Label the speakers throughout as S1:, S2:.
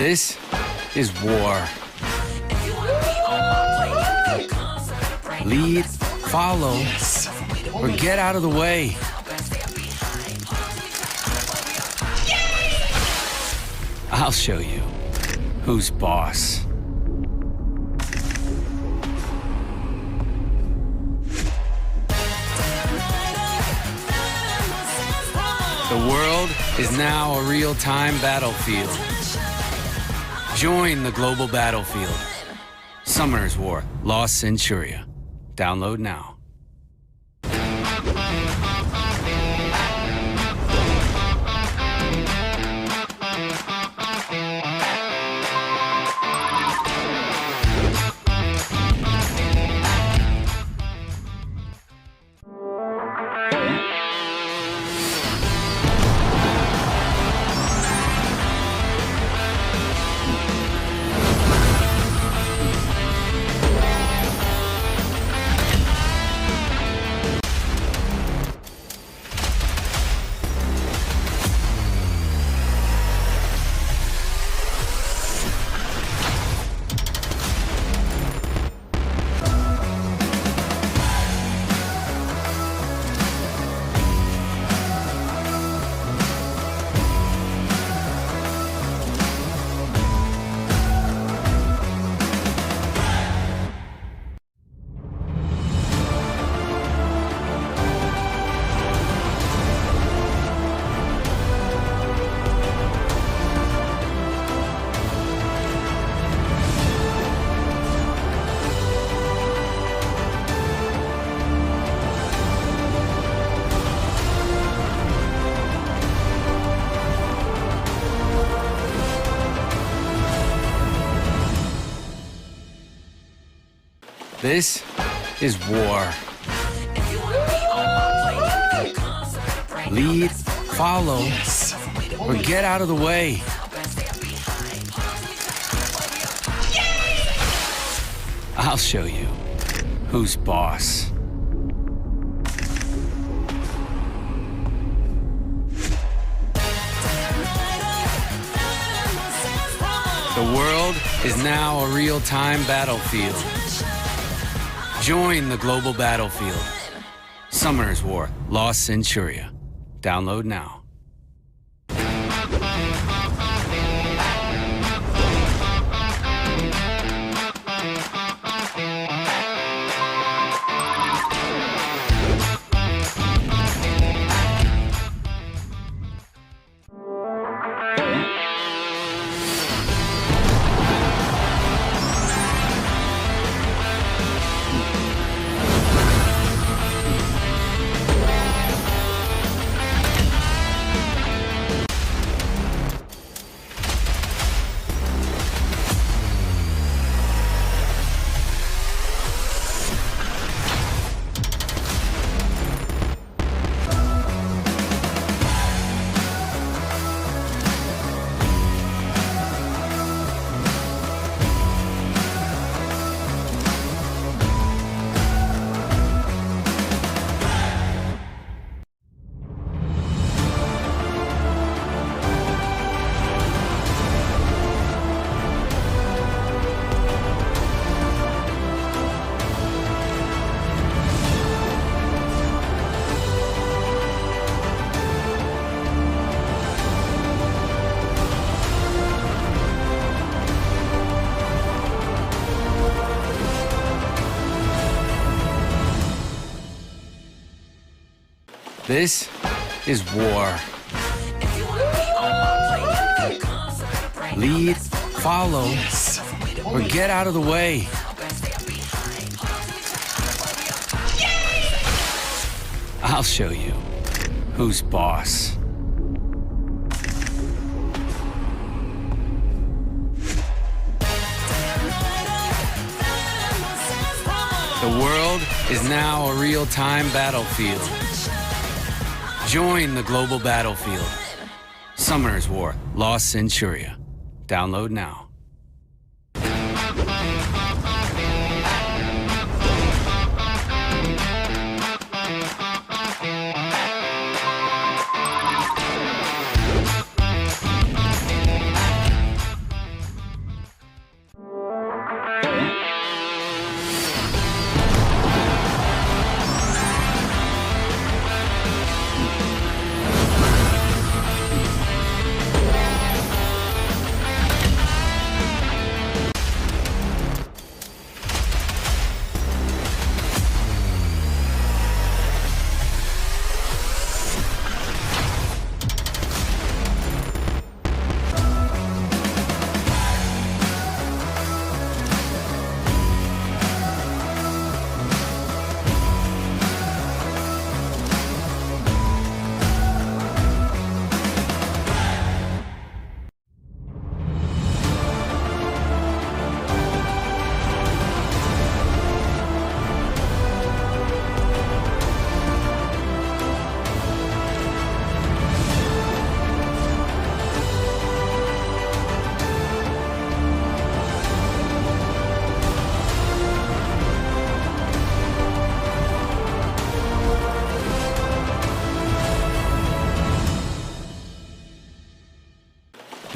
S1: This is war. Lead, follow, or get out of the way. I'll show you who's boss. The world is now a real-time battlefield. Join the global battlefield. Summoner's War, Lost Centuria. Download now. This is war. Lead, follow, or get out of the way. I'll show you who's boss. The world is now a real-time battlefield. Join the global battlefield. Summoner's War, Lost Centuria. Download now. This is war. Lead, follow, or get out of the way. I'll show you who's boss. The world is now a real-time battlefield. Join the global battlefield. Summoner's War, Lost Centuria. Download now.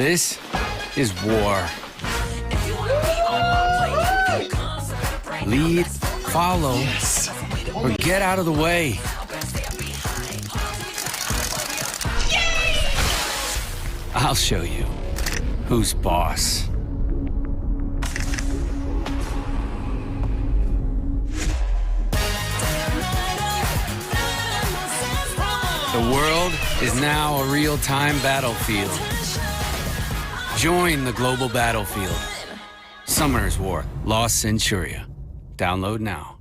S1: This is war. Lead, follow, or get out of the way. I'll show you who's boss. The world is now a real-time battlefield. Join the global battlefield. Summoner's War, Lost Centuria. Download now.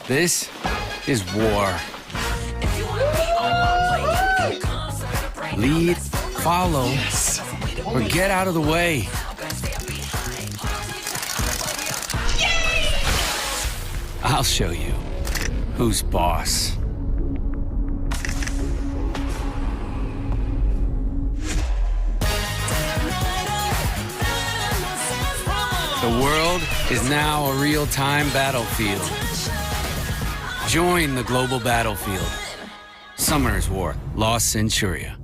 S1: This is war. Lead, follow, or get out of the way. I'll show you who's boss. The world is now a real-time battlefield. Join the global battlefield. Summoner's War, Lost Centuria.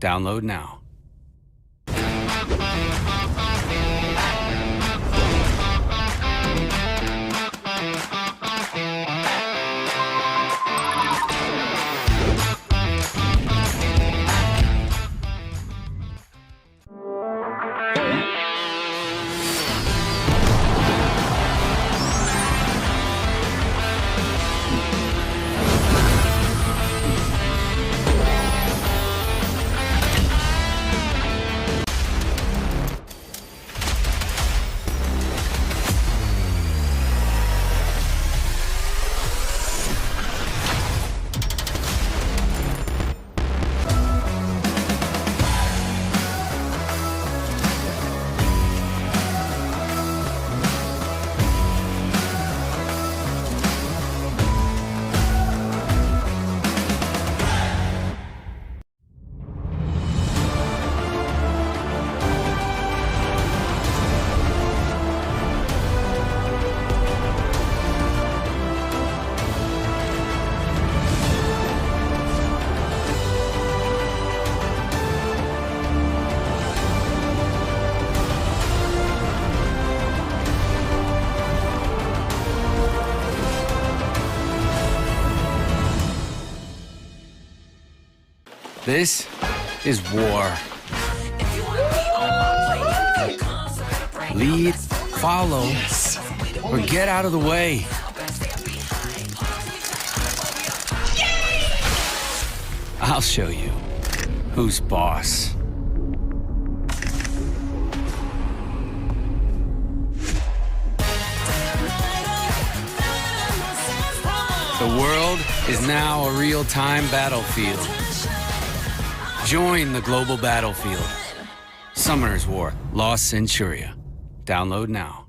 S1: Download now. This is war. Lead, follow, or get out of the way. I'll show you who's boss. The world is now a real-time battlefield. Join the global battlefield. Summoner's War, Lost Centuria. Download now.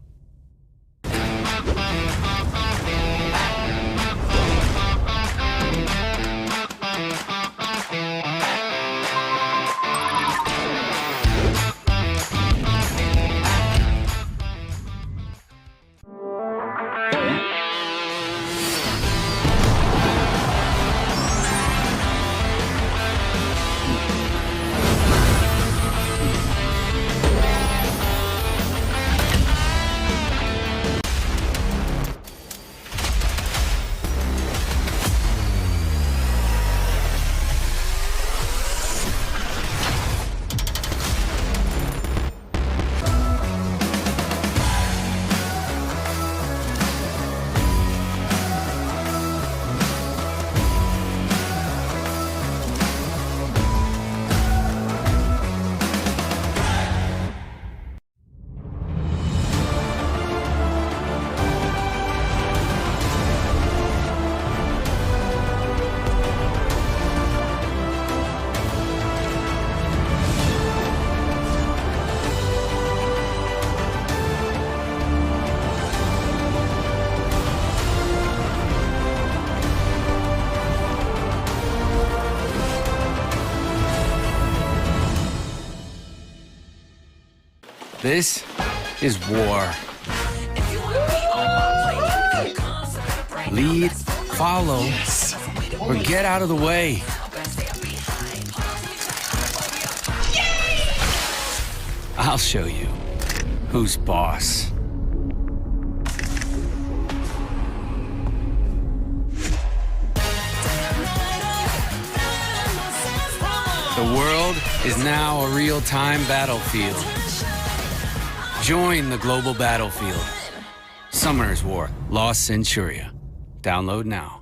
S1: This is war. Lead, follow, or get out of the way. I'll show you who's boss. The world is now a real-time battlefield. Join the global battlefield. Summoner's War, Lost Centuria. Download now.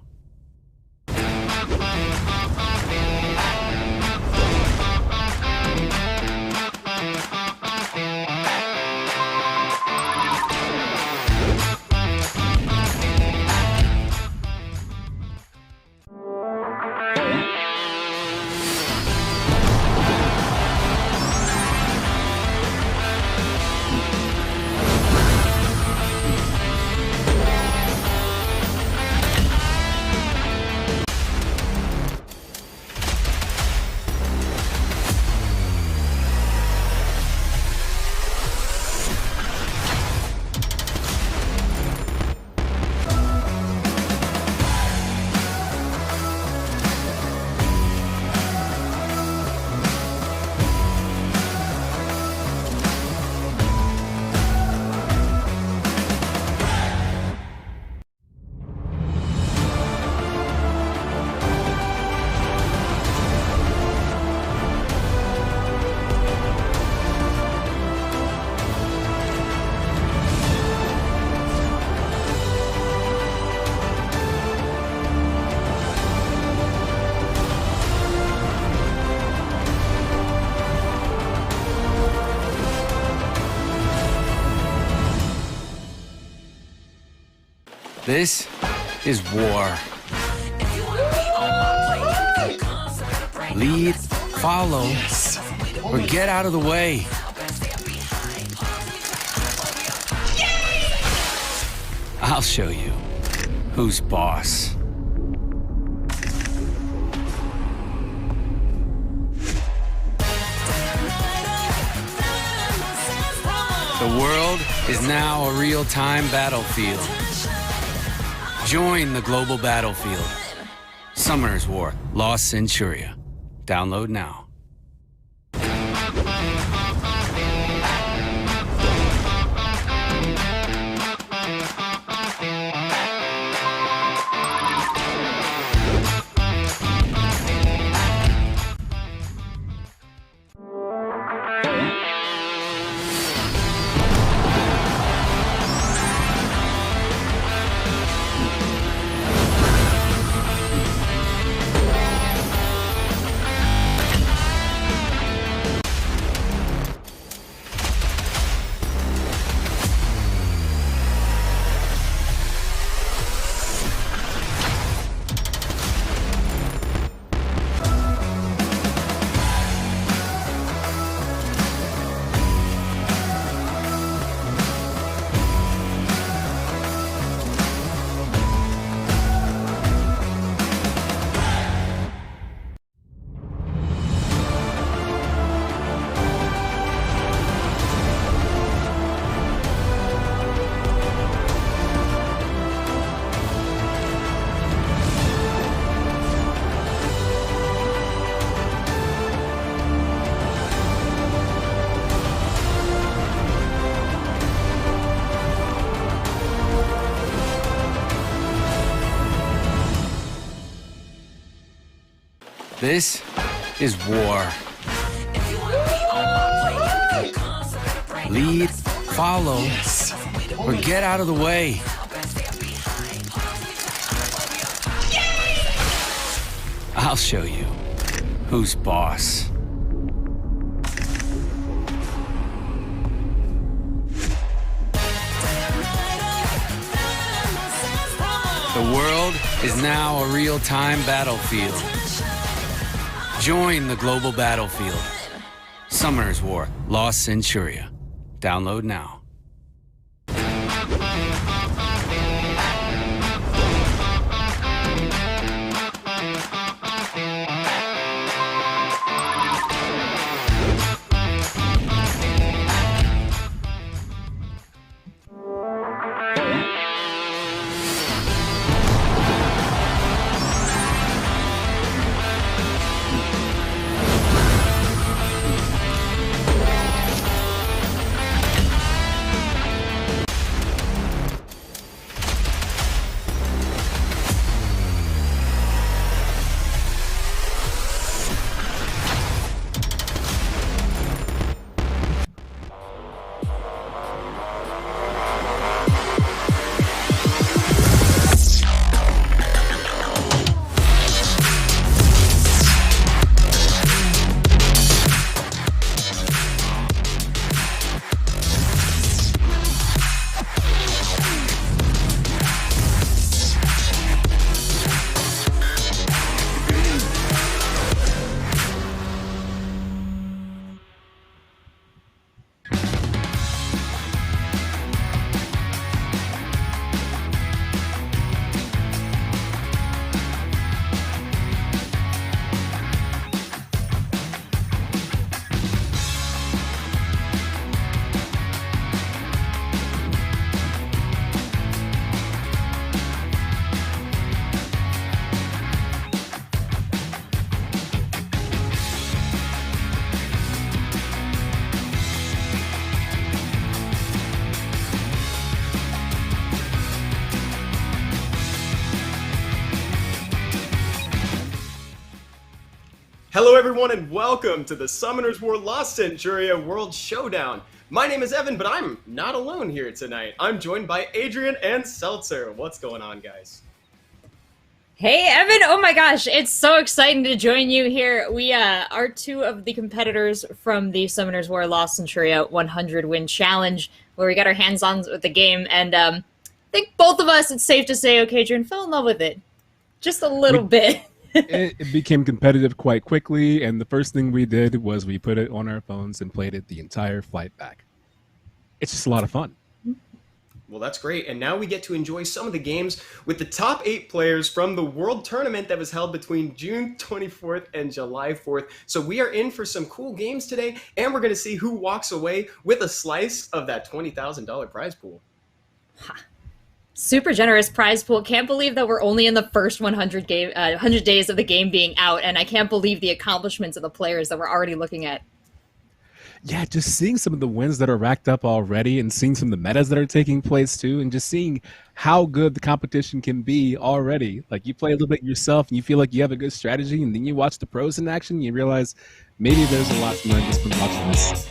S1: This is war. Lead, follow, or get out of the way. I'll show you who's boss. The world is now a real-time battlefield. Join the global battlefield. Summoner's War, Lost Centuria. Download now. This is war. Lead, follow, or get out of the way. I'll show you who's boss. The world is now a real-time battlefield. Join the global battlefield. Summoner's War, Lost Centuria. Download now.
S2: Hello everyone and welcome to the Summoners War Lost Centuria World Showdown. My name is Evan, but I'm not alone here tonight. I'm joined by Adrian and Seltzer. What's going on, guys?
S3: Hey Evan, oh my gosh, it's so exciting to join you here. We are two of the competitors from the Summoners War Lost Centuria 100 win challenge, where we got our hands on with the game, and I think both of us, it's safe to say, okay, Adrian, fell in love with it. Just a little bit.
S4: It became competitive quite quickly, and the first thing we did was we put it on our phones and played it the entire flight back. It's just a lot of fun.
S2: Well, that's great, and now we get to enjoy some of the games with the top 8 players from the World Tournament that was held between June 24th and July 4th. So we are in for some cool games today, and we're going to see who walks away with a slice of that $20,000 prize pool.
S3: Super generous prize pool. Can't believe that we're only in the first 100 days of the game being out, and I can't believe the accomplishments of the players that we're already looking at.
S4: Yeah, just seeing some of the wins that are racked up already and seeing some of the metas that are taking place too, and just seeing how good the competition can be already. Like, you play a little bit yourself and you feel like you have a good strategy, and then you watch the pros in action and you realize maybe there's a lot to learn just from watching this.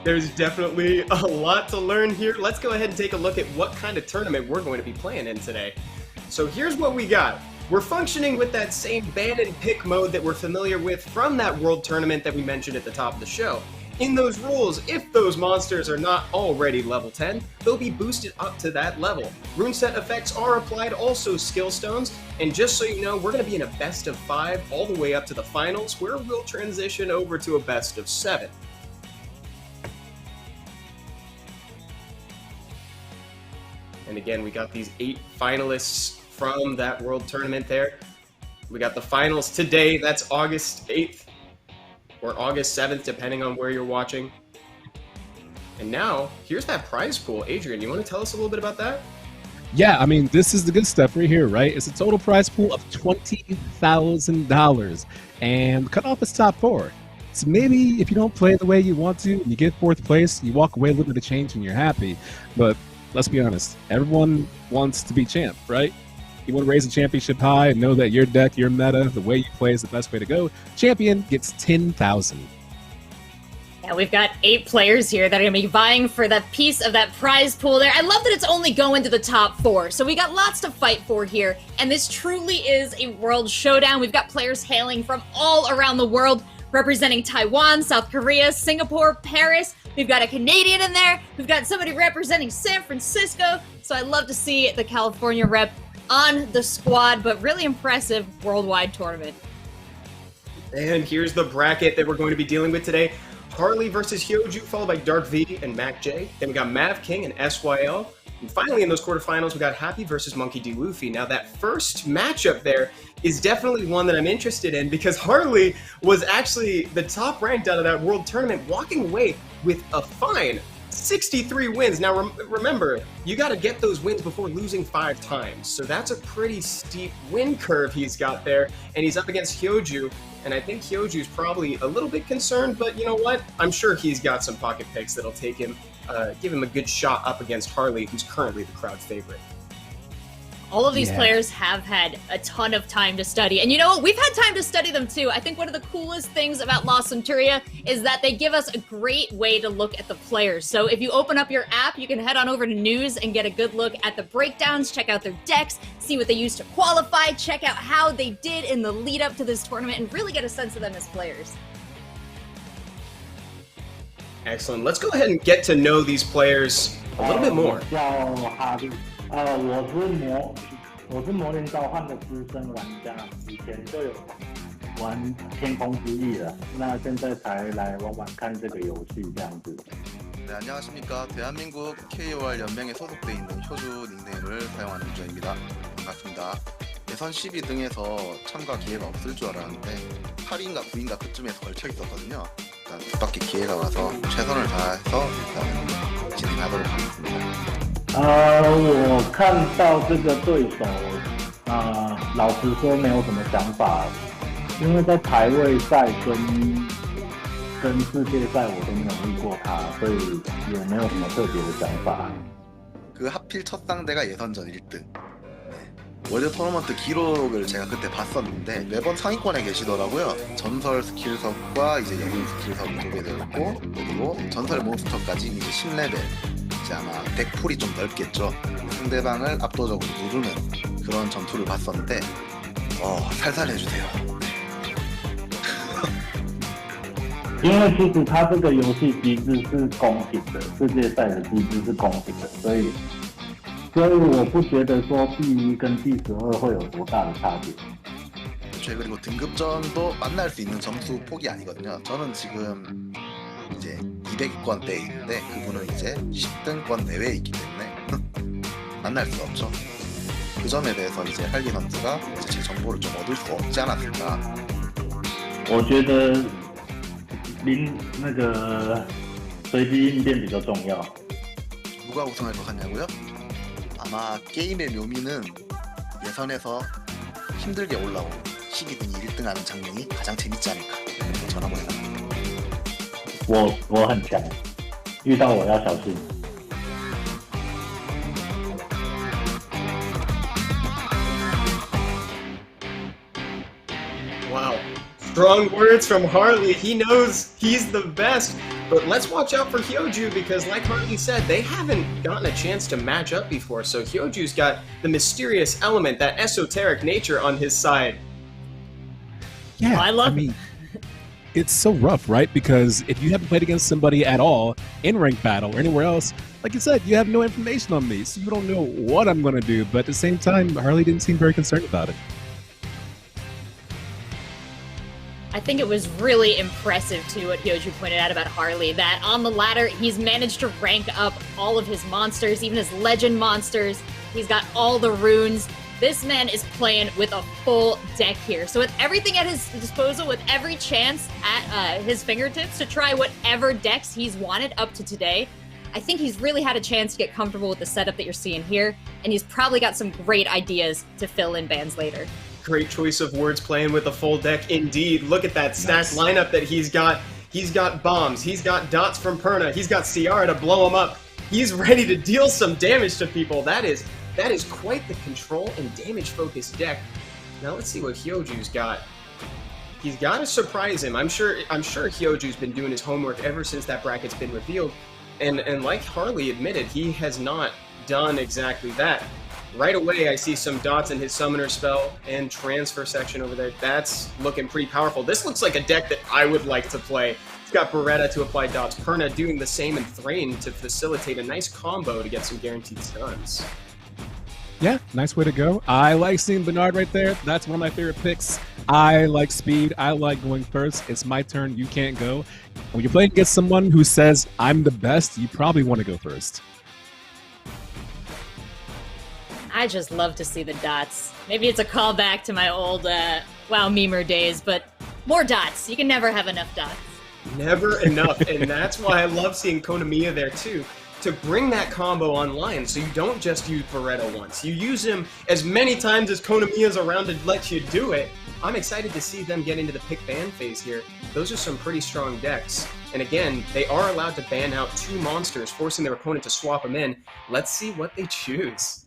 S2: There's definitely a lot to learn here. Let's go ahead and take a look at what kind of tournament we're going to be playing in today. So here's what we got. We're functioning with that same ban and pick mode that we're familiar with from that world tournament that we mentioned at the top of the show. In those rules, if those monsters are not already level 10, they'll be boosted up to that level. Rune set effects are applied, also skill stones, and just so you know, we're going to be in a best of 5 all the way up to the finals, where we'll transition over to a best of 7. And again, we got these 8 finalists from that world tournament there. We got the finals today. That's August 8th or August 7th, depending on where you're watching. And now, here's that prize pool. Adrian, you want to tell us a little bit about that?
S4: Yeah, I mean, this is the good stuff right here, right? It's a total prize pool of $20,000, and the cutoff is top 4. So maybe if you don't play the way you want to, and you get 4th place, you walk away a little bit of change and you're happy. But let's be honest, everyone wants to be champ, right? You want to raise the championship high and know that your deck, your meta, the way you play is the best way to go. Champion gets 10,000.
S3: Yeah, we've got 8 players here that are going to be vying for that piece of that prize pool there. I love that it's only going to the top 4, so we got lots to fight for here, and this truly is a world showdown. We've got players hailing from all around the world, representing Taiwan, South Korea, Singapore, Paris. We've got a Canadian in there. We've got somebody representing San Francisco, so I'd love to see the California rep on the squad, but really impressive worldwide tournament.
S2: And here's the bracket that we're going to be dealing with today. Harley versus hyojoo, followed by DarkV and Makjay. Then we got Mavking and SYL. And finally, in those quarterfinals, we got Happy versus MonkeyDLuffy. Now, that first matchup there is definitely one that I'm interested in, because Harley was actually the top ranked out of that world tournament, walking away with a fine 63 wins. Now, remember, you got to get those wins before losing 5 times. So that's a pretty steep win curve he's got there. And he's up against hyojoo. And I think hyojoo's probably a little bit concerned, but you know what? I'm sure he's got some pocket picks that'll take him, give him a good shot up against Harley, who's currently the crowd favorite.
S3: All of these players have had a ton of time to study. And you know what? We've had time to study them too. I think one of the coolest things about Lost Centuria is that they give us a great way to look at the players. So if you open up your app, you can head on over to news and get a good look at the breakdowns, check out their decks, see what they used to qualify, check out how they did in the lead up to this tournament, and really get a sense of them as players.
S2: Excellent. Let's go ahead and get to know these players a little bit more.
S5: 我是魔灵召唤的资深玩家，以前就有玩天空之翼了，那现在才来玩玩看这个游戏这样子。
S6: 네, 안녕하십니까. 대한민국 KOR 연맹에 소속돼 있는 효주 닉네임을 사용하는 유저입니다. 반갑습니다. 예선 12 등에서 참가 기회가 없을 줄 알았는데 8인가 9인가 그쯤에서 걸쳐 있었거든요. 일단 뜻밖의 기회가 와서 최선을 다해서 일단 진행하도록 하겠습니다.
S5: 我看到这个对手，老实说没有什么想法，因为在排位赛跟世界赛我都没有遇过他，所以也没有什么特别的想法。
S6: 그 하필 첫 상대가 예선전 1등. 월드 토너먼트 기록을 제가 그때 봤었는데 매번 상위권에 계시더라고요. 전설 스킬석과 이제 영웅 스킬석이 소개되었고 그리고 전설 몬스터까지 이제 10레벨 이제 아마 덱풀이 좀 넓겠죠. 상대방을 압도적으로 누르는 그런 전투를 봤었는데 살살해주세요.
S5: 因为其实它这个游戏机制是公平的，世界赛的机制是公平的，所以我不觉得说第1跟第12会有多大的差别。
S6: 그리고 등급전도 만날 수 있는 점수 폭이 아니거든요. 저는 지금 이제 200위권대에 있는데 그분은 이제 10등권 내외에 있기 때문에 만날 수가 없죠. 그 점에 대해서 이제 할리 선수가 이제 제 정보를 좀 얻을 수 없지 않았을까.
S5: 我觉得那个随机应变比较重要。
S6: 누가 우승할 것 같냐고요? 아마 게임의 묘미는 예선에서 힘들게 올라오고 12등이 1등하는 장면이 가장 재밌지 않을까. 저는 한번 생각합니다.
S5: 我很强，遇到我要小心。
S2: Wow. Strong words from Harley. He knows he's the best. But let's watch out for hyojoo because, like Harley said, they haven't gotten a chance to match up before. So hyojoo's got the mysterious element, that esoteric nature on his side.
S4: Yeah,
S3: I
S4: mean, it's so rough, right? Because if you haven't played against somebody at all in ranked battle or anywhere else, like you said, you have no information on me, so you don't know what I'm going to do. But at the same time, Harley didn't seem very concerned about it.
S3: I think it was really impressive, too, what hyojoo pointed out about Harley, that on the ladder, he's managed to rank up all of his monsters, even his legend monsters. He's got all the runes. This man is playing with a full deck here. So with everything at his disposal, with every chance at his fingertips to try whatever decks he's wanted up to today, I think he's really had a chance to get comfortable with the setup that you're seeing here, and he's probably got some great ideas to fill in bans later.
S2: Great choice of words, playing with a full deck indeed. Look at that stacked lineup that he's got. He's got bombs, he's got dots from Perna, he's got Ciara to blow him up. He's ready to deal some damage to people. That is quite the control and damage focused deck. Now let's see what hyojoo's got. He's got to surprise him. I'm sure hyojoo's been doing his homework ever since that bracket's been revealed. And like Harley admitted, he has not done exactly that. Right away, I see some dots in his summoner spell and transfer section over there. That's looking pretty powerful. This looks like a deck that I would like to play. It's got Beretta to apply dots, Perna doing the same, and Thrain to facilitate a nice combo to get some guaranteed stuns.
S4: Yeah, nice way to go. I like seeing Bernard right there. That's one of my favorite picks. I like speed. I like going first. It's my turn. You can't go. When you're playing against someone who says, I'm the best, you probably want to go first.
S3: I just love to see the dots. Maybe it's a callback to my old WoW memer days, but more dots. You can never have enough dots.
S2: Never enough, and that's why I love seeing Konamiya there too, to bring that combo online so you don't just use Beretta once. You use him as many times as Konamiya's around to let you do it. I'm excited to see them get into the pick ban phase here. Those are some pretty strong decks. And again, they are allowed to ban out 2 monsters, forcing their opponent to swap them in. Let's see what they choose.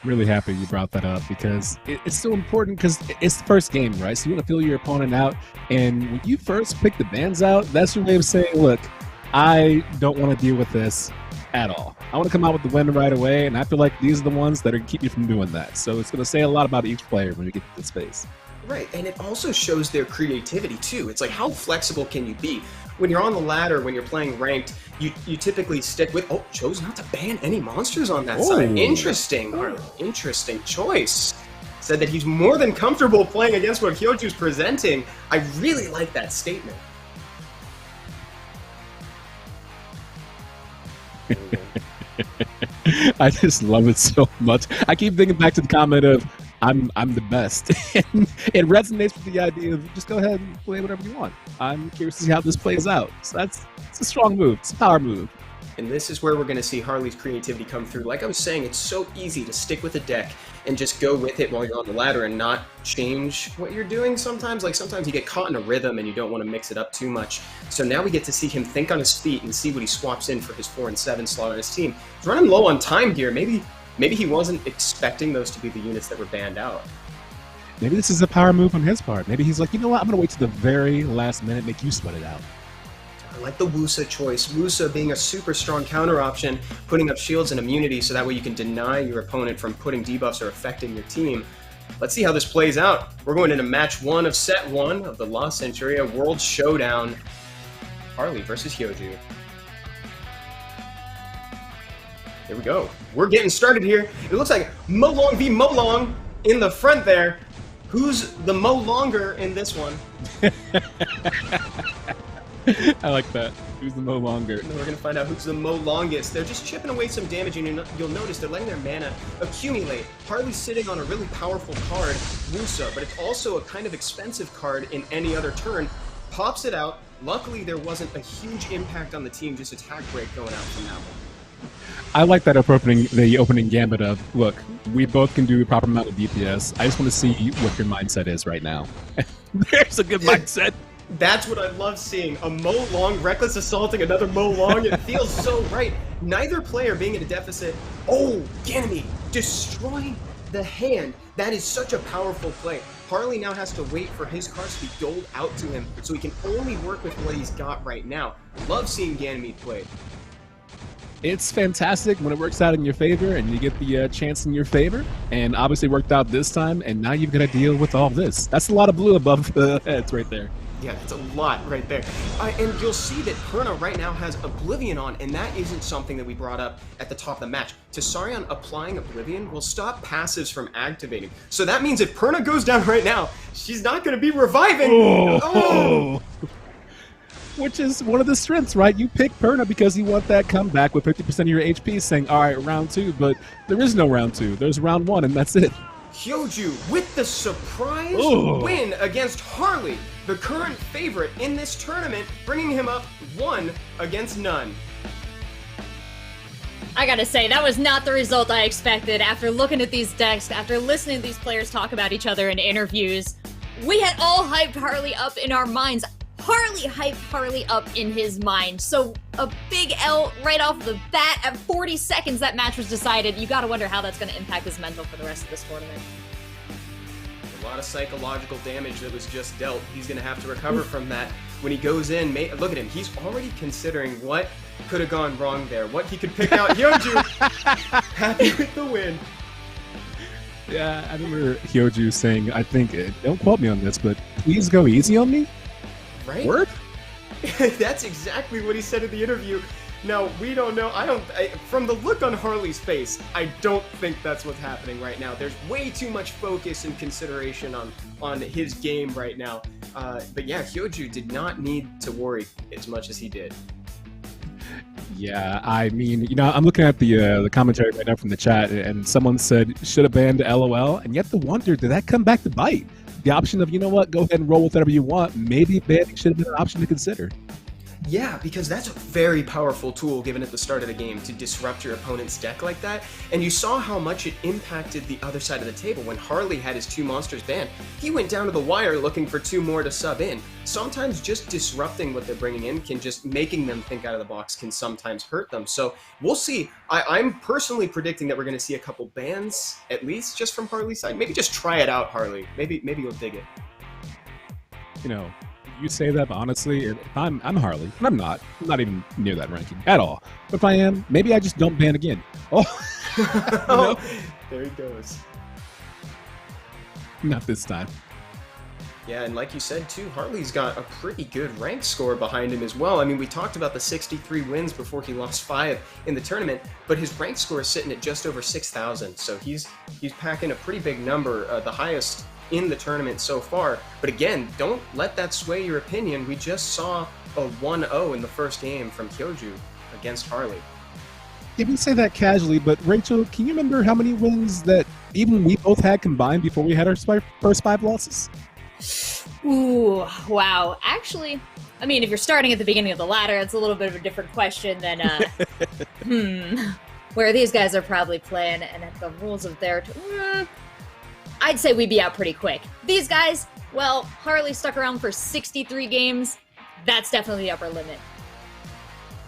S4: Really happy you brought that up because it's so important because it's the first game, right? So you want to feel your opponent out. And when you first pick the bans out, that's your way of saying, look, I don't want to deal with this at all. I want to come out with the win right away. And I feel like these are the ones that are keep you from doing that. So it's going to say a lot about each player when you get to this phase.
S2: Right, and it also shows their creativity too. It's like, how flexible can you be? When you're on the ladder, when you're playing ranked, you typically stick with, chose not to ban any monsters on that side. Interesting, Harley. Interesting choice. Said that he's more than comfortable playing against what hyojoo's presenting. I really like that statement.
S4: I just love it so much. I keep thinking back to the comment of, I'm the best. And it resonates with the idea of just go ahead and play whatever you want. I'm curious to see how this plays out. So it's a strong move. It's a power move.
S2: And this is where we're going to see Harley's creativity come through. Like I was saying, it's so easy to stick with a deck and just go with it while you're on the ladder and not change what you're doing sometimes. Like sometimes you get caught in a rhythm and you don't want to mix it up too much. So now we get to see him think on his feet and see what he swaps in for his 4 and 7 slot on his team. He's running low on time here. Maybe maybe he wasn't expecting those to be the units that were banned out.
S4: Maybe this is a power move on his part. Maybe he's like, you know what, I'm going to wait to the very last minute, make you sweat it out.
S2: I like the Wusa choice. Wusa being a super strong counter option, putting up shields and immunity so that way you can deny your opponent from putting debuffs or affecting your team. Let's see how this plays out. We're going into match 1 of set 1 of the La Centuria World Showdown. Harley versus hyojoo. Here we go. We're getting started here. It looks like Molong v Molong in the front there. Who's the Mo longer in this one?
S4: I like that. Who's the Mo longer?
S2: And we're going to find out who's the Mo longest. They're just chipping away some damage, and you'll notice they're letting their mana accumulate. Harley's sitting on a really powerful card, Wusa, but it's also a kind of expensive card in any other turn. Pops it out. Luckily, there wasn't a huge impact on the team, just attack break going out from that one.
S4: I like that the opening gambit of, look, we both can do a proper amount of DPS. I just want to see what your mindset is right now. There's a good mindset.
S2: That's what I love seeing. A Mo Long reckless assaulting another Mo Long. It feels so right. Neither player being at a deficit. Oh, Ganymede destroying the hand. That is such a powerful play. Harley now has to wait for his cards to be doled out to him so he can only work with what he's got right now. Love seeing Ganymede played.
S4: It's fantastic when it works out in your favor and you get the chance in your favor, and obviously worked out this time, and now you've got to deal with all this. That's a lot of blue above the heads right there.
S2: Yeah, it's a lot right there. And you'll see that Perna right now has Oblivion on, and that isn't something that we brought up at the top of the match. Tsarion applying Oblivion will stop passives from activating. So that means if Perna goes down right now, she's not going to be reviving. Oh!
S4: Which is one of the strengths, right? You pick Perna because you want that comeback with 50% of your HP saying, all right, round 2, but there is no round 2. There's round 1, and that's it.
S2: hyojoo with the surprise win against Harley, the current favorite in this tournament, bringing him up 1 against none.
S3: I gotta say, that was not the result I expected after looking at these decks, after listening to these players talk about each other in interviews. We had all hyped Harley up in our minds. Harley hyped Harley up in his mind. So a big L right off the bat. At 40 seconds that match was decided. You gotta wonder how that's gonna impact his mental for the rest of this tournament.
S2: A lot of psychological damage that was just dealt. He's gonna have to recover from that. When he goes in, look at him. He's already considering what could have gone wrong there. What he could pick out. hyojoo, happy with the win.
S4: Yeah, I remember hyojoo saying, I think, don't quote me on this, but please go easy on me.
S2: Right?
S4: Word?
S2: That's exactly what he said in the interview. Now, we don't know. From the look on Harley's face, I don't think that's what's happening right now. There's way too much focus and consideration on his game right now. But yeah, hyojoo did not need to worry as much as he did.
S4: Yeah, I mean, I'm looking at the commentary right now from the chat, and someone said, should have banned LOL, and yet the wonder, did that come back to bite? The option of, you know what, go ahead and roll with whatever you want, maybe banning should have been an option to consider.
S2: Yeah, because that's a very powerful tool given at the start of the game to disrupt your opponent's deck like that. And you saw how much it impacted the other side of the table. When Harley had his 2 monsters banned, he went down to the wire looking for 2 more to sub in. Sometimes just disrupting what they're bringing in can just making them think out of the box can sometimes hurt them. So we'll see. I'm personally predicting that we're going to see a couple bans, at least just from Harley's side. Maybe just try it out, Harley. Maybe you'll dig it.
S4: You say that, but honestly, if I'm Harley, and I'm not even near that ranking at all. But if I am, maybe I just don't ban again. Oh,
S2: There he goes.
S4: Not this time.
S2: Yeah, and like you said too, Harley's got a pretty good rank score behind him as well. I mean, we talked about the 63 wins before he lost 5 in the tournament, but his rank score is sitting at just over 6,000. So he's packing a pretty big number, the highest in the tournament so far. But again, don't let that sway your opinion. We just saw a 1-0 in the first game from hyojoo against Harley.
S4: Yeah, we say that casually, but Rachel, can you remember how many wins that even we both had combined before we had our first 5 losses?
S3: Ooh, wow. Actually, I mean, if you're starting at the beginning of the ladder, it's a little bit of a different question than, where these guys are probably playing and at the rules of their... I'd say we'd be out pretty quick. These guys, well, Harley stuck around for 63 games. That's definitely the upper limit.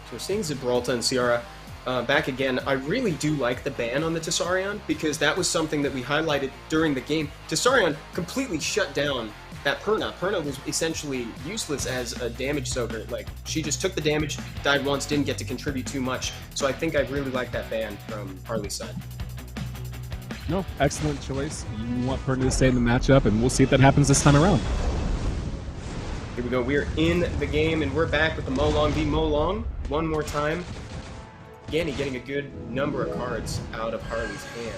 S2: So we're seeing Gibraltar and Ciara back again, I really do like the ban on the Tessarion because that was something that we highlighted during the game. Tessarion completely shut down that Perna. Perna was essentially useless as a damage soaker. Like, she just took the damage, died once, didn't get to contribute too much. So I think I really like that ban from Harley's side.
S4: No, excellent choice. You want Perna to stay in the matchup, and we'll see if that happens this time around.
S2: Here we go. We're in the game, and we're back with the Molong v Molong one more time. Ganny getting a good number of cards out of Harley's hand.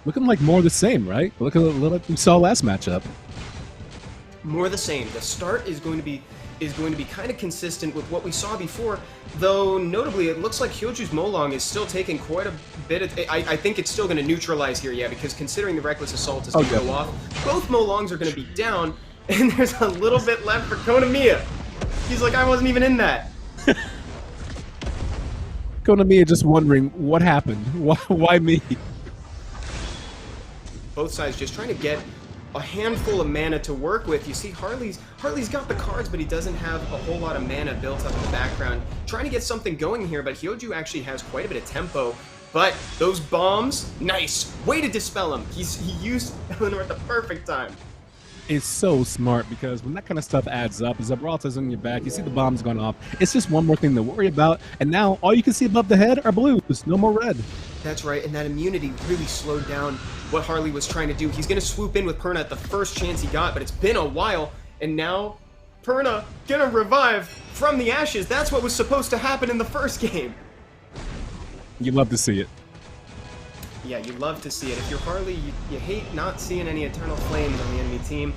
S4: Looking like more of the same, right? Look a little like we saw last matchup.
S2: More the same. The start is going to be kind of consistent with what we saw before, though notably it looks like hyojoo's Molong is still taking quite a bit of... I think it's still going to neutralize here, yeah, because considering the Reckless Assault is going to go off, both Molongs are going to be down, and there's a little bit left for Konamiya. He's like, I wasn't even in that.
S4: Konamiya just wondering what happened. Why me?
S2: Both sides just trying to get a handful of mana to work with. You see Harley's got the cards, but he doesn't have a whole lot of mana built up in the background. Trying to get something going here, but hyojoo actually has quite a bit of tempo. But those bombs, nice. Way to dispel him. He used Eleanor at the perfect time.
S4: It's so smart because when that kind of stuff adds up, Gibraltar's on your back, you see the bombs going off, it's just one more thing to worry about, and now all you can see above the head are blues, no more red.
S2: That's right, and that immunity really slowed down what Harley was trying to do. He's going to swoop in with Perna at the first chance he got, but it's been a while, and now Perna gonna revive from the ashes. That's what was supposed to happen in the first game.
S4: You love to see it.
S2: Yeah, you love to see it. If you're Harley, you hate not seeing any Eternal Flames on the enemy team.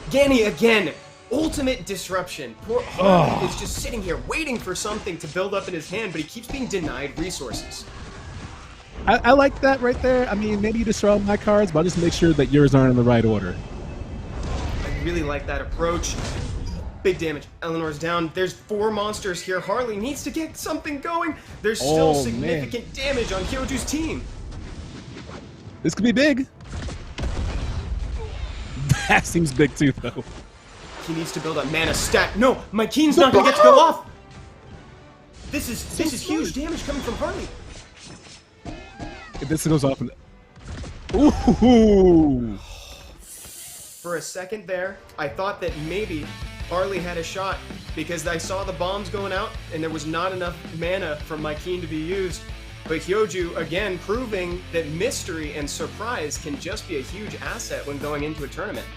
S2: Ganny again! Ultimate disruption. Poor Harley is just sitting here waiting for something to build up in his hand, but he keeps being denied resources.
S4: I like that right there. I mean, maybe you destroy all my cards, but I'll just make sure that yours aren't in the right order.
S2: I really like that approach. Big damage. Eleanor's down. There's 4 monsters here. Harley needs to get something going. There's still significant damage on hyojoo's team.
S4: This could be big. That seems big too, though.
S2: He needs to build a mana stat. No, my keen's not gonna get to go off. This is huge damage coming from Harley.
S4: If this goes off, ooh!
S2: For a second there, I thought that maybe Harley had a shot because I saw the bombs going out and there was not enough mana for my keen to be used. But hyojoo, again, proving that mystery and surprise can just be a huge asset when going into a tournament.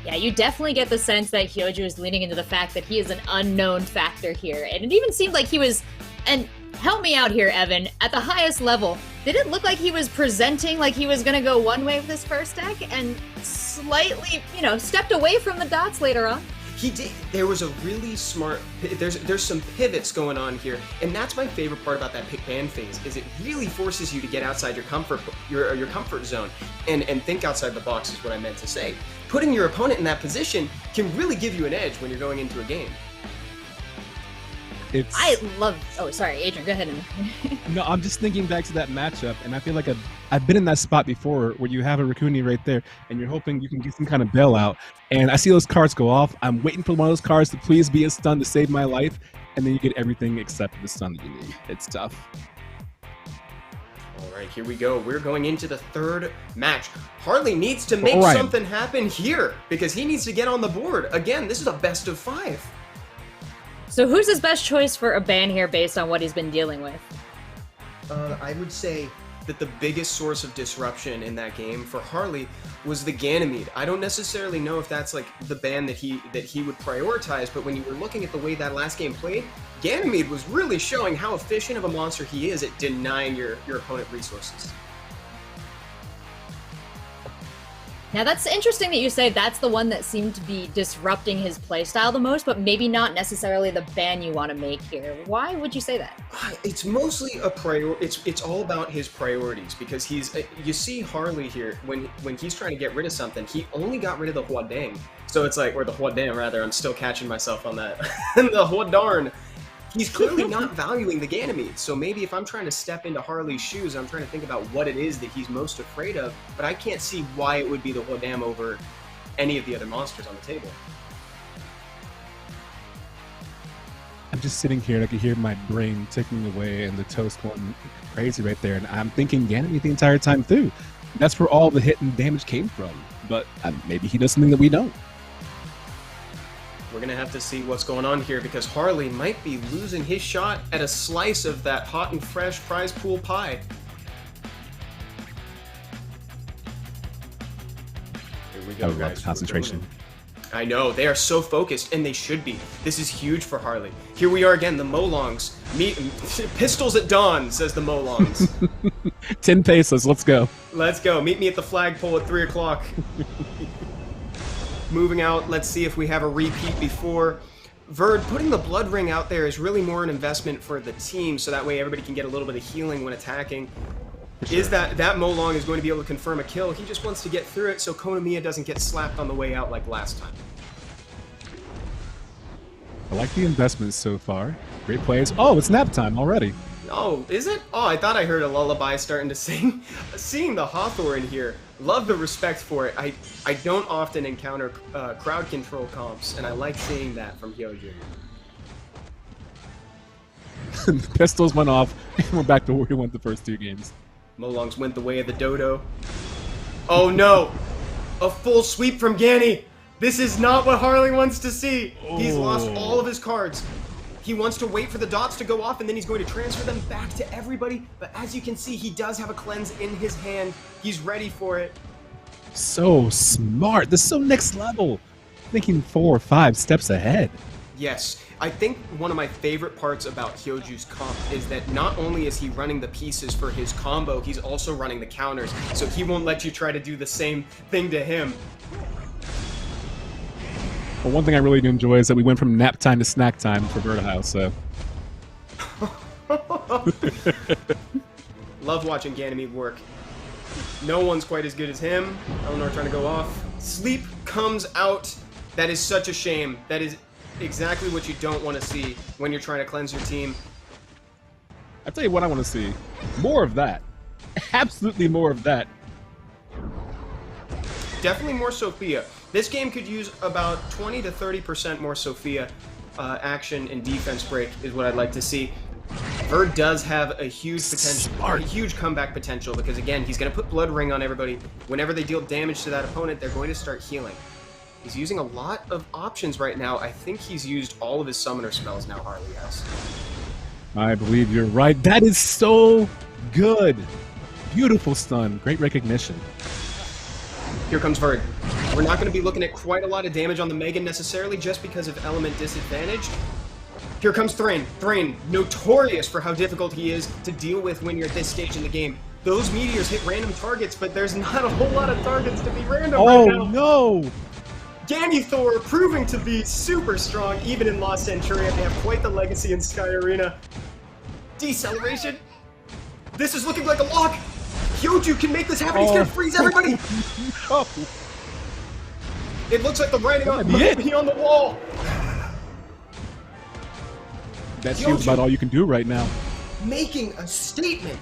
S3: Yeah, you definitely get the sense that hyojoo is leaning into the fact that he is an unknown factor here. And it even seemed like he was, and help me out here, Evan, at the highest level, did it look like he was presenting like he was going to go one way with this first deck and slightly, stepped away from the dots later on?
S2: He did. There was a really smart. There's some pivots going on here, and that's my favorite part about that pick ban phase. Is it really forces you to get outside your comfort zone and think outside the box is what I meant to say. Putting your opponent in that position can really give you an edge when you're going into a game.
S3: Oh, sorry, Adrian, go ahead.
S4: No, I'm just thinking back to that matchup, and I feel like I've been in that spot before where you have a Raccoony right there, and you're hoping you can get some kind of bailout, and I see those cards go off. I'm waiting for one of those cards to please be a stun to save my life, and then you get everything except the stun that you need. It's tough.
S2: All right, here we go. We're going into the third match. Harley needs to make something happen here because he needs to get on the board. Again, this is a best of 5.
S3: So who's his best choice for a ban here based on what he's been dealing with?
S2: I would say that the biggest source of disruption in that game for Harley was the Ganymede. I don't necessarily know if that's like the ban that he would prioritize, but when you were looking at the way that last game played, Ganymede was really showing how efficient of a monster he is at denying your opponent resources.
S3: Now that's interesting that you say that's the one that seemed to be disrupting his playstyle the most, but maybe not necessarily the ban you want to make here. Why would you say that?
S2: It's mostly it's all about his priorities because you see Harley here when he's trying to get rid of something, he only got rid of the Huadang. So it's like, or the Huadang rather, I'm still catching myself on that. The Huadarn. He's clearly not valuing the Ganymede, so maybe if I'm trying to step into Harley's shoes, I'm trying to think about what it is that he's most afraid of, but I can't see why it would be the Huadam over any of the other monsters on the table.
S4: just sitting here and I could hear my brain ticking away and the toast going crazy right there. And I'm thinking Ganymede the entire time through. That's where all the hit and damage came from. But maybe he does something that we don't.
S2: We're going to have to see what's going on here because Harley might be losing his shot at a slice of that hot and fresh prize pool pie. Here we go, guys.
S4: Concentration.
S2: I know, they are so focused, and they should be. This is huge for Harley. Here we are again, the Molongs. Pistols at dawn, says the Molongs.
S4: 10 pesos, let's go.
S2: Let's go. Meet me at the flagpole at 3 o'clock. Moving out, let's see if we have a repeat before. Verd, putting the blood ring out there is really more an investment for the team, so that way everybody can get a little bit of healing when attacking. Sure. Is that Molong is going to be able to confirm a kill? He just wants to get through it so Konamiya doesn't get slapped on the way out like last time.
S4: I like the investments so far. Great plays. Oh, it's nap time already.
S2: Oh, is it? Oh, I thought I heard a lullaby starting to sing. Seeing the Hawthorne here, love the respect for it. I don't often encounter crowd control comps, and I like seeing that from hyojoo.
S4: The pistols went off, and we're back to where we went the first 2 games.
S2: Molongs went the way of the dodo. Oh no! A full sweep from Ganny! This is not what Harley wants to see! He's lost all of his cards. He wants to wait for the dots to go off and then he's going to transfer them back to everybody. But as you can see, he does have a cleanse in his hand. He's ready for it.
S4: So smart. This is so next level. Thinking 4 or 5 steps ahead.
S2: Yes. I think one of my favorite parts about hyojoo's comp is that not only is he running the pieces for his combo, he's also running the counters. So he won't let you try to do the same thing to him.
S4: Well, one thing I really do enjoy is that we went from nap time to snack time for Vertihouse, so.
S2: Love watching Ganymede work. No one's quite as good as him. Eleanor trying to go off. Sleep comes out. That is such a shame. That is exactly what you don't want to see when you're trying to cleanse your team.
S4: I'll tell you what I want to see. More of that. Absolutely more of that.
S2: Definitely more Sophia. This game could use about 20 to 30% more Sophia action and defense break is what I'd like to see. Verd does have a huge potential, a huge comeback potential because again, he's going to put Blood Ring on everybody. Whenever they deal damage to that opponent, they're going to start healing. He's using a lot of options right now. I think he's used all of his summoner spells now, Harley has.
S4: I believe you're right. That is so good. Beautiful stun. Great recognition.
S2: Here comes Verd. We're not going to be looking at quite a lot of damage on the Megan necessarily just because of element disadvantage. Here comes Thrain. Thrain, notorious for how difficult he is to deal with when you're at this stage in the game. Those meteors hit random targets, but there's not a whole lot of targets to be random right now.
S4: Oh no!
S2: Gannythor proving to be super strong even in Lost Centuria. They have quite the legacy in Sky Arena. Deceleration. This is looking like a lock. hyojoo can make this happen. He's gonna freeze everybody.
S4: Oh.
S2: It looks like the writing on the wall.
S4: That seems about all you can do right now.
S2: Making a statement.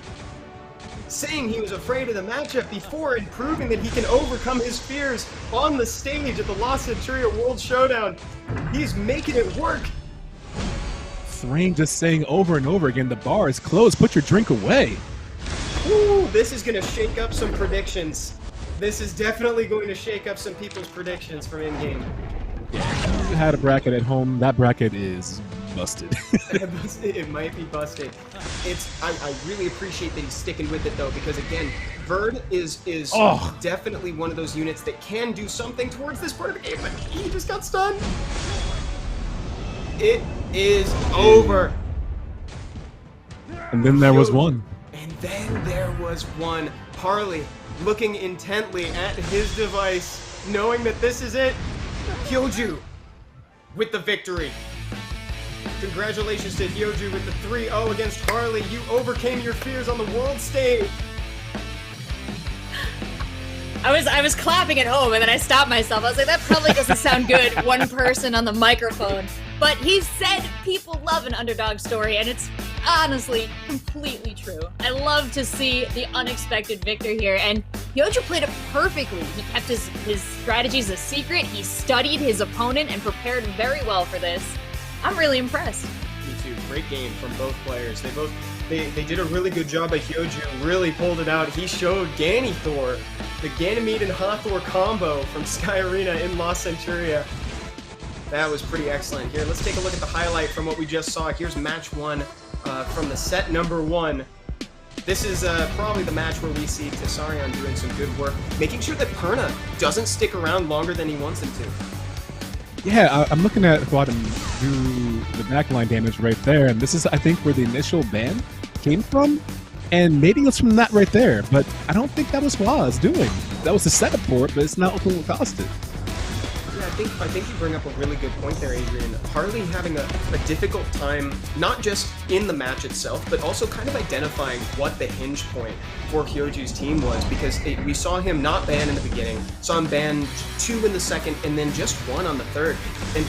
S2: Saying he was afraid of the matchup before and proving that he can overcome his fears on the stage at the Lost Centuria World Showdown. He's making it work.
S4: Thrain just saying over and over again, the bar is closed, put your drink away.
S2: Ooh, this is going to shake up some predictions. This is definitely going to shake up some people's predictions from in-game.
S4: Yeah, if you had a bracket at home, that bracket is busted.
S2: It might be busted. I really appreciate that he's sticking with it though, because again, Verd is definitely one of those units that can do something towards this part of the game, but he just got stunned. It is over.
S4: And then there was one.
S2: And then there was one. Harley looking intently at his device, knowing that this is it. hyojoo with the victory. Congratulations to hyojoo with the 3-0 against Harley. You overcame your fears on the world stage.
S3: I was clapping at home and then I stopped myself. I was like, that probably doesn't sound good, one person on the microphone. But he said people love an underdog story, and it's honestly completely true. I love to see the unexpected victor here, and hyojoo played it perfectly. He kept his strategies a secret, he studied his opponent and prepared very well for this. I'm really impressed.
S2: Me too. Great game from both players. They did a really good job. hyojoo really pulled it out. He showed Ganithor, the Ganymede and Hathor combo from Sky Arena in Lost Centuria. That was pretty excellent. Here, let's take a look at the highlight from what we just saw. Here's match 1 from the set number 1. This is probably the match where we see Tessarion doing some good work, making sure that Perna doesn't stick around longer than he wants him to.
S4: Yeah, I'm looking at Quadam do the backline damage right there, and this is, I think, where the initial ban came from, and maybe it's from that right there, but I don't think that was what I was doing. That was the setup for it, but it's not what cost it.
S2: Yeah, I think you bring up a really good point there, Adrian. Harley having a difficult time, not just in the match itself, but also kind of identifying what the hinge point for hyojoo's team was, because we saw him not ban in the beginning, saw him ban 2 in the second, and then just 1 on the third. And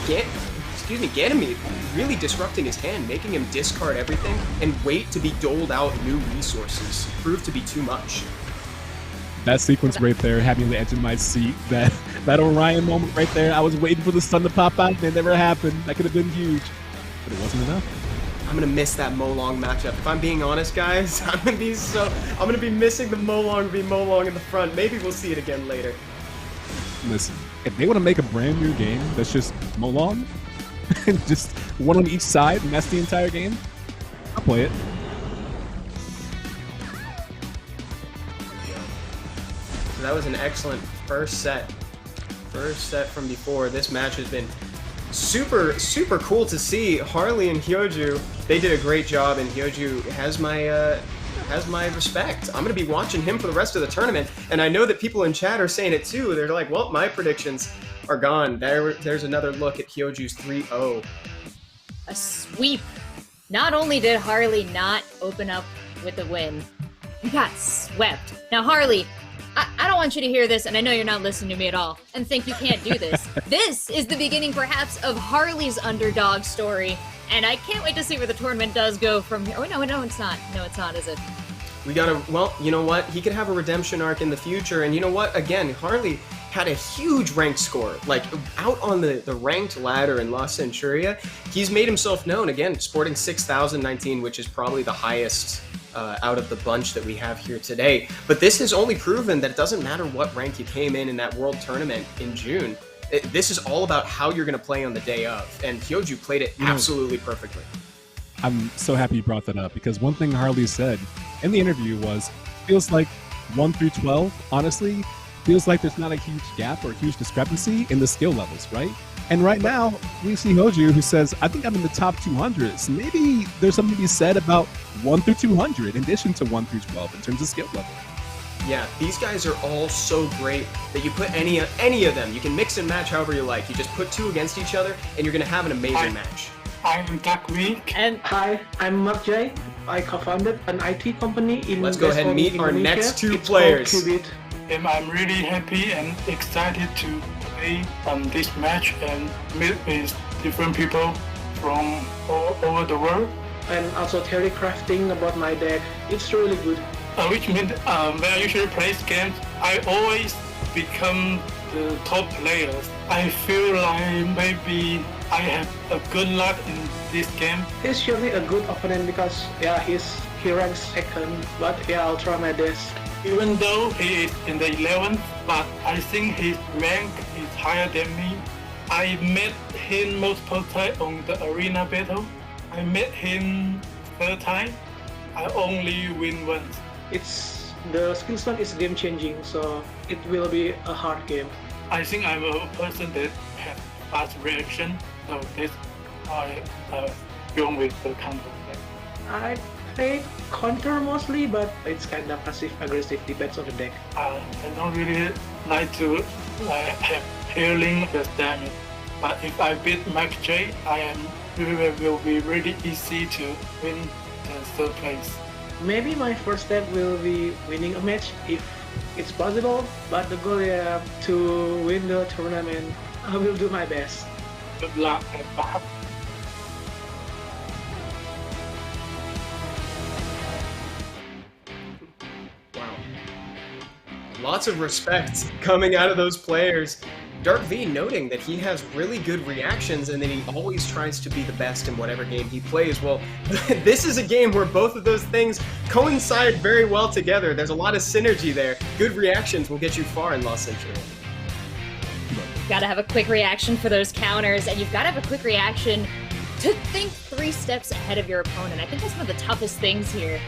S2: Ganymede really disrupting his hand, making him discard everything and wait to be doled out new resources. Proved to be too much.
S4: That sequence right there had me on the edge of my seat. That Orion moment right there, I was waiting for the sun to pop out, and it never happened. That could have been huge, but it wasn't enough.
S2: I'm gonna miss that Molong matchup. If I'm being honest, guys, I'm gonna be missing the Molong v Molong in the front. Maybe we'll see it again later.
S4: Listen, if they want to make a brand new game that's just Molong, just one on each side, and that's the entire game, I'll play it.
S2: So that was an excellent first set. First set from before. This match has been super cool to see. Harley and hyojoo, they did a great job, and hyojoo has my respect. I'm gonna be watching him for the rest of the tournament, and I know that people in chat are saying it too. They're like, well, my predictions are gone. There's another look at hyojoo's 3-0.
S3: A sweep. Not only did Harley not open up with a win, he got swept. Now, Harley, I don't want you to hear this, and I know you're not listening to me at all, and think you can't do this. This is the beginning, perhaps, of Harley's underdog story, and I can't wait to see where the tournament does go from here. Oh, no, it's not. No, it's not, is it?
S2: We gotta, well, you know what? He could have a redemption arc in the future, and you know what? Again, Harley had a huge ranked score, like out on the ranked ladder in Lost Centuria. He's made himself known, again, sporting 6,019, which is probably the highest out of the bunch that we have here today. But this has only proven that it doesn't matter what rank you came in that world tournament in June. This is all about how you're going to play on the day of, and hyojoo played it absolutely perfectly.
S4: I'm so happy you brought that up, because one thing Harley said in the interview was, feels like 1 through 12, honestly, feels like there's not a huge gap or a huge discrepancy in the skill levels, right? And right now, we see hyojoo who says, I think I'm in the top 200. So maybe there's something to be said about 1 through 200 in addition to 1 through 12 in terms of skill level.
S2: Yeah, these guys are all so great that you put any of them, you can mix and match however you like. You just put 2 against each other, and you're going to have an amazing match.
S7: I'm DarkV.
S3: And
S7: hi, I'm Makjay. I co-founded an IT company in
S2: Let's go ahead and meet our
S7: Indonesia.
S2: next 2
S7: It's
S2: players.
S7: called Qubit. And I'm really happy and excited to play this match and meet with different people from all over the world. And also theory crafting about my deck. It's really good. Which means when I usually play games, I always become the top players. I feel like maybe I have a good luck in this game. He's surely a good opponent because he ranks second, but I'll try my best. Even though he is in the 11th, but I think his rank is higher than me. I met him multiple times on the arena battle. I met him 3rd time. I only win once. The skill stone is game changing, so it will be a hard game. I think I'm a person that has fast reaction, so that's why I go with the counter. I play counter mostly, but it's kind of passive-aggressive, depends on the deck. I don't really like to have healing the damage, but if I beat Makjay, it will be really easy to win the 3rd place. Maybe my first step will be winning a match if it's possible, but the goal is to win the tournament. I will do my best. Good luck and bye.
S2: Wow. Lots of respect coming out of those players. DarkV noting that he has really good reactions and that he always tries to be the best in whatever game he plays. Well, this is a game where both of those things coincide very well together. There's a lot of synergy there. Good reactions will get you far in Lost Centuria.
S3: You've got to have a quick reaction for those counters, and you've got to have a quick reaction to think 3 steps ahead of your opponent. I think that's one of the toughest things here.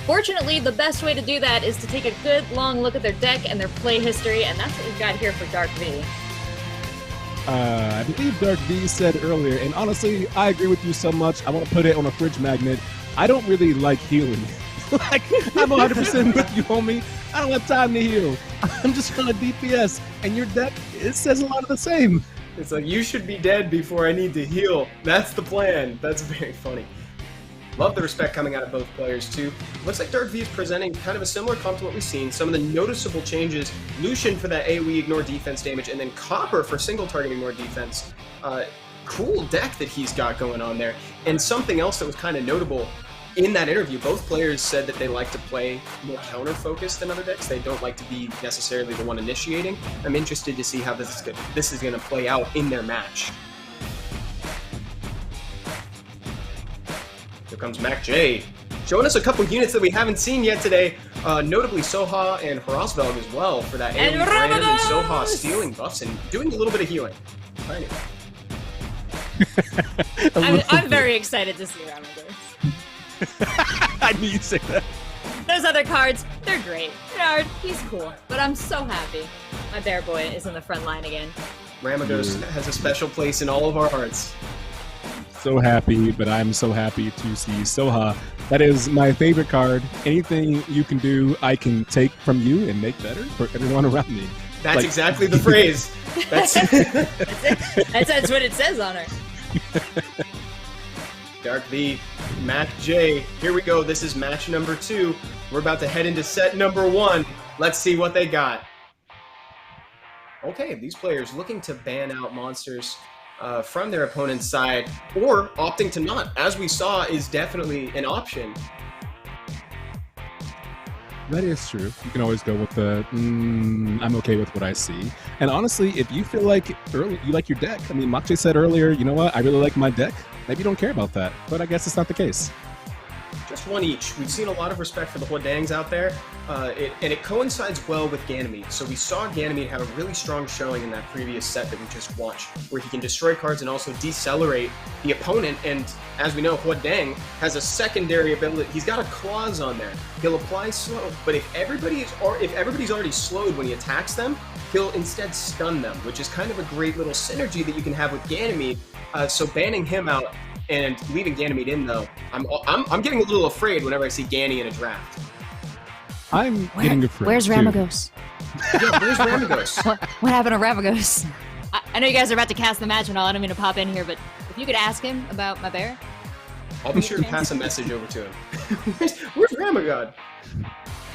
S3: Fortunately, the best way to do that is to take a good long look at their deck and their play history, and that's what we've got here for DarkV.
S4: I believe DarkV said earlier, and honestly, I agree with you so much, I want to put it on a fridge magnet. I don't really like healing. Like, I'm 100% with you, homie. I don't have time to heal. I'm just gonna DPS, and your deck, it says a lot of the same.
S2: It's like, you should be dead before I need to heal. That's the plan. That's very funny. Love the respect coming out of both players, too. Looks like DarkV is presenting kind of a similar comp to what we've seen. Some of the noticeable changes, Lucian for that AoE ignore defense damage, and then Copper for single target ignore defense. Cool deck that he's got going on there. And something else that was kind of notable, in that interview, both players said that they like to play more counter-focused than other decks. They don't like to be necessarily the one initiating. I'm interested to see how this is going to play out in their match. Here comes Makjay, showing us a couple units that we haven't seen yet today, notably Soha and Harasvelg as well for that AoE brand, and Soha stealing buffs and doing a little bit of healing. Tiny.
S3: I'm very excited to see Ramagos.
S4: I knew you'd say that.
S3: Those other cards, they're great. Bernard, he's cool, but I'm so happy my bear boy is in the front line again.
S2: Ramagos has a special place in all of our hearts.
S4: So happy, but I'm so happy to see Soha. That is my favorite card. Anything you can do, I can take from you and make better for everyone around me.
S2: That's
S4: like,
S2: exactly the phrase. That's
S3: That's what it says on her.
S2: DarkV, Makjay. Here we go. This is match number 2. We're about to head into set number 1. Let's see what they got. Okay, these players looking to ban out monsters from their opponent's side, or opting to not, as we saw, is definitely an option.
S4: That is true. You can always go with the, I'm okay with what I see. And honestly, if you feel like you like your deck, I mean, Makjay said earlier, you know what, I really like my deck. Maybe you don't care about that, but I guess it's not the case.
S2: Just one each. We've seen a lot of respect for the Huadangs out there, and it coincides well with Ganymede. So we saw Ganymede have a really strong showing in that previous set that we just watched, where he can destroy cards and also decelerate the opponent. And as we know, Huadang has a secondary ability. He's got a clause on there. He'll apply slow, but if everybody's already slowed when he attacks them, he'll instead stun them, which is kind of a great little synergy that you can have with Ganymede. So banning him out and leaving Ganymede in, though, I'm getting a little afraid whenever I see Ganny in a draft.
S4: I'm getting afraid.
S3: Where's
S4: too.
S3: Ramagos?
S2: Yeah, where's Ramagos?
S3: What happened to Ramagos? I know you guys are about to cast the match and all. I don't mean to pop in here, but if you could ask him about my bear.
S2: I'll be sure to pass a message over to him. Where's Ramagod?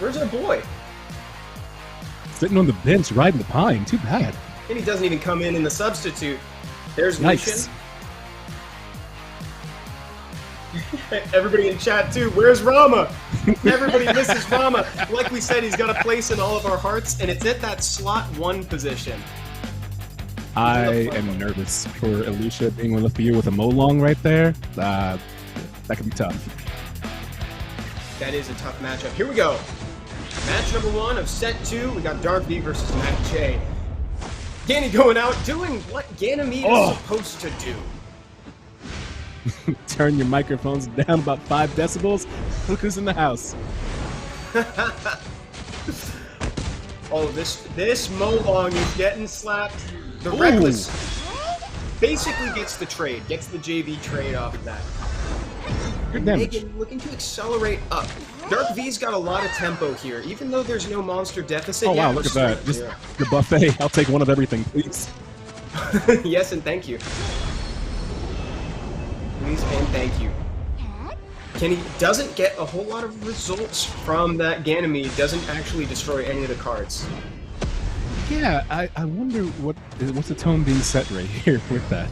S2: Where's our boy?
S4: Sitting on the bench riding the pine. Too bad.
S2: And he doesn't even come in the substitute. There's
S4: Nice.
S2: Lucian. Everybody in chat too, where's Rama? Everybody misses Rama. Like we said, he's got a place in all of our hearts, and it's at that slot 1 position.
S4: I am nervous for Alicia being with Luffy with a Molong right there. That could be tough.
S2: That is a tough matchup. Here we go. Match number 1 of set 2. We got DarkV versus Makjay. Ganny going out, doing what Ganymede is supposed to do.
S4: Turn your microphones down about 5 decibels. Look who's in the house.
S2: Oh, this Molong is getting slapped. The Reckless basically gets the trade, gets the JV trade off of that.
S4: Good damage.
S2: Megan looking to accelerate up. DarkV's got a lot of tempo here, even though there's no monster deficit.
S4: Oh
S2: yet,
S4: wow,
S2: we're
S4: look at that.
S2: straight
S4: Just
S2: zero.
S4: the buffet. I'll take one of everything, please.
S2: Yes, and thank you. Please and thank you. Kenny doesn't get a whole lot of results from that Ganymede, doesn't actually destroy any of the cards.
S4: Yeah, I wonder what's the tone being set right here with that.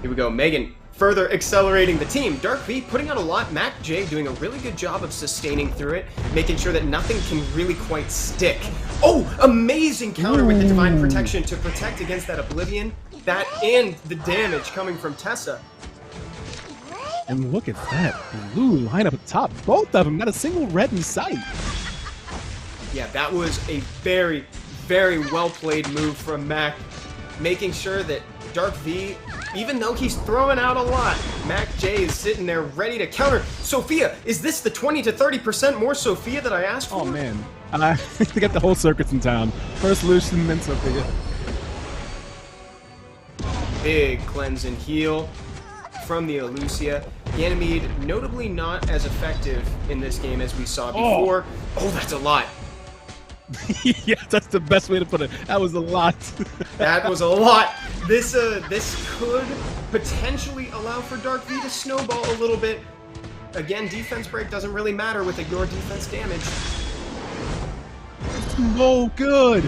S2: Here we go, Megan further accelerating the team. DarkV putting out a lot. Makjay doing a really good job of sustaining through it, making sure that nothing can really quite stick. Oh, amazing counter with the Divine Protection to protect against that Oblivion. That and the damage coming from Tessa.
S4: And look at that blue lineup at top. Both of them, not a single red in sight.
S2: Yeah, that was a very, very well-played move from Mac, making sure that DarkV, even though he's throwing out a lot, Makjay is sitting there ready to counter. Sophia, is this the 20 to 30% more Sophia that I asked for?
S4: Oh man, I got the whole circuits in town. First Lucian, then Sophia.
S2: Big cleanse and heal from the Elucia. Ganymede, notably not as effective in this game as we saw before. Oh, that's a lot.
S4: Yeah, that's the best way to put it. That was a lot.
S2: That was a lot. This could potentially allow for DarkV to snowball a little bit. Again, defense break doesn't really matter with ignore defense damage.
S4: Oh, good.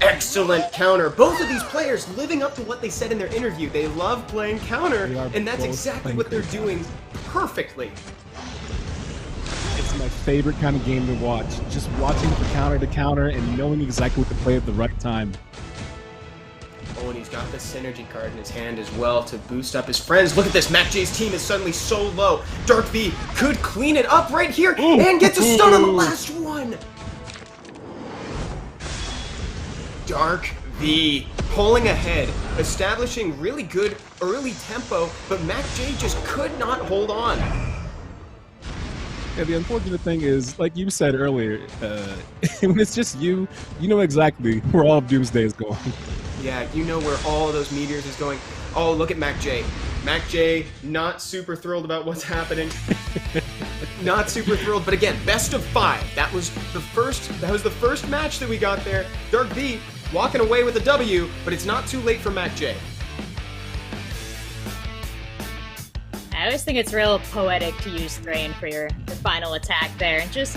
S2: Excellent counter. Both of these players living up to what they said in their interview. They love playing counter, and that's exactly what they're doing perfectly.
S4: It's my favorite kind of game to watch. Just watching from counter to counter and knowing exactly what to play at the right time.
S2: Oh, and he's got the synergy card in his hand as well to boost up his friends. Look at this. Makjay's team is suddenly so low. DarkV could clean it up right here and gets a stun on the last one. DarkV pulling ahead, establishing really good early tempo, but Makjay just could not hold on.
S4: Yeah, the unfortunate thing is, like you said earlier, when it's just you, you know exactly where all of Doomsday is going.
S2: Yeah, you know where all of those meteors is going. Oh, look at Makjay. Makjay, not super thrilled about what's happening. Not super thrilled, but again, best of 5. That was the first match that we got there. DarkV walking away with a W, but it's not too late for Makjay.
S3: I always think it's real poetic to use Thrain for your final attack there and just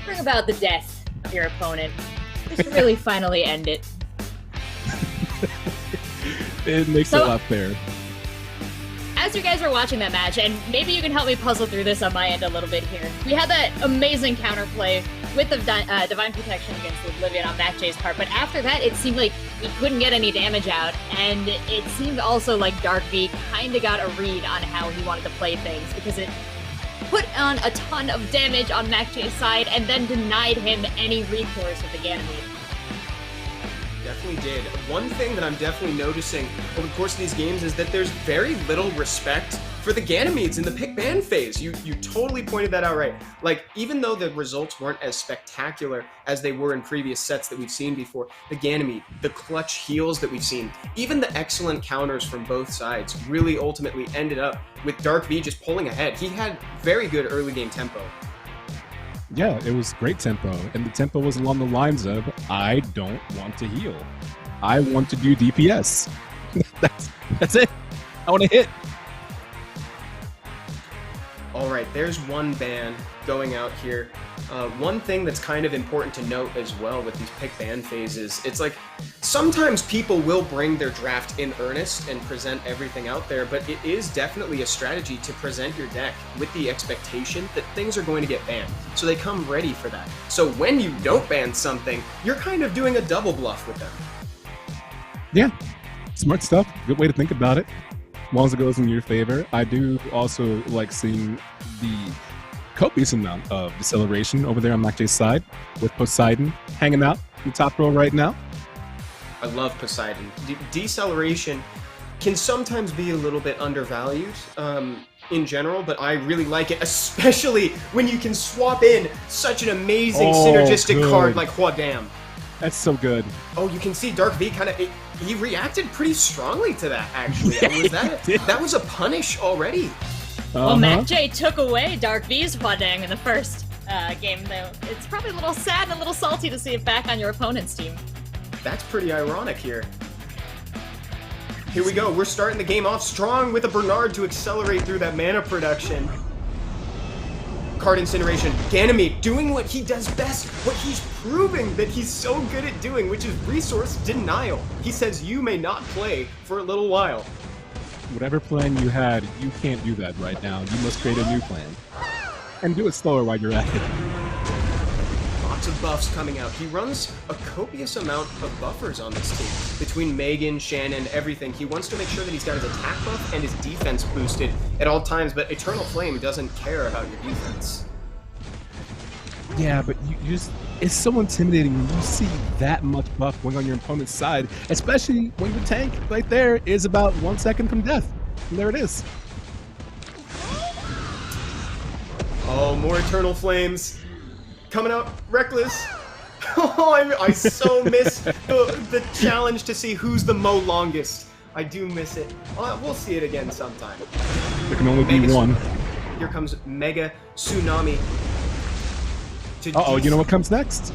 S3: bring about the death of your opponent. Just really finally end it.
S4: It makes it a lot fair.
S3: As you guys were watching that match, and maybe you can help me puzzle through this on my end a little bit here. We had that amazing counterplay with the Divine Protection against the Oblivion on Makjay's part, but after that, it seemed like he couldn't get any damage out, and it seemed also like DarkV kind of got a read on how he wanted to play things, because it put on a ton of damage on Makjay's side, and then denied him any recourse with the Ganymede.
S2: Definitely did. One thing that I'm definitely noticing over the course of these games is that there's very little respect for the Ganymedes in the pick ban phase. You totally pointed that out right. Like, even though the results weren't as spectacular as they were in previous sets that we've seen before, the Ganymede, the clutch heals that we've seen, even the excellent counters from both sides really ultimately ended up with DarkV just pulling ahead. He had very good early game tempo.
S4: Yeah, it was great tempo, and the tempo was along the lines of, I don't want to heal. I want to do DPS. That's it. I want to hit.
S2: All right, there's one ban going out here. One thing that's kind of important to note as well with these pick ban phases, it's like sometimes people will bring their draft in earnest and present everything out there, but it is definitely a strategy to present your deck with the expectation that things are going to get banned. So they come ready for that. So when you don't ban something, you're kind of doing a double bluff with them. Yeah,
S4: smart stuff. Good way to think about it. As long as it goes in your favor. I do also like seeing the copious amount of deceleration over there on Makjay's side, with Poseidon hanging out in the top row right now.
S2: I love Poseidon. Deceleration can sometimes be a little bit undervalued in general, but I really like it, especially when you can swap in such an amazing synergistic card like Huadam.
S4: That's so good.
S2: Oh, you can see DarkV kind of, he reacted pretty strongly to that, actually. That was a punish already.
S3: Well, Makjay took away DarkV's Huadang in the first game, though. It's probably a little sad and a little salty to see it back on your opponent's team.
S2: That's pretty ironic here. Here we go. We're starting the game off strong with a Bernard to accelerate through that mana production. Card Incineration. Ganymede doing what he does best, what he's proving that he's so good at doing, which is resource denial. He says you may not play for a little while.
S4: whatever plan you had, you can't do that right now. You must create a new plan. And do it slower while you're at it.
S2: Lots of buffs coming out. He runs a copious amount of buffers on this team. Between Megan, Shannon, everything. He wants to make sure that he's got his attack buff and his defense boosted at all times, but Eternal Flame doesn't care about your defense.
S4: Yeah, but you just, it's so intimidating when you see that much buff going on your opponent's side, especially when your tank right there is about 1 second from death. And there it is.
S2: Oh, more Eternal Flames. Coming out reckless. Oh, I so miss the challenge to see who's the Mo longest. I do miss it. We'll see it again sometime.
S4: There can only be one.
S2: Here comes Mega Tsunami.
S4: Uh-oh, you know what comes next?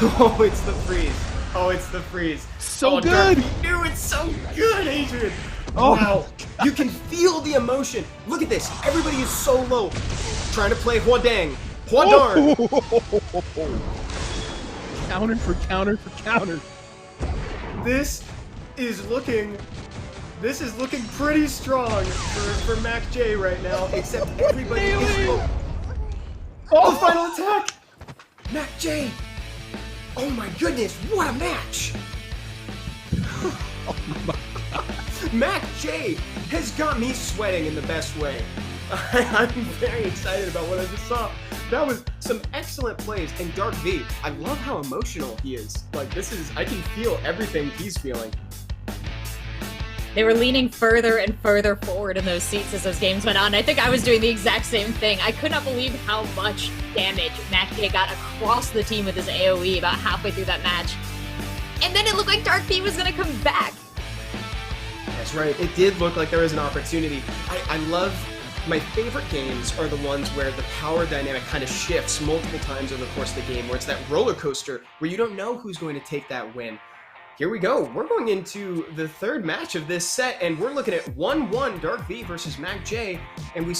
S2: Oh, it's the freeze. Oh, it's the freeze.
S4: So good!
S2: DarkV knew it's so good, Adrian!
S4: Oh.
S2: Wow. You can feel the emotion. Look at this. Everybody is so low. Trying to play Huadang. Huadarn.
S4: Counter for counter for counter.
S2: This is looking pretty strong for Makjay right now, except everybody is Oh, final attack! Makjay! Oh my goodness, what a match!
S4: Oh my God.
S2: Makjay has got me sweating in the best way. I'm very excited about what I just saw. That was some excellent plays, and DarkV, I love how emotional he is. Like, I can feel everything he's feeling.
S3: They were leaning further and further forward in those seats as those games went on. I think I was doing the exact same thing. I could not believe how much damage Makjay got across the team with his AoE about halfway through that match. And then it looked like DarkV was going to come back.
S2: That's right, it did look like there was an opportunity. I love, my favorite games are the ones where the power dynamic kind of shifts multiple times over the course of the game, where it's that roller coaster where you don't know who's going to take that win. Here we go. We're going into the third match of this set, and we're looking at 1-1 DarkV versus Makjay, and we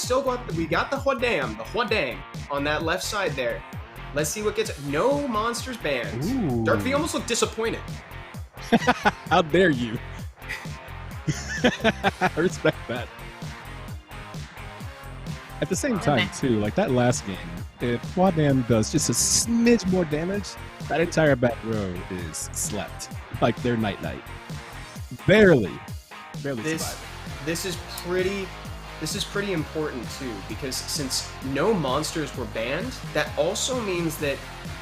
S2: got the Huadang on that left side there. Let's see what gets it. No monsters banned.
S4: Ooh.
S2: DarkV almost looked disappointed.
S4: How dare you? I respect that. At the same time, too, like that last game, if Huadang does just a smidge more damage, that entire back row is slept. Like they're night-night. Barely survived.
S2: This is pretty important too, because since no monsters were banned, that also means that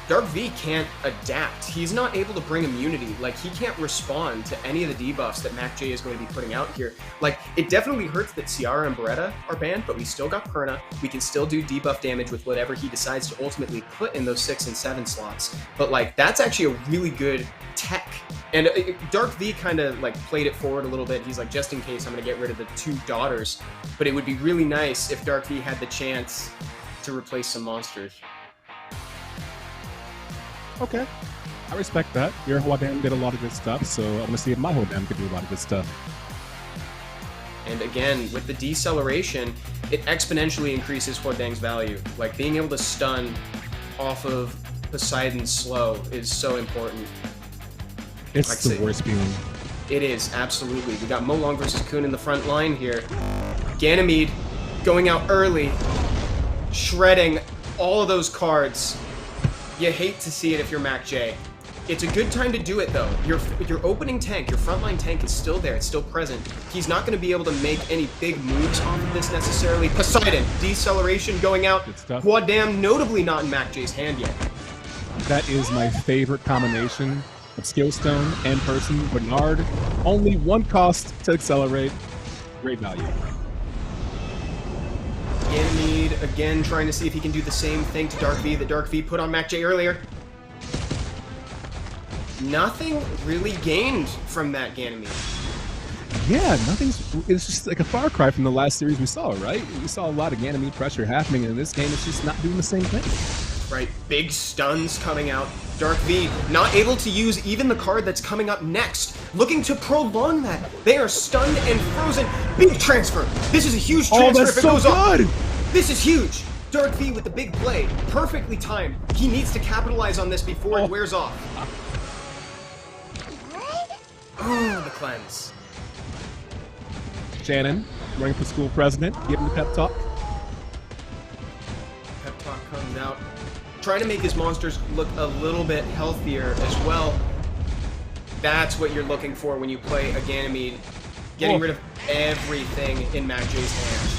S2: DarkV can't adapt. He's not able to bring immunity. Like, he can't respond to any of the debuffs that Makjay is going to be putting out here. Like, it definitely hurts that Ciara and Beretta are banned, but we still got Perna. We can still do debuff damage with whatever he decides to ultimately put in those 6 and 7 slots. But, like, that's actually a really good tech. And DarkV kind of, like, played it forward a little bit. He's like, just in case, I'm going to get rid of the 2 daughters. But it would be really nice if DarkV had the chance to replace some monsters.
S4: Okay, I respect that. Your Huadang did a lot of good stuff, so I want to see if my Huadang could do a lot of good stuff.
S2: And again, with the deceleration, it exponentially increases Huadang's value. Like, being able to stun off of Poseidon's slow is so important.
S4: It's the worst feeling.
S2: It is, absolutely. We got Molong versus Kun in the front line here. Ganymede going out early, shredding all of those cards. You hate to see it if you're Makjay. It's a good time to do it, though. Your opening tank, your frontline tank is still there. It's still present. He's not going to be able to make any big moves off of this necessarily. Poseidon, deceleration going out. Huadang, notably not in Makjay's hand yet.
S4: That is my favorite combination of Skillstone and Person. Bernard, only 1 cost to accelerate. Great value.
S2: Ganymede, again, trying to see if he can do the same thing to DarkV that DarkV put on Makjay earlier. Nothing really gained from that Ganymede.
S4: Yeah, it's just like a far cry from the last series we saw, right? We saw a lot of Ganymede pressure happening, and in this game it's just not doing the same thing.
S2: Right, big stuns coming out. DarkV not able to use even the card that's coming up next. Looking to prolong that. They are stunned and frozen. Big transfer. This is a huge transfer if it goes off. This is huge. DarkV with the big play. Perfectly timed. He needs to capitalize on this before it wears off. Oh, the cleanse.
S4: Shannon, running for school president, giving the pep talk.
S2: Pep talk comes out. Trying to make his monsters look a little bit healthier as well. That's what you're looking for when you play a Ganymede. Getting rid of everything in Makjay's hands.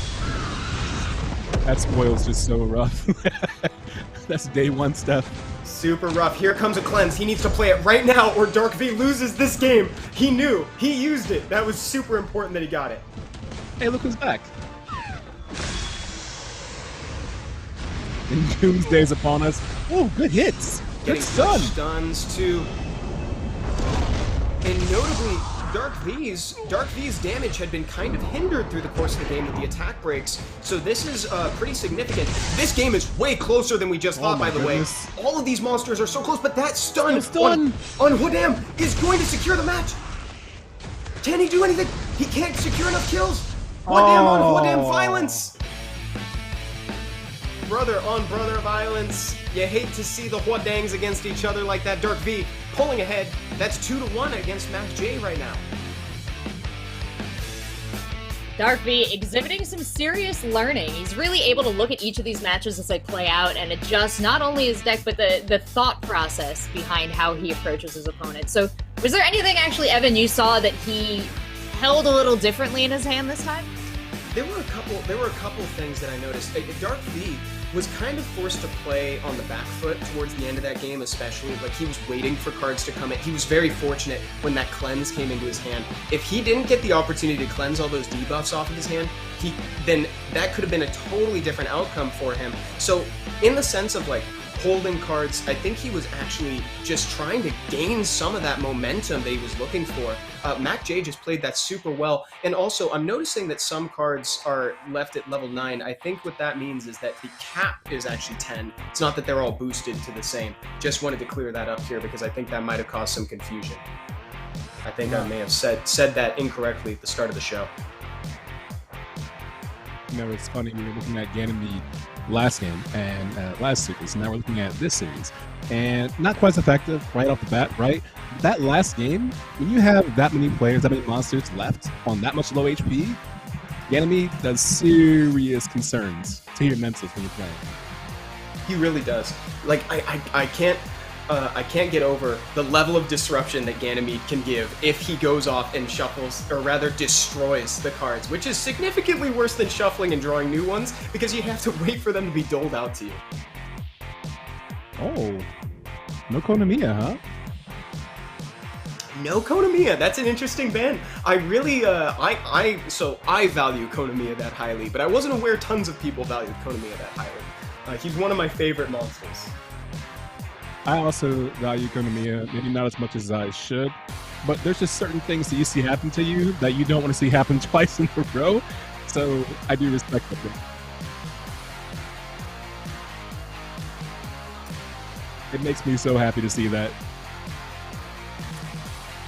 S4: That spoil's just so rough. That's day one stuff.
S2: Super rough. Here comes a cleanse. He needs to play it right now or DarkV loses this game. He knew. He used it. That was super important that he got it.
S4: Hey, look who's back. And Doomsday's upon us. Oh, good hits.
S2: Getting
S4: Good stun.
S2: stuns too. And notably, DarkV's damage had been kind of hindered through the course of the game with the attack breaks, so this is pretty significant. This game is way closer than we just thought, by the way. All of these monsters are so close, but that stun on Hodam is going to secure the match. Can he do anything? He can't secure enough kills. Hodam on Hodam violence. Brother on brother violence. You hate to see the Hwadangs against each other like that. DarkV pulling ahead. That's 2-1 against Makjay right now.
S3: DarkV exhibiting some serious learning. He's really able to look at each of these matches as they play out and adjust not only his deck, but the thought process behind how he approaches his opponent. So was there anything actually, Evan, you saw that he held a little differently in his hand this time?
S2: There were a couple things that I noticed. DarkV was kind of forced to play on the back foot towards the end of that game, especially. Like, he was waiting for cards to come in. He was very fortunate when that cleanse came into his hand. If he didn't get the opportunity to cleanse all those debuffs off of his hand, then that could have been a totally different outcome for him. So, in the sense of, like, holding cards, I think he was actually just trying to gain some of that momentum that he was looking for. Makjay just played that super well. And also, I'm noticing that some cards are left at level 9. I think what that means is that the cap is actually 10. It's not that they're all boosted to the same. Just wanted to clear that up here because I think that might have caused some confusion. I think I may have said that incorrectly at the start of the show.
S4: You know, it's funny, we were looking at Ganymede last game and last series, and now we're looking at this series. And not quite as effective right off the bat, right? That last game, when you have that many players, that many monsters left on that much low HP, Ganymede does serious concerns to your mentals when you're playing.
S2: He really does. Like, I can't get over the level of disruption that Ganymede can give if he goes off and shuffles, or rather destroys the cards, which is significantly worse than shuffling and drawing new ones, because you have to wait for them to be doled out to you.
S4: Oh, no Konamiya, huh?
S2: No Konamiya. That's an interesting ban. I really, so I value Konamiya that highly, but I wasn't aware tons of people valued Konamiya that highly. He's one of my favorite monsters.
S4: I also value Konamiya, maybe not as much as I should, but there's just certain things that you see happen to you that you don't want to see happen twice in a row, so I do respect it. It makes me so happy to see that.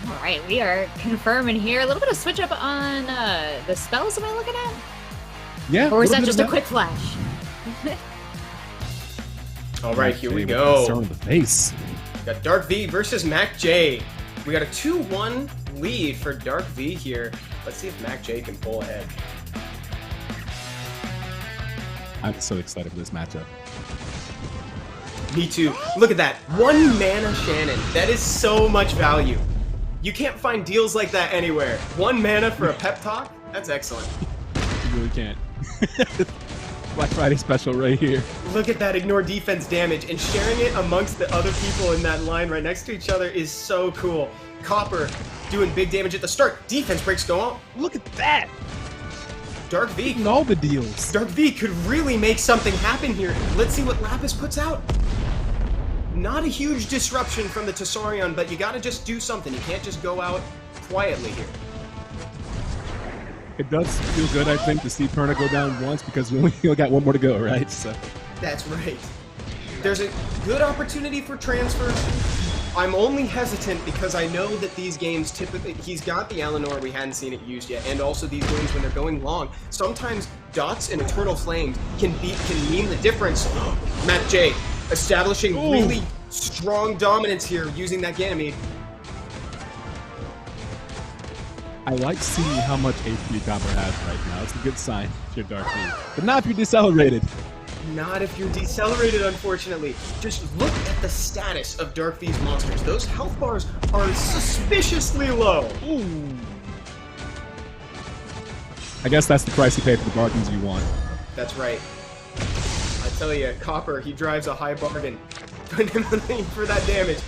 S3: All right, we are confirming here. A little bit of switch up on the spells, am I looking at?
S4: Yeah.
S3: Or is that just a quick flash?
S2: All right, here we go.
S4: Start on the face.
S2: Got DarkV versus Makjay. We got a 2-1 lead for DarkV here. Let's see if Makjay can pull ahead.
S4: I'm so excited for this matchup.
S2: Me too. Look at that. 1 mana Shannon. That is so much value. You can't find deals like that anywhere. 1 mana for a pep talk? That's excellent.
S4: You really can't. Black Friday special right here.
S2: Look at that ignore defense damage, and sharing it amongst the other people in that line right next to each other is so cool. Copper doing big damage at the start. Defense breaks go out.
S4: Look at that!
S2: DarkV.
S4: And all the deals.
S2: DarkV could really make something happen here. Let's see what Lapis puts out. Not a huge disruption from the Tessarion, but you gotta just do something. You can't just go out quietly here.
S4: It does feel good, I think, to see Perna go down once because we only got one more to go, right? So.
S2: That's right. There's a good opportunity for transfer. I'm only hesitant because I know that these games typically, he's got the Eleanor, we hadn't seen it used yet, and also these games when they're going long, sometimes dots and Eternal Flames can mean the difference. Makjay establishing really strong dominance here using that Ganymede.
S4: I like seeing how much HP Copper has right now. It's a good sign if you're DarkV. But not if you're decelerated.
S2: Not if you're decelerated, unfortunately. Just look at the status of DarkV's monsters. Those health bars are suspiciously low.
S4: Ooh. I guess that's the price you pay for the bargains you want.
S2: That's right. I tell you, Copper, he drives a high bargain. For that damage.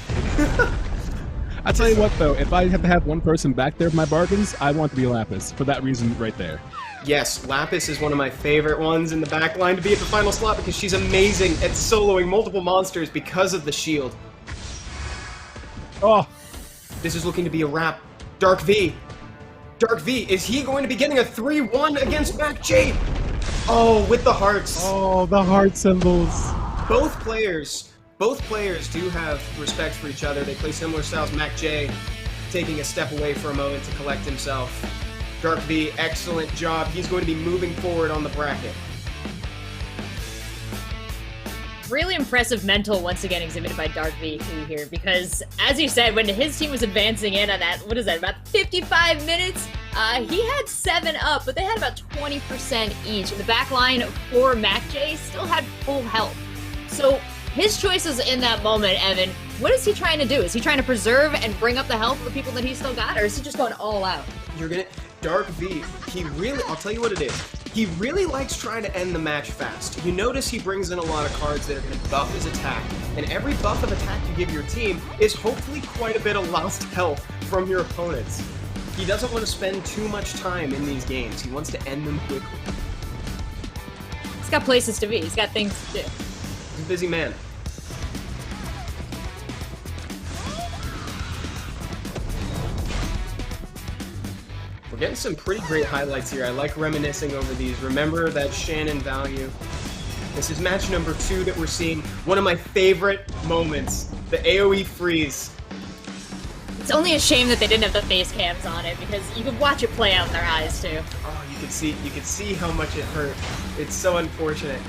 S4: I tell you what, though, if I have to have one person back there for my bargains, I want to be Lapis for that reason right there.
S2: Yes, Lapis is one of my favorite ones in the back line to be at the final slot because she's amazing at soloing multiple monsters because of the shield.
S4: Oh,
S2: this is looking to be a wrap. DarkV. DarkV, is he going to be getting a 3-1 against Makjay? Oh, with the hearts.
S4: Oh, the heart symbols.
S2: Both players do have respect for each other. They play similar styles. Makjay taking a step away for a moment to collect himself. DarkV, excellent job. He's going to be moving forward on the bracket.
S3: Really impressive mental once again exhibited by DarkV here, because as you said, when his team was advancing in on that, what is that, about 55 minutes, he had 7 up, but they had about 20% each. And the back line for Makjay still had full health. So his choices in that moment, Evan, what is he trying to do? Is he trying to preserve and bring up the health of the people that he's still got, or is he just going all out?
S2: DarkV, I'll tell you what it is. He really likes trying to end the match fast. You notice he brings in a lot of cards that are going to buff his attack, and every buff of attack you give your team is hopefully quite a bit of lost health from your opponents. He doesn't want to spend too much time in these games. He wants to end them quickly.
S3: He's got places to be. He's got things to do.
S2: He's a busy man. We're getting some pretty great highlights here. I like reminiscing over these. Remember that Shannon value. This is match number 2 that we're seeing. One of my favorite moments, the AoE freeze.
S3: It's only a shame that they didn't have the face cams on it, because you could watch it play out in their eyes too.
S2: Oh, you could see how much it hurt. It's so unfortunate.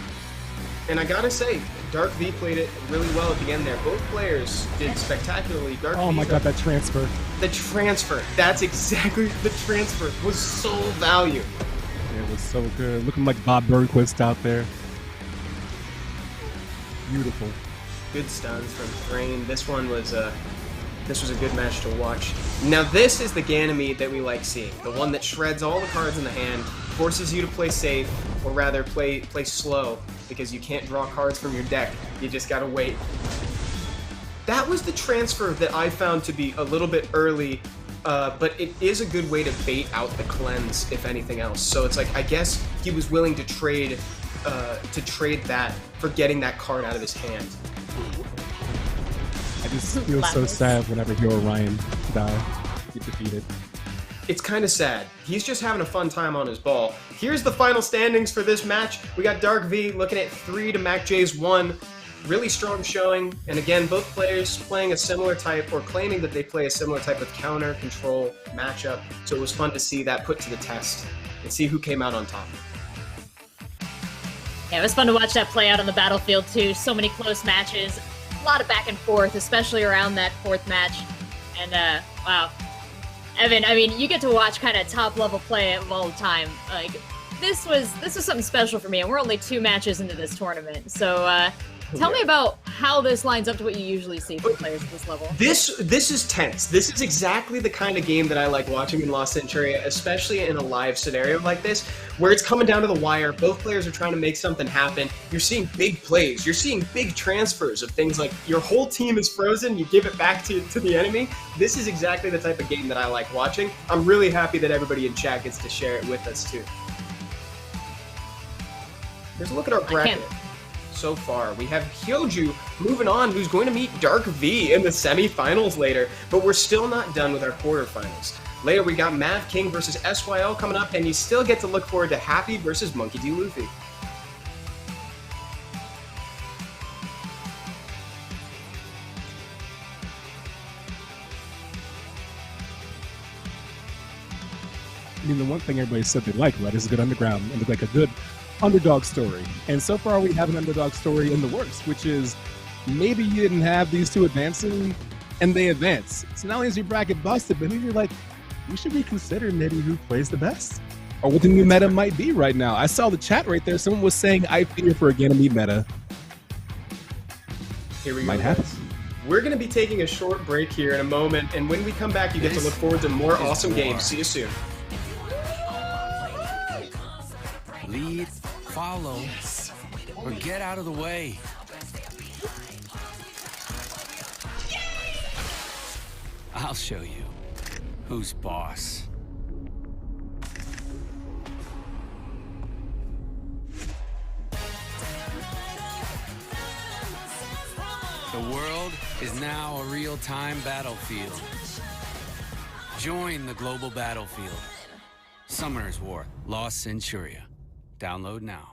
S2: And I gotta say, DarkV played it really well at the end there. Both players did spectacularly.
S4: Oh my god, that transfer.
S2: The transfer. That's exactly the transfer. Was so value.
S4: It was so good. Looking like Bob Burnquist out there. Beautiful.
S2: Good stuns from Thrain. This was a good match to watch. Now this is the Ganymede that we like seeing. The one that shreds all the cards in the hand, forces you to play safe, or rather play slow, because you can't draw cards from your deck. You just gotta wait. That was the transfer that I found to be a little bit early, but it is a good way to bait out the cleanse, if anything else. So it's like, I guess he was willing to trade that for getting that card out of his hand.
S4: I just feel so sad whenever Hero Ryan get defeated.
S2: It's kind of sad. He's just having a fun time on his ball. Here's the final standings for this match. We got DarkV looking at 3 to Makjay's 1. Really strong showing. And again, both players playing a similar type, or claiming that they play a similar type of counter control matchup. So it was fun to see that put to the test and see who came out on top.
S3: Yeah, it was fun to watch that play out on the battlefield too. So many close matches. A lot of back and forth, especially around that 4th match. And wow. Evan, I mean, you get to watch kind of top-level play of all the time. Like, this was something special for me, and we're only 2 matches into this tournament. So, tell me about how this lines up to what you usually see from players at this level.
S2: This is tense. This is exactly the kind of game that I like watching in La Centuria, especially in a live scenario like this, where it's coming down to the wire. Both players are trying to make something happen. You're seeing big plays. You're seeing big transfers of things like your whole team is frozen, you give it back to the enemy. This is exactly the type of game that I like watching. I'm really happy that everybody in chat gets to share it with us too. Here's a look at our bracket. So far, we have hyojoo moving on, who's going to meet DarkV in the semifinals later, but we're still not done with our quarterfinals. Later, we got Mavking versus SYL coming up, and you still get to look forward to Happy versus MonkeyDLuffy.
S4: I mean, the one thing everybody said they like, right, is a good underground and like a good underdog story. And so far we have an underdog story in the works, which is maybe you didn't have these 2 advancing and they advance. So not only is your bracket busted, but maybe you're like, we should reconsider maybe who plays the best or what the new meta might be right now. I saw the chat right there. Someone was saying, I fear for a Ganymede meta.
S2: Here we go.
S4: Might happen.
S2: We're going to be taking a short break here in a moment, and when we come back, you get to look forward to more awesome games. See you soon.
S1: Lead, follow, or get out of the way. I'll show you who's boss. The world is now a real-time battlefield. Join the global battlefield. Summoner's War, Lost Centuria. Download now.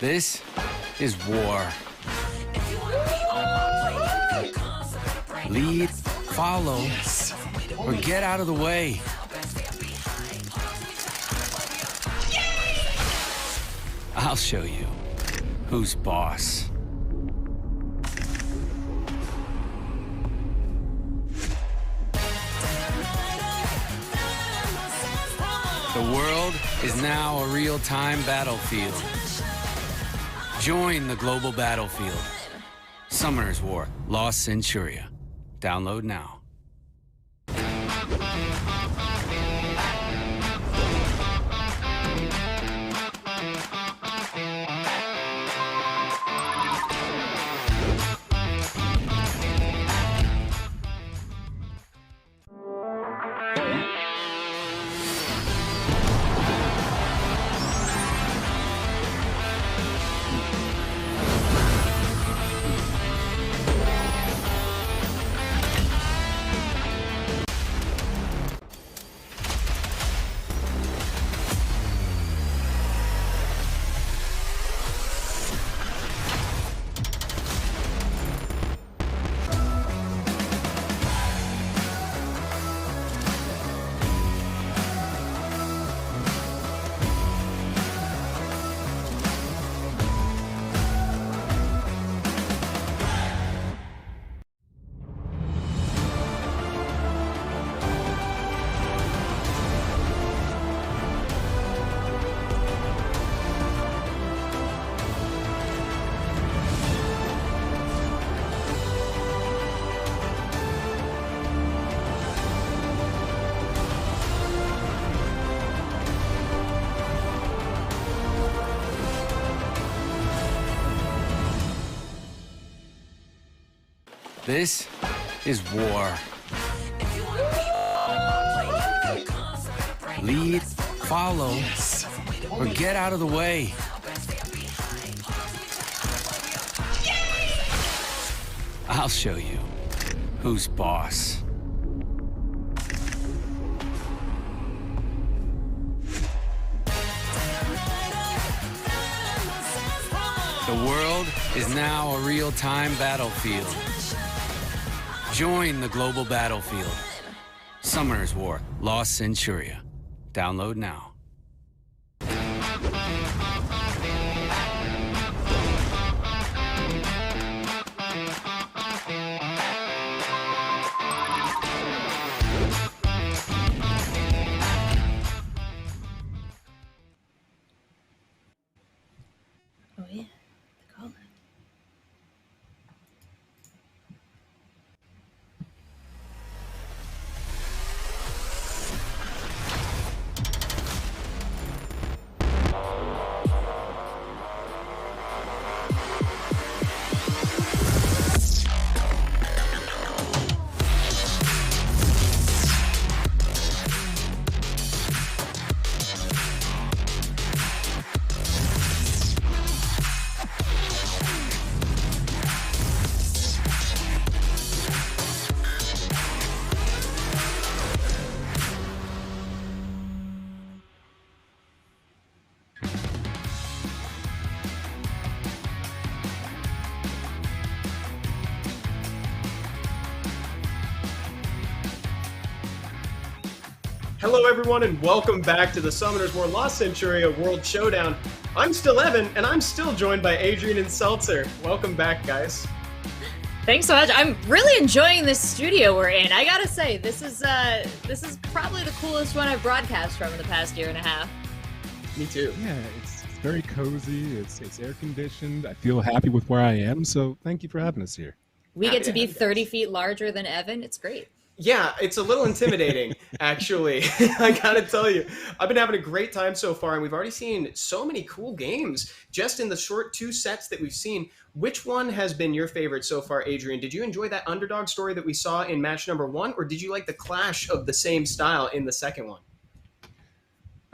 S1: This is war. Lead, follow, or get out of the way. I'll show you who's boss. The world is now a real-time battlefield. Join the global battlefield. Summoner's War, Lost Centuria. Download now. This is war. Lead, follow, or get out of the way. I'll show you who's boss. The world is now a real-time battlefield. Join the global battlefield. Summoner's War, Lost Centuria. Download now.
S2: Hello, everyone, and welcome back to the Summoners War Lost Centuria World Showdown. I'm still Evan, and I'm still joined by Adrian and Seltzer. Welcome back, guys.
S3: Thanks so much. I'm really enjoying this studio we're in. I gotta say, this is probably the coolest one I've broadcast from in the past year and a half.
S2: Me too.
S4: Yeah, it's very cozy. It's air conditioned. I feel happy with where I am. So thank you for having us here.
S3: We get to be 30 feet larger than Evan. It's great.
S2: Yeah, it's a little intimidating, actually. I gotta tell you, I've been having a great time so far, and we've already seen so many cool games just in the short 2 sets that we've seen. Which one has been your favorite so far, Adrian? Did you enjoy that underdog story that we saw in match number 1, or did you like the clash of the same style in the second one?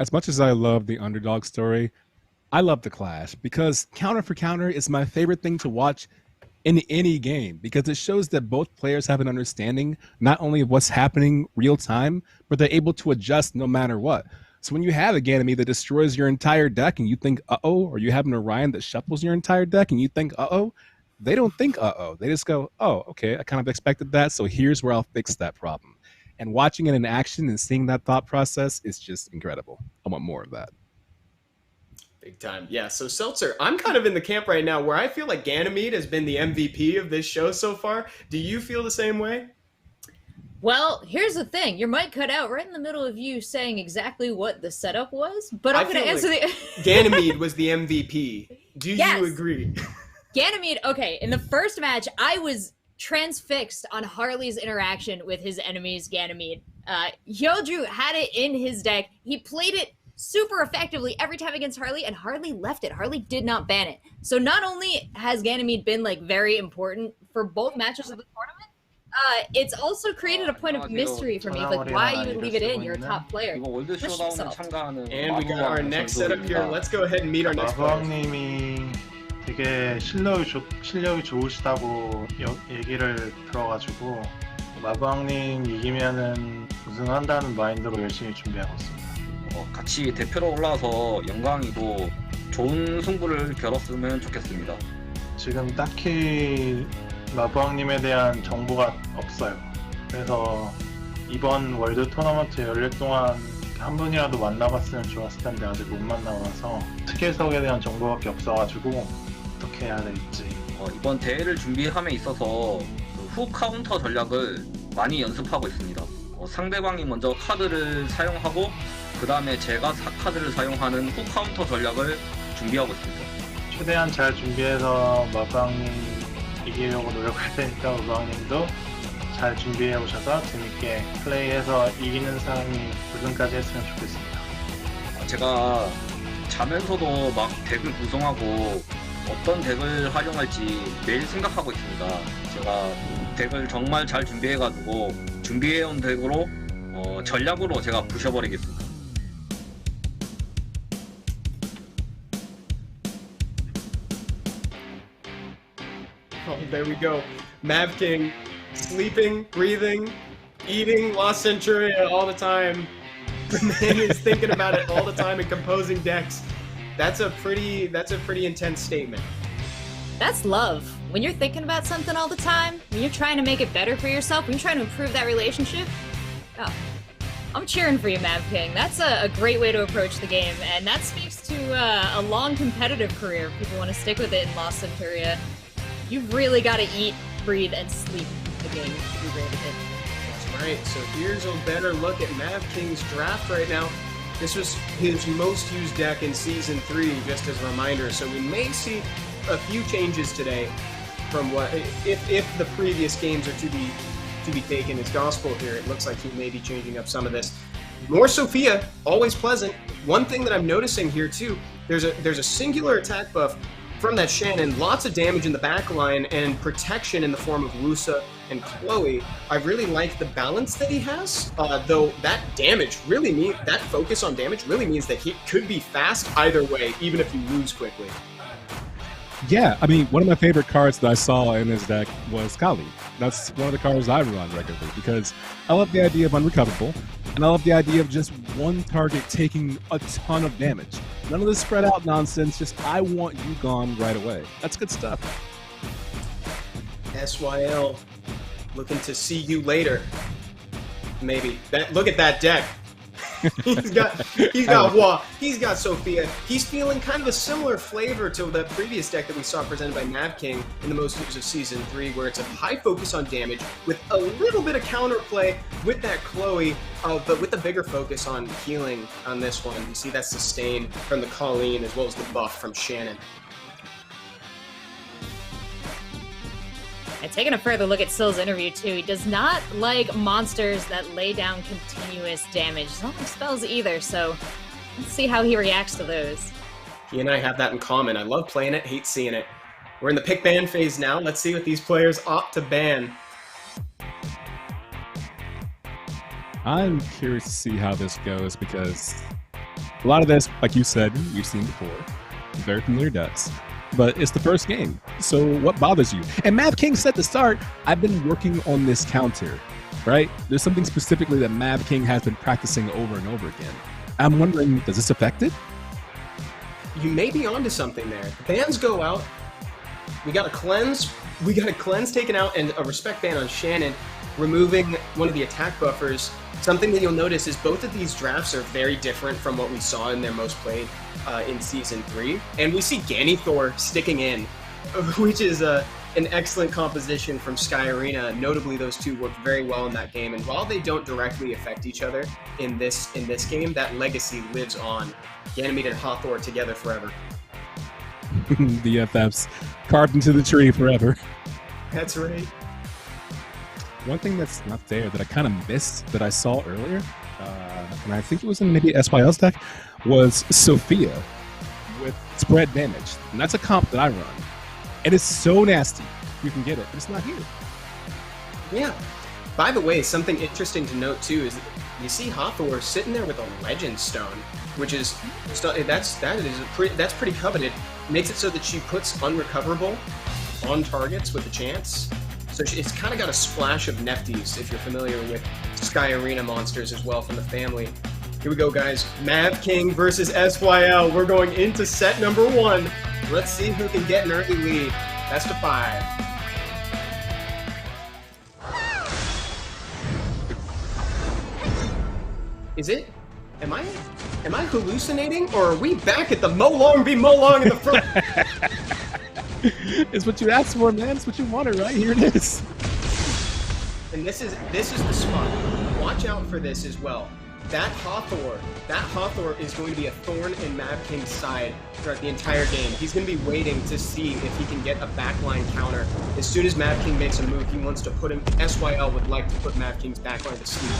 S4: As much as I love the underdog story, I love the clash because counter for counter is my favorite thing to watch in any game, because it shows that both players have an understanding not only of what's happening real time, but they're able to adjust no matter what. So when you have a Ganymede that destroys your entire deck and you think, uh-oh, or you have an Orion that shuffles your entire deck and you think, uh-oh, they don't think, uh-oh. They just go, oh, okay, I kind of expected that, so here's where I'll fix that problem. And watching it in action and seeing that thought process is just incredible. I want more of that.
S2: Big time. Yeah, so Seltzer, I'm kind of in the camp right now where I feel like Ganymede has been the MVP of this show so far. Do you feel the same way?
S3: Well, here's the thing. Your mic cut out right in the middle of you saying exactly what the setup was, but I'm going to answer the...
S2: Ganymede was the MVP. Do
S3: Yes.
S2: you agree?
S3: Ganymede, okay, in the first match, I was transfixed on Harley's interaction with his enemies, Ganymede. Hyojoo had it in his deck. He played it super effectively every time against Harley, and Harley left it. Harley did not ban it. So not only has Ganymede been like very important for both matches of the tournament, it's also created a point of mystery for me, like why you would leave it in. You're a top player. Push yourself.
S2: And we got our next setup here. Let's go ahead and meet our next player.
S8: 마부왕님이 되게 실력이 좋으시다고 얘기를 들어가지고 마부왕님 이기면은 우승한다는 마인드로 열심히 준비하고 있습니다.
S9: 같이 대표로 올라와서 영광이고 좋은 승부를 겨뤘으면 좋겠습니다.
S8: 지금 딱히 마부왕님에 대한 정보가 없어요. 그래서 이번 월드 토너먼트 열릴 동안 한 분이라도 만나봤으면 좋았을 텐데 아직 못 만나봐서 특혜석에 대한 정보밖에 없어가지고 어떻게 해야 될지.
S9: 이번 대회를 준비함에 있어서 후 카운터 전략을 많이 연습하고 있습니다. 상대방이 먼저 카드를 사용하고 그 다음에 제가 카드를 사용하는 후 카운터 전략을 준비하고 있습니다.
S8: 최대한 잘 준비해서 마부왕님 이기려고 노력할 테니까 마부왕님도 잘 준비해 오셔서 재밌게 플레이해서 이기는 사람이 우승까지 했으면 좋겠습니다.
S9: 제가 자면서도 막 덱을 구성하고 어떤 덱을 활용할지 매일 생각하고 있습니다. 제가 덱을 정말 잘 준비해가지고 준비해온 덱으로 전략으로 제가 부셔버리겠습니다.
S2: Oh, there we go. Mavking, sleeping, breathing, eating Lost Centuria all the time. The man is thinking about it all the time and composing decks. That's a pretty intense statement.
S3: That's love. When you're thinking about something all the time, when you're trying to make it better for yourself, when you're trying to improve that relationship, oh, I'm cheering for you, Mavking. That's a great way to approach the game, and that speaks to a long competitive career. If people want to stick with it in Lost Centuria, you've really got to eat, breathe, and sleep the game to be great at it.
S2: That's right. So here's a better look at Mavking's draft right now. This was his most used deck in Season 3, just as a reminder. So we may see a few changes today from what, if the previous games are to be taken as gospel here. It looks like he may be changing up some of this. More Sophia, always pleasant. One thing that I'm noticing here too, there's a singular attack buff from that Shannon, lots of damage in the back line and protection in the form of Lusa and Chloe. I really like the balance that he has, though that damage really means, that focus on damage really means that he could be fast either way, even if you lose quickly.
S4: Yeah, I mean, one of my favorite cards that I saw in his deck was Kali. That's one of the cards I run regularly because I love the idea of unrecoverable, and I love the idea of just one target taking a ton of damage. None of this spread out nonsense, just I want you gone right away. That's good stuff.
S2: SYL, looking to see you later. Maybe. Look at that deck. He's got Sophia. He's feeling kind of a similar flavor to the previous deck that we saw presented by Mavking in the most moves of Season 3, where it's a high focus on damage with a little bit of counterplay with that Chloe, but with a bigger focus on healing on this one. You see that sustain from the Colleen as well as the buff from Shannon.
S3: And taking a further look at Sill's interview too, he does not like monsters that lay down continuous damage. He doesn't like spells either, so let's see how he reacts to those.
S2: He and I have that in common. I love playing it, hate seeing it. We're in the pick ban phase now. Let's see what these players opt to ban.
S4: I'm curious to see how this goes because a lot of this, like you said, we've seen before. Very familiar decks. But it's the first game, so what bothers you? And Mavking said at the start, I've been working on this counter, right? There's something specifically that Mavking has been practicing over and over again. I'm wondering, does this affect it?
S2: You may be onto something there. Bans go out. We got a cleanse. We got a cleanse taken out and a respect ban on Shannon, removing one of the attack buffers. Something that you'll notice is both of these drafts are very different from what we saw in their most played in Season 3. And we see Ganithor sticking in, which is an excellent composition from Sky Arena. Notably, those two work very well in that game. And while they don't directly affect each other in this game, that legacy lives on. Ganymede and Hathor together forever.
S4: The FFs carved into the tree forever.
S2: That's right.
S4: One thing that's not there that I kind of missed that I saw earlier, and I think it was in maybe SYL's deck, was Sophia with spread damage. And that's a comp that I run. And it's so nasty. You can get it, but it's not here.
S2: Yeah. By the way, something interesting to note too is that you see Hathor sitting there with a Legend Stone, which is that's pretty coveted. Makes it so that she puts unrecoverable on targets with a chance. So it's kind of got a splash of Nefties, if you're familiar with Sky Arena monsters as well from the family. Here we go, guys. Mavking versus SYL. We're going into set number 1. Let's see who can get an early lead. Best of 5. Is it? Am I hallucinating, or are we back at the Molong v Molong in the front?
S4: It's what you asked for, man. It's what you wanted, right? Here it is.
S2: And this is the spot. Watch out for this as well. That Hathor is going to be a thorn in Mavking's side throughout the entire game. He's going to be waiting to see if he can get a backline counter. As soon as Mavking makes a move, he wants to put him. SYL would like to put Mavking's backline to sleep.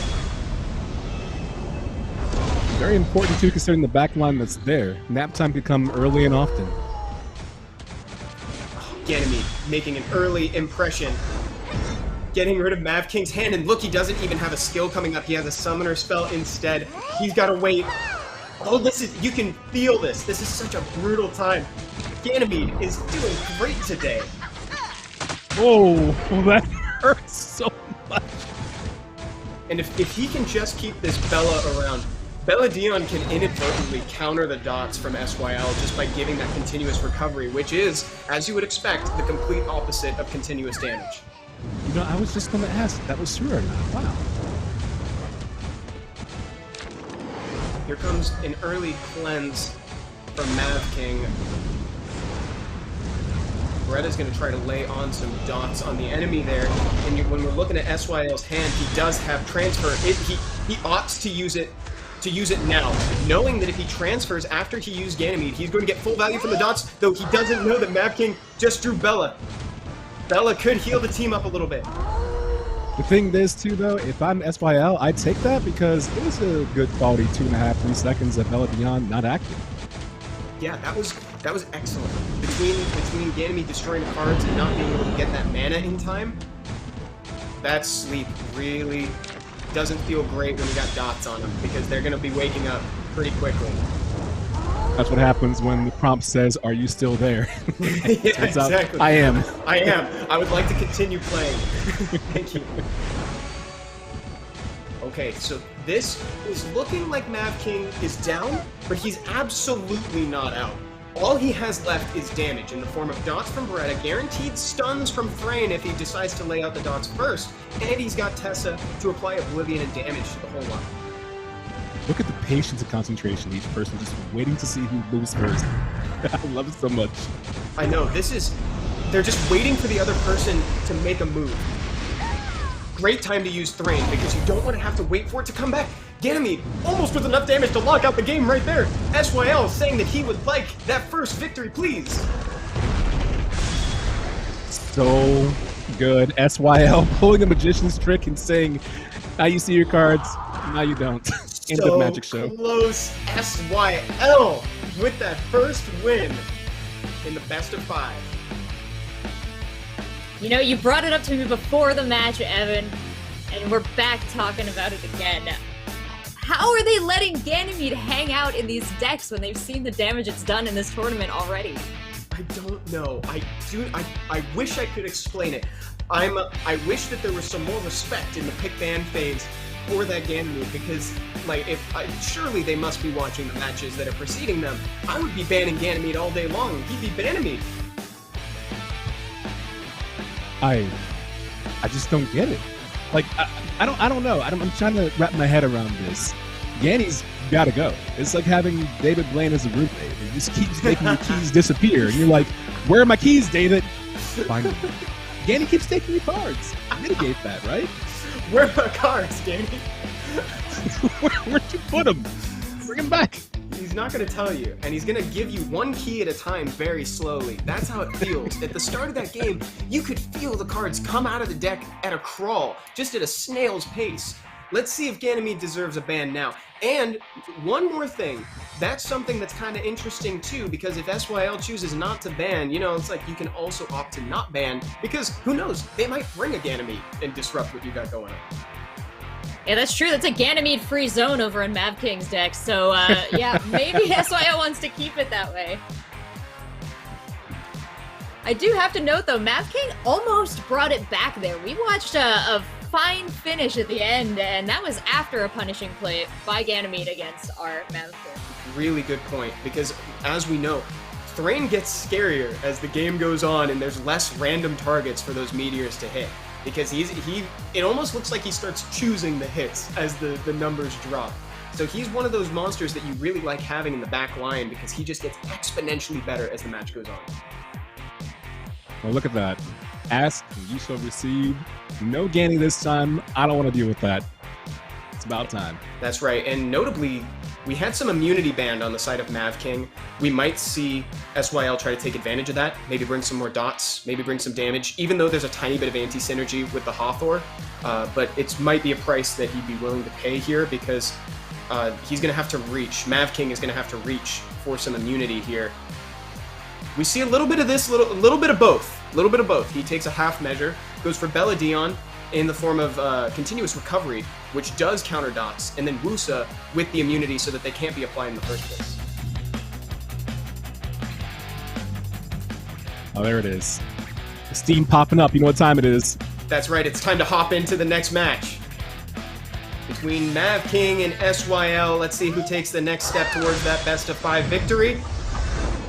S4: Very important too, considering the backline that's there. Nap time could come early and often.
S2: Ganymede making an early impression. Getting rid of Mavking's hand, and look, he doesn't even have a skill coming up. He has a summoner spell instead. He's got to wait. Oh, you can feel this. This is such a brutal time. Ganymede is doing great today.
S4: Whoa, that hurts so much.
S2: And if he can just keep this Bella around, Bella Dion can inadvertently counter the dots from SYL just by giving that continuous recovery, which is, as you would expect, the complete opposite of continuous damage.
S4: You know, I was just going to ask if that was true or not. Wow.
S2: Here comes an early cleanse from Mavking. Beretta's going to try to lay on some dots on the enemy there. And when we're looking at SYL's hand, he does have transfer. He opts to use it now, knowing that if he transfers after he used Ganymede, he's going to get full value from the dots, though he doesn't know that Mavking just drew Bella. Bella could heal the team up a little bit.
S4: The thing is, too, though, if I'm SYL, I'd take that because it was a good quality 2.5, 3 seconds of Bella Dion not active.
S2: Yeah, that was excellent. Between Ganymede destroying cards and not being able to get that mana in time, that sleep really doesn't feel great when you got dots on them because they're going to be waking up pretty quickly.
S4: That's what happens when the prompt says, "Are you still there?"
S2: Yeah, exactly.
S4: I am.
S2: I am. I would like to continue playing. Thank you. Okay, so this is looking like Mavking is down, but he's absolutely not out. All he has left is damage in the form of dots from Beretta, guaranteed stuns from Thrain if he decides to lay out the dots first, and he's got Tessa to apply Oblivion and damage to the whole lot.
S4: Look at the patience and concentration of each person, just waiting to see who moves first. I love it so much.
S2: I know, they're just waiting for the other person to make a move. Great time to use Thrain, because you don't want to have to wait for it to come back. Ganymede, almost with enough damage to lock out the game right there. SYL saying that he would like that first victory, please.
S4: So good. SYL pulling a magician's trick and saying, now you see your cards, now you don't. End of Magic Show.
S2: Close. SYL with that first win in the best of 5.
S3: You know, you brought it up to me before the match, Evan, and we're back talking about it again. How are they letting Ganymede hang out in these decks when they've seen the damage it's done in this tournament already?
S2: I don't know. I wish I could explain it. I wish that there was some more respect in the pick ban phase for that Ganymede, because surely they must be watching the matches that are preceding them. I would be banning Ganymede all day long, and he'd be banning me.
S4: I just don't get it. Like, I don't know. I'm trying to wrap my head around this. Yanni's gotta go. It's like having David Blaine as a roommate. He just keeps making your keys disappear, and you're like, where are my keys, David? Finally. Yanni keeps taking your cards. Mitigate that, right?
S2: Where are my cards, Danny?
S4: Where'd you put them? Bring them back.
S2: He's not going to tell you, and he's going to give you one key at a time very slowly. That's how it feels. At the start of that game, you could feel the cards come out of the deck at a crawl, just at a snail's pace. Let's see if Ganymede deserves a ban now. And one more thing, that's something that's kind of interesting too, because if SYL chooses not to ban, you know, it's like you can also opt to not ban, because who knows, they might bring a Ganymede and disrupt what you got going on.
S3: Yeah, that's true. That's a Ganymede-free zone over in Mavking's deck, so yeah, maybe SYL wants to keep it that way. I do have to note, though, Mavking almost brought it back there. We watched a fine finish at the end, and that was after a punishing play by Ganymede against our Mavking.
S2: Really good point, because as we know, Thrain gets scarier as the game goes on and there's less random targets for those meteors to hit. Because it almost looks like he starts choosing the hits as the numbers drop. So he's one of those monsters that you really like having in the back line, because he just gets exponentially better as the match goes on.
S4: Well, look at that. Ask and you shall receive. No Ganny this time. I don't want to deal with that. It's about time.
S2: That's right, and notably, we had some immunity banned on the side of Mavking. We might see SYL try to take advantage of that, maybe bring some more dots, maybe bring some damage, even though there's a tiny bit of anti-synergy with the Hawthorne, but it might be a price that he'd be willing to pay here, because he's going to have to reach. Mavking is going to have to reach for some immunity here. We see a little bit of this, little bit of both. A little bit of both. He takes a half measure, goes for Bella Dion in the form of continuous recovery, which does counter dots, and then Wusa with the immunity so that they can't be applied in the first place.
S4: Oh, there it is. The steam popping up. You know what time it is.
S2: That's right. It's time to hop into the next match. Between Mavking and SYL, let's see who takes the next step towards that best of 5 victory.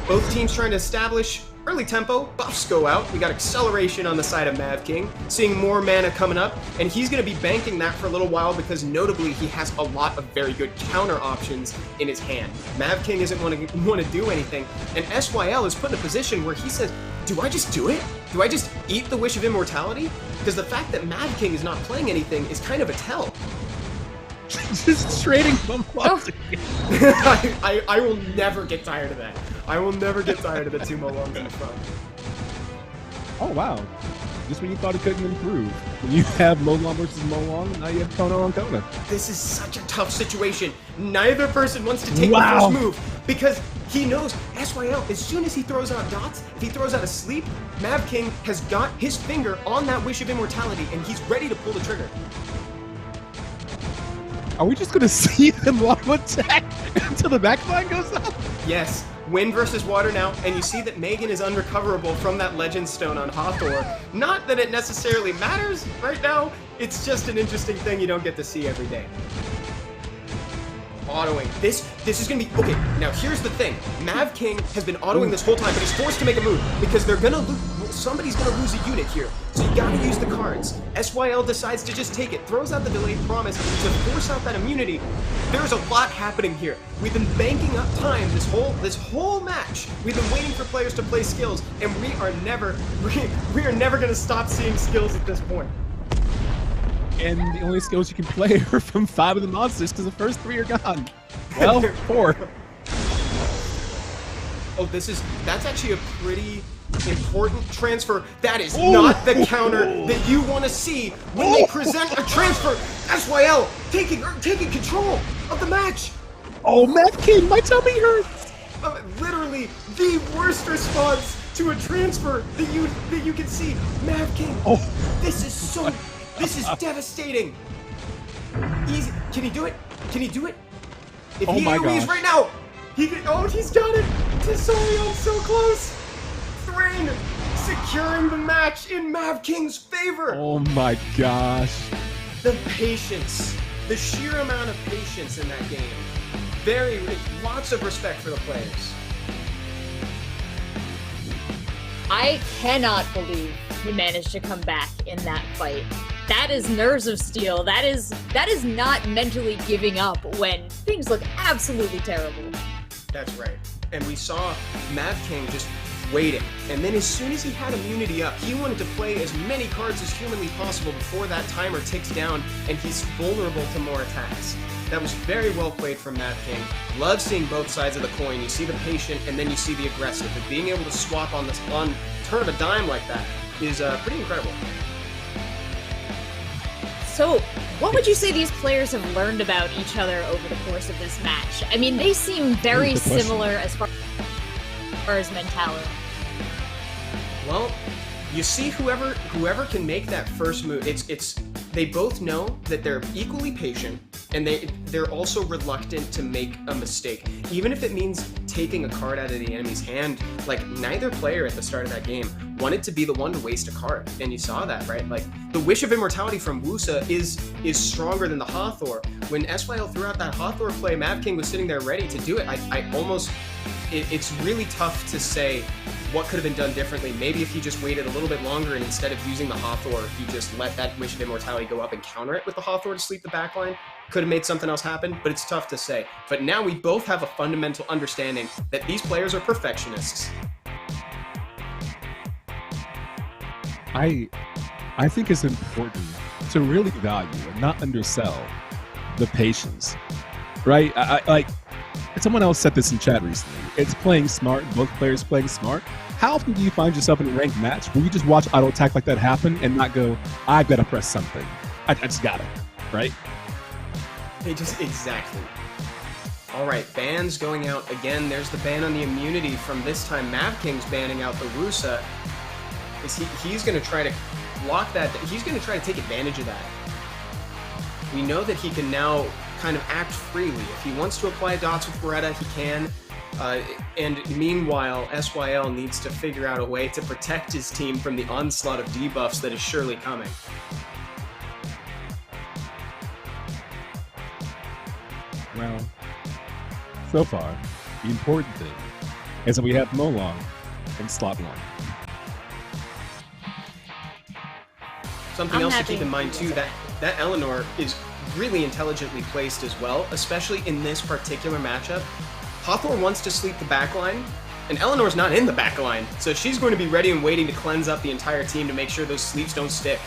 S2: Both teams trying to establish early tempo, buffs go out. We got acceleration on the side of Mavking, seeing more mana coming up, and he's going to be banking that for a little while, because notably he has a lot of very good counter options in his hand. Mavking isn't want to do anything, and SYL is put in a position where he says, do I just do it? Do I just eat the Wish of Immortality? Because the fact that Mavking is not playing anything is kind of a tell.
S4: Just trading from
S2: I will never get tired of that. I will never get tired of the 2 Molongs in the front.
S4: Oh, wow. Just when you thought it couldn't improve. When you have Molong versus Molong, now you have Kona on Kona.
S2: This is such a tough situation. Neither person wants to take the first move, because he knows SYL, as soon as he throws out dots, if he throws out a sleep, Mavking has got his finger on that Wish of Immortality, and he's ready to pull the trigger.
S4: Are we just going to see them lava attack until the backline goes up?
S2: Yes. Wind versus water now, and you see that Megan is unrecoverable from that Legend Stone on Hawthorne. Not that it necessarily matters right now, it's just an interesting thing you don't get to see every day. Autoing. This is going to be... Okay, now here's the thing. Mavking has been autoing this whole time, but he's forced to make a move, because they're going to lose... somebody's gonna lose a unit here, so you gotta use the cards. SYL decides to just take it, throws out the delayed promise to force out that immunity. There's a lot happening here. We've been banking up time this whole match. We've been waiting for players to play skills, and we are never gonna stop seeing skills at this point.
S4: And the only skills you can play are from 5 of the monsters because the first 3 are gone. Well, 4.
S2: Oh, that's actually a pretty important transfer. That is not the counter that you want to see when they present a transfer. SYL taking control of the match.
S4: Oh, Mavking, my tummy hurts.
S2: Literally the worst response to a transfer that you can see. Mavking.
S4: Oh,
S2: this is devastating. Easy. Can he do it? Can he do it? If he AoEs right now, he's got it. Tesorion so close. Thrain securing the match in Mavking's favor.
S4: Oh my gosh.
S2: The patience, the sheer amount of patience in that game. Lots of respect for the players.
S3: I cannot believe he managed to come back in that fight. That is nerves of steel. That is not mentally giving up when things look absolutely terrible.
S2: That's right. And we saw Mavking just waiting. And then as soon as he had immunity up, he wanted to play as many cards as humanly possible before that timer ticks down and he's vulnerable to more attacks. That was very well played from Mavking. Love seeing both sides of the coin. You see the patient and then you see the aggressive. But being able to swap on turn of a dime like that is pretty incredible.
S3: So, what would you say these players have learned about each other over the course of this match? I mean, they seem very similar as far as mentality.
S2: Well, you see whoever can make that first move, they both know that they're equally patient and they're also reluctant to make a mistake. Even if it means taking a card out of the enemy's hand, like neither player at the start of that game wanted to be the one to waste a card. And you saw that, right? Like the Wish of Immortality from Wusa is stronger than the Hathor. When SYL threw out that Hathor play, Mavking was sitting there ready to do it. It's really tough to say what could have been done differently. Maybe if he just waited a little bit longer and instead of using the Hathor, he just let that Wish of Immortality go up and counter it with the Hathor to sleep the backline. Could have made something else happen, but it's tough to say. But now we both have a fundamental understanding that these players are perfectionists.
S4: I think it's important to really value and not undersell the patience, right? Someone else said this in chat recently. It's playing smart, both players playing smart. How often do you find yourself in a ranked match where you just watch auto attack like that happen and not go, I've got to press something. I just got it, right?
S2: Exactly. All right, bans going out again. There's the ban on the immunity from this time. Mavking's banning out the Wusa. He's going to try to block that. He's going to try to take advantage of that. We know that he can now kind of act freely. If he wants to apply dots with Beretta, he can. And meanwhile, SYL needs to figure out a way to protect his team from the onslaught of debuffs that is surely coming.
S4: Well, so far, the important thing is that we have Molong in slot 1.
S2: Something else to keep in mind too, that Eleanor is really intelligently placed as well, especially in this particular matchup. Hathor wants to sleep the backline, and Eleanor's not in the backline, so she's going to be ready and waiting to cleanse up the entire team to make sure those sleeps don't stick.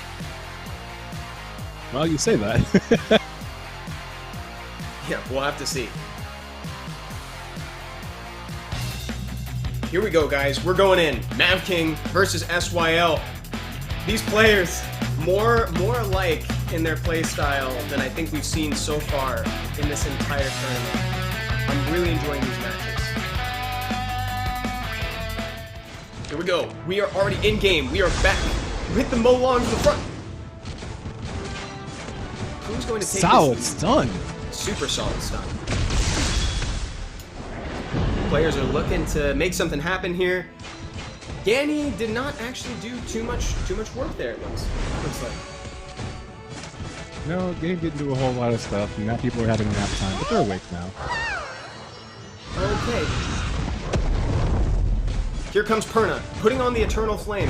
S4: Well, you say that.
S2: Yeah, we'll have to see. Here we go, guys. We're going in. Mavking versus SYL. These players, more alike in their play style than I think we've seen so far in this entire tournament. I'm really enjoying these matches. Here we go. We are already in game. We are back with the Molong to the front. Who's going to take
S4: solid
S2: this?
S4: Stun.
S2: Super solid stun. Players are looking to make something happen here. Danny did not actually do too much work there, it looks like.
S4: No, game didn't do a whole lot of stuff, and now people are having nap time, but they're awake now.
S2: Okay. Here comes Perna, putting on the Eternal Flame.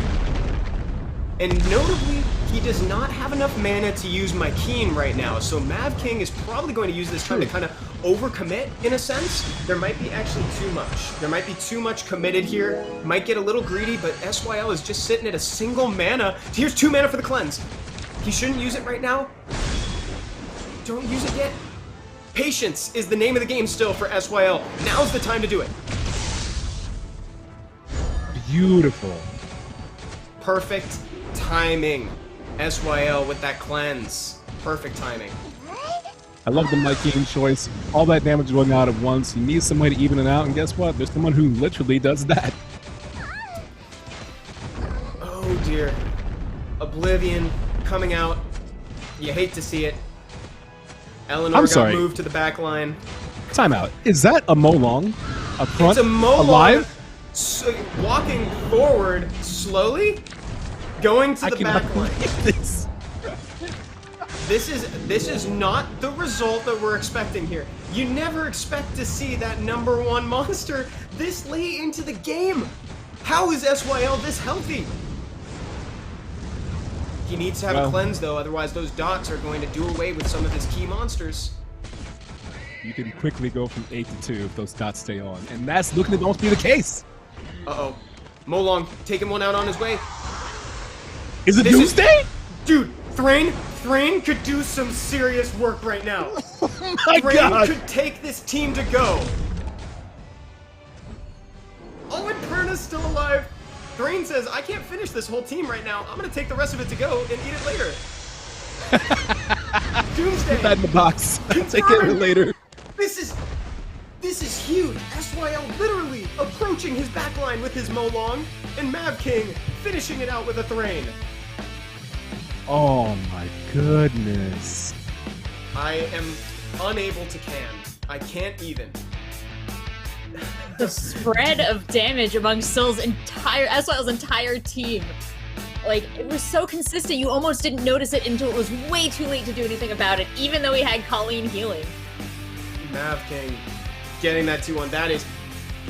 S2: And notably, he does not have enough mana to use Makjay right now, so Mavking is probably going to use this time to kind of overcommit, in a sense. There might be actually too much. There might be too much committed here. Might get a little greedy, but SYL is just sitting at a single mana. Here's 2 mana for the cleanse. He shouldn't use it right now. Don't use it yet. Patience is the name of the game still for SYL. Now's the time to do it.
S4: Beautiful.
S2: Perfect timing. SYL with that cleanse. Perfect timing.
S4: I love the Makjay choice. All that damage going out at once. You need some way to even it out, and guess what? There's someone who literally does that.
S2: Oh dear. Oblivion coming out. You hate to see it. Eleanor got moved to the back line.
S4: Timeout. Is that a Molong? Up front?
S2: It's a Molong
S4: alive?
S2: Walking forward slowly, going to the back line. This is not the result that we're expecting here. You never expect to see that #1 monster this late into the game. How is SYL this healthy? He needs to have a cleanse though, otherwise those dots are going to do away with some of his key monsters.
S4: You can quickly go from 8 to 2 if those dots stay on, and that's looking to almost be the case.
S2: Uh-oh. Molong taking one out on his way.
S4: Is it Doomsday?
S2: Dude, Thrain could do some serious work right now.
S4: Oh my God.
S2: Thrain could take this team to go. Oh, and Perna's still alive. Thrain says, I can't finish this whole team right now. I'm going to take the rest of it to go and eat it later. Doomsday.
S4: Put that in the box. Take care of it later.
S2: This is huge. SYL literally approaching his backline with his Molong, and Mavking finishing it out with a Thrain.
S4: Oh my goodness.
S2: I am unable to can. I can't even.
S3: The spread of damage among SYL's entire team. Like, it was so consistent, you almost didn't notice it until it was way too late to do anything about it, even though he had Colleen healing.
S2: Mavking getting that 2-1. That is,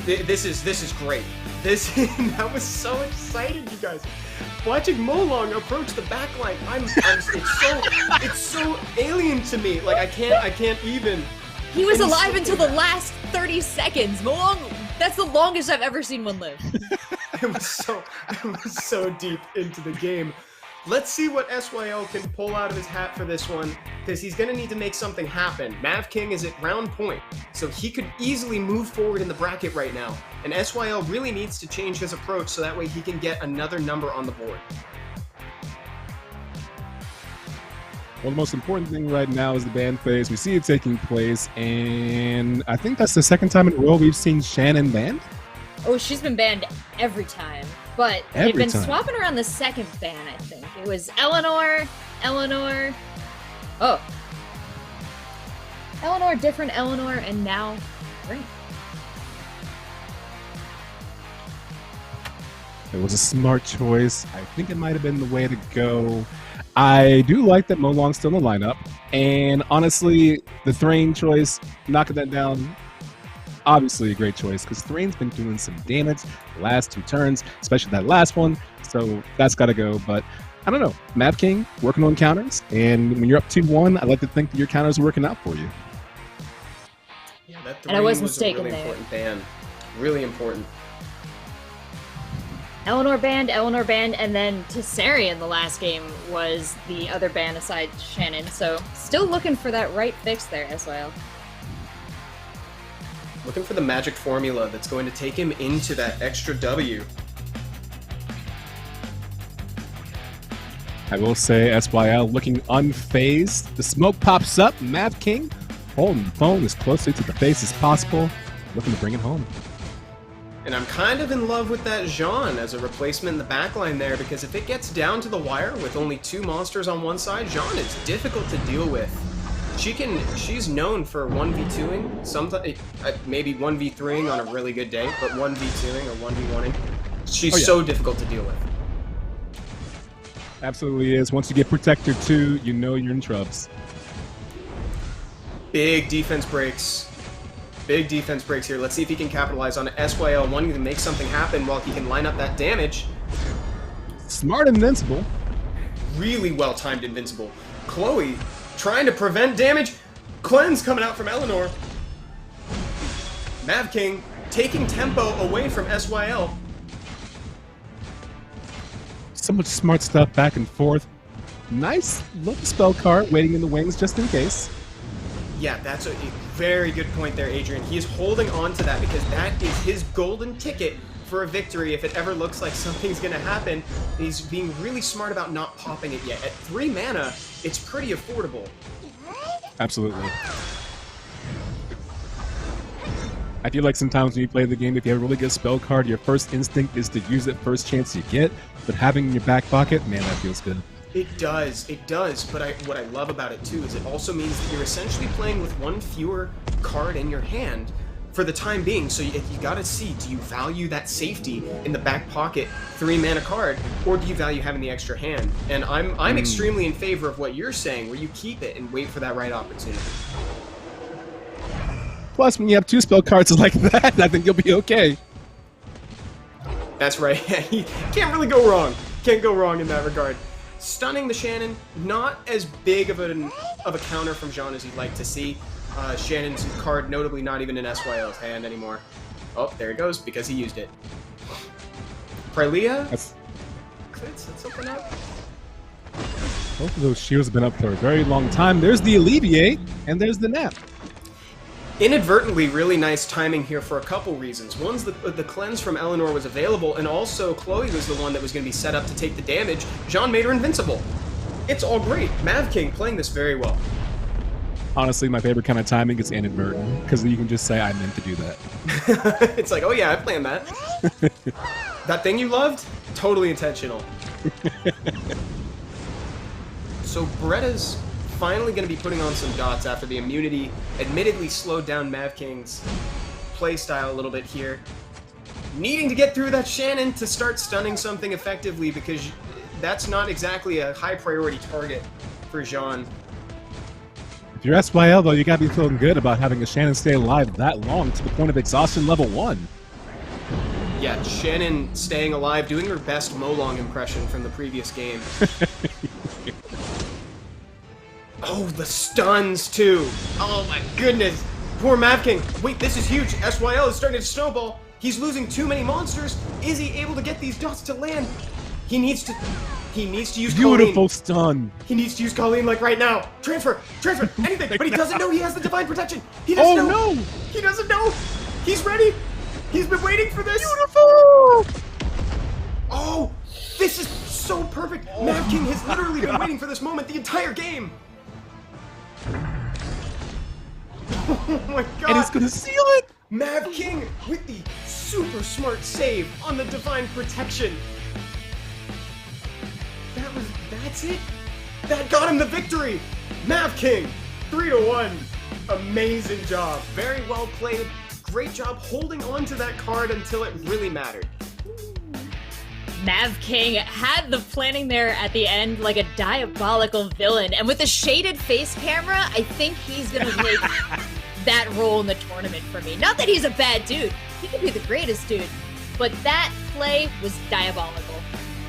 S2: this is great. That was so excited, you guys. Watching Molong approach the backline, it's so alien to me. Like I can't even.
S3: He was alive until the last 30 seconds. Molong, that's the longest I've ever seen one live.
S2: It was so deep into the game. Let's see what SYL can pull out of his hat for this one, because he's going to need to make something happen. Mavking is at round point, so he could easily move forward in the bracket right now. And SYL really needs to change his approach so that way he can get another number on the board.
S4: Well, the most important thing right now is the ban phase. We see it taking place, and I think that's the second time in a row we've seen Shannon banned.
S3: Oh, she's been banned every time. But they've been swapping around the second ban, I think. It was Eleanor. Oh. Eleanor, different Eleanor, and now Rain.
S4: It was a smart choice. I think it might have been the way to go. I do like that Molong's still in the lineup. And honestly, the Thrain choice, knocking that down, obviously a great choice, because Thrain's been doing some damage the last 2 turns, especially that last one, so that's got to go. But I don't know, Mavking working on counters, and when you're up 2-1, I like to think that your counters are working out for you.
S2: Yeah, that
S3: and I was
S2: a
S3: mistaken
S2: really
S3: there.
S2: Important ban. Really important.
S3: Eleanor banned, and then Tessarian the last game was the other ban aside Shannon, so still looking for that right fix there, SYL.
S2: Looking for the magic formula that's going to take him into that extra W.
S4: I will say SYL looking unfazed. The smoke pops up. Mavking holding the phone as closely to the face as possible, looking to bring it home.
S2: And I'm kind of in love with that Jean as a replacement in the backline there, because if it gets down to the wire with only 2 monsters on one side, Jean is difficult to deal with. She's known for 1v2ing, sometimes maybe 1v3ing on a really good day, but 1v2ing or 1v1ing, she's so difficult to deal with.
S4: Absolutely is. Once you get Protector 2, you know you're in trubs.
S2: Big defense breaks. Big defense breaks here. Let's see if he can capitalize on it. SYL wanting to make something happen while he can line up that damage.
S4: Smart Invincible.
S2: Really well-timed Invincible. Chloe trying to prevent damage. Cleanse coming out from Eleanor. Mavking taking tempo away from SYL.
S4: So much smart stuff back and forth. Nice little spell card waiting in the wings just in case.
S2: Yeah, that's a very good point there, Adrian. He is holding on to that because that is his golden ticket for a victory if it ever looks like something's going to happen. He's being really smart about not popping it yet. At 3 mana, it's pretty affordable.
S4: Absolutely. I feel like sometimes when you play the game, if you have a really good spell card, your first instinct is to use it first chance you get, but having it in your back pocket, man, that feels good.
S2: It does, but what I love about it too is it also means that you're essentially playing with one fewer card in your hand for the time being. So you gotta see, do you value that safety in the back pocket 3 mana card, or do you value having the extra hand? And I'm extremely in favor of what you're saying, where you keep it and wait for that right opportunity.
S4: Plus, when you have 2 spell cards like that, I think you'll be okay.
S2: That's right. You can't really go wrong. Can't go wrong in that regard. Stunning the Shannon, not as big of a counter from Jean as you'd like to see. Shannon's card notably not even in SYL's hand anymore. Oh, there it goes, because he used it. Prylia? Could set something up.
S4: Both of those shields have been up for a very long time. There's the Alleviate, and there's the Nap.
S2: Inadvertently, really nice timing here for a couple reasons. One's the cleanse from Eleanor was available, and also Chloe was the one that was going to be set up to take the damage. Jean made her invincible. It's all great. Mavking playing this very well.
S4: Honestly, my favorite kind of timing is inadvertent, because you can just say, I meant to do that.
S2: It's like, oh yeah, I planned that. That thing you loved? Totally intentional. So Beretta's finally going to be putting on some dots after the immunity admittedly slowed down Mavking's playstyle a little bit here. Needing to get through that Shannon to start stunning something effectively, because that's not exactly a high priority target for Jean.
S4: If you're SYL, though, you gotta be feeling good about having a Shannon stay alive that long to the point of exhaustion level 1.
S2: Yeah, Shannon staying alive, doing her best Molong impression from the previous game. Oh, the stuns, too. Oh, my goodness. Poor Mavking. Wait, this is huge. SYL is starting to snowball. He's losing too many monsters. Is he able to get these dots to land? He needs to use
S4: Beautiful
S2: Colleen.
S4: stun.
S2: He needs to use Colleen, like, right now. Transfer, anything. But he doesn't know he has the Divine Protection. He doesn't know.
S4: No.
S2: He doesn't know. He's ready. He's been waiting for this.
S4: Beautiful.
S2: Oh, this is so perfect. Mavking has literally been waiting for this moment the entire game. Oh my god!
S4: And he's gonna seal it!
S2: Mavking with the super smart save on the Divine Protection. That's it? That got him the victory! Mavking, 3-1. Amazing job. Very well played. Great job holding on to that card until it really mattered.
S3: Mavking had the planning there at the end like a diabolical villain, and with a shaded face camera, I think he's gonna make that role in the tournament for me. Not that he's a bad dude, he could be the greatest dude, but that play was diabolical.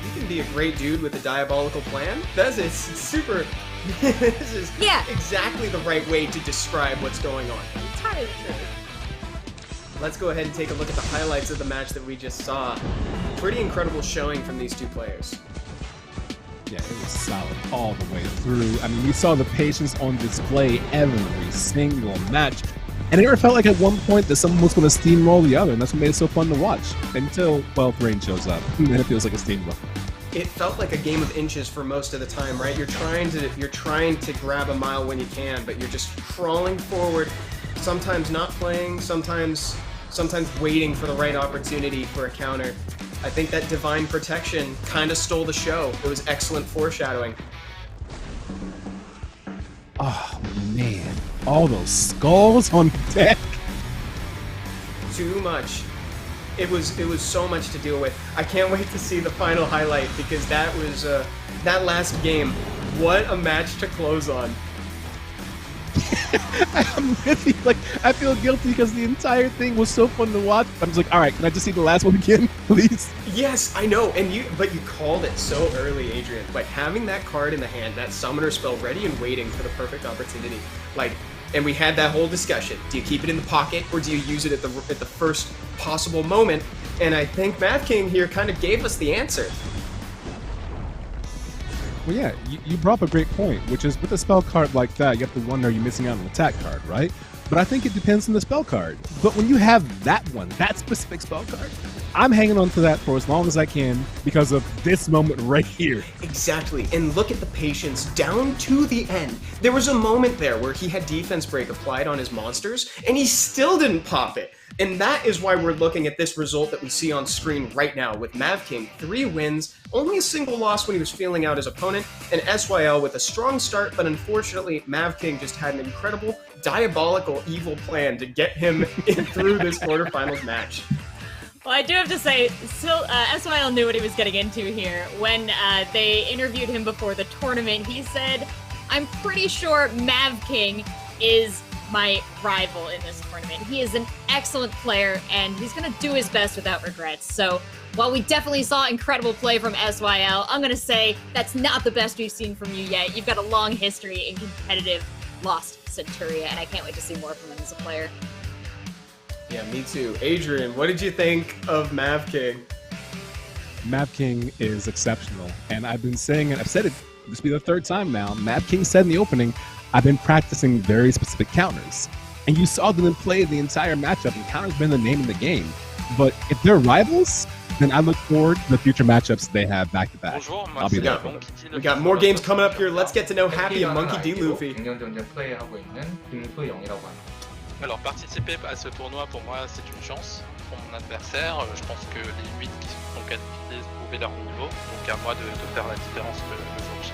S2: You can be a great dude with a diabolical plan? That is super... This is exactly the right way to describe what's going on.
S3: Entirely true.
S2: Let's go ahead and take a look at the highlights of the match that we just saw. Pretty incredible showing from these two players.
S4: Yeah, it was solid all the way through. I mean, we saw the patience on display every single match. And it never felt like at one point that someone was going to steamroll the other, and that's what made it so fun to watch. Until, well, Rain shows up, and then it feels like a steamroll.
S2: It felt like a game of inches for most of the time, right? You're trying to grab a mile when you can, but you're just crawling forward, sometimes not playing, sometimes waiting for the right opportunity for a counter. I think that Divine Protection kind of stole the show. It was excellent foreshadowing.
S4: Oh, man. All those skulls on deck.
S2: Too much. It was so much to deal with. I can't wait to see the final highlight, because that was that last game. What a match to close on.
S4: I'm really like, I feel guilty because the entire thing was so fun to watch. I'm just like, all right, can I just see the last one again, please?
S2: Yes, I know, and you called it so early, Adrian. Like having that card in the hand, that summoner spell ready and waiting for the perfect opportunity. Like, and we had that whole discussion. Do you keep it in the pocket or do you use it at the first possible moment? And I think Mavking here kind of gave us the answer.
S4: Well, yeah, you brought up a great point, which is with a spell card like that, you have to wonder, are you missing out on an attack card, right? But I think it depends on the spell card. But when you have that one, that specific spell card, I'm hanging on to that for as long as I can because of this moment right here.
S2: Exactly, and look at the patience down to the end. There was a moment there where he had defense break applied on his monsters, and he still didn't pop it. And that is why we're looking at this result that we see on screen right now with Mavking, 3 wins, only a single loss when he was feeling out his opponent, and SYL with a strong start, but unfortunately Mavking just had an incredible, diabolical, evil plan to get him in through this quarterfinals match.
S3: Well, I do have to say, still, SYL knew what he was getting into here. When they interviewed him before the tournament, he said, I'm pretty sure Mavking is my rival in this tournament. He is an excellent player, and he's going to do his best without regrets. So, while we definitely saw incredible play from SYL, I'm going to say that's not the best we've seen from you yet. You've got a long history in competitive lost Centuria, and I can't wait to see more from him as a player.
S2: Yeah, me too. Adrian, what did you think of Mavking?
S4: Mavking is exceptional, and I've been saying it, I've said it, this will be the 3rd time now. Mavking said in the opening, I've been practicing very specific counters. And you saw them play the entire matchup, and counters been the name of the game. But if they're rivals, then I look forward to the future matchups they have back to back. I'll be there.
S2: We got more games coming up here. Let's get to know Happy and MonkeyDLuffy.
S10: Alors participer à ce tournoi pour moi c'est une chance pour mon adversaire. Je pense que les 8 qui sont qualifiés prouvaient leur niveau. Donc à moi de faire la différence le jour J.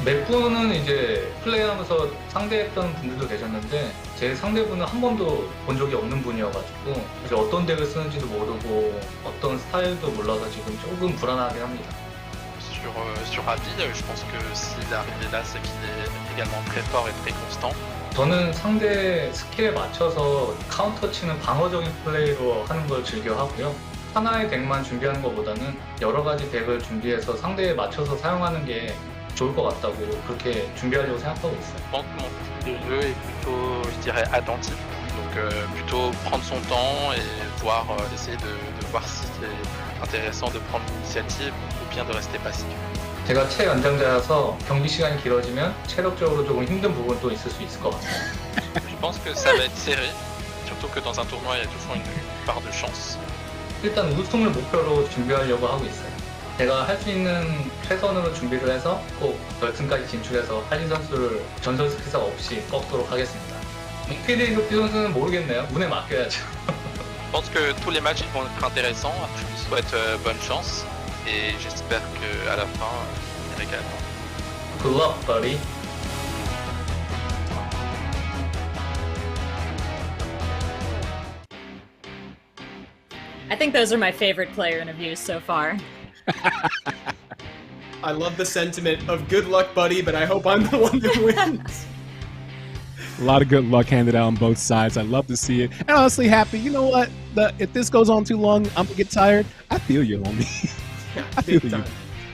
S11: 몇 분은 이제 플레이하면서 상대했던 분들도 계셨는데 제 상대분은 한 번도 본 적이 없는 분이어가지고 이제 어떤 덱을 쓰는지도 모르고 어떤 스타일도 몰라서 지금 조금 불안하긴 합니다.
S10: Sur Happy, je pense que s'il est arrivé là, c'est qu'il est également très fort et très constant.
S11: 저는 상대 스킬에 맞춰서 카운터 치는 방어적인 플레이로 하는 걸 즐겨 하고요. 하나의 덱만 준비하는 것보다는 여러 가지 덱을 준비해서 상대에 맞춰서 사용하는 게 좋을 것 같다고 그렇게 준비하려고 생각하고 있어요.
S10: Je pense que mon style de jeu est plutôt, je dirais, attentif. Donc plutôt prendre son temps et voir, essayer de voir si c'est intéressant de prendre l'initiative ou bien de rester passif.
S11: 제가 최연장자라서 경기 시간이 길어지면 체력적으로 조금 힘든 부분도 있을 수 있을 것 같아요.
S10: Je pense que ça va être serré, surtout que dans un tournoi il y a toujours une part de chance.
S11: 일단 우승을 목표로 준비하려고 하고 있어요. 제가 할 수 있는 최선으로 준비를 해서 꼭 결승까지 진출해서 할리 선수를 전설 스킬사 없이 꺾도록 하겠습니다. 몽키디루피 선수는 모르겠네요. 운에 맡겨야죠.
S10: Je pense que tous les matchs vont être intéressants. Je lui souhaite bonne chance et j'espère qu'à la fin il régale.
S11: Good luck, buddy.
S3: I think those are my favorite player interviews so far.
S2: I love the sentiment of good luck, buddy, but I hope I'm the one that wins.
S4: A lot of good luck handed out on both sides. I love to see it. And honestly, Happy, you know what? If this goes on too long, I'm gonna get tired. I feel you, homie.
S2: Yeah,
S4: I feel
S2: big
S4: you.
S2: time.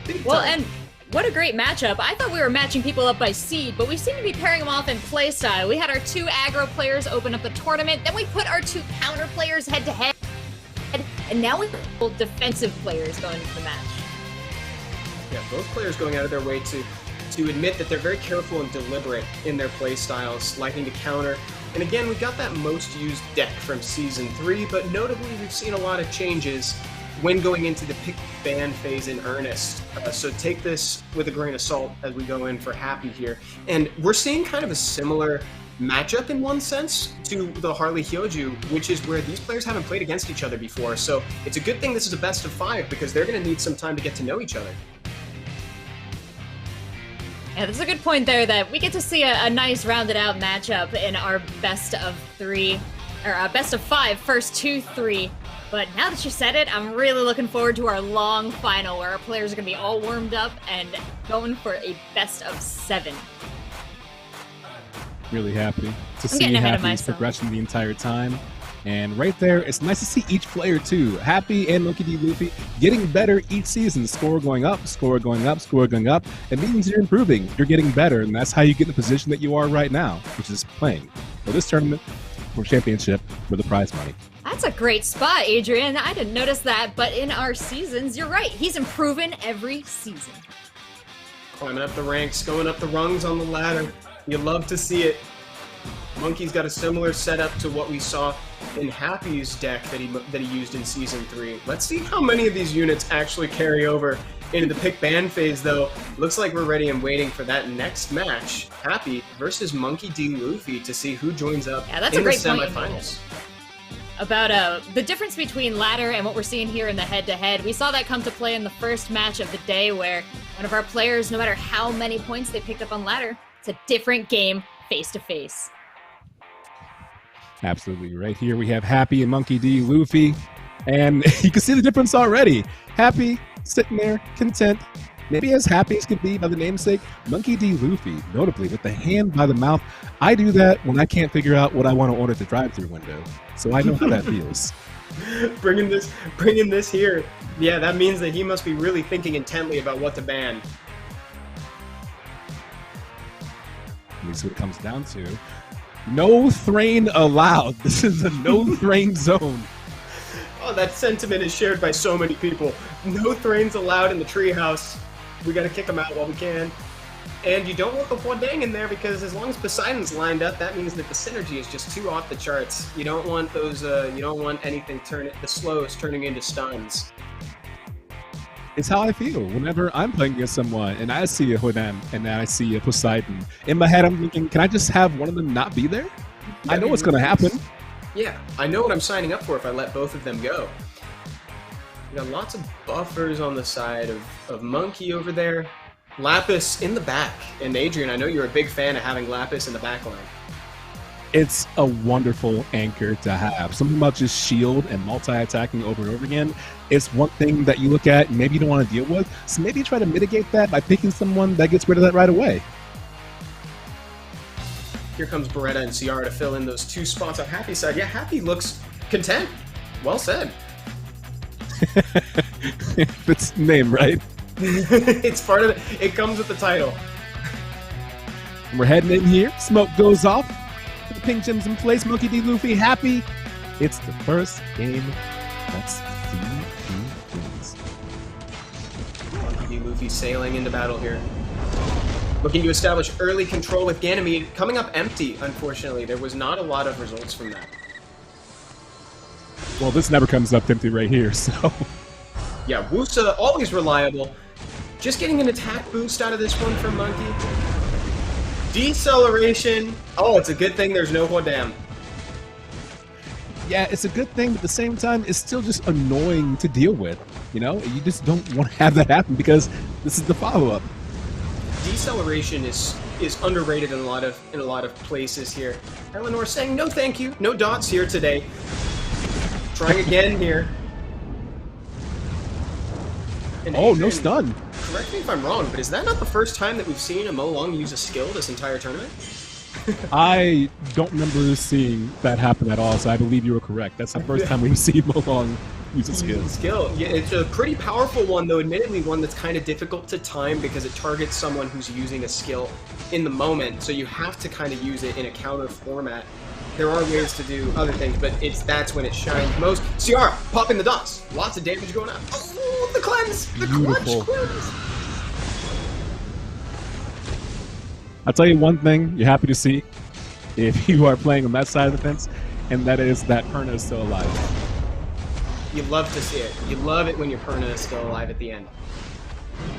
S2: Big
S3: Well,
S2: time.
S3: and what a great matchup. I thought we were matching people up by seed, but we seem to be pairing them off in playstyle. We had our 2 aggro players open up the tournament, then we put our 2 counter players head to head, and now we have defensive players going into the match.
S2: Yeah, both players going out of their way to admit that they're very careful and deliberate in their play styles, liking to counter. And again, we got that most used deck from Season 3, but notably we've seen a lot of changes when going into the pick ban phase in earnest. So take this with a grain of salt as we go in for Happy here. And we're seeing kind of a similar matchup in one sense to the Harley hyojoo, which is where these players haven't played against each other before. So it's a good thing this is a best of 5 because they're going to need some time to get to know each other.
S3: Yeah, that's a good point there that we get to see a nice rounded out matchup in our best of 3, or best of 5, first 2-3. But now that you said it, I'm really looking forward to our long final where our players are going to be all warmed up and going for a best of 7.
S4: Really happy to see
S3: getting ahead of
S4: Happy's
S3: myself.
S4: progression the entire time. And right there, it's nice to see each player too, Happy and MonkeyDLuffy, getting better each season. Score going up, score going up, score going up. It means you're improving, you're getting better, and that's how you get in the position that you are right now, which is playing for this tournament, for championship, for the prize money.
S3: That's a great spot, Adrian. I didn't notice that, but in our seasons, you're right. He's improving every season.
S2: Climbing up the ranks, going up the rungs on the ladder. You love to see it. Monkey's got a similar setup to what we saw in Happy's deck that he used in Season 3. Let's see how many of these units actually carry over into the pick ban phase, though. Looks like we're ready and waiting for that next match, Happy versus MonkeyDLuffy, to see who joins up
S3: That's
S2: in
S3: a great
S2: the
S3: point.
S2: semifinals.
S3: About the difference between ladder and what we're seeing here in the head-to-head. We saw that come to play in the first match of the day where one of our players, no matter how many points they picked up on ladder, it's a different game face-to-face.
S4: Absolutely. Right here we have Happy and MonkeyDLuffy, and you can see the difference already. Happy sitting there, content, maybe as happy as can be by the namesake. MonkeyDLuffy, notably with the hand by the mouth. I do that when I can't figure out what I want to order at the drive-thru window, so I know how that feels.
S2: Bringing this here. Yeah, that means that he must be really thinking intently about what to ban.
S4: At least what it comes down to. No thrain allowed. This is a no thrain zone.
S2: Oh, that sentiment is shared by so many people. No thrains allowed in the treehouse. We gotta kick them out while we can. And you don't want the Huadang in there because as long as Poseidon's lined up, that means that the synergy is just too off the charts. You don't want those. You don't want anything the slows turning into stuns.
S4: It's how I feel whenever I'm playing against someone and I see a Huadang and I see a Poseidon. In my head, I'm thinking, can I just have one of them not be there? I know what's going to happen.
S2: Yeah, I know what I'm signing up for if I let both of them go. We got lots of buffers on the side of Monkey over there. Lapis in the back. And Adrian, I know you're a big fan of having Lapis in the back line.
S4: It's a wonderful anchor to have. Something about just shield and multi-attacking over and over again. It's one thing that you look at and maybe you don't want to deal with. So maybe try to mitigate that by picking someone that gets rid of that right away.
S2: Here comes Beretta and Ciara to fill in those two spots on Happy's side. Yeah, Happy looks content. Well said.
S4: It's the name, right?
S2: It's part of it. It comes with the title.
S4: We're heading in here. Smoke goes off. The pink gem's in place. MonkeyDLuffy happy. It's the first game. Let's see who wins.
S2: MonkeyDLuffy sailing into battle here. Looking to establish early control with Ganymede. Coming up empty, unfortunately. There was not a lot of results from that.
S4: Well, this never comes up empty right here, so...
S2: Yeah, Wusa, always reliable. Just getting an attack boost out of this one from Monkey. Deceleration. Oh, it's a good thing there's no Huadang.
S4: Yeah, it's a good thing, but at the same time, it's still just annoying to deal with. You know, you just don't want to have that happen because this is the follow-up.
S2: Deceleration is underrated in a lot of places here. Eleanor saying no thank you, no dots here today. Trying again here. And
S4: oh,
S2: Adrian,
S4: no stun.
S2: Correct me if I'm wrong, but is that not the first time that we've seen a Mo Long use a skill this entire tournament?
S4: I don't remember seeing that happen at all, so I believe you were correct. That's the first time we've seen Mo Long use a skill.
S2: Yeah, it's a pretty powerful one, though admittedly one that's kind of difficult to time because it targets someone who's using a skill in the moment, so you have to kind of use it in a counter format. There are ways to do other things, but that's when it shines most. Ciara, popping the dots. Lots of damage going on. Oh, the cleanse! The
S4: Beautiful.
S2: clutch cleanse!
S4: I'll tell you one thing you're happy to see if you are playing on that side of the fence, and that is that Perna is still alive.
S2: You love to see it. You love it when your Perna is still alive at the end.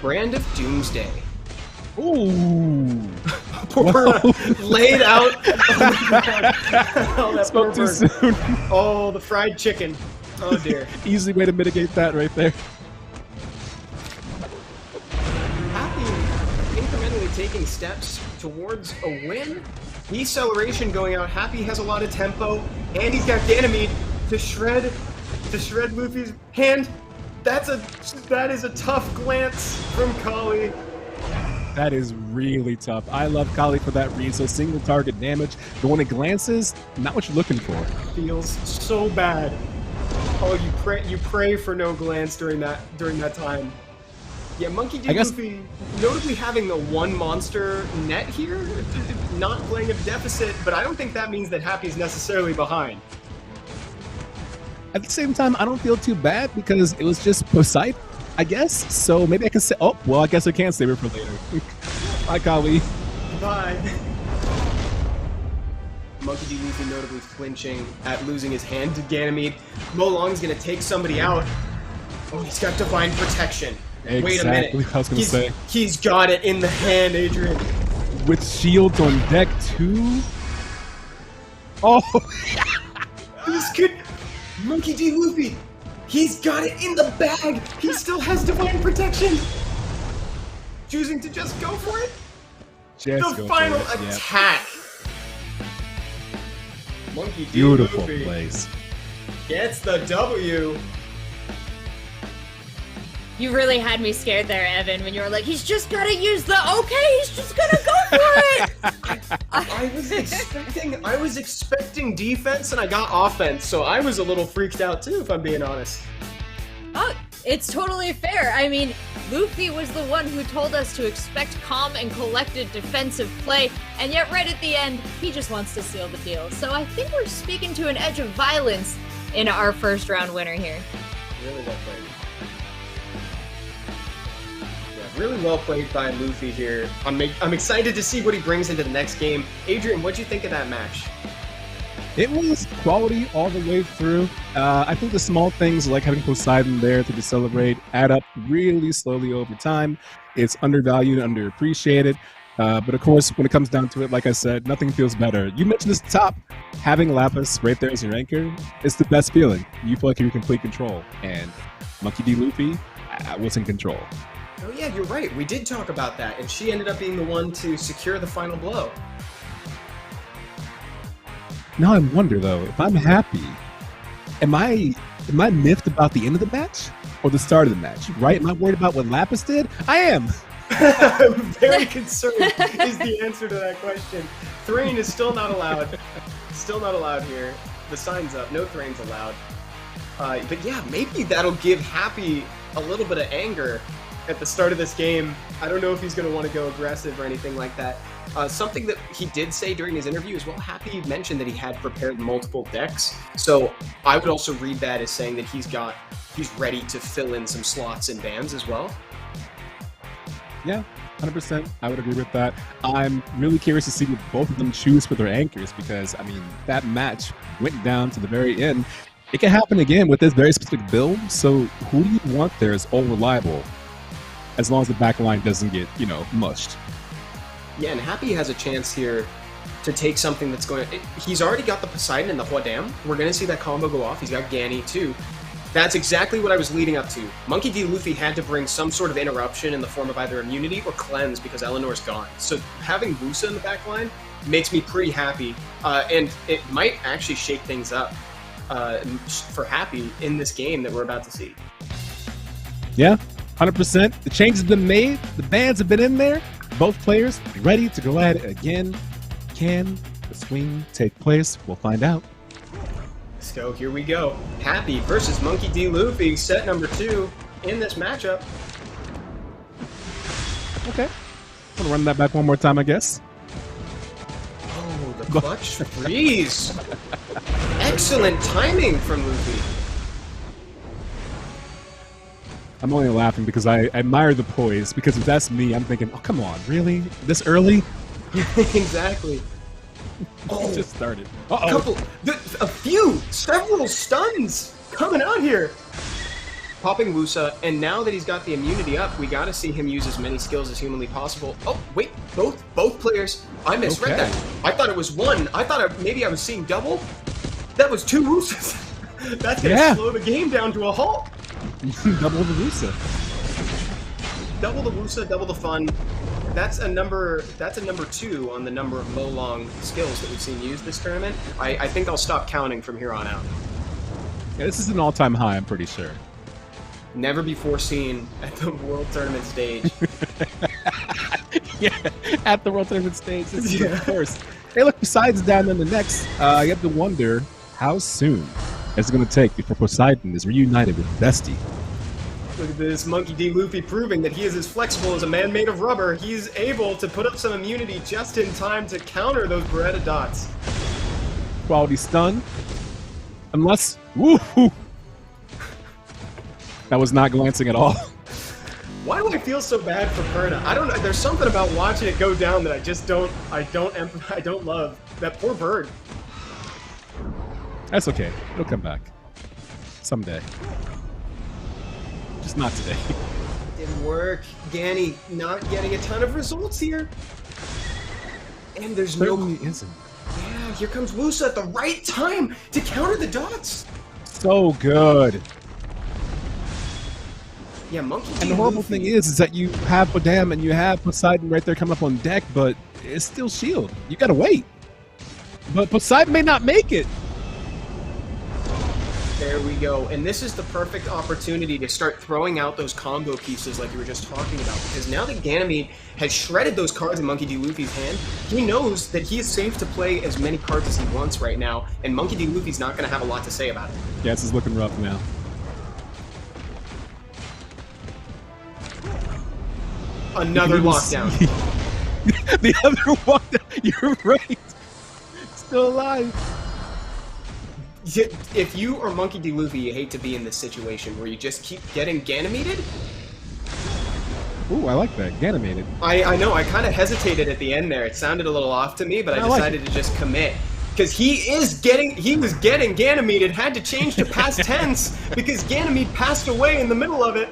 S2: Brand of Doomsday.
S4: Ooh!
S2: Poor Perna laid out. Oh, that
S4: Spoke too
S2: poor bird.
S4: soon.
S2: Oh, the fried chicken. Oh dear.
S4: Easy way to mitigate that right there.
S2: Happy incrementally taking steps towards a win. Deceleration going out. Happy has a lot of tempo, and he's got Ganymede to shred Luffy's hand. That is a tough glance from Kali.
S4: That is really tough. I love Kali for that reason. Single target damage. But when it glances, not what you're looking for.
S2: Feels so bad. Oh, you pray for no glance during that time. Yeah, MonkeyDLuffy notably having the one monster net here, not playing at a deficit, but I don't think that means that Happy's necessarily behind.
S4: At the same time, I don't feel too bad because it was just Poseidon, I guess. So maybe I can say, oh, well, I guess I can save it for later. Bye, Kali.
S2: Bye. MonkeyDLuffy notably flinching at losing his hand to Ganymede. Molong's gonna take somebody out. Oh, he's got Divine Protection.
S4: Exactly.
S2: Wait a minute.
S4: I was gonna say.
S2: He's got it in the hand, Adrian.
S4: With shields on deck too. Oh,
S2: This could... MonkeyDLuffy, he's got it in the bag. He still has Divine Protection. Choosing to just go for it. The final attack. MonkeyDLuffy
S4: Beautiful place.
S2: gets the W.
S3: You really had me scared there, Evan, when you were like, he's just gotta use the he's just gonna go for it!
S2: I was expecting defense and I got offense, so I was a little freaked out too, if I'm being honest.
S3: Oh, it's totally fair. I mean, Luffy was the one who told us to expect calm and collected defensive play, and yet right at the end, he just wants to seal the deal. So I think we're speaking to an edge of violence in our first round winner here.
S2: Really well played. Really well played by Luffy here. I'm excited to see what he brings into the next game. Adrian, what'd you think of that match?
S4: It was quality all the way through. I think the small things like having Poseidon there to celebrate add up really slowly over time. It's undervalued, underappreciated. But of course, when it comes down to it, like I said, nothing feels better. You mentioned this top. Having Lapis right there as your anchor, it's the best feeling. You feel like you're in complete control. And MonkeyDLuffy was in control.
S2: Oh yeah, you're right. We did talk about that, and she ended up being the one to secure the final blow.
S4: Now I wonder though, if I'm happy, am I miffed about the end of the match or the start of the match? Right? Am I worried about what Lapis did? I am.
S2: I'm very concerned is the answer to that question. Thrain is still not allowed. Still not allowed here. The sign's up. No Thrain's allowed. But yeah, maybe that'll give Happy a little bit of anger at the start of this game. I don't know if he's going to want to go aggressive or anything like that. Something that he did say during his interview as well, Happy mentioned that he had prepared multiple decks. So I would also read that as saying that he's ready to fill in some slots and bans as well.
S4: Yeah, 100%. I would agree with that. I'm really curious to see what both of them choose for their anchors because, I mean, that match went down to the very end. It can happen again with this very specific build, so who do you want there is all reliable? As long as the back line doesn't get, mushed.
S2: Yeah, and Happy has a chance here to take something that's going to... He's already got the Poseidon and the Huadam. We're going to see that combo go off. He's got Gani, too. That's exactly what I was leading up to. MonkeyDLuffy had to bring some sort of interruption in the form of either immunity or cleanse because Eleanor's gone. So having Wusa in the back line makes me pretty happy, and it might actually shake things up for Happy in this game that we're about to see.
S4: Yeah, 100%. The changes have been made. The bans have been in there. Both players ready to go at it again. Can the swing take place? We'll find out.
S2: Let's go. Here we go. Happy versus MonkeyDLuffy, set number 2 in this matchup.
S4: Okay. I'm going to run that back one more time, I guess.
S2: Oh, the clutch freeze. Excellent timing from Luffy.
S4: I'm only laughing because I admire the poise, because if that's me, I'm thinking, oh, come on, really? This early?
S2: Exactly.
S4: Oh, just started. Uh-oh.
S2: Several stuns coming out here. Popping Wusa, and now that he's got the immunity up, we got to see him use as many skills as humanly possible. Oh, wait, both players. I misread that. I thought it was one. I thought maybe I was seeing double. That was 2 Wusas. That's going to slow the game down to a halt.
S4: Double the Wusa.
S2: Double the Wusa, double the fun. That's a number 2 on the number of Molong skills that we've seen used this tournament. I think I'll stop counting from here on out.
S4: Yeah, this is an all-time high, I'm pretty sure.
S2: Never before seen at the World Tournament stage.
S4: Yeah, at the World Tournament stage. This is the first. Hey, look, besides down in the next, you have to wonder how soon it's going to take before Poseidon is reunited with Bestie.
S2: Look at this MonkeyDLuffy proving that he is as flexible as a man made of rubber. He's able to put up some immunity just in time to counter those Beretta dots.
S4: Quality stun. Unless... Woohoo! That was not glancing at all.
S2: Why do I feel so bad for Perna? I don't know. There's something about watching it go down that I just don't love. That poor bird.
S4: That's okay. It'll come back. Someday. Just not today.
S2: Didn't work. Ganny not getting a ton of results here. And there's
S4: Certainly isn't.
S2: Yeah, here comes Wusa at the right time to counter the dots.
S4: So good.
S2: Yeah, Monkey.
S4: And the horrible thing is that you have Bodam and you have Poseidon right there coming up on deck, but it's still shield. You gotta wait. But Poseidon may not make it.
S2: There we go. And this is the perfect opportunity to start throwing out those combo pieces like you were just talking about. Because now that Ganymede has shredded those cards in MonkeyDLuffy's hand, he knows that he is safe to play as many cards as he wants right now. And MonkeyDLuffy's not going to have a lot to say about it.
S4: Yeah, this is looking rough now.
S2: Another lockdown.
S4: The other lockdown. You're right. Still alive.
S2: If you are MonkeyDLuffy, you hate to be in this situation where you just keep getting Ganymeded.
S4: Ooh, I like that. Ganymeded.
S2: I know, I kind of hesitated at the end there. It sounded a little off to me, but I decided to just commit. Because he was getting Ganymeded, had to change to past tense because Ganymede passed away in the middle of it.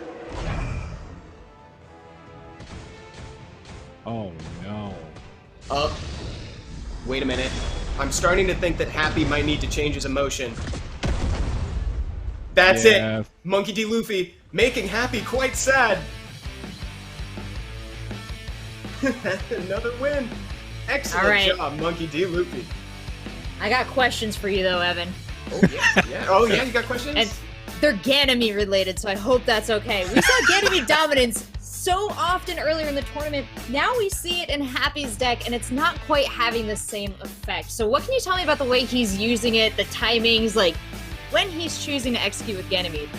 S4: Oh no.
S2: Wait a minute. I'm starting to think that Happy might need to change his emotion. That's it. MonkeyDLuffy making Happy quite sad. Another win. Excellent job, MonkeyDLuffy.
S3: I got questions for you though, Evan.
S2: Oh yeah. Oh yeah, you got questions?
S3: And they're Ganymede related, so I hope that's okay. We saw Ganymede dominance so often earlier in the tournament. Now we see it in Happy's deck, and it's not quite having the same effect. So what can you tell me about the way he's using it, the timings, like when he's choosing to execute with Ganymede?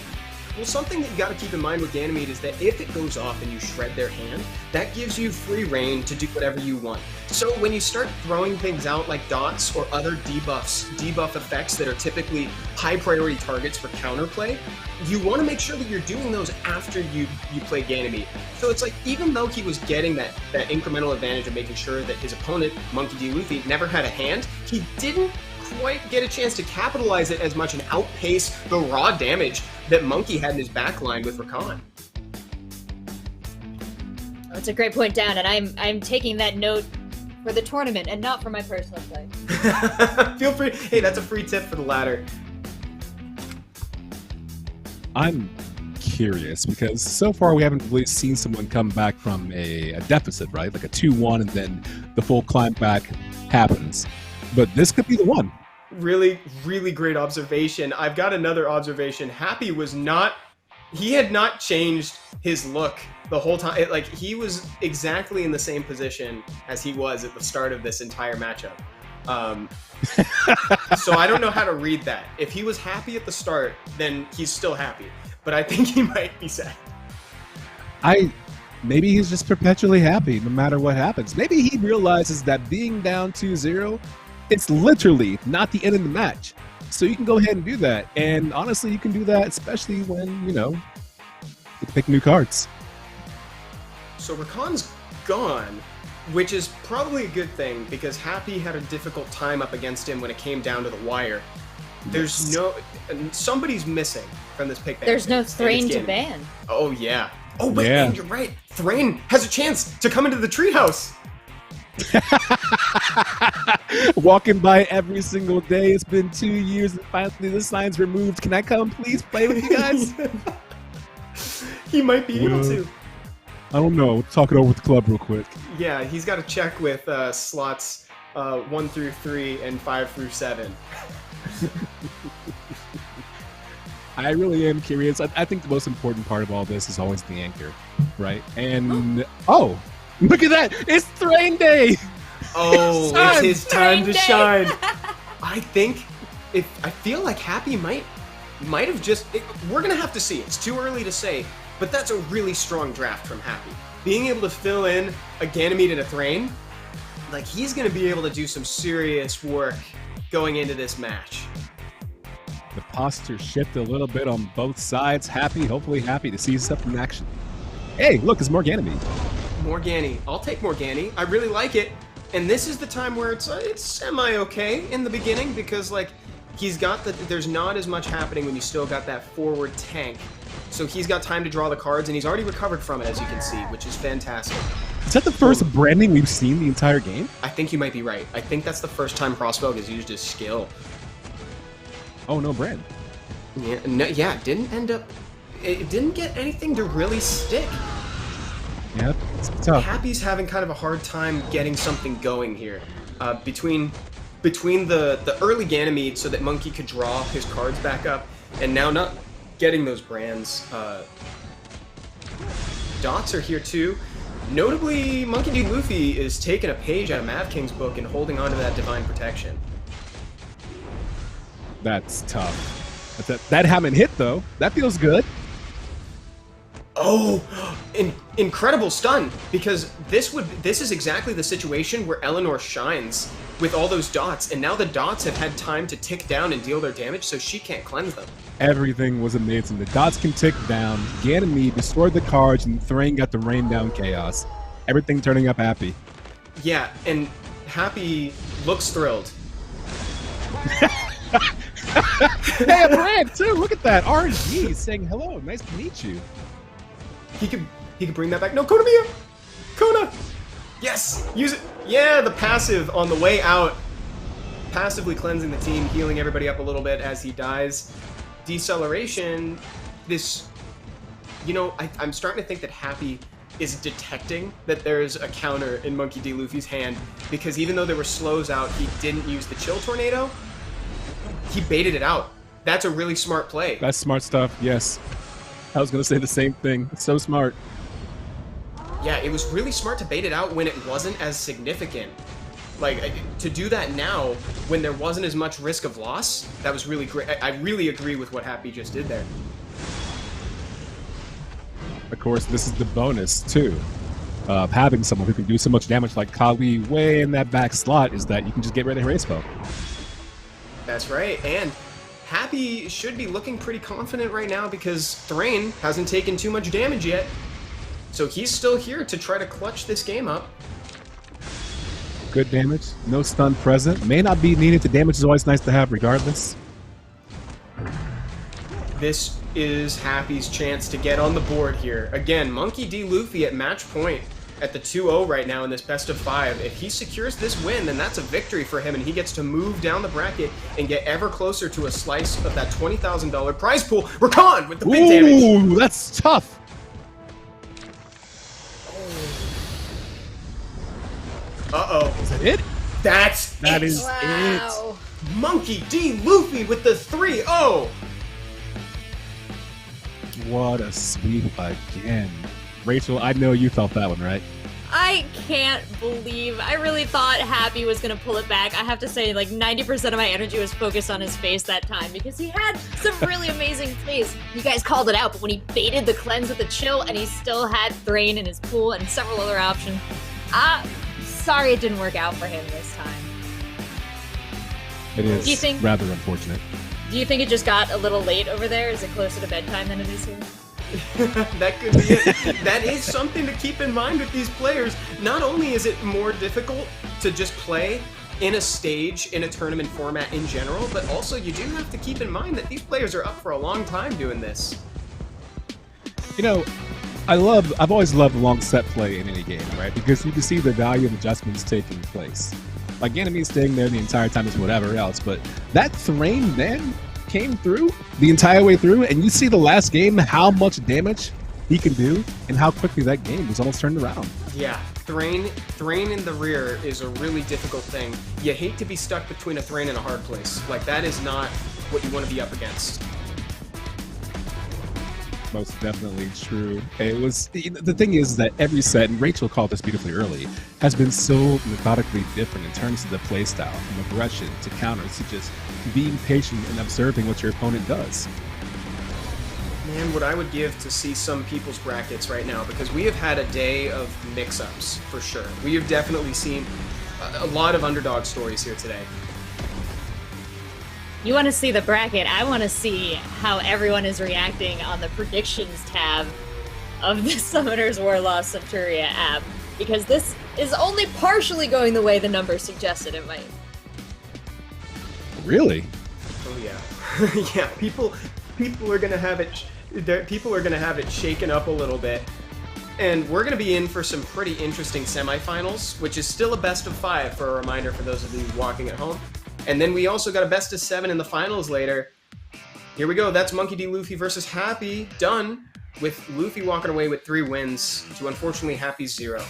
S2: Well, something that you got to keep in mind with Ganymede is that if it goes off and you shred their hand, that gives you free reign to do whatever you want. So when you start throwing things out like dots or other debuff effects that are typically high priority targets for counterplay, you want to make sure that you're doing those after you play Ganymede. So it's like, even though he was getting that incremental advantage of making sure that his opponent, MonkeyDLuffy, never had a hand, he didn't quite get a chance to capitalize it as much and outpace the raw damage that Monkey had in his backline with Rakan.
S3: That's a great point down, and I'm taking that note for the tournament and not for my personal play.
S2: Feel free. Hey, that's a free tip for the ladder.
S4: I'm curious because so far we haven't really seen someone come back from a deficit, right? Like a 2-1 and then the full climb back happens. But this could be the one.
S2: Really, really great observation. I've got another observation. Happy was not... He had not changed his look the whole time. Like, he was exactly in the same position as he was at the start of this entire matchup. So I don't know how to read that. If he was happy at the start, then he's still happy. But I think he might be sad.
S4: Maybe he's just perpetually happy no matter what happens. Maybe he realizes that being down 2-0, it's literally not the end of the match. So you can go ahead and do that. And honestly, you can do that especially when, you know, you pick new cards.
S2: So Rakan's gone, which is probably a good thing because Happy had a difficult time up against him when it came down to the wire. There's somebody's missing from this pick.
S3: There's no Thrain to ban.
S2: Oh yeah. Oh wait, man, you're right. Thrain has a chance to come into the treehouse.
S4: Walking by every single day. It's been 2 years and finally the sign's removed. Can I come please play with you guys?
S2: He might be able to.
S4: I don't know. We'll talk it over with the club real quick.
S2: Yeah, he's got to check with slots 1 through 3 and 5 through 7.
S4: I really am curious. I think the most important part of all this is always the anchor, right? And Look at that! It's Thrain Day!
S2: Oh, it's his time to
S3: Thrain Day.
S2: shine. I feel like Happy might have just. We're gonna have to see. It's too early to say, but that's a really strong draft from Happy. Being able to fill in a Ganymede and a Thrain, like he's gonna be able to do some serious work going into this match.
S4: The posture shift a little bit on both sides. Hopefully happy to see stuff in action. Hey, look, it's more Ganymede.
S2: Morgani. I'll take Morgani. I really like it. And this is the time where it's semi-okay in the beginning because, like, there's not as much happening when you still got that forward tank. So he's got time to draw the cards, and he's already recovered from it, as you can see, which is fantastic.
S4: Is that the first branding we've seen the entire game?
S2: I think you might be right. I think that's the first time Crossbelg has used his skill.
S4: Oh, no brand.
S2: Yeah, no, yeah, it didn't get anything to really stick.
S4: Yeah, it's tough.
S2: Happy's having kind of a hard time getting something going here. Between the early Ganymede so that Monkey could draw his cards back up, and now not getting those brands. Dots are here too. Notably, MonkeyDLuffy is taking a page out of Mavking's book and holding on to that Divine Protection.
S4: That's tough. That haven't hit though. That feels good.
S2: Oh, incredible stun, because this is exactly the situation where Eleanor shines with all those dots, and now the dots have had time to tick down and deal their damage, so she can't cleanse them.
S4: Everything was amazing. The dots can tick down. Ganymede destroyed the cards, and Thrain got to rain down chaos. Everything turning up happy.
S2: Yeah, and Happy looks thrilled.
S4: Hey, a brand too. Look at that. RNG saying hello. Nice to meet you.
S2: He could bring that back. No, Kona Mia! Kona! Yes! Use it! Yeah, the passive on the way out. Passively cleansing the team, healing everybody up a little bit as he dies. Deceleration, this... You know, I'm starting to think that Happy is detecting that there's a counter in MonkeyDLuffy's hand, because even though there were slows out, he didn't use the Chill Tornado. He baited it out. That's a really smart play.
S4: That's smart stuff, yes. I was going to say the same thing. It's so smart.
S2: Yeah, it was really smart to bait it out when it wasn't as significant. Like, to do that now, when there wasn't as much risk of loss, that was really great. I really agree with what Happy just did there.
S4: Of course, this is the bonus, too, of having someone who can do so much damage like Kali way in that back slot, is that you can just get rid of her spell.
S2: That's right, and Happy should be looking pretty confident right now because Thrain hasn't taken too much damage yet. So he's still here to try to clutch this game up.
S4: Good damage, no stun present. May not be needed. The damage is always nice to have regardless.
S2: This is Happy's chance to get on the board here. Again, MonkeyDLuffy at match point at the 2-0 right now in this best of 5. If he secures this win, then that's a victory for him, and he gets to move down the bracket and get ever closer to a slice of that $20,000 prize pool. Rakan with the big damage.
S4: Ooh, that's tough.
S2: Uh-oh.
S4: Is that it?
S2: That is
S3: Wow.
S2: it. MonkeyDLuffy with the 3-0.
S4: What a sweep again. Rachel, I know you felt that one, right?
S3: I can't believe, I really thought Happy was going to pull it back. I have to say, like, 90% of my energy was focused on his face that time because he had some really amazing plays. You guys called it out, but when he baited the cleanse with the chill and he still had Thrain in his pool and several other options, sorry it didn't work out for him this time.
S4: It is
S3: Do you think,
S4: rather unfortunate.
S3: Do you think it just got a little late over there? Is it closer to bedtime than it is here?
S2: That could be it. That is something to keep in mind with these players. Not only is it more difficult to just play in a stage, in a tournament format in general, but also you do have to keep in mind that these players are up for a long time doing this.
S4: You know, I've always loved long set play in any game, right? Because you can see the value of adjustments taking place. Like Ganymede staying there the entire time is whatever else, but that Thrain then came through the entire way through, and you see the last game how much damage he can do and how quickly that game was almost turned around.
S2: Yeah, Thrain in the rear is a really difficult thing. You hate to be stuck between a Thrain and a hard place. Like, that is not what you want to be up against.
S4: most definitely true. It was the thing is that every set, and Rachel called this beautifully early, has been so methodically different in terms of the play style, from aggression to counters to just being patient and observing what your opponent does.
S2: Man, what I would give to see some people's brackets right now, because we have had a day of mix-ups for sure. We have definitely seen a lot of underdog stories here today.
S3: You want to see the bracket? I want to see how everyone is reacting on the predictions tab of the Summoners War Lost Centuria app, because this is only partially going the way the numbers suggested it might.
S4: Really?
S2: Oh yeah, yeah. People are gonna have it. People are gonna have it shaken up a little bit, and we're gonna be in for some pretty interesting semifinals, which is still a best of 5 for a reminder for those of you walking at home. And then we also got a best of 7 in the finals later. Here we go. That's MonkeyDLuffy versus Happy, done with Luffy walking away with 3 wins to unfortunately Happy's 0.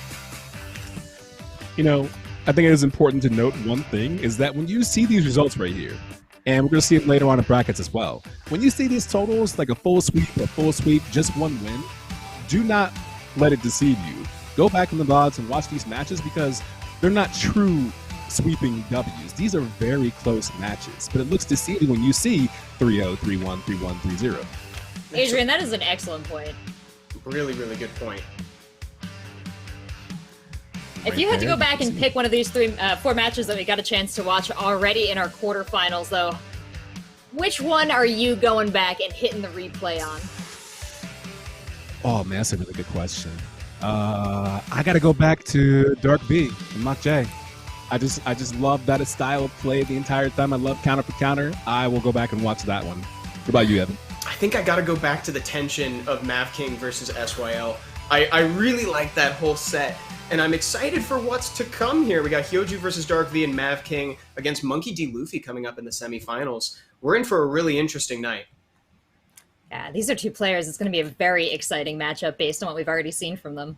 S4: You know, I think it is important to note one thing, is that when you see these results right here, and we're going to see it later on in brackets as well, when you see these totals, like a full sweep, just 1 win, do not let it deceive you. Go back in the VODs and watch these matches, because they're not true sweeping W's. These are very close matches, but it looks deceiving when you see 3-0, 3-1, 3-1, 3-0.
S3: Adrian, that is an excellent point.
S2: Really, really good point.
S3: If you had to go back and pick one of these 4 matches that we got a chance to watch already in our quarterfinals, though, which one are you going back and hitting the replay on?
S4: Oh man, that's a really good question. I got to go back to DarkV and Makjay. I just love that style of play the entire time. I love counter for counter. I will go back and watch that one. What about you, Evan?
S2: I think I gotta go back to the tension of Mavking versus SYL. I really like that whole set, and I'm excited for what's to come here. We got hyojoo versus DarkV and Mavking against MonkeyDLuffy coming up in the semifinals. We're in for a really interesting night.
S3: Yeah, these are 2 players. It's going to be a very exciting matchup based on what we've already seen from them.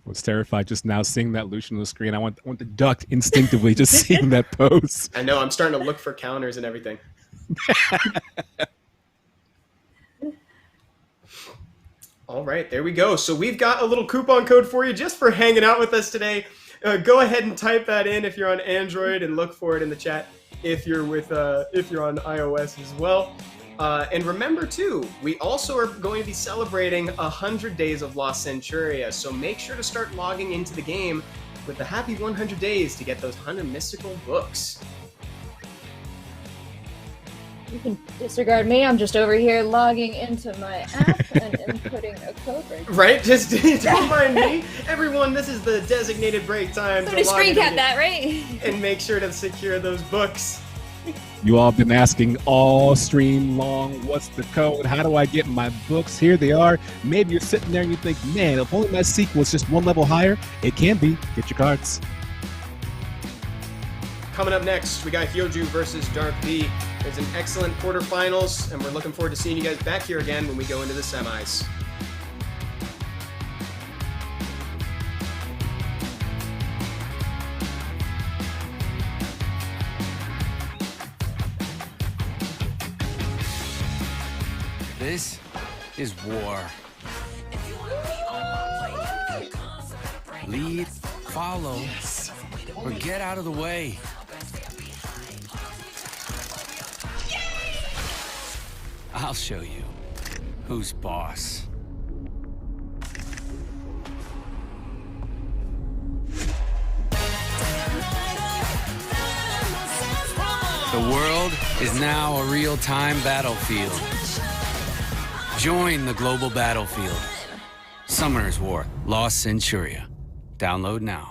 S4: I was terrified just now seeing that Lucian on the screen. I want to duck instinctively just seeing that pose.
S2: I know, I'm starting to look for counters and everything. All right, there we go. So we've got a little coupon code for you just for hanging out with us today. Go ahead and type that in if you're on Android, and look for it in the chat if you're on iOS as well. And remember too, we also are going to be celebrating 100 days of Lost Centuria, so make sure to start logging into the game with the happy 100 days to get those 100 mystical books.
S3: You can disregard me. I'm just over here logging into my app and inputting a code
S2: Right? Just don't mind me. Everyone, this is the designated break time.
S3: Somebody screen cap that, right?
S2: And make sure to secure those books.
S4: You all have been asking all stream long, what's the code? How do I get my books? Here they are. Maybe you're sitting there and you think, man, if only my sequel was just 1 level higher. It can be. Get your cards.
S2: Coming up next, we got hyojoo versus DarkV. It's an excellent quarterfinals, and we're looking forward to seeing you guys back here again when we go into the semis.
S1: This is war. Lead, follow, or get out of the way. I'll show you who's boss. The world is now a real-time battlefield. Join the global battlefield. Summoners War Lost Centuria. Download now.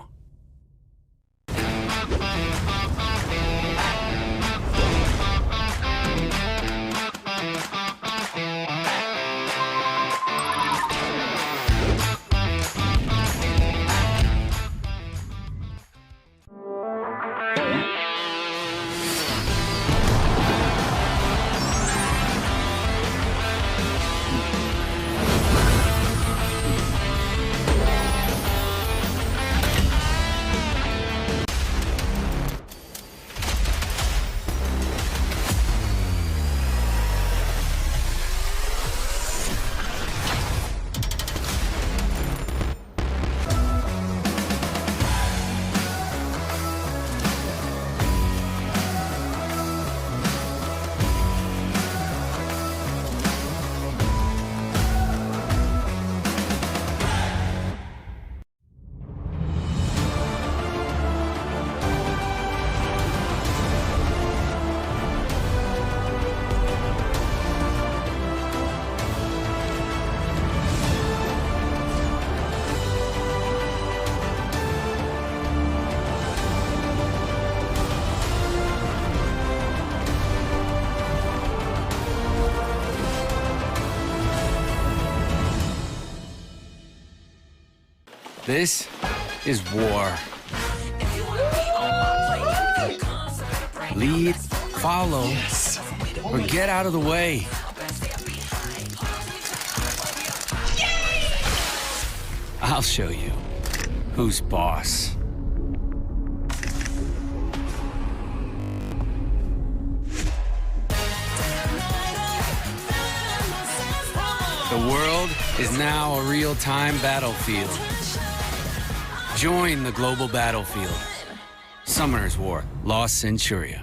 S1: This is war. Lead, follow, or get out of the way. I'll show you who's boss. The world is now a real-time battlefield. Join the global battlefield. Summoner's War, Lost Centuria.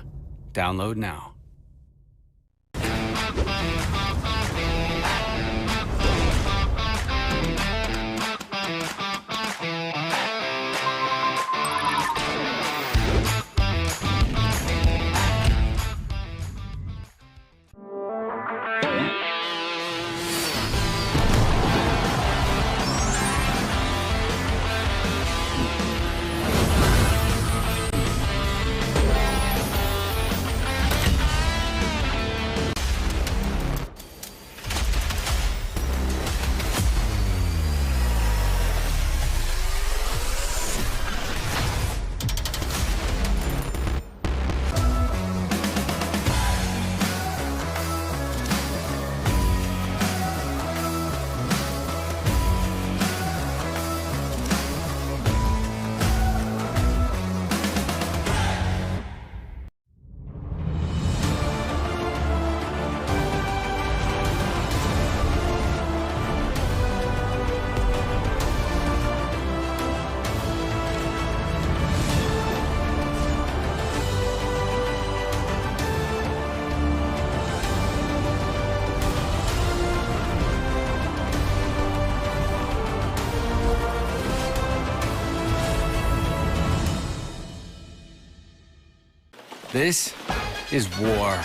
S1: Download now. This is war.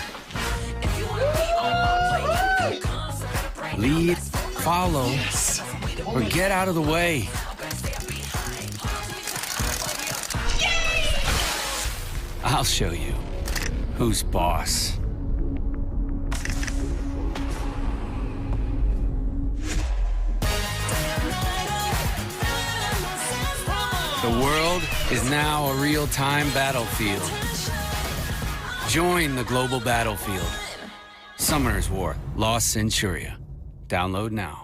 S1: Lead, follow, or get out of the way. I'll show you who's boss. The world is now a real-time battlefield. Join the global battlefield. Summoner's War, Lost Centuria. Download now.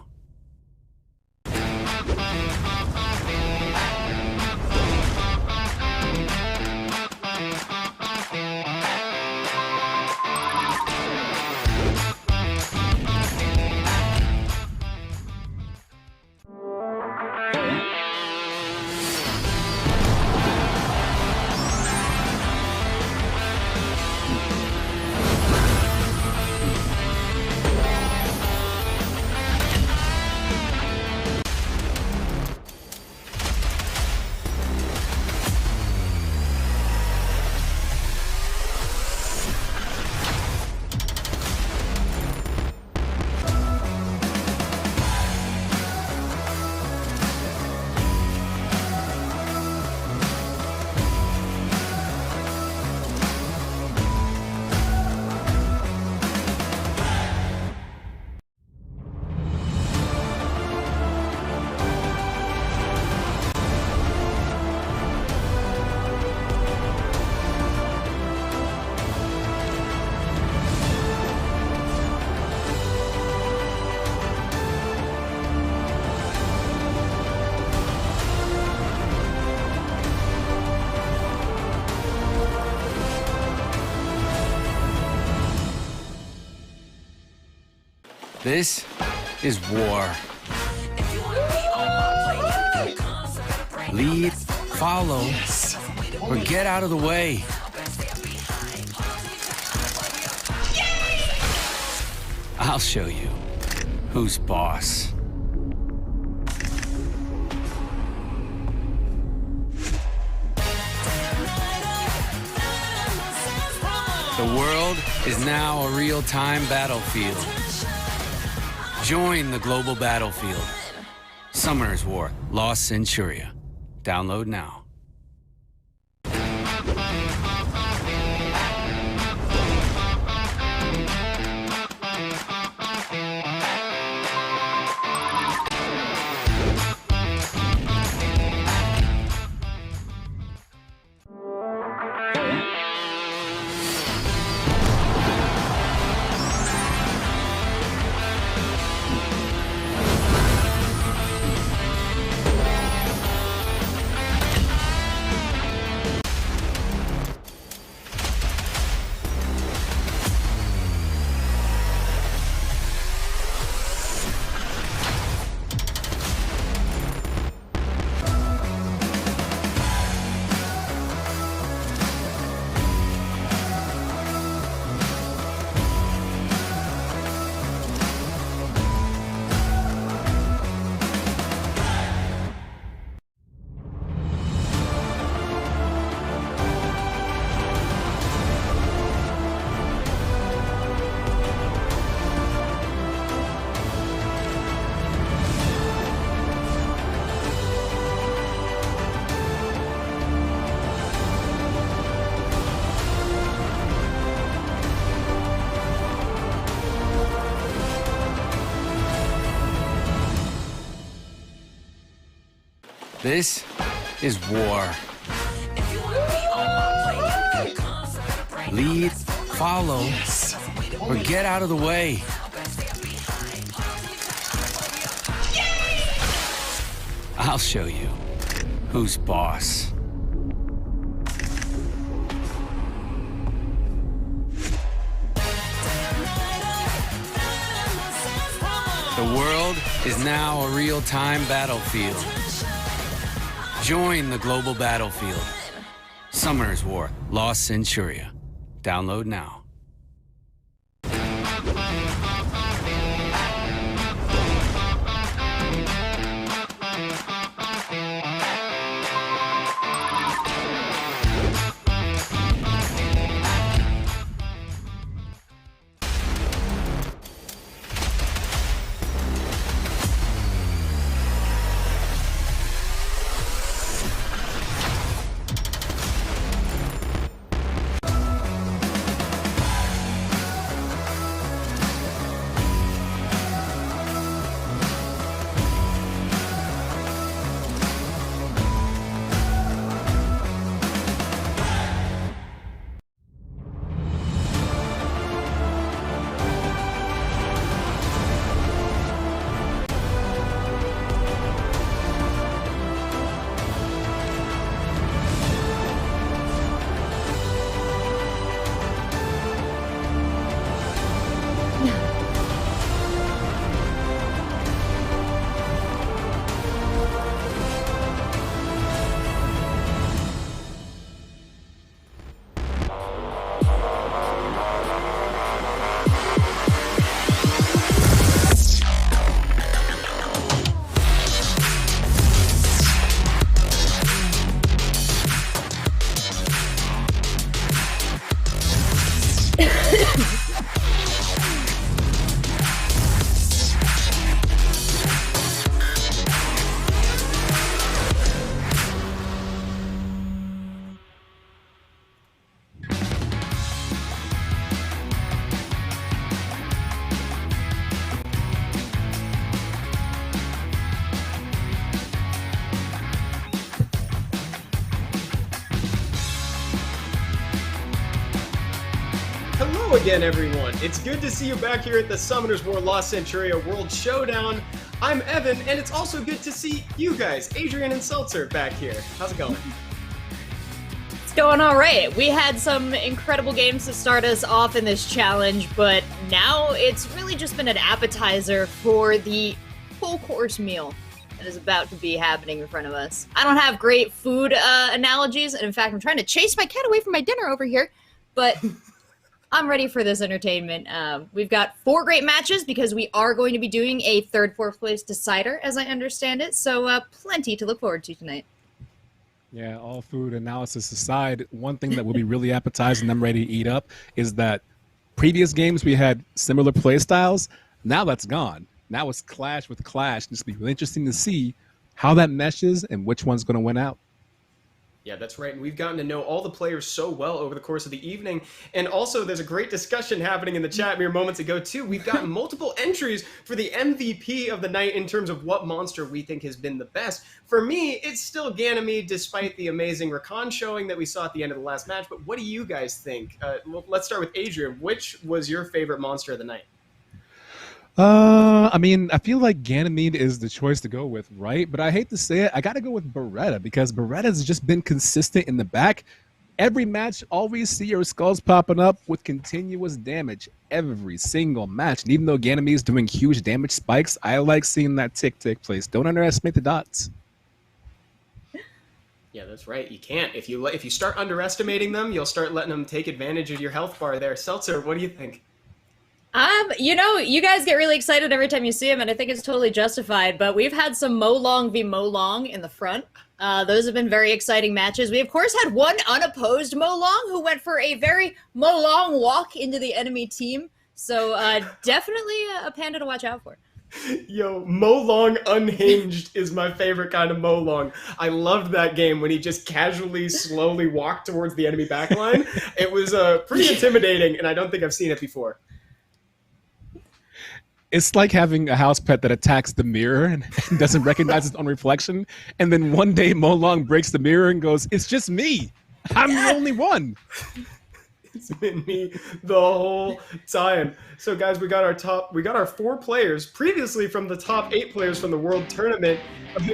S1: This is war. Lead, follow, or get out of the way. I'll show you who's boss. The world is now a real-time battlefield. Join the global battlefield. Summoner's War, Lost Centuria. Download now. This is war. Lead, follow, or get out of the way. I'll show you who's boss. The world is now a real-time battlefield. Join the global battlefield. Summoner's War, Lost Centuria. Download now.
S2: Hello again, everyone. It's good to see you back here at the Summoners War Lost Centuria World Showdown. I'm Evan, and it's also good to see you guys, Adrian and Seltzer, back here. How's it going?
S3: It's going all right. We had some incredible games to start us off in this challenge, but now it's really just been an appetizer for the full course meal that is about to be happening in front of us. I don't have great food analogies, and in fact, I'm trying to chase my cat away from my dinner over here, but I'm ready for this entertainment. We've got 4 great matches because we are going to be doing a third, fourth place decider, as I understand it. So plenty to look forward to tonight.
S4: Yeah, all food analysis aside, one thing that will be really appetizing I'm ready to eat up is that previous games we had similar play styles. Now that's gone. Now it's clash with clash. It's going to be really interesting to see how that meshes and which one's going to win out.
S2: Yeah, that's right. And we've gotten to know all the players so well over the course of the evening. And also, there's a great discussion happening in the chat mere moments ago, too. We've gotten multiple entries for the MVP of the night in terms of what monster we think has been the best. For me, it's still Ganymede, despite the amazing Rakan showing that we saw at the end of the last match. But what do you guys think? Let's start with Adrian. Which was your favorite monster of the night?
S4: I mean, I feel like Ganymede is the choice to go with, right? But I hate to say it, I got to go with Beretta because Beretta's just been consistent in the back. Every match, always see your skulls popping up with continuous damage every single match. And even though Ganymede's doing huge damage spikes, I like seeing that tick take place. Don't underestimate the dots.
S2: Yeah, that's right. You can't. If you start underestimating them, you'll start letting them take advantage of your health bar there. Seltzer, what do you think?
S3: You know, you guys get really excited every time you see him, and I think it's totally justified, but we've had some Mo-Long v. Mo-Long in the front. Those have been very exciting matches. We, of course, had one unopposed Mo-Long who went for a very Mo-Long walk into the enemy team. So definitely a panda to watch out for.
S2: Yo, Mo-Long unhinged is my favorite kind of Mo-Long. I loved that game when he just casually, slowly walked towards the enemy backline. It was pretty intimidating, and I don't think I've seen it before.
S4: It's like having a house pet that attacks the mirror and doesn't recognize its own reflection. And then one day Molong breaks the mirror and goes, "It's just me. I'm the only one."
S2: It's been me the whole time. So guys, we got our 4 players previously from the top 8 players from the World Tournament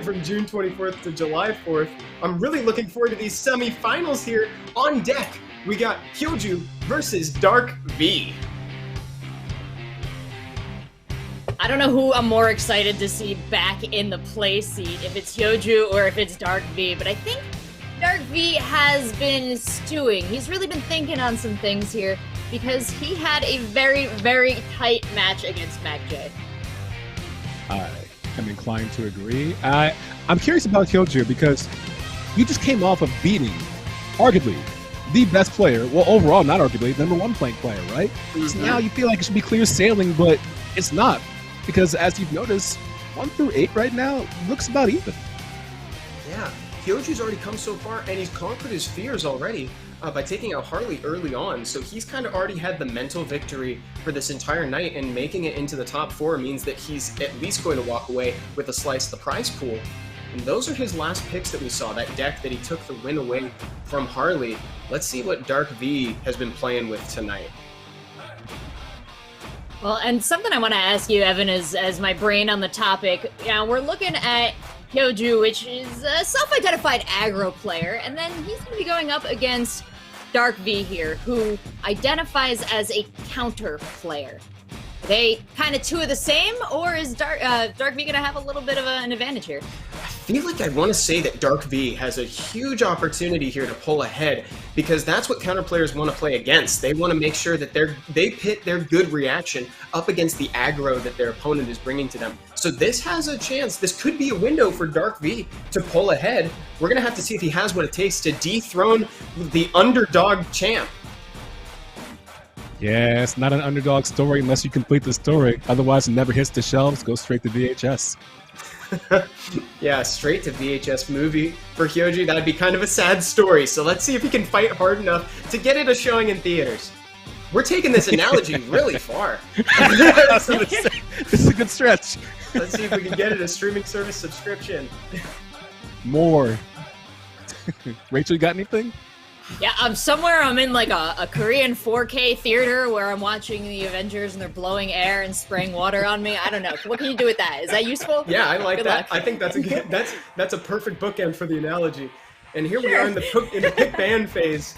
S2: from June 24th to July 4th. I'm really looking forward to these semifinals here. On deck, we got hyojoo versus DarkV.
S3: I don't know who I'm more excited to see back in the play seat, if it's hyojoo or if it's DarkV, but I think DarkV has been stewing. He's really been thinking on some things here because he had a very, very tight match against Makjay.
S4: I am inclined to agree. I'm curious about hyojoo because you just came off of beating, arguably, the best player. Well, overall, not arguably, #1 playing player, right? So now you feel like it should be clear sailing, but it's not. Because as you've noticed, 1 through 8 right now looks about even.
S2: Yeah, hyojoo's already come so far, and he's conquered his fears already by taking out Harley early on. So he's kind of already had the mental victory for this entire night, and making it into the top 4 means that he's at least going to walk away with a slice of the prize pool. And those are his last picks that we saw, that deck that he took the win away from Harley. Let's see what DarkV has been playing with tonight.
S3: Well, and something I want to ask you, Evan, is as my brain on the topic. We're looking at hyojoo, which is a self-identified aggro player, and then he's going to be going up against DarkV here, who identifies as a counter player. Are they kind of two of the same, or is DarkV going to have a little bit of an advantage here?
S2: I feel like I want to say that DarkV has a huge opportunity here to pull ahead, because that's what counter players want to play against. They want to make sure that they pit their good reaction up against the aggro that their opponent is bringing to them. So this has a chance. This could be a window for DarkV to pull ahead. We're going to have to see if he has what it takes to dethrone the underdog champ.
S4: Yeah, it's not an underdog story unless you complete the story. Otherwise, it never hits the shelves, goes straight to VHS.
S2: Yeah, straight to VHS movie for hyojoo. That'd be kind of a sad story. So let's see if he can fight hard enough to get it a showing in theaters. We're taking this analogy really far.
S4: This is a good stretch.
S2: Let's see if we can get it a streaming service subscription.
S4: More. Rachel, you got anything?
S3: Yeah, I'm in like a Korean 4K theater where I'm watching the Avengers and they're blowing air and spraying water on me. I don't know. What can you do with that? Is that useful?
S2: Yeah, I like
S3: Good
S2: that.
S3: luck.
S2: I think that's a perfect bookend for the analogy. And here we are in the pick ban phase.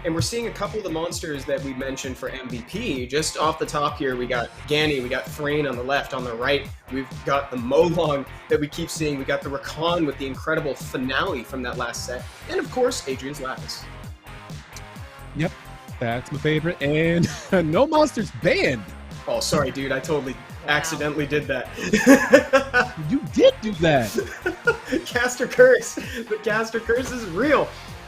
S2: And we're seeing a couple of the monsters that we mentioned for MVP. Just off the top here, we got Gani, we got Thrain on the left. On the right, we've got the Molong that we keep seeing. We got the Rakan with the incredible finale from that last set. And of course, Adrian's Lapis.
S4: Yep, that's my favorite. And no monsters banned.
S2: Oh, sorry, dude. I totally accidentally did that.
S4: You did do that.
S2: Caster Curse. The Caster Curse is real.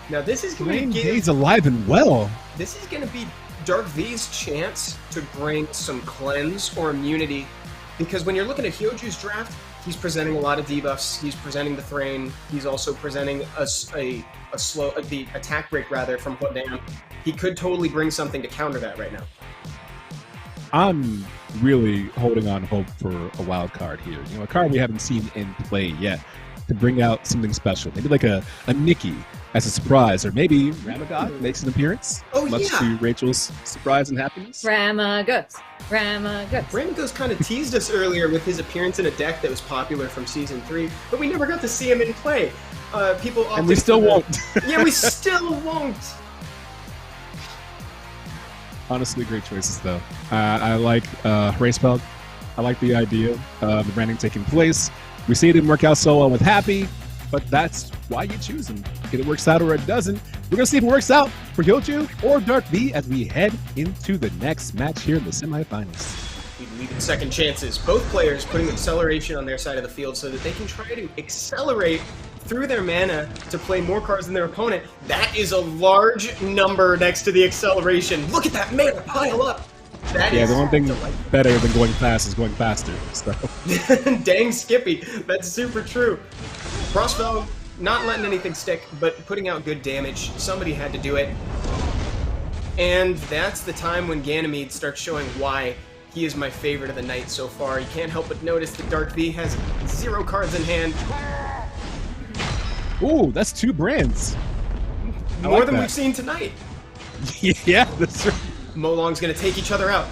S2: Now this is going to
S4: He's alive and well.
S2: This is going to be DarkV's chance to bring some cleanse or immunity, because when you're looking at hyojoo's draft, he's presenting a lot of debuffs. He's presenting the Thrain. He's also presenting the attack break rather from Showdown. He could totally bring something to counter that right now.
S4: I'm really holding on hope for a wild card here. You know, a card we haven't seen in play yet to bring out something special. Maybe like a Nikki as a surprise, or maybe Ramagog makes an appearance, much to Rachel's surprise and happiness.
S3: Ramagos.
S2: Ramagos kind of teased us earlier with his appearance in a deck that was popular from Season 3, but we never got to see him in play.
S4: And we still won't.
S2: Yeah, we still won't.
S4: Honestly, great choices, though. I like Racepel. I like the idea of the branding taking place. We see it didn't work out so well with Happy, but that's why you choose him. If it works out or it doesn't, we're going to see if it works out for hyojoo or DarkV as we head into the next match here in the semifinals.
S2: We believe in second chances. Both players putting acceleration on their side of the field so that they can try to accelerate through their mana to play more cards than their opponent. That is a large number next to the acceleration. Look at that mana pile up.
S4: The one thing better than going fast is going faster. So.
S2: Dang Skippy, that's super true. Crossbow, not letting anything stick, but putting out good damage. Somebody had to do it. And that's the time when Ganymede starts showing why He is my favorite of the night so far. You can't help but notice that DarkV has 0 cards in hand.
S4: Ooh, that's 2 brands.
S2: More than we've seen tonight.
S4: Yeah, that's right.
S2: Molong's gonna take each other out.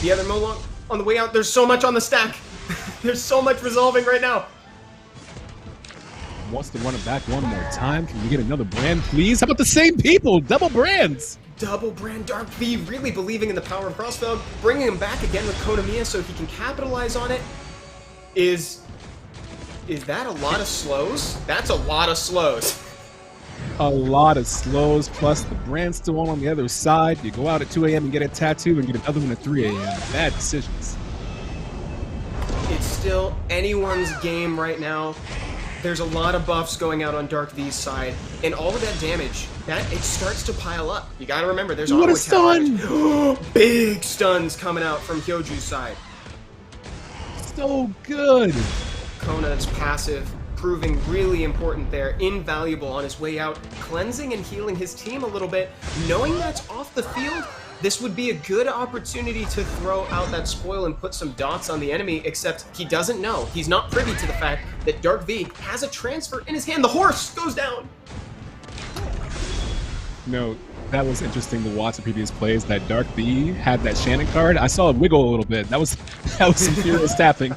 S2: The other Molong on the way out. There's so much on the stack. There's so much resolving right now.
S4: Wants to run it back one more time. Can we get another brand, please? How about the same people? Double brands.
S2: Double brand DarkV really believing in the power of Crossfeld, bringing him back again with Konamiya so he can capitalize on it. Is that a lot of slows? That's a lot of slows.
S4: A lot of slows, plus the brand still on the other side. You go out at 2 a.m. and get a tattoo and get another one at 3 a.m. Bad decisions.
S2: It's still anyone's game right now. There's a lot of buffs going out on DarkV's side, and all of that damage, it starts to pile up. You gotta remember, there's
S4: What
S2: auto
S4: a stun!
S2: attack. Big stuns coming out from hyojoo's side.
S4: So good.
S2: Kona's passive proving really important there, invaluable on his way out, cleansing and healing his team a little bit. Knowing that's off the field, this would be a good opportunity to throw out that spoil and put some dots on the enemy, except he doesn't know. He's not privy to the fact that DarkV has a transfer in his hand. The horse goes down.
S4: No, that was interesting to watch the previous plays. That DarkV had that Shannon card. I saw it wiggle a little bit. That was some furious tapping.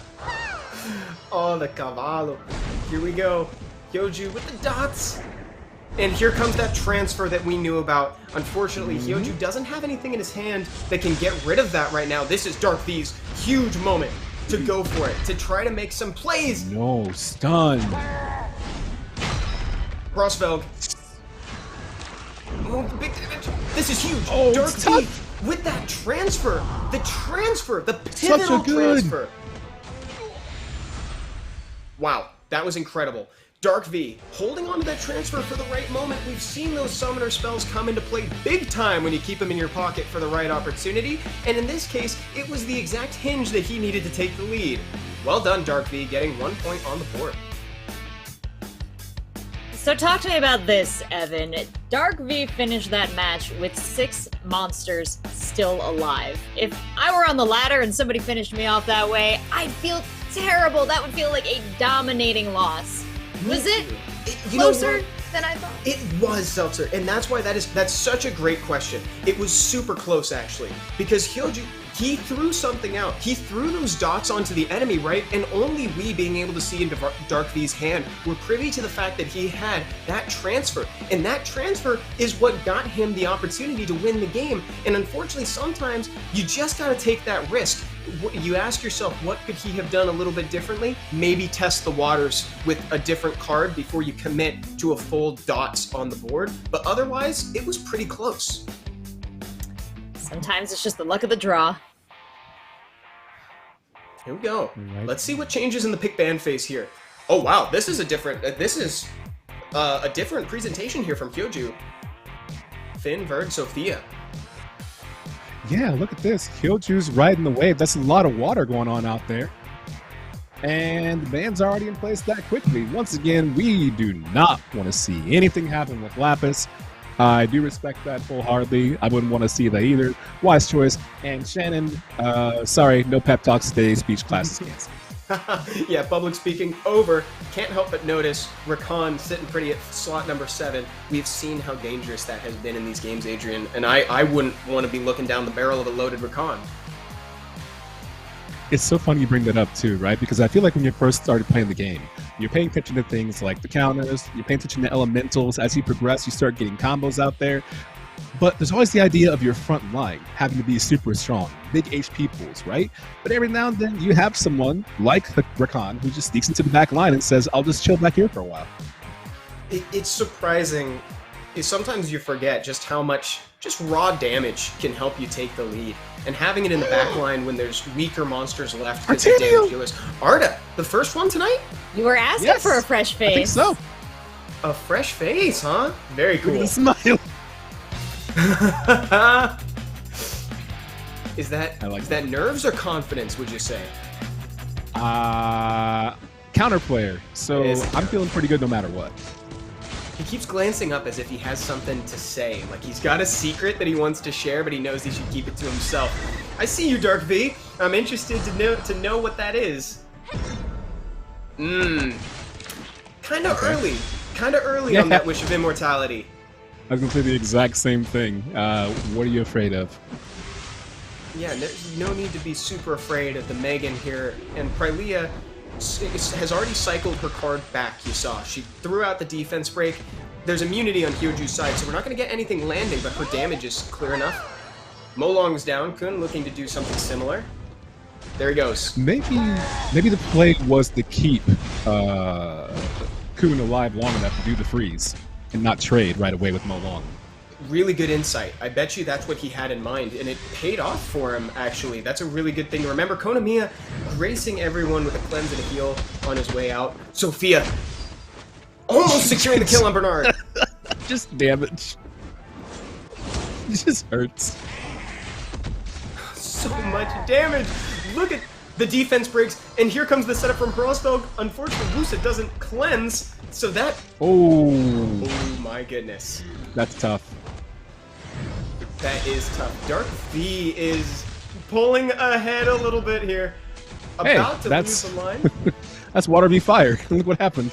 S2: Oh, the cavallo. Here we go. hyojoo with the dots. And here comes that transfer that we knew about. Unfortunately, hyojoo doesn't have anything in his hand that can get rid of that right now. This is DarkV's huge moment to go for it, to try to make some plays.
S4: No, stun.
S2: Crossfeld. Oh, big damage. This is huge.
S4: Oh,
S2: DarkV with that transfer. The pivotal
S4: Such a good.
S2: transfer. Wow, that was incredible. DarkV holding on to that transfer for the right moment. We've seen those summoner spells come into play big time when you keep them in your pocket for the right opportunity, and in this case, it was the exact hinge that he needed to take the lead. Well done, DarkV, getting 1 point on the board.
S3: So talk to me about this, Evan. DarkV finished that match with 6 monsters still alive. If I were on the ladder and somebody finished me off that way, I'd feel terrible. That would feel like a dominating loss. Was it closer than I thought?
S2: It was, Seltzer, and that's why that's such a great question. It was super close, actually, because hyojoo, he threw something out. He threw those dots onto the enemy, right? And only we, being able to see into DarkV's hand, were privy to the fact that he had that transfer. And that transfer is what got him the opportunity to win the game. And unfortunately, sometimes you just gotta take that risk. You ask yourself, what could he have done a little bit differently? Maybe test the waters with a different card before you commit to a full dots on the board. But otherwise, it was pretty close.
S3: Sometimes it's just the luck of the draw.
S2: Here we go.
S4: Right.
S2: Let's see what changes in the pick ban phase here. Oh wow, this is a different presentation here from hyojoo. Finn, Verd, Sophia.
S4: Yeah, look at this. hyojoo's riding the wave. That's a lot of water going on out there. And the ban's already in place that quickly. Once again, we do not want to see anything happen with Lapis. I do respect that wholeheartedly. I wouldn't want to see that either. Wise choice. And Shannon, sorry, no pep talks today. Speech class is canceled.
S2: Yeah, public speaking over. Can't help but notice Rakan sitting pretty at slot number 7. We've seen how dangerous that has been in these games, Adrian, and I wouldn't want to be looking down the barrel of a loaded Rakan.
S4: It's so funny you bring that up too, right? Because I feel like when you first started playing the game, you're paying attention to things like the counters, you're paying attention to elementals. As you progress, you start getting combos out there. But there's always the idea of your front line having to be super strong, big HP pools, right? But every now and then you have someone like Rakan who just sneaks into the back line and says, I'll just chill back here for a while.
S2: It's surprising. Sometimes you forget just how much just raw damage can help you take the lead. And having it in the back line when there's weaker monsters left because of damage healers. Arda, the first one tonight?
S3: You were asking for a fresh face.
S4: I think so.
S2: A fresh face, huh? Very cool.
S4: Look at the smile.
S2: Is that nerves or confidence, would you say?
S4: Counter player. So I'm feeling pretty good no matter what.
S2: He keeps glancing up as if he has something to say. Like he's got a secret that he wants to share, but he knows he should keep it to himself. I see you, DarkV. I'm interested to know what that is. Kind of early. Kind of early on that wish of immortality.
S4: I was going to say the exact same thing. What are you afraid of?
S2: Yeah, there's no need to be super afraid of the Megan here. And Prylia has already cycled her card back, you saw. She threw out the defense break. There's immunity on hyojoo's side, so we're not going to get anything landing, but her damage is clear enough. Molong's down. Kun looking to do something similar. There he goes.
S4: Maybe the play was to keep Kun alive long enough to do the freeze and not trade right away with Molong.
S2: Really good insight. I bet you that's what he had in mind, and it paid off for him, actually. That's a really good thing to remember. Konamiya gracing everyone with a cleanse and a heal on his way out. Sophia almost securing the kill on Bernard.
S4: Just damage. It just hurts.
S2: So much damage. Look at the defense breaks, and here comes the setup from Hrosdog. Unfortunately, Wusa doesn't cleanse, so that... Oh my goodness.
S4: That's tough.
S2: That is tough. DarkV is pulling ahead a little bit here. About to lose the line.
S4: That's water v fire. Look what happened.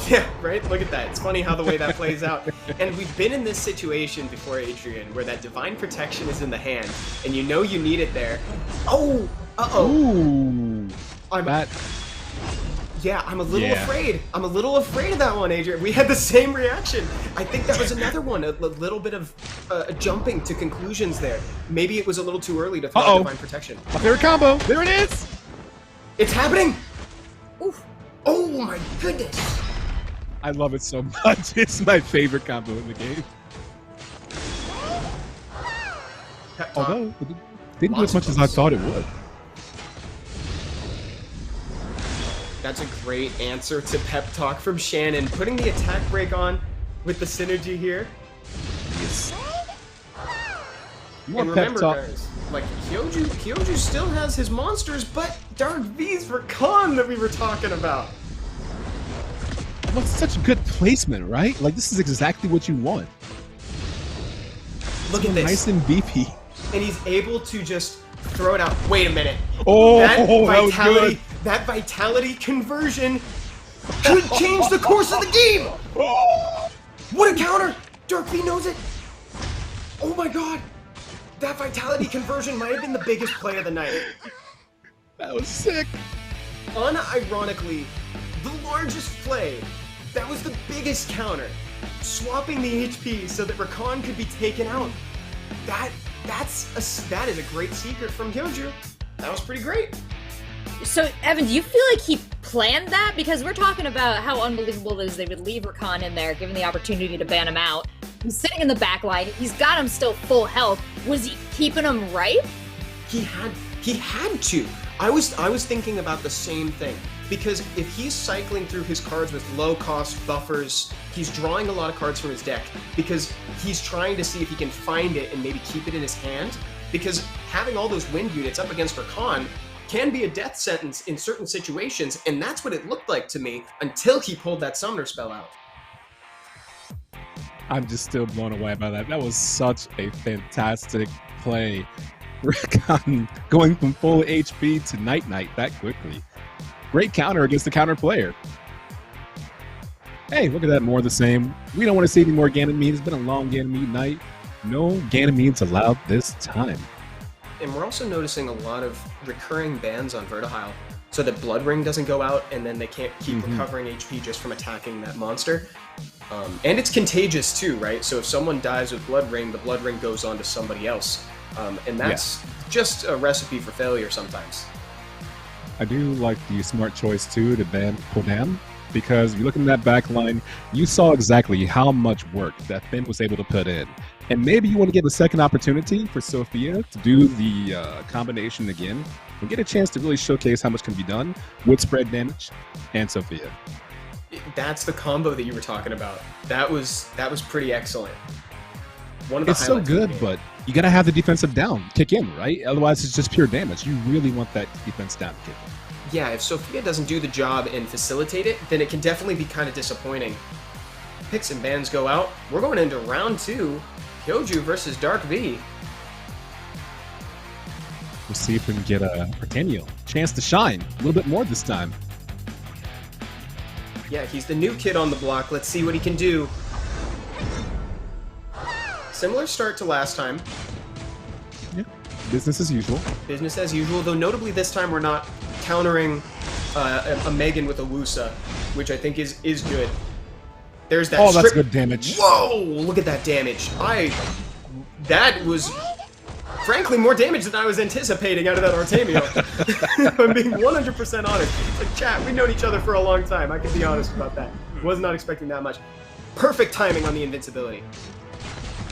S2: Yeah, right? Look at that. It's funny how the way that plays out. And we've been in this situation before, Adrian, where that divine protection is in the hand, and you know you need it there. Oh! Uh-oh.
S4: Ooh.
S2: Yeah, I'm a little afraid. I'm a little afraid of that one, Adrian. We had the same reaction. I think that was another one, a little bit of jumping to conclusions there. Maybe it was a little too early to throw out divine protection.
S4: My favorite combo. There it is.
S2: It's happening. Oof. Oh my goodness.
S4: I love it so much. It's my favorite combo in the game. Although it didn't do as much as I thought it would.
S2: That's a great answer to pep talk from Shannon. Putting the attack break on with the synergy here.
S4: Yes.
S2: And remember, guys, like hyojoo still has his monsters, but DarkV's for Khan that we were talking about.
S4: Well, it's such good placement, right? Like, this is exactly what you want.
S2: Look at this.
S4: Nice and beefy.
S2: And he's able to just throw it out. Wait a minute.
S4: Oh,
S2: that
S4: was good.
S2: That vitality conversion could change the course of the game. What a counter! DarkV knows it. Oh my god. That vitality conversion might have been the biggest play of the night.
S4: That was sick.
S2: Unironically, the largest play. That was the biggest counter. Swapping the HP so that Rakan could be taken out. That is a great secret from hyojoo. That was pretty great.
S3: So, Evan, do you feel like he planned that? Because we're talking about how unbelievable it is they would leave Rakan in there, given the opportunity to ban him out. He's sitting in the back line. He's got him still full health. Was he keeping him right?
S2: He had to. I was thinking about the same thing. Because if he's cycling through his cards with low-cost buffers, he's drawing a lot of cards from his deck because he's trying to see if he can find it and maybe keep it in his hand. Because having all those wind units up against Rakan can be a death sentence in certain situations, and that's what it looked like to me until he pulled that summoner spell out.
S4: I'm just still blown away by that. That was such a fantastic play. Rakan going from full HP to Night-Night that quickly. Great counter against the counter player. Hey, look at that, more of the same. We don't want to see any more Ganymede. It's been a long Ganymede night. No Ganymedes allowed this time.
S2: And we're also noticing a lot of recurring bans on Vertihile, so that Blood Ring doesn't go out, and then they can't keep recovering HP just from attacking that monster. And it's contagious too, right? So if someone dies with Blood Ring, the Blood Ring goes on to somebody else. And that's just a recipe for failure sometimes.
S4: I do like the smart choice too to ban Podam, because if you look in that back line, you saw exactly how much work that Finn was able to put in. And maybe you want to give a second opportunity for Sophia to do the combination again and get a chance to really showcase how much can be done with spread damage and Sophia.
S2: That's the combo that you were talking about. That was pretty excellent. One of the
S4: it's so good, but you got to have the defensive down kick in, right? Otherwise, it's just pure damage. You really want that defense down kick in.
S2: Yeah, if Sophia doesn't do the job and facilitate it, then it can definitely be kind of disappointing. picks and bans go out. We're going into round 2. Hyojoo versus DarkV.
S4: We'll see if we can get Artaniel chance to shine a little bit more this time.
S2: Yeah, he's the new kid on the block. Let's see what he can do. Similar start to last time.
S4: Yeah, business as usual.
S2: Business as usual, though notably this time we're not countering a Megan with a Wusa, which I think is good. There's that
S4: that's
S2: strip.
S4: good damage.
S2: Whoa! Look at that damage. That was, frankly, more damage than I was anticipating out of that Artemio. I'm being 100% honest. Like, chat, we've known each other for a long time. I can be honest about that. Was not expecting that much. Perfect timing on the invincibility.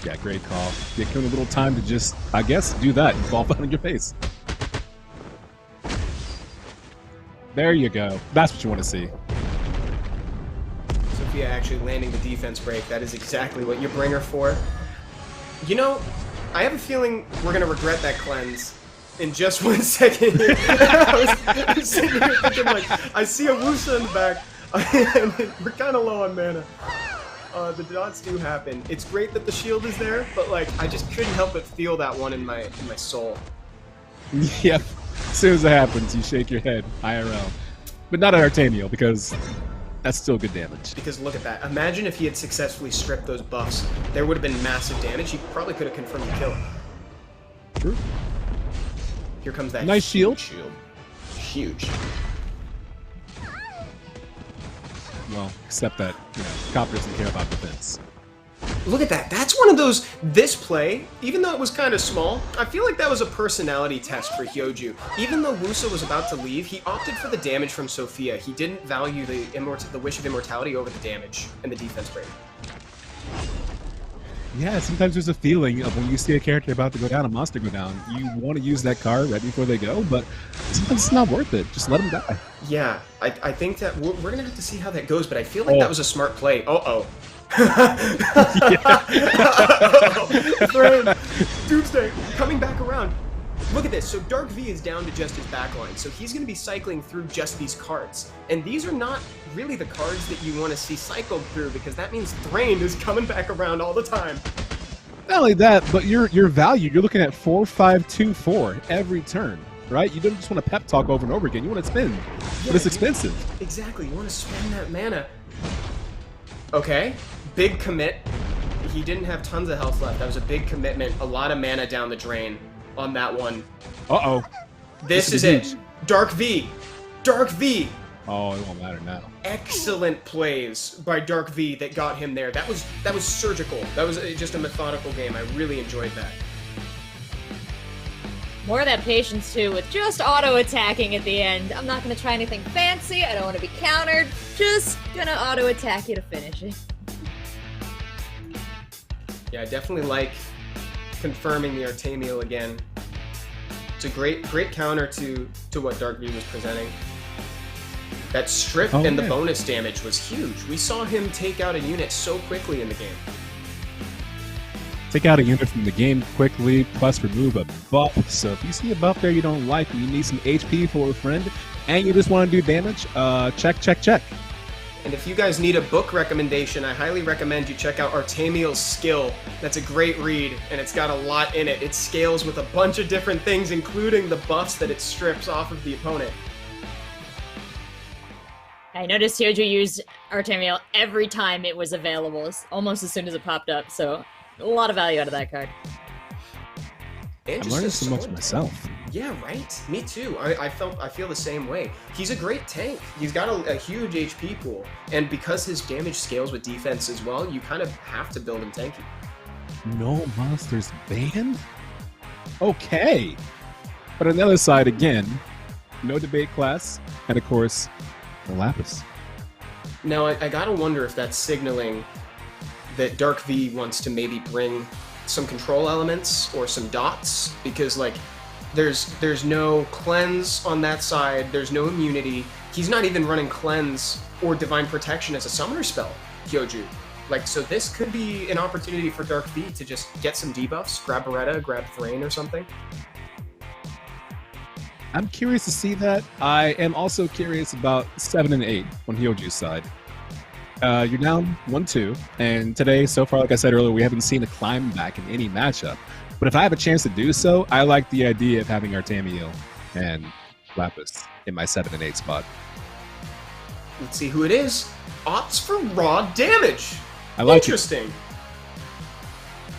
S4: Yeah, great call. Give him a little time to just, I guess, do that and fall flat on your face. There you go. That's what you want to see.
S2: Sophia actually landing the defense break. That is exactly what you bring her for. You know, I have a feeling we're going to regret that cleanse in just 1 second here. I was sitting here thinking, like, I see a Wusa in the back. We're kind of low on mana. The dots do happen. It's great that the shield is there, but, like, I just couldn't help but feel that one in my soul.
S4: Yep. As soon as it happens, you shake your head, IRL. But not at Artemio, because that's still good damage.
S2: Because look at that. Imagine if he had successfully stripped those buffs. There would have been massive damage. He probably could have confirmed the kill.
S4: True.
S2: Here comes that
S4: nice shield.
S2: Huge.
S4: Well, except that, Cop doesn't care about defense.
S2: Look at that. That's one of those, this play, even though it was kind of small, I feel like that was a personality test for Hyojoo. Even though Wusa was about to leave, he opted for the damage from Sophia. He didn't value the Wish of Immortality over the damage and the defense break.
S4: Yeah, sometimes there's a feeling of when you see a character about to go down, a monster go down, you want to use that card right before they go, but sometimes it's not worth it. Just let them die.
S2: Yeah, I think that we're going to have to see how that goes, but I feel like that was a smart play. Uh-oh. Thread. Doomsday coming back around. Look at this. So DarkV is down to just his backline, so he's going to be cycling through just these cards. And these are not really the cards that you want to see cycled through, because that means Thrain is coming back around all the time.
S4: Not only that, but your value, you're looking at 4, 5, 2, 4 every turn, right? You don't just want to pep talk over and over again. You want to spend, but it's expensive.
S2: Exactly. You want to spend that mana. Okay. Big commit. He didn't have tons of health left. That was a big commitment. A lot of mana down the drain on that one.
S4: Uh-oh.
S2: This is it. DarkV. DarkV.
S4: Oh, it won't matter now.
S2: Excellent plays by DarkV that got him there. That was surgical. That was just a methodical game. I really enjoyed that.
S3: More of that patience, too, with just auto-attacking at the end. I'm not going to try anything fancy. I don't want to be countered. Just going to auto-attack you to finish it.
S2: Yeah, I definitely like confirming the Artemio again. It's a great counter to what DarkV was presenting. That strip and the bonus damage was huge. We saw him take out a unit so quickly in the game.
S4: Take out a unit from the game quickly, plus remove a buff. So if you see a buff there you don't like, and you need some HP for a friend, and you just want to do damage, check.
S2: And if you guys need a book recommendation, I highly recommend you check out Artemio's Skill. That's a great read, and it's got a lot in it. It scales with a bunch of different things, including the buffs that it strips off of the opponent.
S3: I noticed Hyojoo used Artemio every time it was available, almost as soon as it popped up, so a lot of value out of that card.
S2: And
S4: I'm learning so much myself.
S2: Yeah, right. Me too. I feel the same way. He's a great tank. He's got a huge HP pool, and because his damage scales with defense as well, you kind of have to build him tanky.
S4: No monsters banned? Okay. But on the other side, again, no debate class, and of course, no Lapis.
S2: Now, I gotta wonder if that's signaling that DarkV wants to maybe bring some control elements or some dots, because, like, there's no cleanse on that side, there's no immunity. He's not even running cleanse or divine protection as a summoner spell, Hyojoo. Like, so this could be an opportunity for DarkV to just get some debuffs, grab Beretta, grab Thrain or something.
S4: I'm curious to see that. I am also curious about 7 and 8 on Hyojoo's side. You're down 1-2, and today, so far, like I said earlier, we haven't seen a climb back in any matchup. But if I have a chance to do so, I like the idea of having Artemiel and Lapis in my 7 and 8 spot.
S2: Let's see who it is. Opts for raw damage.
S4: I like
S2: Interesting.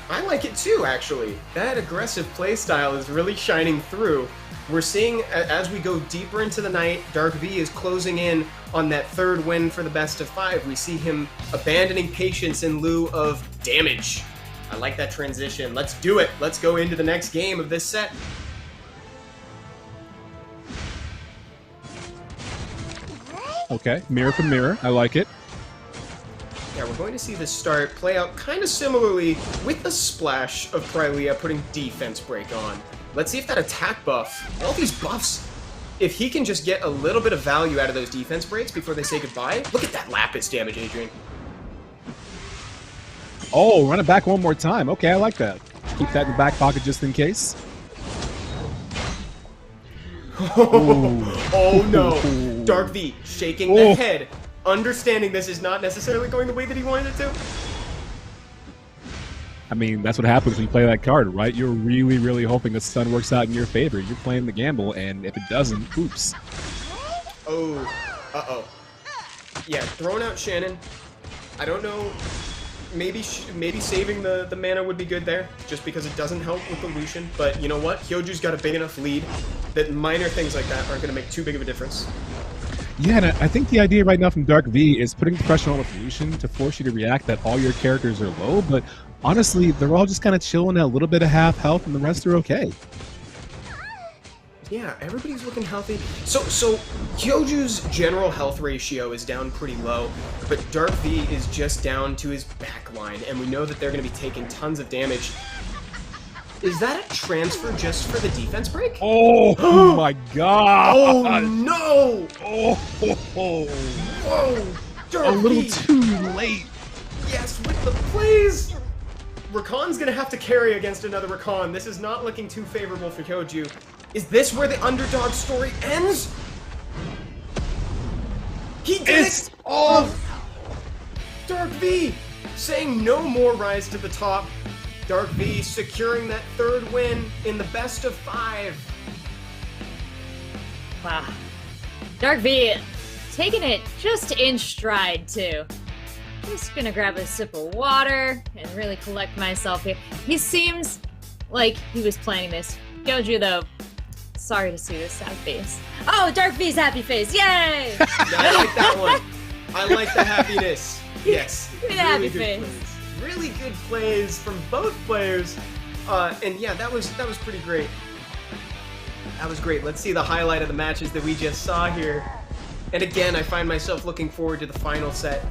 S2: I like it too, actually. That aggressive playstyle is really shining through. We're seeing, as we go deeper into the night, DarkV is closing in on that third win for the best of 5. We see him abandoning patience in lieu of damage. I like that transition. Let's do it. Let's go into the next game of this set.
S4: Okay, mirror for mirror. I like it.
S2: Yeah, we're going to see this start play out kind of similarly with a splash of Krylea putting defense break on. Let's see if that attack buff, all these buffs, if he can just get a little bit of value out of those defense breaks before they say goodbye. Look at that Lapis damage, Adrian.
S4: Oh, run it back one more time. Okay, I like that. Keep that in the back pocket just in case.
S2: Oh no. DarkV shaking the head, understanding this is not necessarily going the way that he wanted it to.
S4: I mean, that's what happens when you play that card, right? You're really, really hoping the stun works out in your favor. You're playing the gamble, and if it doesn't, oops.
S2: Oh, uh-oh. Yeah, throwing out Shannon. I don't know. Maybe saving the mana would be good there, just because it doesn't help with the Lucian. But you know what? Hyojoo's got a big enough lead that minor things like that aren't going to make too big of a difference.
S4: Yeah, and I think the idea right now from DarkV is putting pressure on with Lucian to force you to react that all your characters are low, but honestly, they're all just kind of chilling at a little bit of half health, and the rest are okay.
S2: Yeah, everybody's looking healthy. So Hyojoo's general health ratio is down pretty low, but DarkV is just down to his back line, and we know that they're going to be taking tons of damage. Is that a transfer just for the defense break?
S4: Oh my god!
S2: Oh no!
S4: Oh,
S2: Whoa! DarkV!
S4: A little too late.
S2: Yes, with the plays! Rakan's gonna have to carry against another Rakan. This is not looking too favorable for Hyojoo. Is this where the underdog story ends? He did it! Oh! DarkV saying no more rise to the top. DarkV securing that third win in the best of 5.
S3: Wow. DarkV taking it just in stride, too. Just gonna grab a sip of water and really collect myself here. He seems like he was planning this. Hyojoo, though, sorry to see this sad face. Oh, DarkV's happy face! Yay!
S2: I like that one. I like the happiness. Yes.
S3: Give me the happy face.
S2: Plays. Really good plays from both players. And yeah, that was pretty great. That was great. Let's see the highlight of the matches that we just saw here. And again, I find myself looking forward to the final set.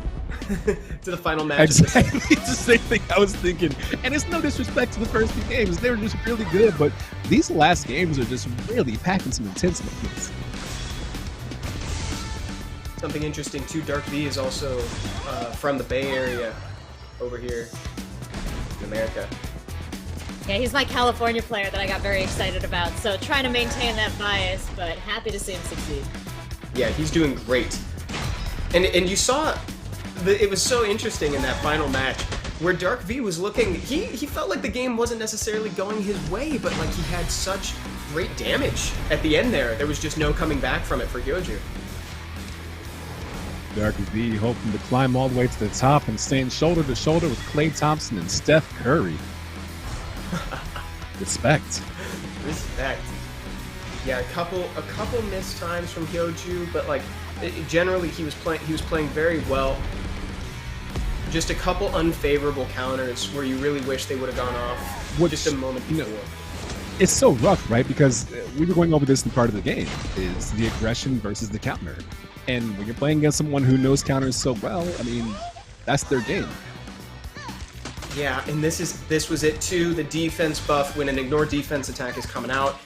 S2: To the final match.
S4: Exactly. It's the same thing I was thinking. And it's no disrespect to the first 2 games. They were just really good, but these last games are just really packing some intense moments.
S2: Something interesting too, DarkV is also from the Bay Area over here in America.
S3: Yeah, he's my California player that I got very excited about, so trying to maintain that bias, but happy to see him succeed.
S2: Yeah, he's doing great. And you saw, it was so interesting in that final match where DarkV was looking, he felt like the game wasn't necessarily going his way, but like he had such great damage at the end there. There was just no coming back from it for Hyojoo.
S4: DarkV hoping to climb all the way to the top and stand shoulder to shoulder with Klay Thompson and Steph Curry. Respect.
S2: Respect. Yeah, a couple missed times from Hyojoo, but like generally he was playing very well. Just a couple unfavorable counters where you really wish they would have gone off just a moment before.
S4: It's so rough, right? Because we were going over this in part of the game, is the aggression versus the counter. And when you're playing against someone who knows counters so well, I mean, that's their game.
S2: Yeah, and this was it too. The defense buff when an ignore defense attack is coming out.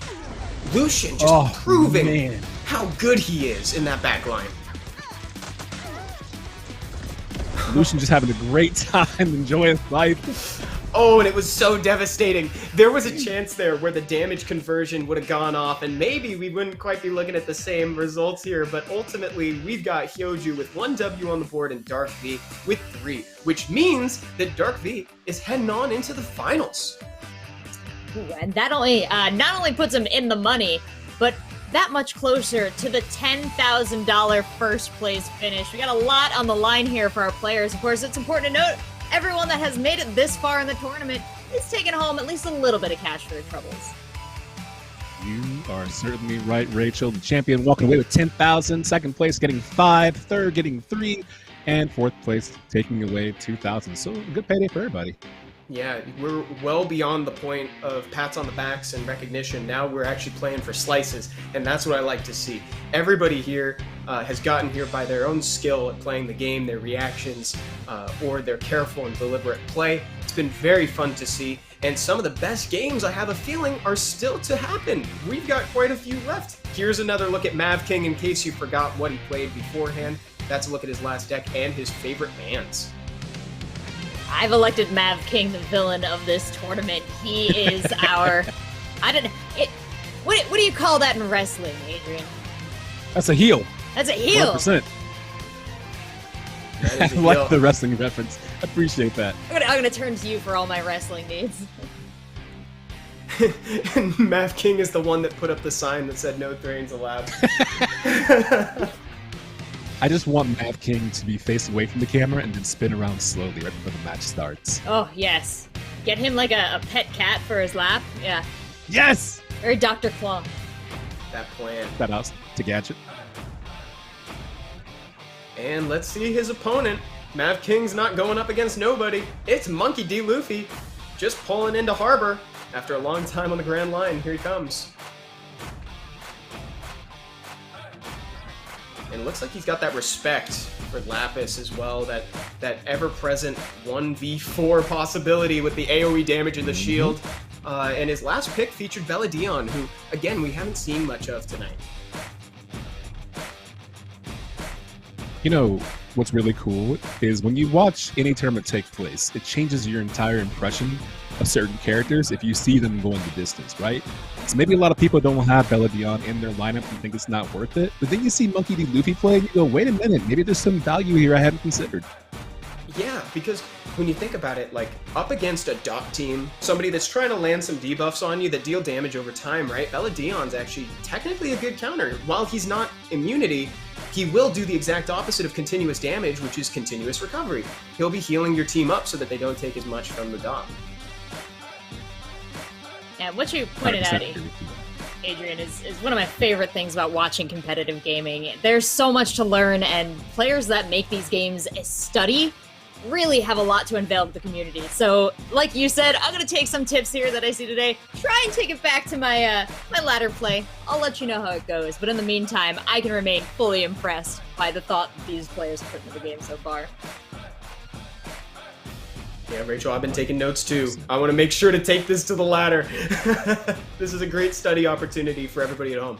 S2: Lucian just proving how good he is in that back line.
S4: Lucian just having a great time, enjoying life.
S2: Oh, and it was so devastating. There was a chance there where the damage conversion would have gone off, and maybe we wouldn't quite be looking at the same results here, but ultimately, we've got hyojoo with 1 W on the board and DarkV with 3, which means that DarkV is heading on into the finals.
S3: Ooh, and that only not only puts him in the money, but that much closer to the $10,000 first place finish. We got a lot on the line here for our players. Of course, it's important to note everyone that has made it this far in the tournament is taking home at least a little bit of cash for their troubles.
S4: You are certainly right, Rachel. The champion walking away with 10,000, second place getting 5, third getting 3, and fourth place taking away 2,000. So a good payday for everybody.
S2: Yeah, we're well beyond the point of pats on the backs and recognition. Now we're actually playing for slices, and that's what I like to see. Everybody here has gotten here by their own skill at playing the game, their reactions, or their careful and deliberate play. It's been very fun to see, and some of the best games, I have a feeling, are still to happen. We've got quite a few left. Here's another look at Mavking in case you forgot what he played beforehand. That's a look at his last deck and his favorite bans.
S3: I've elected Mavking the villain of this tournament. He is our... What do you call that in wrestling, Adrian?
S4: That's a heel.
S3: That's a heel.
S4: 100%. I like the wrestling reference. I appreciate that.
S3: I'm gonna turn to you for all my wrestling needs.
S2: And Mavking is the one that put up the sign that said no thrains allowed.
S4: I just want Mavking to be faced away from the camera and then spin around slowly right before the match starts.
S3: Oh, yes. Get him like a pet cat for his lap. Yeah.
S4: Yes!
S3: Or Dr. Claw.
S2: That plan.
S4: That out to Gadget.
S2: And let's see his opponent. Mavking's not going up against nobody. It's MonkeyDLuffy just pulling into Harbor after a long time on the Grand Line. Here he comes. And it looks like he's got that respect for Lapis as well, that ever-present 1v4 possibility with the AoE damage and the shield. And his last pick featured Belladionne, who, again, we haven't seen much of tonight.
S4: You know, what's really cool is when you watch any tournament take place, it changes your entire impression of certain characters if you see them go in the distance, right? So maybe a lot of people don't have Belladionne in their lineup and think it's not worth it, but then you see MonkeyDLuffy play and you go, wait a minute, maybe there's some value here I hadn't considered.
S2: Yeah, because when you think about it, like, up against a dot team, somebody that's trying to land some debuffs on you that deal damage over time, right? Belladionne's actually technically a good counter. While he's not immunity, he will do the exact opposite of continuous damage, which is continuous recovery. He'll be healing your team up so that they don't take as much from the dot.
S3: Yeah, what you pointed out, Adrian, is one of my favorite things about watching competitive gaming. There's so much to learn, and players that make these games study really have a lot to unveil to the community. So, like you said, I'm going to take some tips here that I see today, try and take it back to my my ladder play. I'll let you know how it goes, but in the meantime, I can remain fully impressed by the thought that these players put into the game so far.
S2: Yeah, Rachel, I've been taking notes too. I want to make sure to take this to the ladder. This is a great study opportunity for everybody at home.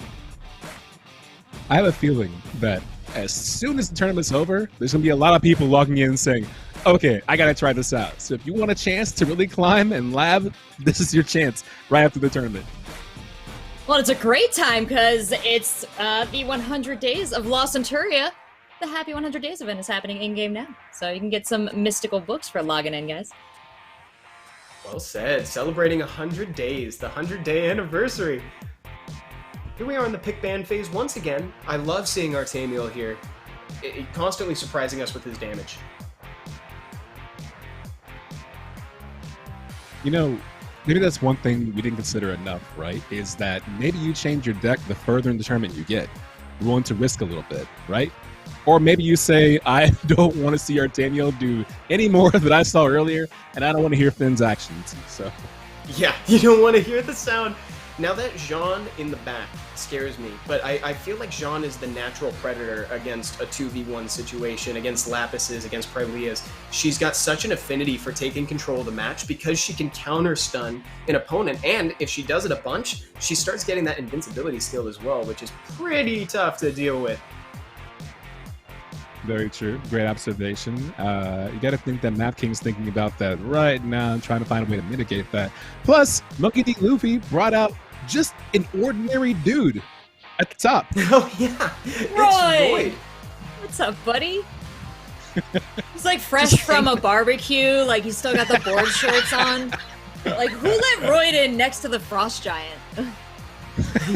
S4: I have a feeling that as soon as the tournament's over, there's going to be a lot of people logging in saying, okay, I got to try this out. So if you want a chance to really climb and lab, this is your chance right after the tournament.
S3: Well, it's a great time because it's the 100 Days of Lost Centuria. The Happy 100 Days event is happening in-game now. So you can get some mystical books for logging in, guys.
S2: Well said. Celebrating 100 days, the 100-day anniversary. Here we are in the pick ban phase once again. I love seeing Artemiel here, constantly surprising us with his damage.
S4: You know, maybe that's one thing we didn't consider enough, right? Is that maybe you change your deck the further in the tournament you get. You're willing to risk a little bit, right? Or maybe you say, I don't want to see Artemiel do any more than I saw earlier, and I don't want to hear Finn's actions. So,
S2: yeah, you don't want to hear the sound. Now that Jean in the back scares me, but I feel like Jean is the natural predator against a 2v1 situation, against Lapises, against Prelias. She's got such an affinity for taking control of the match because she can counter stun an opponent, and if she does it a bunch, she starts getting that invincibility skill as well, which is pretty tough to deal with.
S4: Very true. Great observation. You got to think that Mavking's thinking about that right now and trying to find a way to mitigate that. Plus, MonkeyDLuffy brought out just an ordinary dude at the top.
S2: Oh, yeah.
S3: Roy! What's up, buddy? He's like fresh from a barbecue, like he's still got the board shorts on. Like, who let Royd in next to the Frost Giant?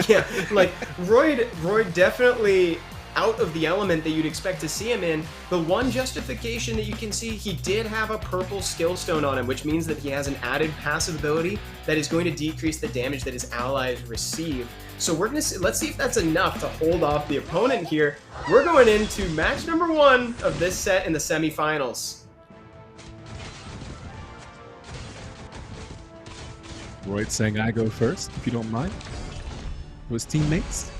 S2: Yeah, like, Royd definitely out of the element that you'd expect to see him in. The one justification that you can see, he did have a purple skill stone on him, which means that he has an added passive ability that is going to decrease the damage that his allies receive. So we're gonna see, let's see if that's enough to hold off the opponent here. We're going into match number 1 of this set in the semifinals.
S4: Royd saying I go first, if you don't mind. To his teammates.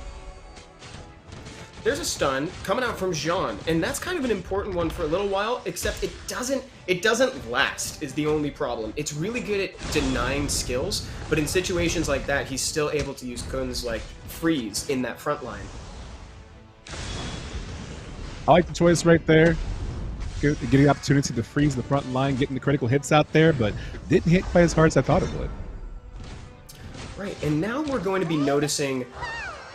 S2: There's a stun coming out from Jean, and that's kind of an important one for a little while, except it doesn't last is the only problem. It's really good at denying skills, but in situations like that, he's still able to use Kun's like freeze in that front line.
S4: I like the choice right there. Getting the opportunity to freeze the front line, getting the critical hits out there, but didn't hit quite as hard as I thought it would.
S2: Right, and now we're going to be noticing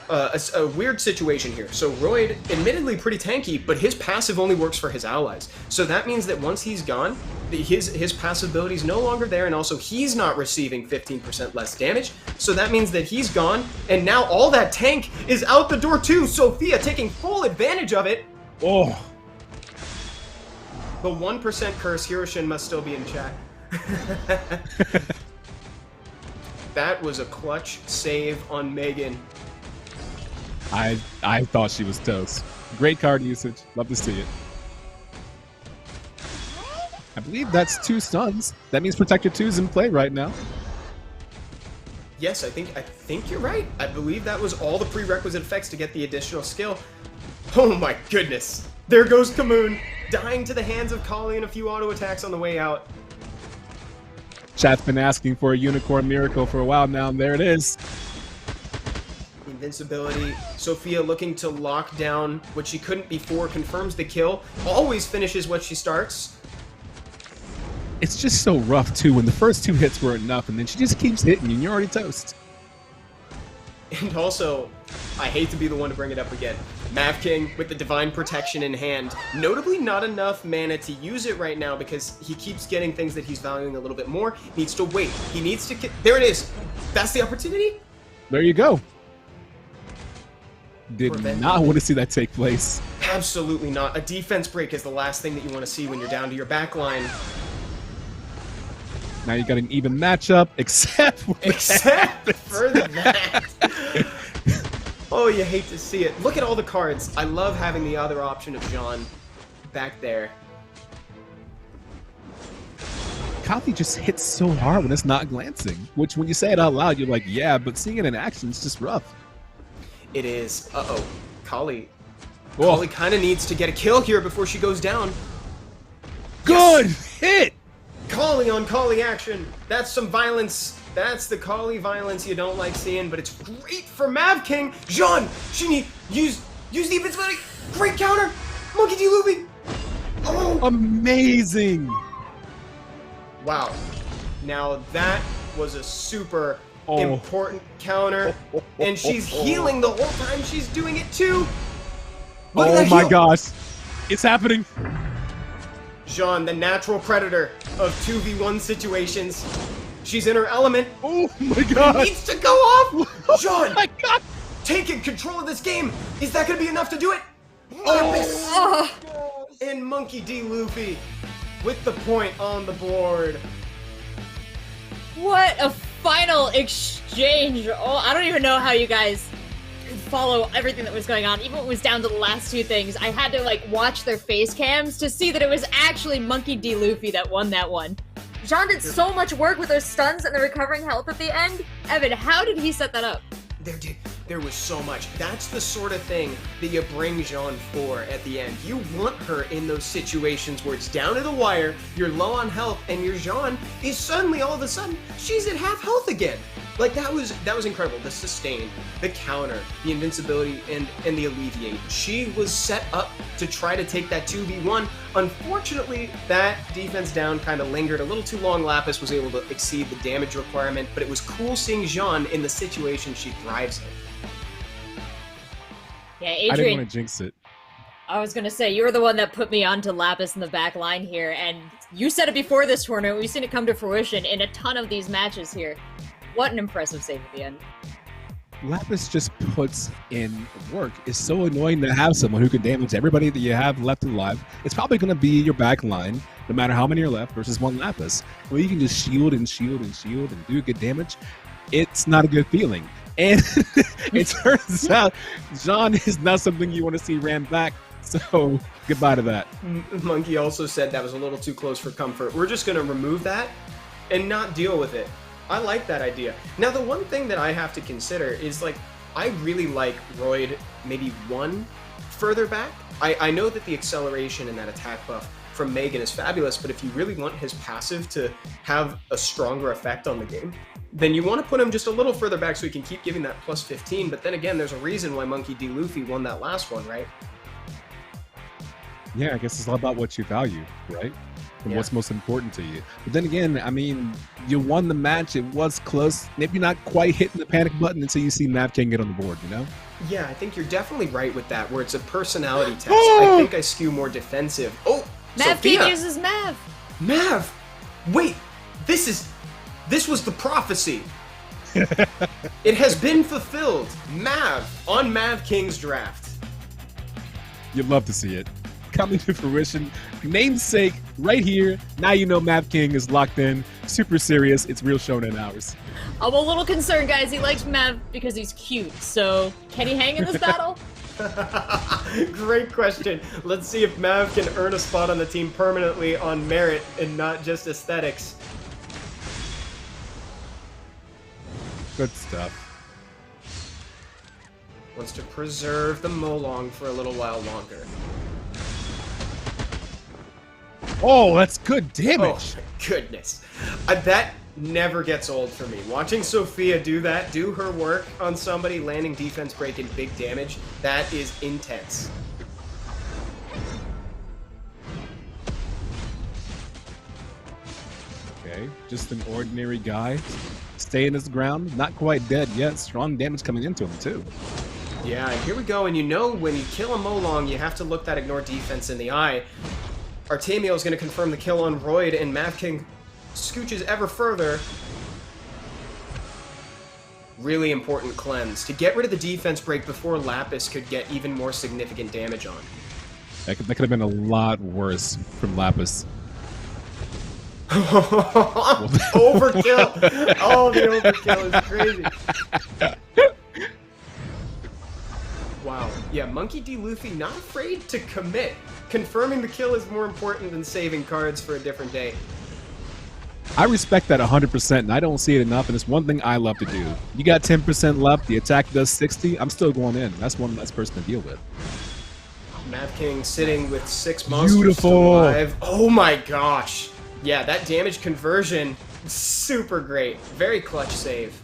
S2: a weird situation here. So Royd, admittedly pretty tanky, but his passive only works for his allies. So that means that once he's gone, his passive ability is no longer there, and also he's not receiving 15% less damage. So that means that he's gone, and now all that tank is out the door too. Sophia taking full advantage of it.
S4: Oh.
S2: The 1% curse, Hiroshin must still be in chat. That was a clutch save on Megan.
S4: I thought she was toast. Great card usage. Love to see it. I believe that's 2 stuns. That means Protector 2 is in play right now.
S2: Yes, I think you're right. I believe that was all the prerequisite effects to get the additional skill. Oh my goodness. There goes Kamoon, dying to the hands of Kali and a few auto attacks on the way out.
S4: Chat's been asking for a unicorn miracle for a while now, and there it is.
S2: Invincibility. Sophia looking to lock down what she couldn't before, confirms the kill. Always finishes what she starts.
S4: It's just so rough, too, when the first 2 hits were enough, and then she just keeps hitting you, and you're already toast.
S2: And also, I hate to be the one to bring it up again, Mavking with the Divine Protection in hand. Notably not enough mana to use it right now because he keeps getting things that he's valuing a little bit more. He needs to wait. He needs to... There it is. That's the opportunity.
S4: There you go. Did not want to see that take place.
S2: Absolutely not. A defense break is the last thing that you want to see when you're down to your back line.
S4: Now you got an even matchup, except for
S2: that. Oh, you hate to see it. Look at all the cards. I love having the other option of Jean back there.
S4: Coffee just hits so hard when it's not glancing, which when you say it out loud, you're like, yeah, but seeing it in action is just rough.
S2: It is. Uh-oh. Kali. Kali kind of needs to get a kill here before she goes down.
S4: Good hit!
S2: Kali on Kali action. That's some violence. That's the Kali violence you don't like seeing, but it's great for Mavking. Jean, she needs use the invincibility. Great counter. MonkeyDLuffy. Oh,
S4: amazing.
S2: Wow. Now that was a super important counter, and she's healing the whole time she's doing it too. Look at that
S4: my
S2: heal.
S4: gosh, it's happening.
S2: Jean, the natural predator of 2v1 situations. She's in her element.
S4: Oh my god.
S2: It needs to go off. Jean,
S4: oh my god.
S2: Taking control of this game. Is that going to be enough to do it? And MonkeyDLuffy with the point on the board.
S3: What a final exchange. Oh, I don't even know how you guys follow everything that was going on. Even when it was down to the last 2 things, I had to like watch their face cams to see that it was actually MonkeyDLuffy that won that one. Jean did so much work with those stuns and the recovering health at the end. Evan, how did he set that up?
S2: There was so much. That's the sort of thing that you bring Jean for at the end. You want her in those situations where it's down to the wire, you're low on health, and your Jean is suddenly, all of a sudden, she's at half health again. Like that was incredible. The sustain, the counter, the invincibility, and the alleviate. She was set up to try to take that 2v1. Unfortunately, that defense down kind of lingered a little too long. Lapis was able to exceed the damage requirement, but it was cool seeing Jean in the situation she thrives in.
S3: Yeah, Adrian.
S4: I didn't want to jinx it.
S3: I was gonna say, you were the one that put me onto Lapis in the back line here, and you said it before this tournament. We've seen it come to fruition in a ton of these matches here. What an impressive save at the end.
S4: Lapis just puts in work. It's so annoying to have someone who can damage everybody that you have left alive. It's probably going to be your back line, no matter how many are left, versus one Lapis. Where you can just shield and shield and shield and do good damage. It's not a good feeling. And it turns out Jean is not something you want to see ran back. So goodbye to that.
S2: Monkey also said that was a little too close for comfort. We're just going to remove that and not deal with it. I like that idea. Now, the one thing that I have to consider is, like, I really like Royd maybe one further back. I know that the acceleration and that attack buff from Megan is fabulous, but if you really want his passive to have a stronger effect on the game, then you want to put him just a little further back so he can keep giving that plus 15. But then again, there's a reason why MonkeyDLuffy won that last one, right?
S4: Yeah, I guess it's all about what you value, right? And what's most important to you. But then again, I mean, you won the match. It was close. Maybe not quite hitting the panic button until you see Mavking get on the board, you know?
S2: Yeah, I think you're definitely right with that, where it's a personality test. I think I skew more defensive. Oh,
S3: Mavking uses Mav.
S2: Mav! Wait, this was the prophecy. It has been fulfilled. Mav on Mavking's draft.
S4: You'd love to see it. Coming to fruition. Namesake right here. Now you know Mavking is locked in. Super serious. It's real Shonen hours.
S3: I'm a little concerned, guys. He likes Mav because he's cute. So, can he hang in this battle?
S2: Great question. Let's see if Mav can earn a spot on the team permanently on merit and not just aesthetics.
S4: Good stuff.
S2: Wants to preserve the Molong for a little while longer.
S4: Oh, that's good damage.
S2: Oh, my goodness. That never gets old for me. Watching Sophia do that, do her work on somebody, landing defense break and big damage, that is intense.
S4: Okay, just an ordinary guy. Staying his ground, not quite dead yet. Strong damage coming into him, too.
S2: Yeah, and here we go. And you know when you kill a Molong, you have to look that ignore defense in the eye. Artemio is going to confirm the kill on Royd, and Mavking scooches ever further. Really important cleanse to get rid of the defense break before Lapis could get even more significant damage on.
S4: That could have been a lot worse from Lapis.
S2: Overkill! Oh, the overkill is crazy. Wow. Yeah, MonkeyDLuffy not afraid to commit. Confirming the kill is more important than saving cards for a different day.
S4: I respect that 100%, and I don't see it enough, and it's one thing I love to do. You got 10% left, the attack does 60, I'm still going in. That's one less person to deal with.
S2: Mavking sitting with 6 monsters still alive. Oh my gosh. Yeah, that damage conversion, super great. Very clutch save.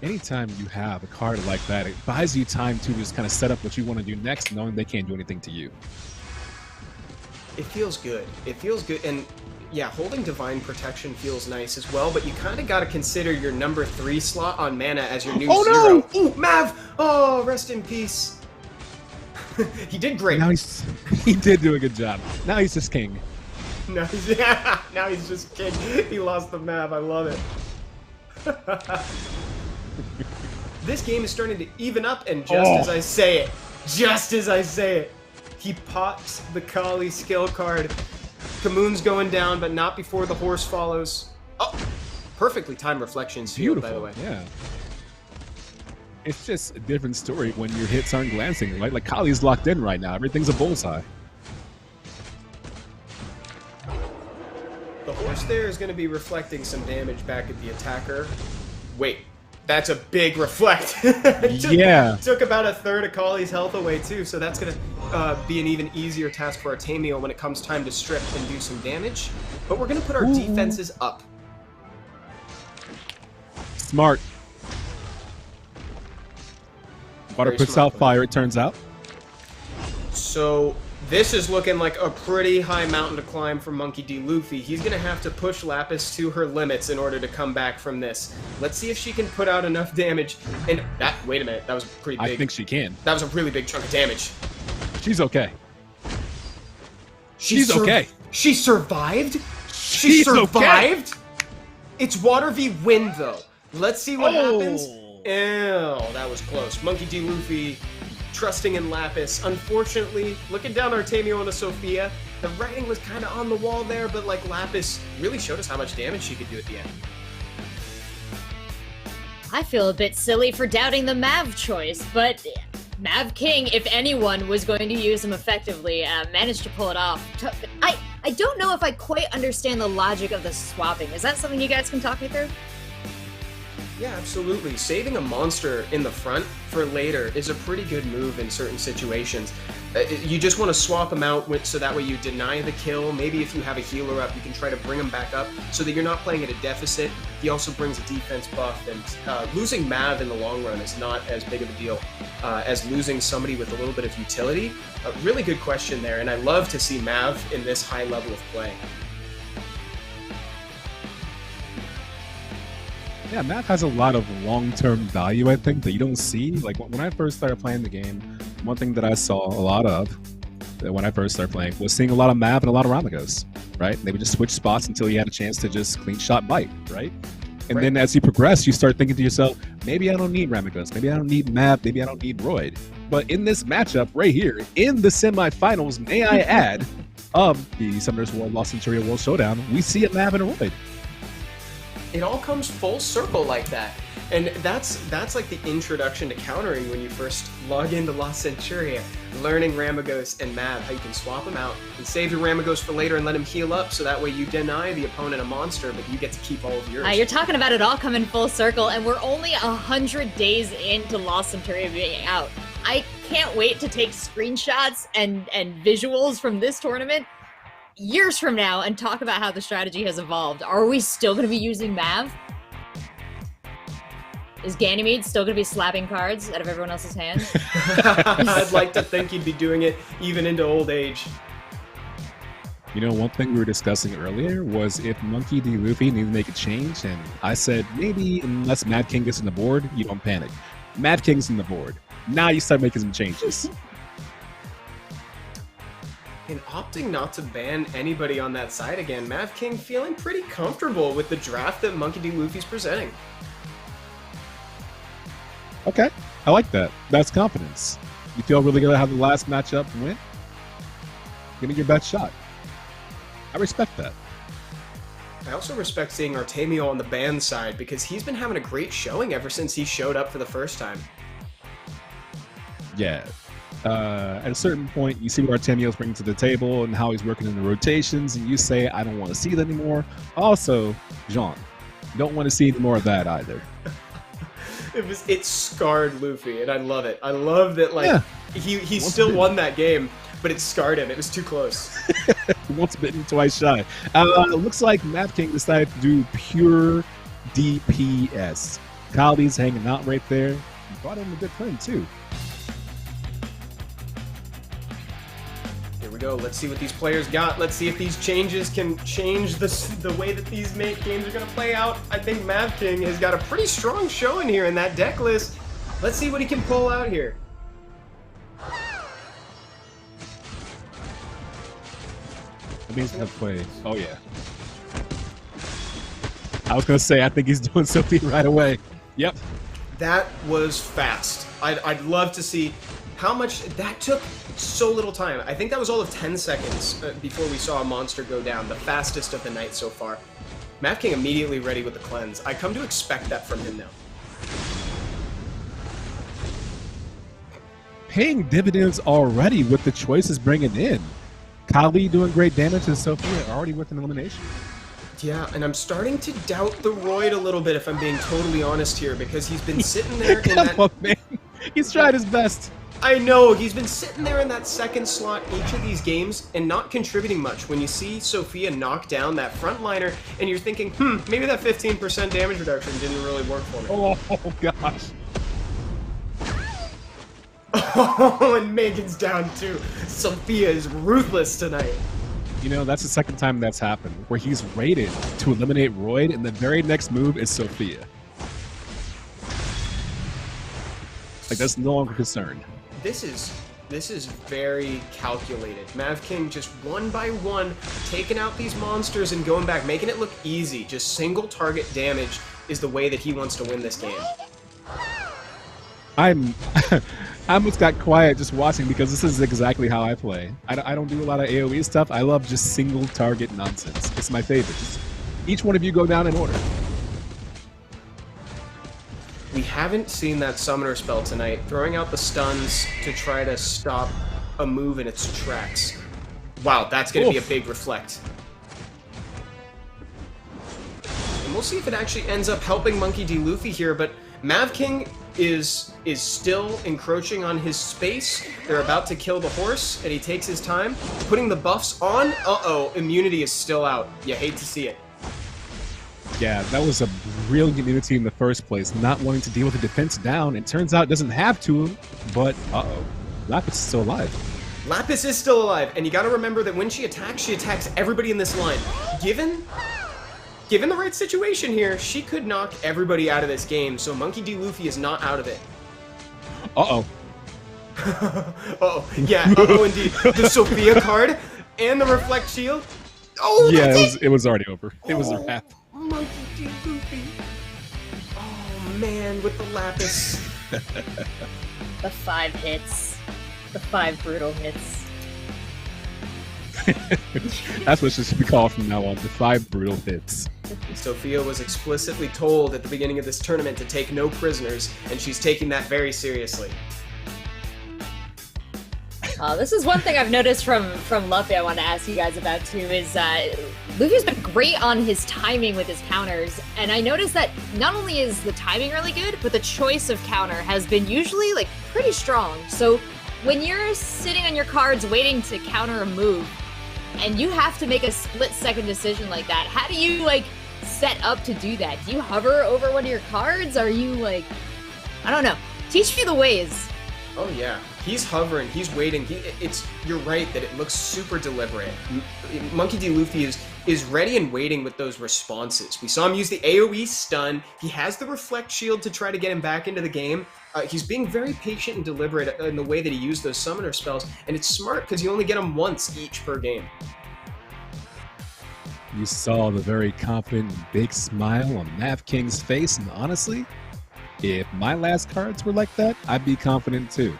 S4: Anytime you have a card like that, it buys you time to just kind of set up what you want to do next, knowing they can't do anything to you.
S2: It feels good. It feels good. And yeah, holding Divine Protection feels nice as well, but you kind of got to consider your number 3 slot on mana as your new 0.
S4: No!
S2: Ooh, Mav! Oh, rest in peace. He did great.
S4: Now he did do a good job. Now he's just king.
S2: Now he's just king. He lost the Mav. I love it. This game is starting to even up, and just as I say it, he pops the Kali skill card. Kamoon's going down, but not before the horse follows. Oh, perfectly timed reflections.
S4: Beautiful,
S2: by the way.
S4: Yeah. It's just a different story when your hits aren't glancing, right? Like Kali's locked in right now. Everything's a bullseye.
S2: The horse there is going to be reflecting some damage back at the attacker. Wait, that's a big reflect. Took about a third of Kali's health away too, so that's going to be an even easier task for Artemio when it comes time to strip and do some damage. But we're going to put our defenses up.
S4: Smart. Water
S2: Very
S4: puts
S2: smart
S4: out fire, it turns out.
S2: So this is looking like a pretty high mountain to climb for MonkeyDLuffy. He's going to have to push Lapis to her limits in order to come back from this. Let's see if she can put out enough damage. And that, wait a minute, that was pretty big.
S4: I think she can.
S2: That was a really big chunk of damage.
S4: She's okay. She's okay.
S2: She survived? She
S4: She's
S2: survived? It's Water v Wind, though. Let's see what happens. Ew, that was close. MonkeyDLuffy trusting in Lapis. Unfortunately, looking down Artemio and Sophia, the writing was kind of on the wall there, but like Lapis really showed us how much damage she could do at the end.
S3: I feel a bit silly for doubting the Mav choice, but Mavking, if anyone was going to use him effectively, managed to pull it off. I don't know if I quite understand the logic of the swapping. Is that something you guys can talk me through?
S2: Yeah, absolutely. Saving a monster in the front for later is a pretty good move in certain situations. You just want to swap them out so that way you deny the kill. Maybe if you have a healer up, you can try to bring him back up so that you're not playing at a deficit. He also brings a defense buff, and losing Mav in the long run is not as big of a deal as losing somebody with a little bit of utility. A really good question there, and I love to see Mav in this high level of play.
S4: Yeah, Mav has a lot of long-term value, I think, that you don't see. Like, when I first started playing the game, one thing that I saw a lot of when I first started playing was seeing a lot of Mav and a lot of Ramagos, right? They would just switch spots until you had a chance to just clean shot bite, right? And then as you progress, you start thinking to yourself, maybe I don't need Ramagos, maybe I don't need Mav, maybe I don't need Royd. But in this matchup right here, in the semifinals, may I add, of the Summoners World Lost Centuria World Showdown, we see a Mav and a Royd.
S2: It all comes full circle like that. And that's like the introduction to countering when you first log into Lost Centuria, learning Ramagos and Mav, how you can swap them out and save your Ramagos for later and let him heal up so that way you deny the opponent a monster, but you get to keep all of yours.
S3: You're talking about it all coming full circle, and we're only 100 days into Lost Centuria being out. I can't wait to take screenshots and visuals from this tournament years from now and talk about how the strategy has evolved. Are we still going to be using Mav? Is Ganymede still going to be slapping cards out of everyone else's hands?
S2: I'd like to think he'd be doing it even into old age.
S4: You know, one thing we were discussing earlier was if MonkeyDLuffy needed to make a change, and I said maybe unless Mad King gets on the board, you don't panic. Mad King's on the board. Now you start making some changes.
S2: And opting not to ban anybody on that side again, Mavking feeling pretty comfortable with the draft that MonkeyDLuffy's presenting.
S4: Okay, I like that. That's confidence. You feel really good at how the last matchup went? Give me your best shot. I respect that.
S2: I also respect seeing Artemio on the ban side because he's been having a great showing ever since he showed up for the first time.
S4: Yeah. At a certain point, you see what Artemio's bringing to the table and how he's working in the rotations, and you say, I don't want to see that anymore. Also, Jean, you don't want to see any more of that either.
S2: It scarred Luffy, and I love it. I love that, like, he still won that game, but it scarred him. It was too close.
S4: Once bitten, twice shy. Looks like Mavking decided to do pure DPS. Kali's hanging out right there. He brought in a good friend, too.
S2: Here we go. Let's see what these players got. Let's see if these changes can change the way that these games are going to play out. I think Mavking has got a pretty strong showing here in that deck list. Let's see what he can pull out here.
S4: That means he's going to play. Oh, yeah. I was going to say, I think he's doing something right away. Yep.
S2: That was fast. I'd love to see how much that took. So little time. I think that was all of 10 seconds before we saw a monster go down, the fastest of the night so far. Mavking immediately ready with the cleanse. I come to expect that from him now.
S4: Paying dividends already with the choices bringing in. Kali doing great damage and Sophia already with an elimination.
S2: Yeah, and I'm starting to doubt the Royd a little bit if I'm being totally honest here because he's been sitting there in that...
S4: man. He's tried his best.
S2: I know, he's been sitting there in that second slot each of these games and not contributing much. When you see Sophia knock down that frontliner and you're thinking, maybe that 15% damage reduction didn't really work for me.
S4: Oh gosh.
S2: Oh, and Megan's down too. Sophia is ruthless tonight.
S4: You know, that's the second time that's happened, where he's raided to eliminate Royd, and the very next move is Sophia. Like, that's no longer concerned.
S2: This is very calculated. Mavking just one by one taking out these monsters and going back, making it look easy. Just single target damage is the way that he wants to win this game.
S4: I almost got quiet just watching because this is exactly how I play. I don't do a lot of AoE stuff. I love just single target nonsense. It's my favorite. Just each one of you go down in order.
S2: We haven't seen that summoner spell tonight, throwing out the stuns to try to stop a move in its tracks. Wow, that's going to be a big reflect. And we'll see if it actually ends up helping MonkeyDLuffy here, but Mavking is still encroaching on his space. They're about to kill the horse, and he takes his time, putting the buffs on. Uh-oh, immunity is still out. You hate to see it.
S4: Yeah, that was a brilliant immunity in the first place, not wanting to deal with the defense down. It turns out it doesn't have to, but uh-oh. Lapis is still alive.
S2: Lapis is still alive, and you gotta remember that when she attacks everybody in this line. Given the right situation here, she could knock everybody out of this game, so MonkeyDLuffy is not out of it.
S4: Uh-oh.
S2: Uh-oh. Yeah, uh-oh indeed. The Sophia card and the Reflect Shield. Oh,
S4: yeah, it was already over. It was a wrap.
S2: MonkeyDLuffy. Oh, man, with the Lapis.
S3: The 5 hits. The 5 brutal hits.
S4: That's what should be called from now on, the 5 brutal hits.
S2: Sophia was explicitly told at the beginning of this tournament to take no prisoners, and she's taking that very seriously.
S3: This is one thing I've noticed from Luffy I want to ask you guys about too, is Luffy's been great on his timing with his counters, and I noticed that not only is the timing really good, but the choice of counter has been usually like pretty strong. So when you're sitting on your cards waiting to counter a move, and you have to make a split-second decision like that, how do you like set up to do that? Do you hover over one of your cards? Are you like, I don't know. Teach me the ways.
S2: Oh yeah, he's hovering, he's waiting. You're right that it looks super deliberate. MonkeyDLuffy is ready and waiting with those responses. We saw him use the AoE stun. He has the Reflect Shield to try to get him back into the game. He's being very patient and deliberate in the way that he used those summoner spells, and it's smart because you only get them once each per game.
S4: You saw the very confident big smile on Mavking's face, and honestly, if my last cards were like that, I'd be confident too.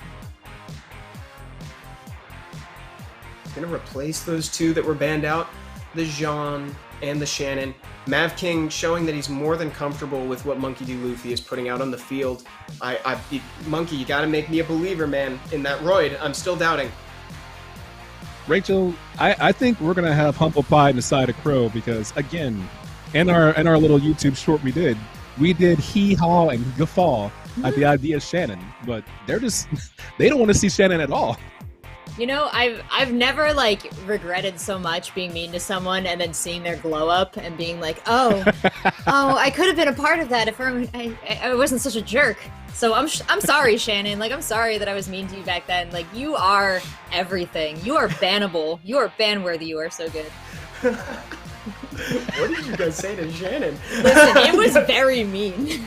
S2: He's going to replace those two that were banned out, the Jean and the Shannon. Mavking showing that he's more than comfortable with what MonkeyDLuffy is putting out on the field. Monkey, you got to make me a believer, man. In that Royd, I'm still doubting.
S4: Rachel, I think we're gonna have humble pie in the side of crow because again, in our little YouTube short we did hee haw and guffaw at the idea of Shannon, but they don't want to see Shannon at all.
S3: You know, I've never like regretted so much being mean to someone and then seeing their glow up and being like, oh, I could have been a part of that if I wasn't such a jerk. So I'm sorry, Shannon. Like, I'm sorry that I was mean to you back then. Like, you are everything. You are bannable. You are ban-worthy. You are so good.
S2: What did you guys say to Shannon?
S3: Listen, it was very mean.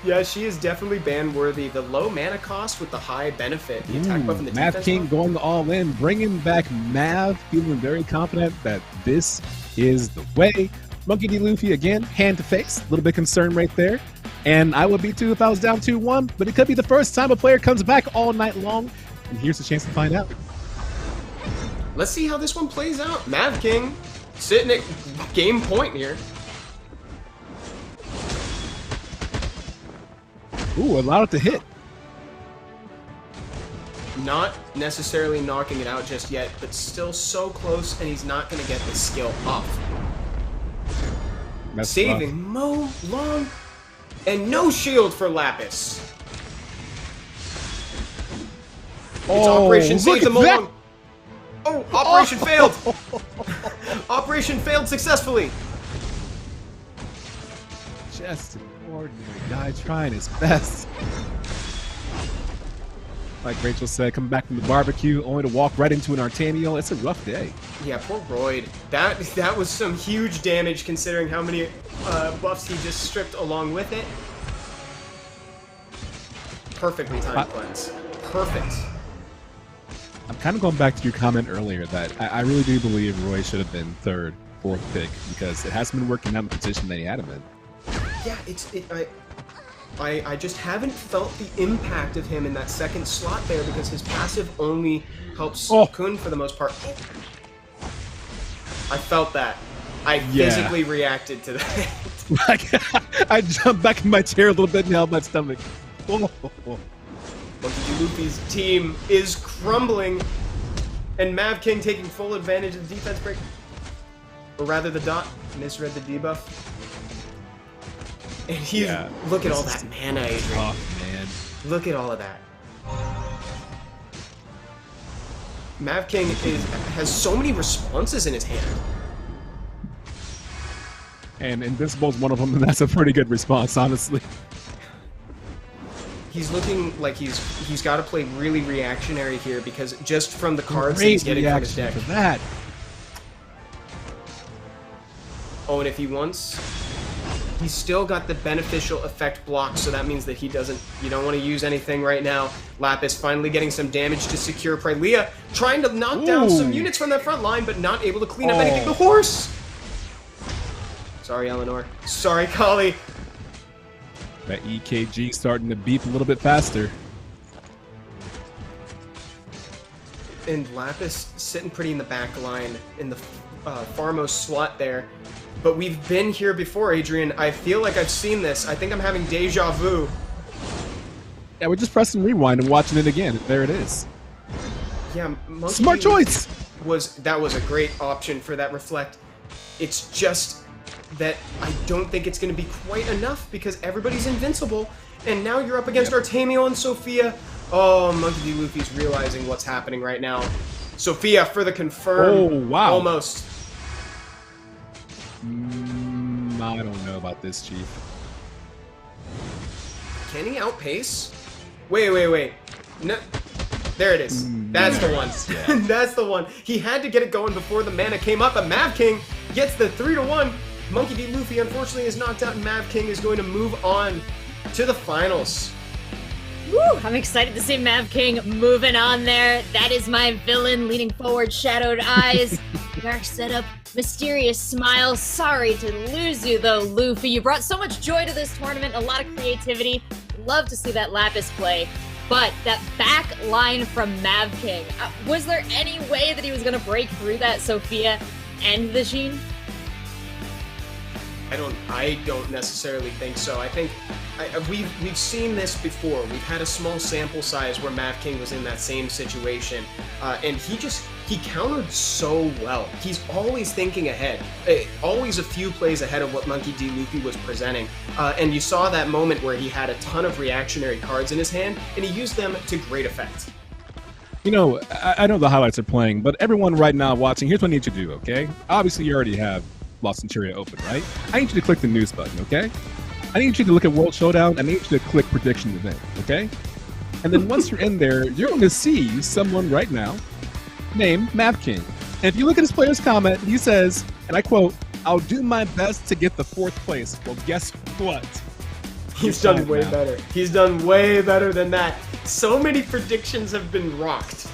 S2: Yeah, she is definitely ban-worthy. The low mana cost with the high benefit, the attack buff and the defense
S4: Mavking
S2: buff.
S4: going all in, bringing back Mav, feeling very confident that this is the way. MonkeyDLuffy again, hand to face, a little bit concerned right there. And I would be too if I was down 2-1, but it could be the first time a player comes back all night long. And here's the chance to find out.
S2: Let's see how this one plays out. Mavking sitting at game point here.
S4: Ooh, allowed it to hit.
S2: Not necessarily knocking it out just yet, but still so close, and he's not going to get the skill off.
S4: That's
S2: saving Mo Long, and no shield for Lapis. It's Operation Save the
S4: look at
S2: Molong. Oh, Operation failed. Operation failed successfully.
S4: Just an ordinary guy trying his best. Like Rachel said, coming back from the barbecue, only to walk right into an Artamiel. It's a rough day.
S2: Yeah, poor Royd. That was some huge damage considering how many buffs he just stripped along with it. Perfectly timed cleanse. Perfect.
S4: I'm kind of going back to your comment earlier that I really do believe Roy should have been third, fourth pick because it hasn't been working out in the position that he had him in.
S2: Yeah, I just haven't felt the impact of him in that second slot there because his passive only helps Kun for the most part. I felt that. I physically reacted to that.
S4: I jumped back in my chair a little bit and held my stomach.
S2: MonkeyDLuffy's team is crumbling, and Mavking taking full advantage of the defense break. Or rather, the dot misread the debuff. And he's look at all that mana, Adrian.
S4: Oh man,
S2: look at all of that. Mavking has so many responses in his hand.
S4: And Invincible's one of them, and that's a pretty good response, honestly.
S2: He's looking like he's got to play really reactionary here because just from the cards that he's getting from his deck.
S4: For that.
S2: Oh, and if he wants, he's still got the beneficial effect block, so that means that you don't want to use anything right now. Lapis finally getting some damage to secure Prylia, trying to knock down some units from that front line, but not able to clean up anything. The horse! Sorry, Eleanor. Sorry, Kali.
S4: That EKG starting to beep a little bit faster.
S2: And Lapis sitting pretty in the back line in the farmost slot there. But we've been here before, Adrian. I feel like I've seen this. I think I'm having deja vu.
S4: Yeah, we're just pressing rewind and watching it again. There it is.
S2: Yeah,
S4: smart choice.
S2: That was a great option for that reflect. It's just that I don't think it's going to be quite enough because everybody's invincible, and now you're up against Artamiel and Sophia. Oh, MonkeyDLuffy's realizing what's happening right now. Sophia for the confirm.
S4: Oh, wow.
S2: Almost.
S4: I don't know about this, Chief.
S2: Can he outpace? Wait. No. There it is. That's the one. Yeah. That's the one. He had to get it going before the mana came up, but Mavking gets the 3-1. MonkeyDLuffy unfortunately is knocked out, and Mavking is going to move on to the finals.
S3: Woo! I'm excited to see Mavking moving on there. That is my villain leaning forward, shadowed eyes, dark setup, mysterious smile. Sorry to lose you though, Luffy. You brought so much joy to this tournament, a lot of creativity. Love to see that Lapis play. But that back line from Mavking, was there any way that he was going to break through that Sophia and the Sheen?
S2: I don't necessarily think so. I think we've seen this before. We've had a small sample size where Mavking was in that same situation, and he countered so well. He's always thinking ahead, always a few plays ahead of what MonkeyDLuffy was presenting. And you saw that moment where he had a ton of reactionary cards in his hand, and he used them to great effect.
S4: You know, I know the highlights are playing, but everyone right now watching, here's what I need you to do, okay? Obviously, you already have Lost Centuria open, right? I need you to click the news button, okay? I need you to look at World Showdown. I need you to click prediction event, okay? And then once you're in there, you're going to see someone right now named Mavking. And if you look at his player's comment, he says, and I quote, "I'll do my best to get the 4th place." Well, guess what?
S2: He's done way better. He's done way better than that. So many predictions have been rocked.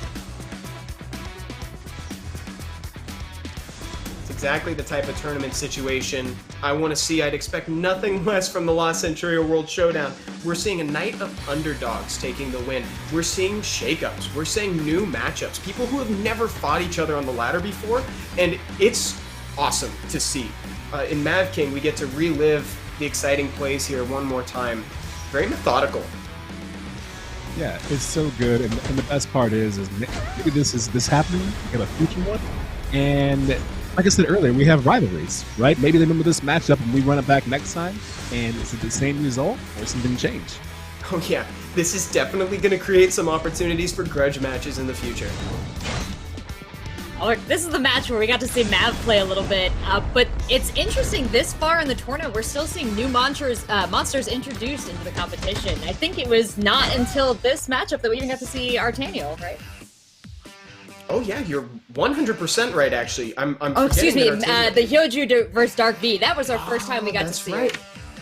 S2: Exactly the type of tournament situation I want to see. I'd expect nothing less from the Lost Centuria World Showdown. We're seeing a night of underdogs taking the win. We're seeing shakeups. We're seeing new matchups. People who have never fought each other on the ladder before, and it's awesome to see. In Mavking, we get to relive the exciting plays here one more time. Very methodical.
S4: Yeah, it's so good, and the best part is maybe this happening. We have a future one, and like I said earlier, we have rivalries, right? Maybe they remember this matchup and we run it back next time, and is it the same result or something change?
S2: Oh yeah, this is definitely going to create some opportunities for grudge matches in the future.
S3: Oh, look, this is the match where we got to see Mav play a little bit, but it's interesting, this far in the tournament, we're still seeing new monsters introduced into the competition. I think it was not until this matchup that we even got to see Artaniel, right?
S2: Oh yeah, you're 100% right, actually. I'm
S3: oh, excuse me,
S2: Artaniel...
S3: the hyojoo versus DarkV, that was our first time we got to see
S2: right.
S3: it.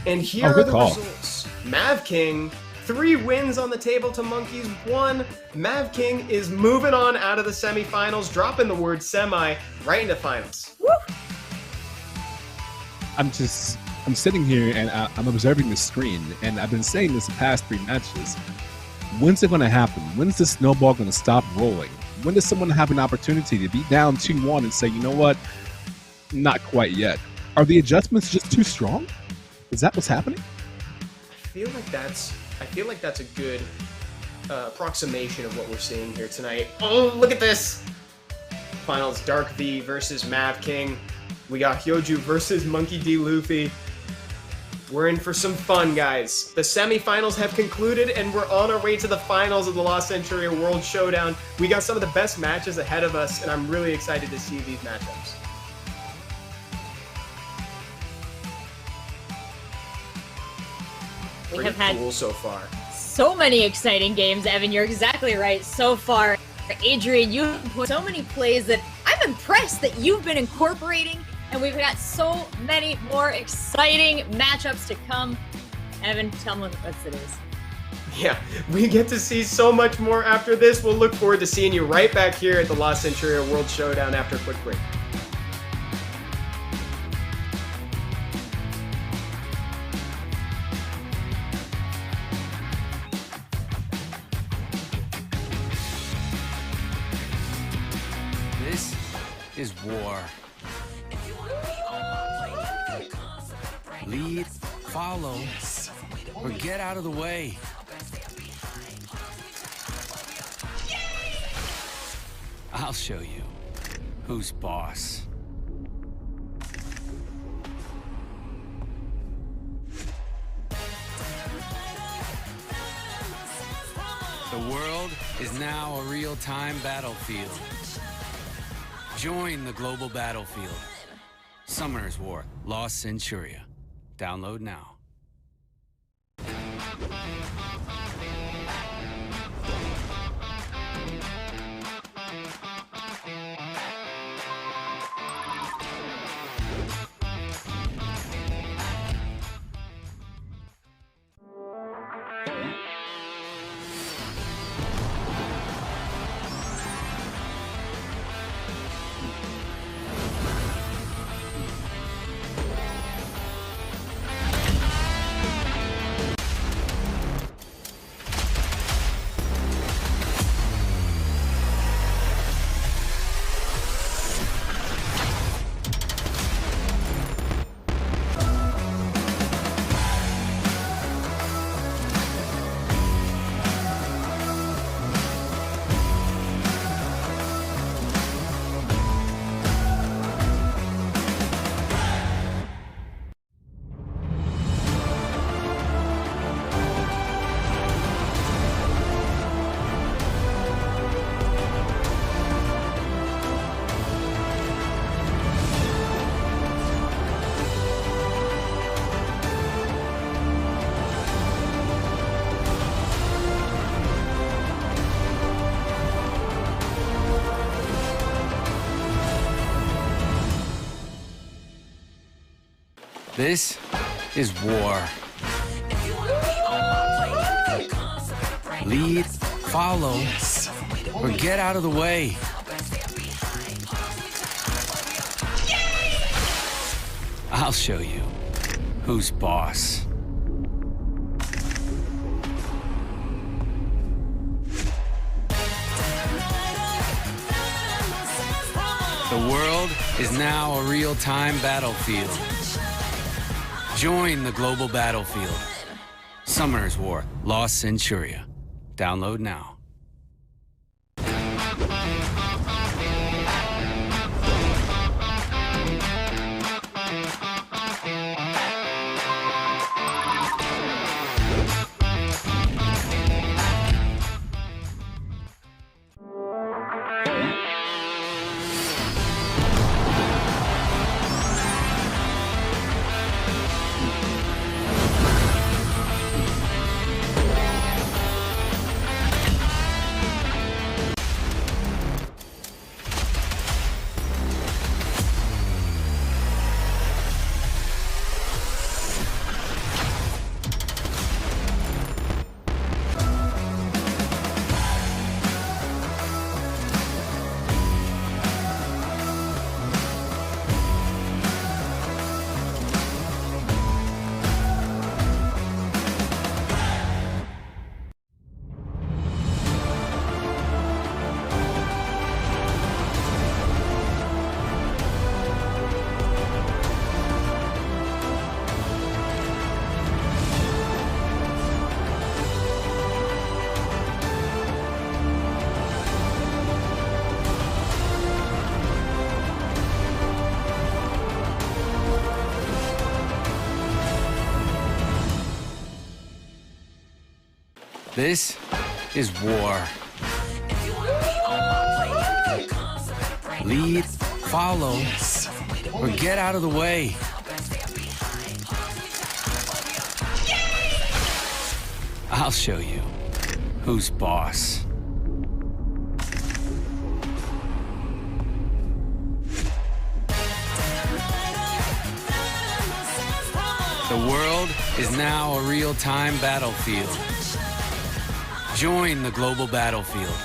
S2: And here are the results. Mavking, 3 wins on the table to Monkey's 1. Mavking is moving on out of the semifinals, dropping the word semi right into finals.
S3: Woo!
S4: I'm sitting here and I'm observing the screen, and I've been saying this the past 3 matches. When's it going to happen? When's this snowball going to stop rolling? When does someone have an opportunity to be down 2-1 and say, you know what? Not quite yet. Are the adjustments just too strong? Is that what's happening?
S2: I feel like that's a good approximation of what we're seeing here tonight. Oh, look at this! Finals, DarkV versus Mavking. We got hyojoo versus MonkeyDLuffy. We're in for some fun, guys. The semifinals have concluded, and we're on our way to the finals of the La Centuria World Showdown. We got some of the best matches ahead of us, and I'm really excited to see these matchups.
S3: We have had
S2: cool so far.
S3: So many exciting games, Evan. You're exactly right. So far, Adrian, you've put so many plays that I'm impressed that you've been incorporating, and we've got so many more exciting matchups to come. Evan, tell me what it is.
S2: Yeah, we get to see so much more after this. We'll look forward to seeing you right back here at the La Centuria World Showdown after a quick break.
S1: This is war. Lead, follow, or get out of the way. I'll show you who's boss. The world is now a real-time battlefield. Join the global battlefield. Summoner's War, La Centuria. Download now. This is war. Lead, follow, or get out of the way. I'll show you who's boss. The world is now a real-time battlefield. Join the global battlefield. Summoner's War, La Centuria. Download now. This is war. Lead, follow, or get out of the way. I'll show you who's boss. The world is now a real-time battlefield. Join the global battlefield.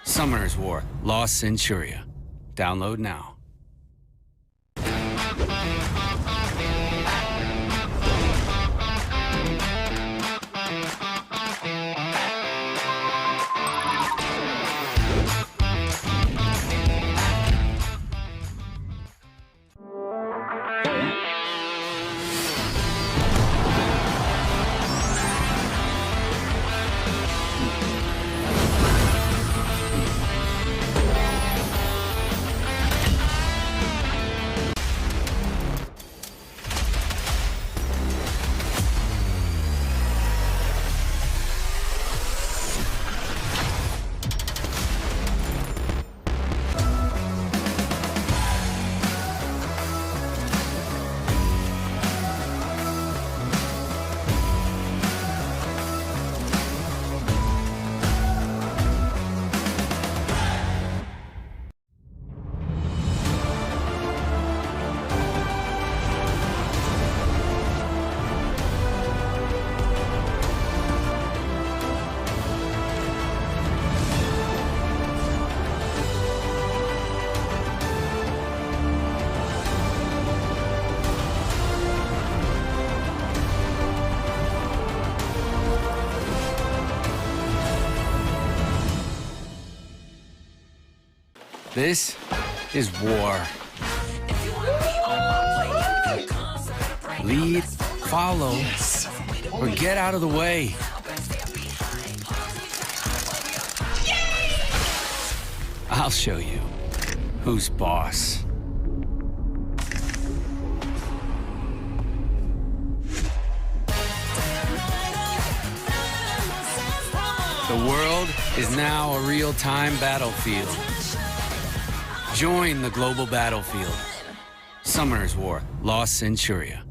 S1: Summoner's War, Lost Centuria. Download now. This is war. Lead, follow, or get out of the way. I'll show you who's boss. The world is now a real-time battlefield. Join the global battlefield. Summoner's War, Lost Centuria.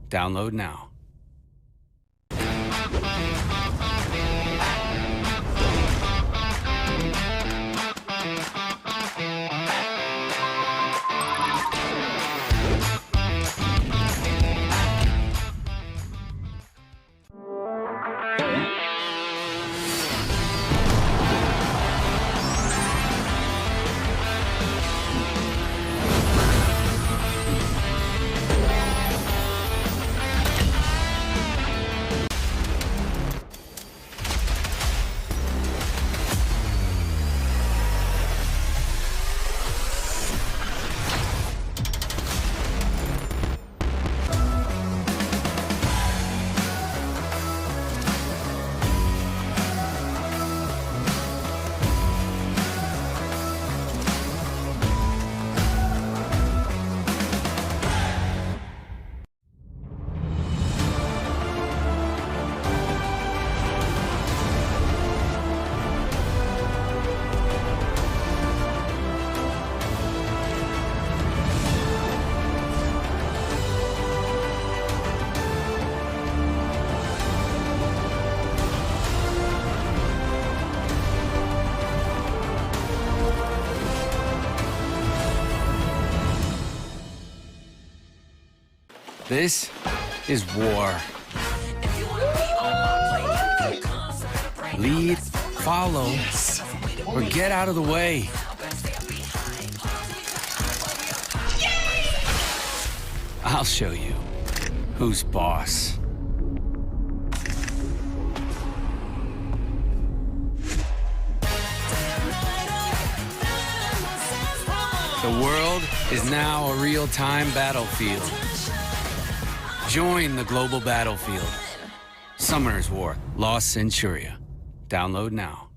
S1: Download now. This is war. Lead, follow, or get out of the way. I'll show you who's boss. The world is now a real-time battlefield. Join the global battlefield. Summoner's War, Lost Centuria. Download now.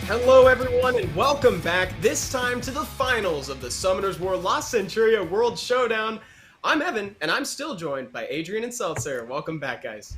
S2: Hello everyone and welcome back, this time to the finals of the Summoners War Lost Centuria World Showdown. I'm Evan, and I'm still joined by Adrian and Seltzer. Welcome back, guys.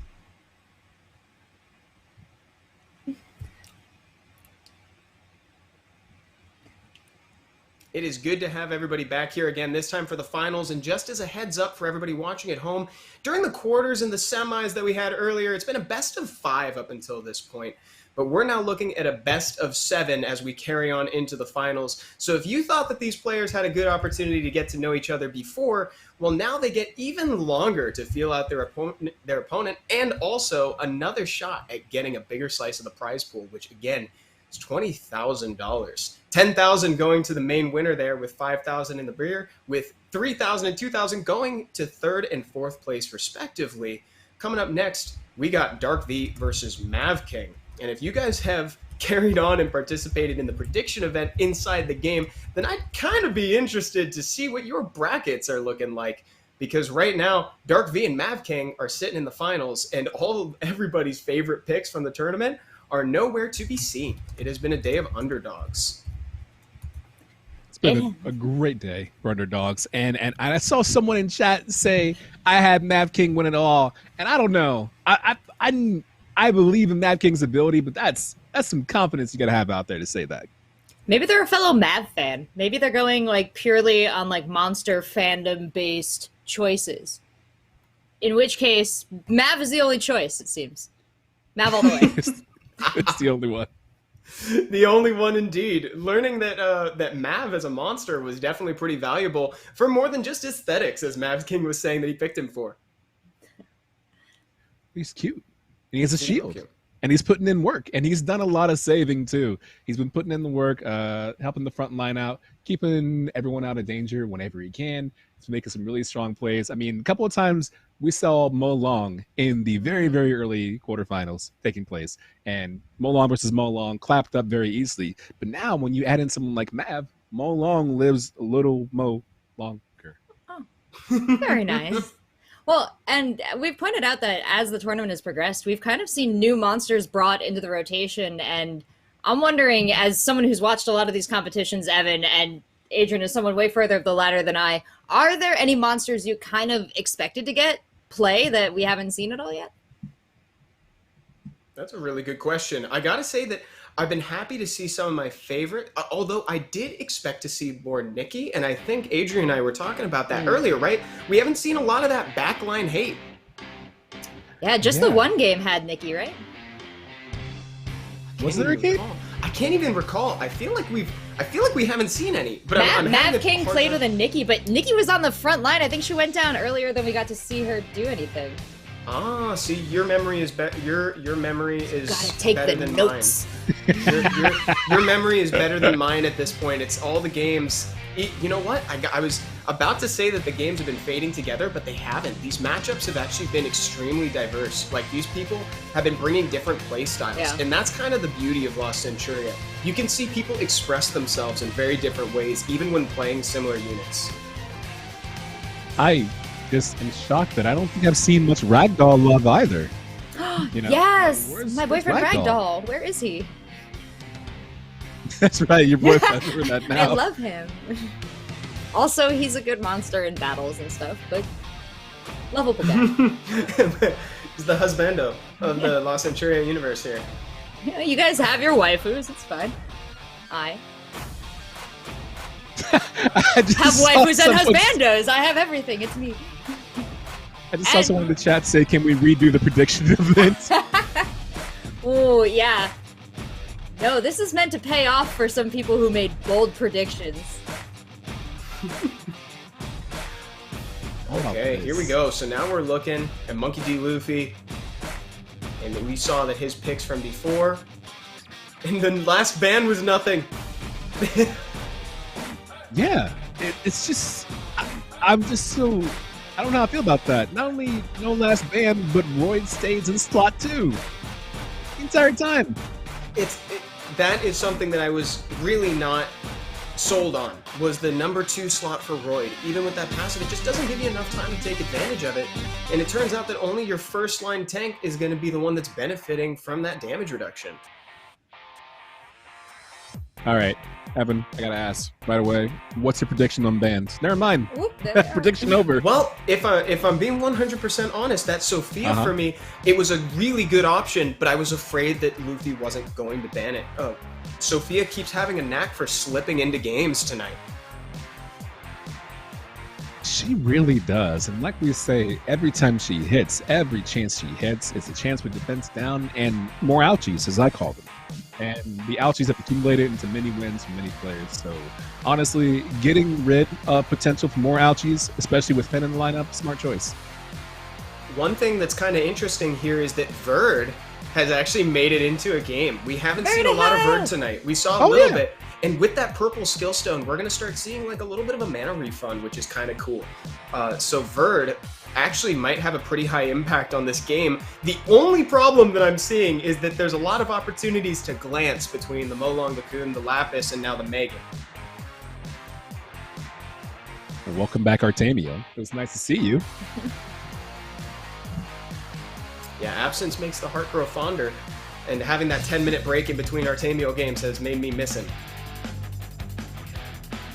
S2: It is good to have everybody back here again, this time for the finals, and just as a heads up for everybody watching at home, during the quarters and the semis that we had earlier, it's been a best of 5 up until this point. But we're now looking at a best of 7 as we carry on into the finals. So if you thought that these players had a good opportunity to get to know each other before, well, now they get even longer to feel out their opponent, and also another shot at getting a bigger slice of the prize pool, which again is $20,000. $10,000 going to the main winner there, with $5,000 in the rear, with $3,000 and $2,000 going to 3rd and 4th place respectively. Coming up next, we got DarkV versus Mavking. And if you guys have carried on and participated in the prediction event inside the game, then I'd kind of be interested to see what your brackets are looking like. Because right now, DarkV and Mavking are sitting in the finals, and everybody's favorite picks from the tournament are nowhere to be seen. It has been a day of underdogs.
S4: It's been a great day for underdogs. And I saw someone in chat say, I had Mavking win it all. And I don't know. I believe in Mavking's ability, but that's some confidence you gotta have out there to say that.
S3: Maybe they're a fellow Mav fan. Maybe they're going like purely on like monster fandom based choices. In which case, Mav is the only choice, it seems. Mav all the way.
S4: It's the only one.
S2: The only one indeed. Learning that Mav as a monster was definitely pretty valuable for more than just aesthetics, as Mavking was saying that he picked him for.
S4: He's cute. And he has a shield, and he's putting in work, and he's done a lot of saving too. He's been putting in the work, helping the front line out, keeping everyone out of danger whenever he can. He's making some really strong plays. I mean, a couple of times we saw Mo Long in the very, very early quarterfinals taking place, and Mo Long versus Mo Long clapped up very easily. But now when you add in someone like Mav, Mo Long lives a little Mo longer.
S3: Oh, very nice. Well, and we've pointed out that as the tournament has progressed, we've kind of seen new monsters brought into the rotation, and I'm wondering, as someone who's watched a lot of these competitions, Evan, and Adrian is someone way further up the ladder than I, are there any monsters you kind of expected to get play that we haven't seen at all yet?
S2: That's a really good question. I gotta say that I've been happy to see some of my favorite, although I did expect to see more Nikki, and I think Adrian and I were talking about that earlier, right? We haven't seen a lot of that backline hate.
S3: Yeah, just the one game had Nikki, right?
S4: Was there a game?
S2: I can't even recall. I feel like we haven't seen any. But
S3: Mavking played with a Nikki, but Nikki was on the front line. I think she went down earlier than we got to see her do anything.
S2: Ah, see, your memory is better. Your memory is
S3: gotta take
S2: better
S3: the
S2: than
S3: notes.
S2: Mine. Your memory is better than mine at this point. It's all the games. You know what? I was about to say that the games have been fading together, but they haven't. These matchups have actually been extremely diverse. Like, these people have been bringing different play styles, and that's kind of the beauty of Lost Centuria. You can see people express themselves in very different ways, even when playing similar units.
S4: I just am shocked that I don't think I've seen much Ragdoll love either. You know?
S3: Yes!
S4: Where's
S3: My boyfriend
S4: Ragdoll?
S3: Ragdoll. Where is he?
S4: That's right, your boyfriend. We're that now.
S3: I love him. Also, he's a good monster in battles and stuff, but lovable guy.
S2: He's the husbando of the Lost Centuria universe here.
S3: Yeah, you guys have your waifus, it's fine. I have waifus and husbandos. I have everything. It's me.
S4: I just saw someone in the chat say, "Can we redo the prediction event?"
S3: Oh yeah. No, this is meant to pay off for some people who made bold predictions.
S2: Okay, here we go. So now we're looking at MonkeyDLuffy, and we saw that his picks from before, and the last ban was nothing.
S4: Yeah, it's just, I'm just so, I don't know how I feel about that. Not only no last ban, but Royd stays in slot 2 the entire time.
S2: That is something that I was really not sold on, was the number 2 slot for Royd. Even with that passive, it just doesn't give you enough time to take advantage of it. And it turns out that only your first line tank is going to be the one that's benefiting from that damage reduction.
S4: All right, Evan, I gotta ask right away. What's your prediction on bans? Never mind.
S3: Whoop, there we are.
S4: Prediction over.
S2: Well, if I'm being 100% honest, that Sophia for me, it was a really good option, but I was afraid that Luffy wasn't going to ban it. Sophia keeps having a knack for slipping into games tonight.
S4: She really does. And like we say, every time she hits, every chance she hits, it's a chance with defense down and more ouchies, as I call them. And the ouchies have accumulated into many wins from many players. So honestly, getting rid of potential for more ouchies, especially with Finn in the lineup, smart choice.
S2: One thing that's kind of interesting here is that Verd has actually made it into a game. We haven't seen a lot of Verd tonight. We saw a little bit. And with that purple skill stone, we're going to start seeing like a little bit of a mana refund, which is kind of cool. So Verd actually might have a pretty high impact on this game. The only problem that I'm seeing is that there's a lot of opportunities to glance between the Molong, the Kun, the Lapis, and now the Megan.
S4: Welcome back, Artemio. It was nice to see you.
S2: Yeah, absence makes the heart grow fonder. And having that 10-minute break in between Artemio games has made me miss him.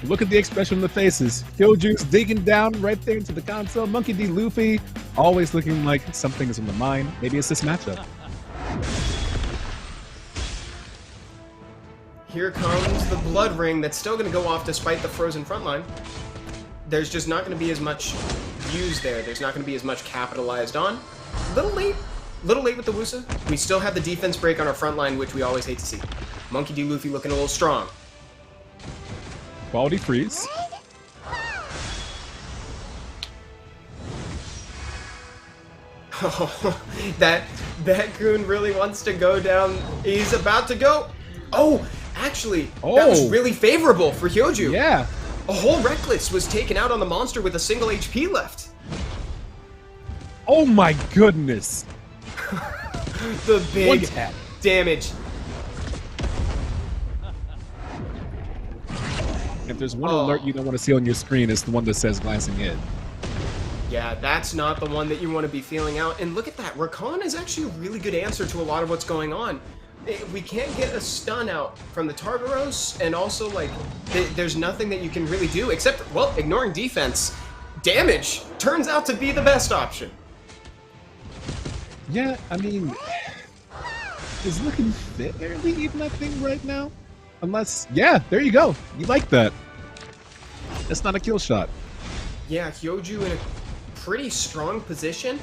S4: Look at the expression on the faces. Hyojoo's digging down right there into the console. MonkeyDLuffy always looking like something is on the mind. Maybe it's this matchup.
S2: Here comes the Blood Ring that's still going to go off despite the frozen front line. There's just not going to be as much used there. There's not going to be as much capitalized on. Little late with the Wusa. We still have the defense break on our front line, which we always hate to see. MonkeyDLuffy looking a little strong.
S4: Quality freeze.
S2: Oh, that Goon really wants to go down. He's about to go. Oh, actually, that was really favorable for Hyojoo.
S4: Yeah.
S2: A whole Reckless was taken out on the monster with a single HP left.
S4: Oh my goodness.
S2: The big damage.
S4: If there's one alert you don't want to see on your screen, it's the one that says glancing in.
S2: Yeah, that's not the one that you want to be feeling out. And look at that. Rakan is actually a really good answer to a lot of what's going on. We can't get a stun out from the Tartaros, and also, like, there's nothing that you can really do except, well, ignoring defense. Damage turns out to be the best option.
S4: Yeah, I mean, is looking fairly even, I think, right now. Unless, yeah, there you go. You like that. That's not a kill shot.
S2: Yeah, Hyojoo in a pretty strong position,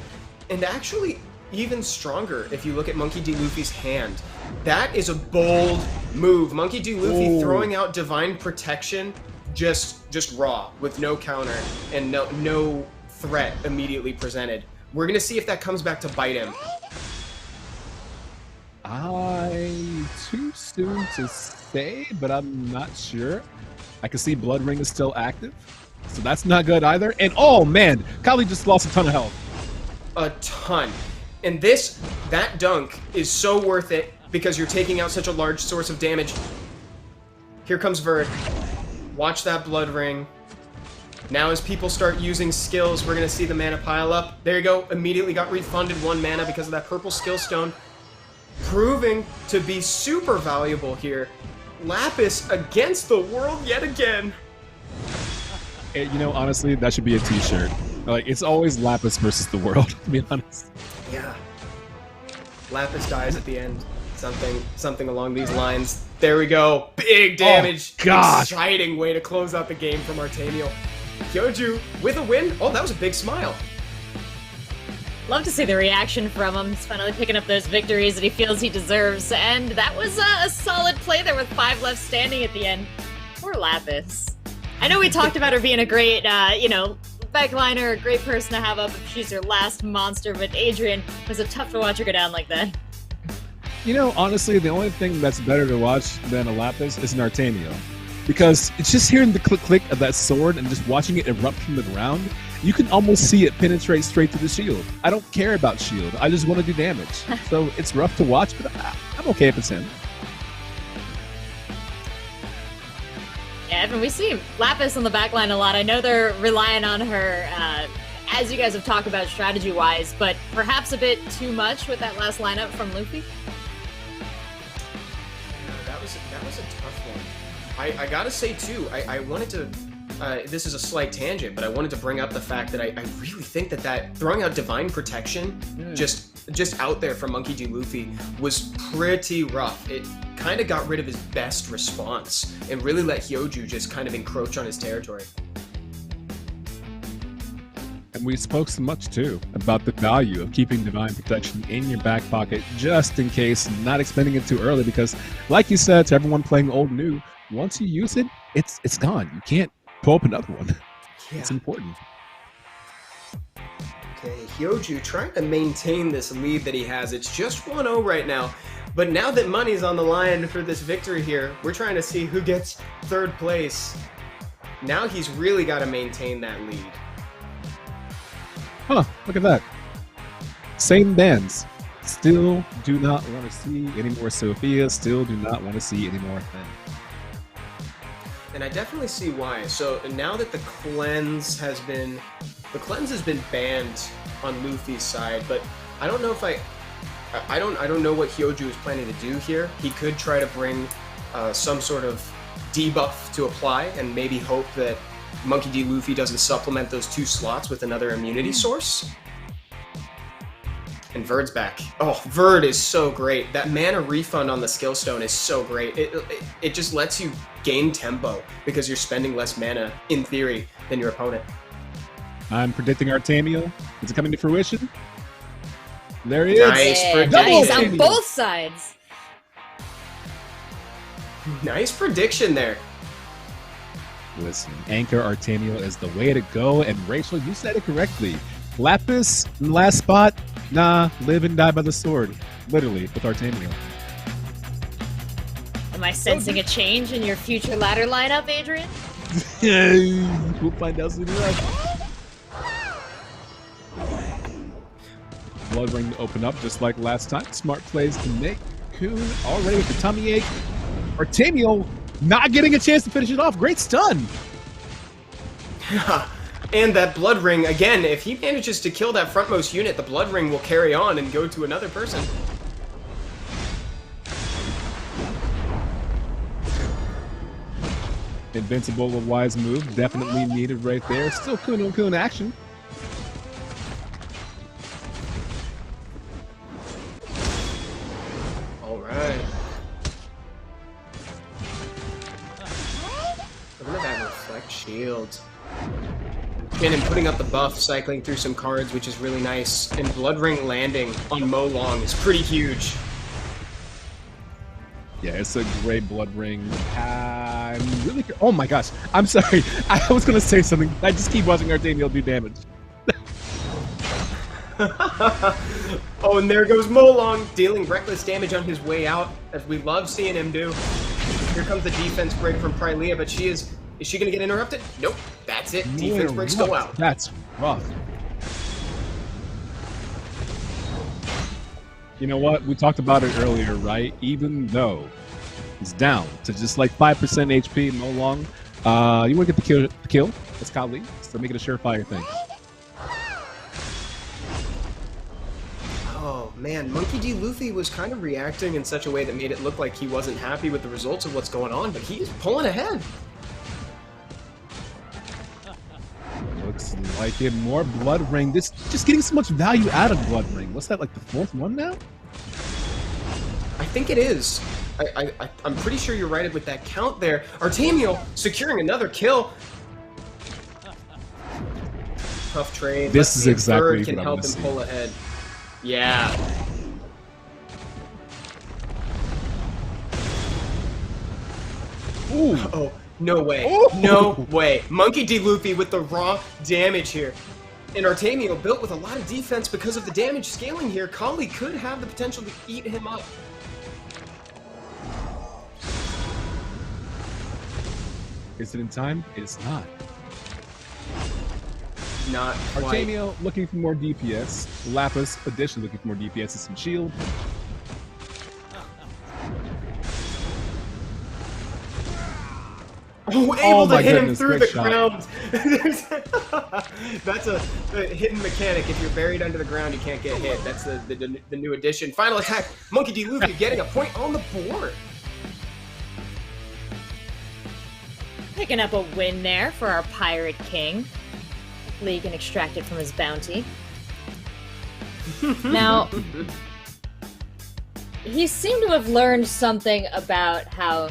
S2: and actually even stronger if you look at MonkeyDLuffy's hand. That is a bold move. MonkeyDLuffy throwing out Divine Protection just raw, with no counter and no threat immediately presented. We're going to see if that comes back to bite him.
S4: Too soon to say, but I'm not sure. I can see Blood Ring is still active, so that's not good either. And oh man, Kali just lost a ton of health.
S2: A ton. And that dunk is so worth it because you're taking out such a large source of damage. Here comes Verd. Watch that Blood Ring. Now as people start using skills, we're going to see the mana pile up. There you go. Immediately got refunded 1 mana because of that purple skill stone. Proving to be super valuable here. Lapis against the world yet again.
S4: You know, honestly, that should be a t-shirt. Like, it's always Lapis versus the world, to be honest.
S2: Yeah. Lapis dies at the end. Something along these lines. There we go. Big damage.
S4: Oh, gosh.
S2: Exciting way to close out the game from Artemio. Hyojoo with a win. Oh, that was a big smile.
S3: Love to see the reaction from him. He's finally picking up those victories that he feels he deserves. And that was a solid play there with 5 left standing at the end. Poor Lapis. I know we talked about her being a great, backliner, a great person to have up if she's your last monster, but Adrian, was it tough to watch her go down like that?
S4: You know, honestly, the only thing that's better to watch than a Lapis is an Artemio. Because it's just hearing the click-click of that sword and just watching it erupt from the ground, you can almost see it penetrate straight through the shield. I don't care about shield. I just want to do damage. So it's rough to watch, but I'm okay if it's him.
S3: Yeah, Evan, we see Lapis on the backline a lot. I know they're relying on her, as you guys have talked about strategy-wise, but perhaps a bit too much with that last lineup from Luffy?
S2: was a tough one. I gotta say too, I wanted to. This is a slight tangent, but I wanted to bring up the fact that I really think that throwing out Divine Protection just out there from MonkeyDLuffy was pretty rough. It kind of got rid of his best response and really let hyojoo just kind of encroach on his territory.
S4: And we spoke so much too about the value of keeping Divine Protection in your back pocket just in case, not expending it too early, because like you said to everyone playing old new, once you use it, it's gone. You can't pull up another one. Yeah. It's important.
S2: Okay, hyojoo trying to maintain this lead that he has. It's just 1-0 right now. But now that money's on the line for this victory here, we're trying to see who gets third place. Now he's really got to maintain that lead.
S4: Huh, look at that. Same bands. Still do not want to see any more Sophia. Still do not want to see any more Finn.
S2: And I definitely see why. So now that the cleanse has been banned on Luffy's side, but I don't know if I don't know what hyojoo is planning to do here. He could try to bring some sort of debuff to apply and maybe hope that MonkeyDLuffy doesn't supplement those 2 slots with another immunity source. And Verd's back. Oh, Verd is so great. That mana refund on the skill stone is so great. It just lets you gain tempo because you're spending less mana, in theory, than your opponent.
S4: I'm predicting Artemio. Is it coming to fruition? There he is.
S3: Nice on both sides.
S2: Nice prediction there.
S4: Listen, Anchor Artemio is the way to go, and Rachel, you said it correctly. Lapis in the last spot, nah, live and die by the sword. Literally, with Artemio.
S3: Am I sensing a change in your future ladder lineup, Adrian?
S4: We'll find out soon enough. Blood ring to open up just like last time. Smart plays to make. Coon already with the tummy ache. Artemio not getting a chance to finish it off. Great stun.
S2: And that blood ring, again, if he manages to kill that frontmost unit, the blood ring will carry on and go to another person.
S4: Invincible, a wise move. Definitely needed right there. Still Kun on Kun action.
S2: All right. Look at that reflect shield. And putting up the buff, cycling through some cards, which is really nice. And Blood Ring landing on Mo Long is pretty huge.
S4: Yeah, it's a great Blood Ring. I'm really... Oh my gosh. I'm sorry. I was going to say something. I just keep watching Artemio do damage.
S2: Oh, and there goes Mo Long, dealing reckless damage on his way out, as we love seeing him do. Here comes the defense break from Prylia, but is she going to get interrupted? Nope. That's it. Defense breaks go out.
S4: That's rough. You know what? We talked about it earlier, right? Even though he's down to just like 5% HP, Mo Long, you want to get the kill. That's Kali. So make it a surefire thing.
S2: Oh man, MonkeyDLuffy was kind of reacting in such a way that made it look like he wasn't happy with the results of what's going on, but he's pulling ahead.
S4: Looks like it. More Blood Ring. This just getting so much value out of Blood Ring. What's that, like the 4th one now?
S2: I think it is. I'm pretty sure you're right with that count there. Artemio securing another kill. Tough trade.
S4: This is exactly
S2: what can help him pull ahead. Yeah.
S4: Ooh.
S2: Oh, no way.
S4: Ooh.
S2: No way. MonkeyDLuffy with the raw damage here. And Artemio built with a lot of defense because of the damage scaling here. Kali could have the potential to eat him up.
S4: Is it in time? It's not.
S2: Not quite.
S4: Artemio looking for more DPS. Lapis additionally looking for more DPS and some shield.
S2: Oh, able to hit
S4: goodness,
S2: him through the
S4: shot.
S2: ground. That's a hidden mechanic. If you're buried under the ground, you can't get hit. That's the new addition. Final attack. MonkeyDLuffy getting a point on the board.
S3: Picking up a win there for our Pirate King. Hopefully he can extract it from his bounty. Now, he seemed to have learned something about how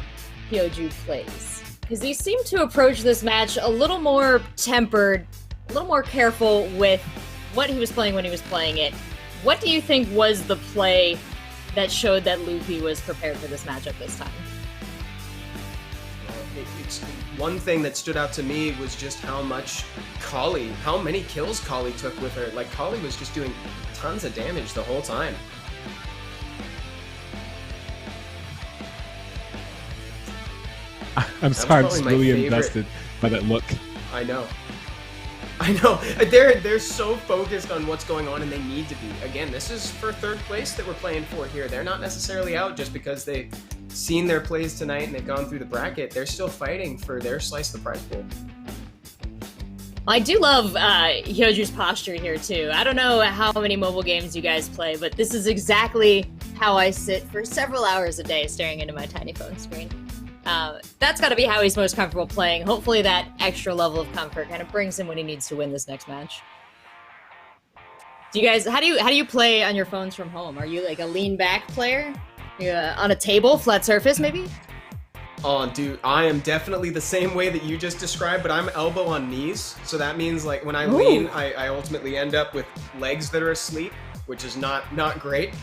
S3: hyojoo plays. Because he seemed to approach this match a little more tempered, a little more careful with what he was playing when he was playing it. What do you think was the play that showed that Luffy was prepared for this matchup this time?
S2: It's one thing that stood out to me was just how many kills Kali took with her. Like, Kali was just doing tons of damage the whole time.
S4: I'm sorry, I'm just really invested by that look.
S2: I know. They're so focused on what's going on, and they need to be. Again, this is for third place that we're playing for here. They're not necessarily out just because they've seen their plays tonight and they've gone through the bracket. They're still fighting for their slice of the prize pool.
S3: I do love hyojoo's posture here, too. I don't know how many mobile games you guys play, but this is exactly how I sit for several hours a day staring into my tiny phone screen. That's got to be how he's most comfortable playing. Hopefully that extra level of comfort kind of brings him when he needs to win this next match. Do you guys, how do you play on your phones from home? Are you like a lean back player? On a table, flat surface maybe?
S2: Oh, dude, I am definitely the same way that you just described, but I'm elbow on knees. So that means, like, when I lean, I ultimately end up with legs that are asleep, which is not great.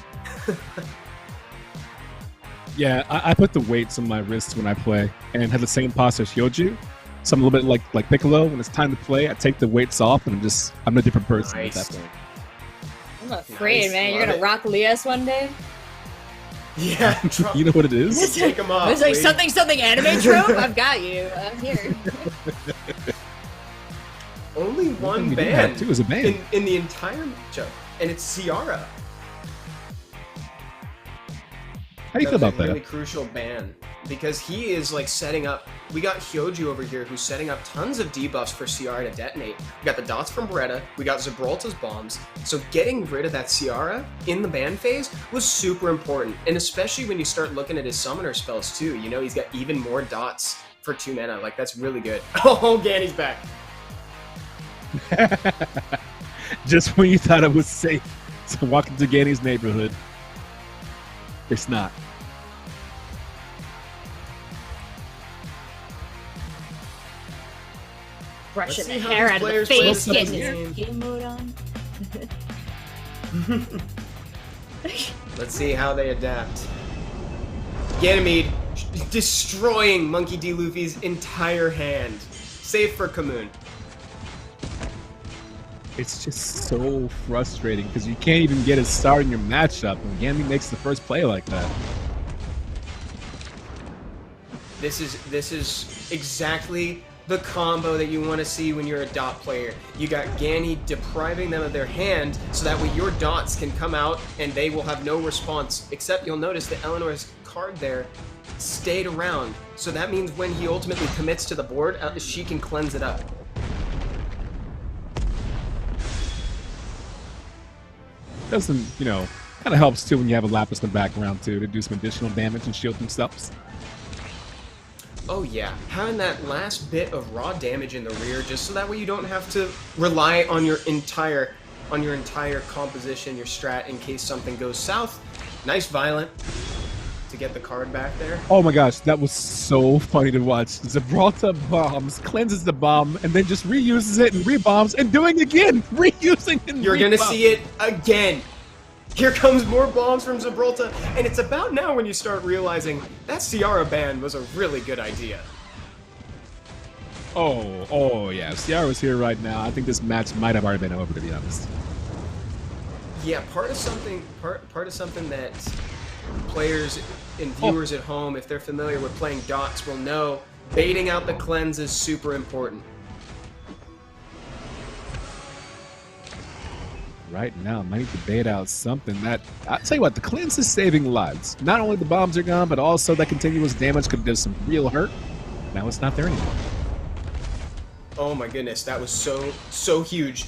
S4: Yeah, I put the weights on my wrists when I play and have the same posture as hyojoo. So I'm a little bit like Piccolo. When it's time to play, I take the weights off and I'm a different person at that point.
S3: I'm afraid, man. You're gonna rock Lias one day?
S2: Yeah.
S4: You know what it is?
S2: Take them off.
S3: It's like something anime trope? I've got you. I'm here.
S2: Only one ban
S4: too is a ban
S2: in the entire matchup, and it's Ciara.
S4: How do you feel about that?
S2: Really crucial ban, because he is like setting up. We got hyojoo over here who's setting up tons of debuffs for Ciara to detonate. We got the dots from Beretta, we got Gibraltar's bombs. So getting rid of that Ciara in the ban phase was super important, and especially when you start looking at his summoner spells too. You know, he's got even more dots for 2 mana. Like, that's really good. Oh, Ganny's back.
S4: Just when you thought it was safe to walk into Ganny's neighborhood. It's not.
S3: Brushing the hair out of the face, getting his game mode on.
S2: Let's see how they adapt. Ganymede destroying MonkeyDLuffy's entire hand. Save for Kamoon.
S4: It's just so frustrating because you can't even get a start in your matchup when Ganymede makes the first play like that.
S2: This is exactly the combo that you want to see when you're a dot player. You got Ganny depriving them of their hand so that way your dots can come out and they will have no response, except you'll notice that Eleanor's card there stayed around. So that means when he ultimately commits to the board, she can cleanse it up.
S4: Doesn't, you know, kind of helps too when you have a Lapis in the background too to do some additional damage and shield themselves.
S2: Oh yeah, having that last bit of raw damage in the rear, just so that way you don't have to rely on your entire composition, your strat, in case something goes south. Nice Violent to get the card back there.
S4: Oh my gosh, that was so funny to watch. Gibraltar bombs, cleanses the bomb, and then just reuses it and rebombs and doing it again, reusing and
S2: You're gonna see it again. Here comes more bombs from Gibraltar, and it's about now when you start realizing that Ciara ban was a really good idea.
S4: Oh yeah, if Ciara was here right now, I think this match might have already been over, to be honest.
S2: Yeah, part of something that players and viewers at home, if they're familiar with playing dots, will know baiting out the cleanse is super important.
S4: Right now, might need to bait out something that, I'll tell you what, the cleanse is saving lives. Not only the bombs are gone, but also that continuous damage could do some real hurt. Now it's not there anymore.
S2: Oh my goodness, that was so huge.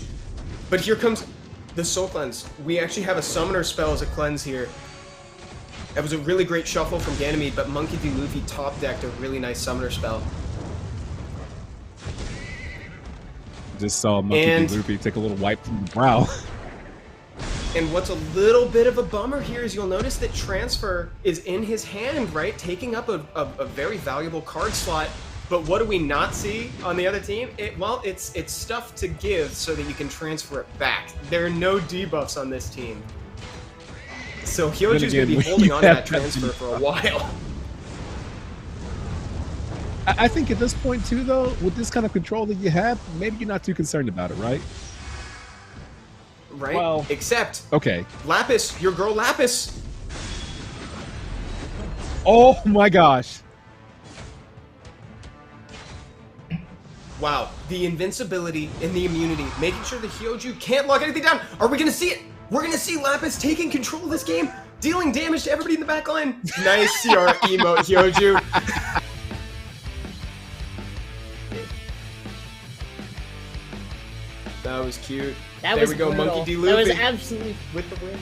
S2: But here comes the Soul Cleanse. We actually have a summoner spell as a cleanse here. That was a really great shuffle from Ganymede, but MonkeyDLuffy top decked a really nice summoner spell.
S4: just saw
S2: And-
S4: MonkeyDLuffy take a little wipe from the brow.
S2: And what's a little bit of a bummer here is you'll notice that transfer is in his hand, right? Taking up a very valuable card slot. But what do we not see on the other team? It's stuff to give so that you can transfer it back. There are no debuffs on this team. So Hyoju's going to be holding on to that transfer for a while.
S4: I think at this point, too, though, with this kind of control that you have, maybe you're not too concerned about it, right?
S2: Right?
S4: Well,
S2: except,
S4: okay.
S2: Lapis, your girl Lapis.
S4: Oh my gosh.
S2: Wow, the invincibility and the immunity, making sure the hyojoo can't lock anything down. Are we gonna see it? We're gonna see Lapis taking control of this game, dealing damage to everybody in the back line. Nice CR emote, hyojoo. That was cute.
S3: That
S2: there
S3: was
S2: we go,
S3: brutal.
S2: MonkeyDLuffy
S3: That was absolutely
S2: with the win.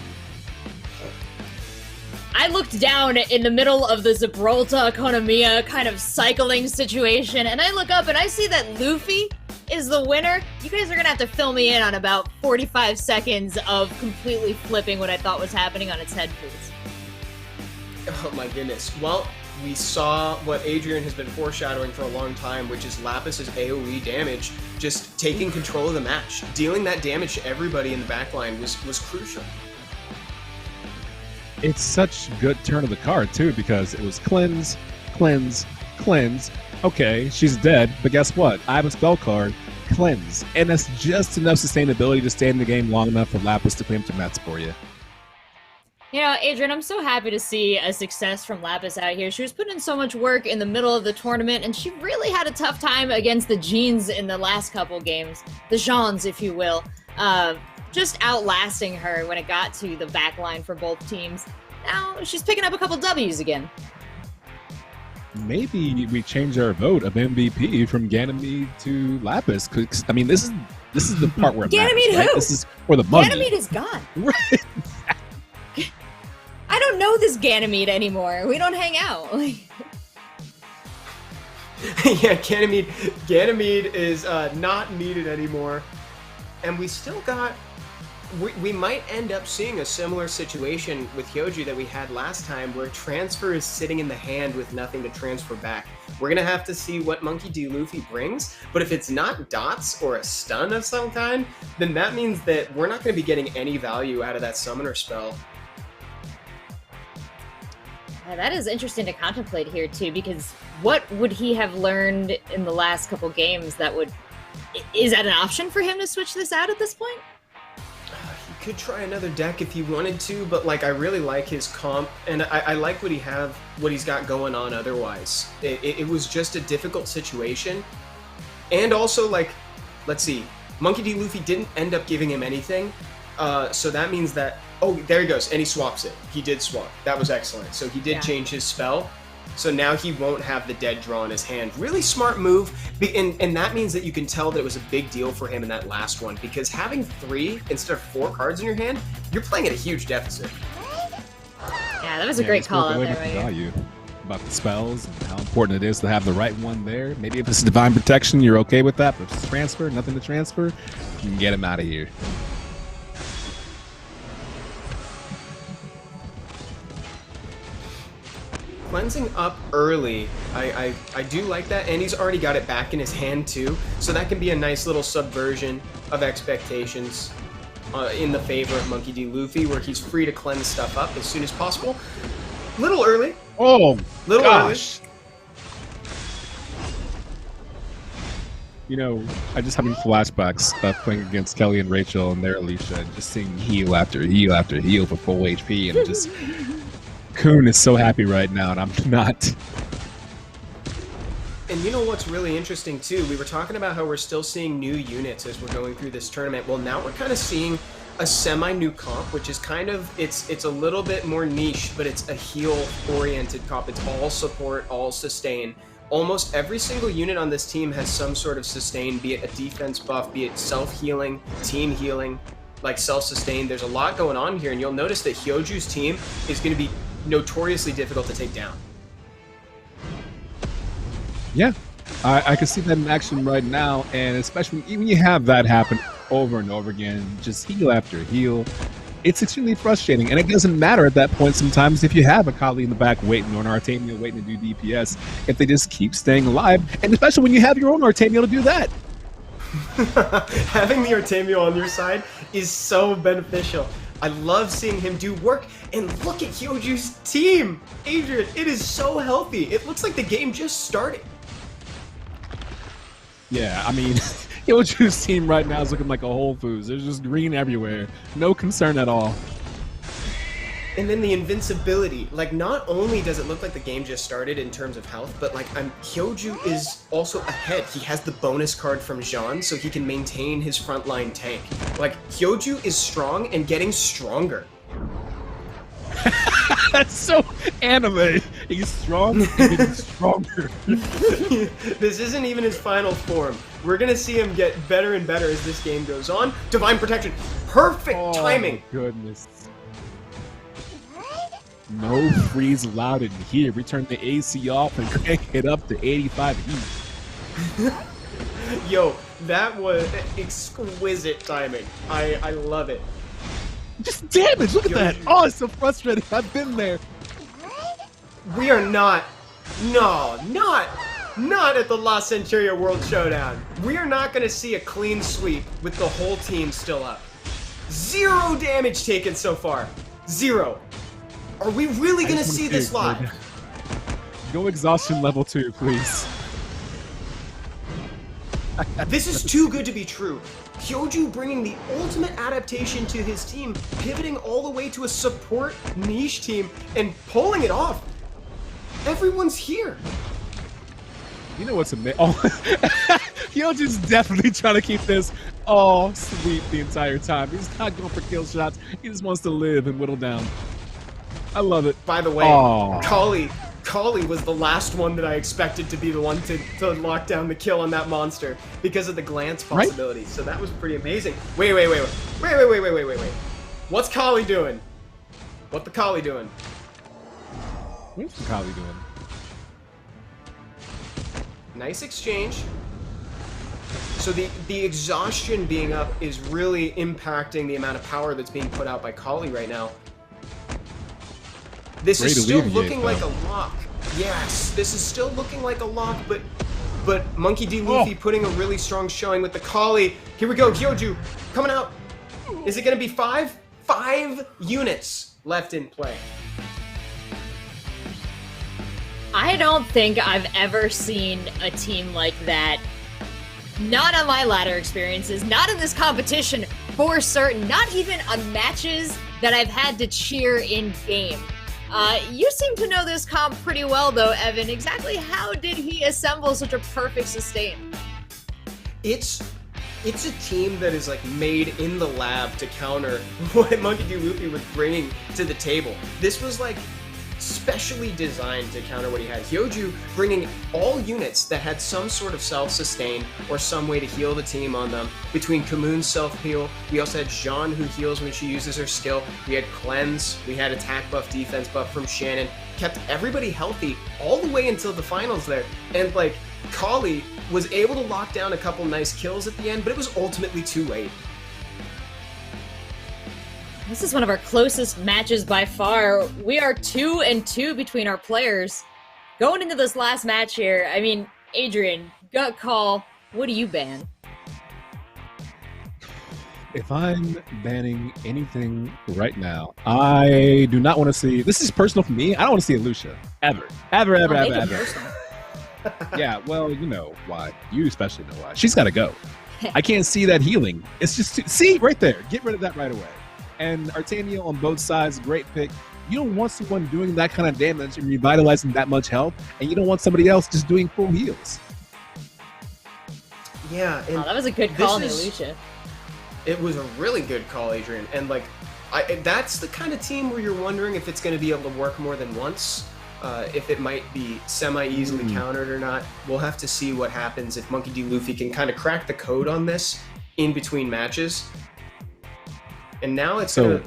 S3: I looked down in the middle of the Gibraltar Economia kind of cycling situation, and I look up and I see that Luffy is the winner. You guys are gonna have to fill me in on about 45 seconds of completely flipping what I thought was happening on its head, please.
S2: Oh my goodness. Well, we saw what Adrian has been foreshadowing for a long time, which is Lapis's AoE damage, just taking control of the match. Dealing that damage to everybody in the backline was crucial.
S4: It's such good turn of the card, too, because it was cleanse, cleanse, cleanse. Okay, she's dead, but guess what? I have a spell card, cleanse. And that's just enough sustainability to stay in the game long enough for Lapis to claim some mats for you.
S3: You know, Adrian, I'm so happy to see a success from Lapis out here. She was putting in so much work in the middle of the tournament, and she really had a tough time against the Jeans in the last couple games. The Jeans, if you will. Just outlasting her when it got to the back line for both teams. Now she's picking up a couple W's again.
S4: Maybe we change our vote of MVP from Ganymede to Lapis. 'Cause, I mean, this is the part where it
S3: Ganymede
S4: matters, right?
S3: who?
S4: This is for the money.
S3: Ganymede is gone.
S4: Right.
S3: I don't know this Ganymede anymore. We don't hang out.
S2: Yeah, Ganymede is not needed anymore. And we still got... We might end up seeing a similar situation with hyojoo that we had last time, where transfer is sitting in the hand with nothing to transfer back. We're gonna have to see what MonkeyDLuffy brings, but if it's not dots or a stun of some kind, then that means that we're not gonna be getting any value out of that summoner spell.
S3: Yeah, that is interesting to contemplate here too, because what would he have learned in the last couple games that would... Is that an option for him to switch this out at this point?
S2: He could try another deck if he wanted to, but like, I really like his comp, and I like what he's got going on otherwise. It was just a difficult situation. And also, like, let's see, MonkeyDLuffy didn't end up giving him anything, so that means that... Oh, there he goes, and he swaps it. He did swap. That was excellent. So he did change his spell. So now he won't have the dead draw in his hand. Really smart move, and that means that you can tell that it was a big deal for him in that last one, because having 3 instead of 4 cards in your hand, you're playing at a huge deficit.
S3: Yeah, that was a great call out there, right?
S4: Value about the spells and how important it is to have the right one there. Maybe if it's Divine Protection, you're okay with that, but if it's transfer, nothing to transfer, you can get him out of here.
S2: Cleansing up early, I do like that, and he's already got it back in his hand too, so that can be a nice little subversion of expectations in the favor of MonkeyDLuffy, where he's free to cleanse stuff up as soon as possible. Little early.
S4: Oh,
S2: little
S4: gosh. Early. You know, I just having flashbacks of playing against Kelly and Rachel and their Alicia, and just seeing heal after heal after heal for full HP, and just... Kuhn is so happy right now, and I'm not.
S2: And you know what's really interesting too? We were talking about how we're still seeing new units as we're going through this tournament. Well, now we're kind of seeing a semi-new comp, which is kind of, it's a little bit more niche, but it's a heal-oriented comp. It's all support, all sustain. Almost every single unit on this team has some sort of sustain, be it a defense buff, be it self-healing, team healing, like self-sustain. There's a lot going on here, and you'll notice that hyojoo's team is going to be notoriously difficult to take down.
S4: Yeah, I can see that in action right now, and especially when you have that happen over and over again, just heal after heal, it's extremely frustrating. And it doesn't matter at that point sometimes if you have a Kali in the back waiting or an Artemio waiting to do DPS, if they just keep staying alive, and especially when you have your own Artemio to do that.
S2: Having the Artemio on your side is so beneficial. I love seeing him do work, and look at hyojoo's team! Adrian, it is so healthy. It looks like the game just started.
S4: Yeah, I mean, hyojoo's team right now is looking like a Whole Foods. There's just green everywhere. No concern at all.
S2: And then the invincibility. Like, not only does it look like the game just started in terms of health, but like, hyojoo is also ahead. He has the bonus card from Jean, so he can maintain his frontline tank. Like, hyojoo is strong and getting stronger.
S4: That's so anime. He's strong and getting stronger.
S2: This isn't even his final form. We're gonna see him get better and better as this game goes on. Divine Protection. Perfect timing.
S4: Oh, goodness. No freeze allowed in here. We turn the AC off and crank it up to 85 heat.
S2: Yo, that was exquisite timing. I love it.
S4: Just damage, look at that. Oh, it's so frustrating. I've been there.
S2: We are not at the La Centuria World Showdown. We are not going to see a clean sweep with the whole team still up. 0 damage taken so far. 0. Are we really going to see this live?
S4: Go exhaustion level 2, please.
S2: This is too good to be true. hyojoo bringing the ultimate adaptation to his team, pivoting all the way to a support niche team, and pulling it off. Everyone's here.
S4: You know what's amazing? Oh, hyojoo's definitely trying to keep this all sweep the entire time. He's not going for kill shots. He just wants to live and whittle down. I love it.
S2: By the way, Kali was the last one that I expected to be the one to lock down the kill on that monster because of the glance possibility. Right? So that was pretty amazing. Wait. What's Kali doing? What the Kali doing?
S4: What's the Kali doing?
S2: Nice exchange. So the exhaustion being up is really impacting the amount of power that's being put out by Kali right now. This is still looking like a lock. Yes, this is still looking like a lock, but MonkeyDLuffy putting a really strong showing with the Kali. Here we go, hyojoo coming out. Is it going to be 5? 5 units left in play.
S3: I don't think I've ever seen a team like that. Not on my ladder experiences, not in this competition for certain, not even on matches that I've had to cheer in game. You seem to know this comp pretty well though, Evan. Exactly how did he assemble such a perfect sustain?
S2: It's a team that is like made in the lab to counter what MonkeyDLuffy was bringing to the table. This was like specially designed to counter what he had. hyojoo bringing all units that had some sort of self-sustain or some way to heal the team on them. Between Kamoon's self-heal, we also had Jean who heals when she uses her skill. We had Cleanse, we had attack buff, defense buff from Shannon. Kept everybody healthy all the way until the finals there. And like, Kali was able to lock down a couple nice kills at the end, but it was ultimately too late.
S3: This is one of our closest matches by far. We are 2-2 between our players. Going into this last match here, I mean, Adrian, gut call, what do you ban?
S4: If I'm banning anything right now, I do not want to see... This is personal for me. I don't want to see Lucia. Ever. Ever. Yeah, well, you know why. You especially know why. She's got to go. I can't see that healing. It's just... See, right there. Get rid of that right away. And Artemio on both sides, great pick. You don't want someone doing that kind of damage and revitalizing that much health, and you don't want somebody else just doing full heals.
S2: Yeah, and
S3: that was a good call, Lucia.
S2: It was a really good call, Adrian. And like, that's the kind of team where you're wondering if it's going to be able to work more than once, if it might be semi-easily countered or not. We'll have to see what happens if MonkeyDLuffy can kind of crack the code on this in between matches. And now it's gonna,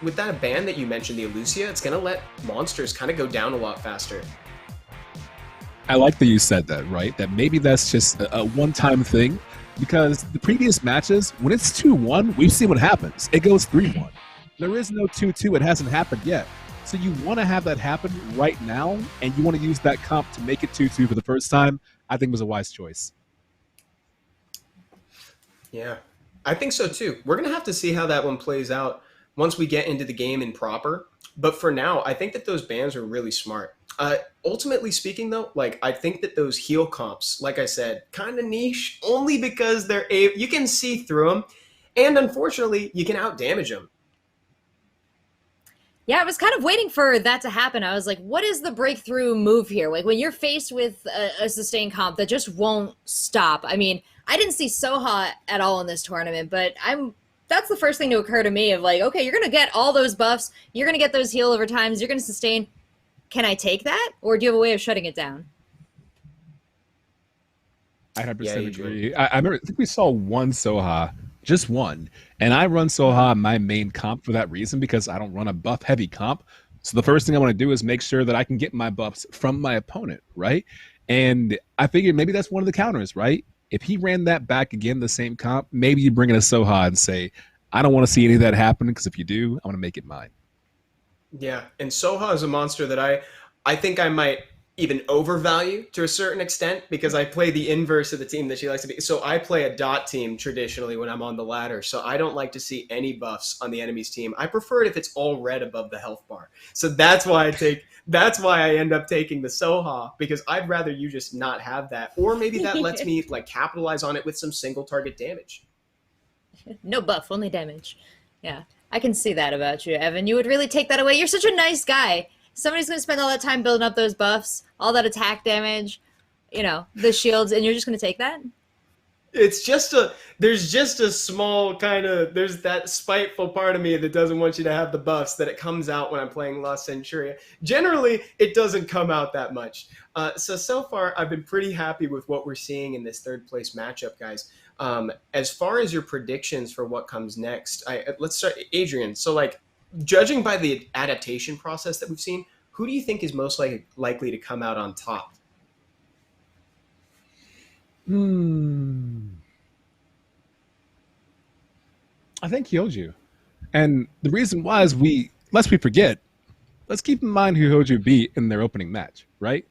S2: with that ban that you mentioned, the Elucia, it's gonna let monsters kind of go down a lot faster.
S4: I like that you said that, right? That maybe that's just a one-time thing, because the previous matches, when it's 2-1, we've seen what happens. It goes 3-1. There is no 2-2. It hasn't happened yet. So you want to have that happen right now, and you want to use that comp to make it 2-2 for the first time. I think was a wise choice.
S2: Yeah, I think so too. We're going to have to see how that one plays out once we get into the game in proper. But for now, I think that those bans are really smart. Ultimately speaking, though, like I think that those heal comps, like I said, kind of niche, only because you can see through them, and unfortunately, you can out damage them.
S3: Yeah, I was kind of waiting for that to happen. I was like, what is the breakthrough move here? Like when you're faced with a sustained comp that just won't stop. I mean, I didn't see Soha at all in this tournament, but that's the first thing to occur to me of like, okay, you're going to get all those buffs. You're going to get those heal over times. You're going to sustain. Can I take that? Or do you have a way of shutting it down?
S4: I 100% agree. I remember, I think we saw one Soha, just one. And I run Soha my main comp for that reason, because I don't run a buff-heavy comp. So the first thing I want to do is make sure that I can get my buffs from my opponent, right? And I figured maybe that's one of the counters, right? If he ran that back again, the same comp, maybe you bring in a Soha and say, I don't want to see any of that happen, because if you do, I want to make it mine.
S2: Yeah, and Soha is a monster that I think I might even overvalue to a certain extent, because I play the inverse of the team that she likes to be. So I play a dot team traditionally when I'm on the ladder, so I don't like to see any buffs on the enemy's team. I prefer it if it's all red above the health bar. So that's why I end up taking the Soha, because I'd rather you just not have that, or maybe that lets me like capitalize on it with some single target damage.
S3: No buff, only damage. Yeah. I can see that about you, Evan. You would really take that away. You're such a nice guy. Somebody's going to spend all that time building up those buffs, all that attack damage, you know, the shields, and you're just going to take that?
S2: There's just a small there's that spiteful part of me that doesn't want you to have the buffs, that it comes out when I'm playing La Centuria. Generally, it doesn't come out that much. So far, I've been pretty happy with what we're seeing in this third place matchup, guys. As far as your predictions for what comes next, let's start, Adrian. So like, judging by the adaptation process that we've seen, who do you think is most likely to come out on top?
S4: I think hyojoo. And the reason why is lest we forget, let's keep in mind who hyojoo beat in their opening match, right?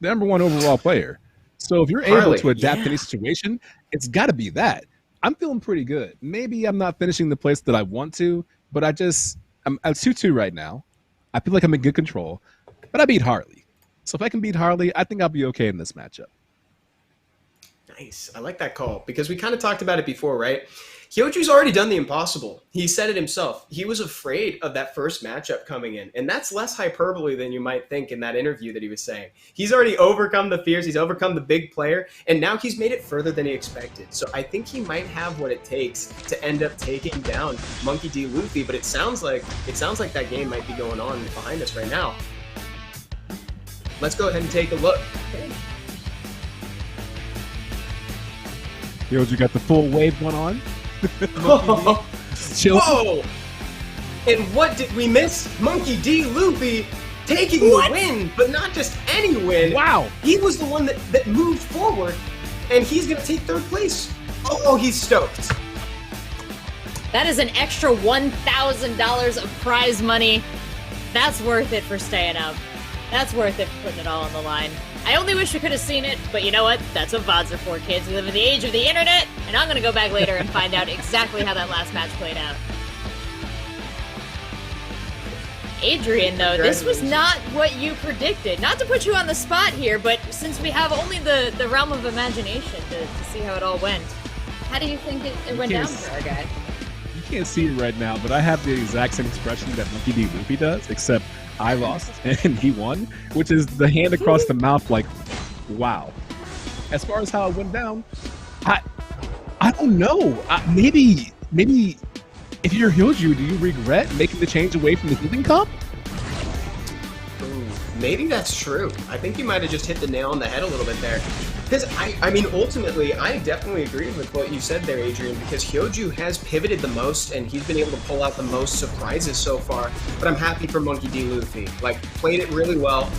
S4: The #1 overall player. So if you're
S2: Harley,
S4: able to adapt to any situation, it's got to be that. I'm feeling pretty good. Maybe I'm not finishing the place that I want to, but I'm at 2-2 right now. I feel like I'm in good control, but I beat Harley. So if I can beat Harley, I think I'll be okay in this matchup.
S2: Nice. I like that call, because we kind of talked about it before, right? hyojoo's already done the impossible. He said it himself. He was afraid of that first matchup coming in, and that's less hyperbole than you might think in that interview that he was saying. He's already overcome the fears. He's overcome the big player, and now he's made it further than he expected. So I think he might have what it takes to end up taking down MonkeyDLuffy, but it sounds like that game might be going on behind us right now. Let's go ahead and take a look.
S4: hyojoo got the full wave one on.
S2: Whoa! And what did we miss? MonkeyDLuffy taking the win, but not just any win.
S4: Wow!
S2: He was the one that moved forward, and he's going to take third place. Oh, he's stoked.
S3: That is an extra $1,000 of prize money. That's worth it for staying up. That's worth it for putting it all on the line. I only wish we could have seen it, but you know what? That's what VODs are for, kids. We live in the age of the internet, and I'm going to go back later and find out exactly how that last match played out. Adrian, though, this was not what you predicted. Not to put you on the spot here, but since we have only the realm of imagination to see how it all went, how do you think it went down for our guy?
S4: You can't see it right now, but I have the exact same expression that MonkeyDLuffy does, except I lost and he won, which is the hand across the mouth, like, wow. As far as how it went down, I don't know. Maybe if you're hyojoo, do you regret making the change away from the healing comp?
S2: Ooh, maybe that's true. I think you might have just hit the nail on the head a little bit there. Because, I mean, ultimately, I definitely agree with what you said there, Adrian, because hyojoo has pivoted the most, and he's been able to pull out the most surprises so far, but I'm happy for MonkeyDLuffy. Like, played it really well.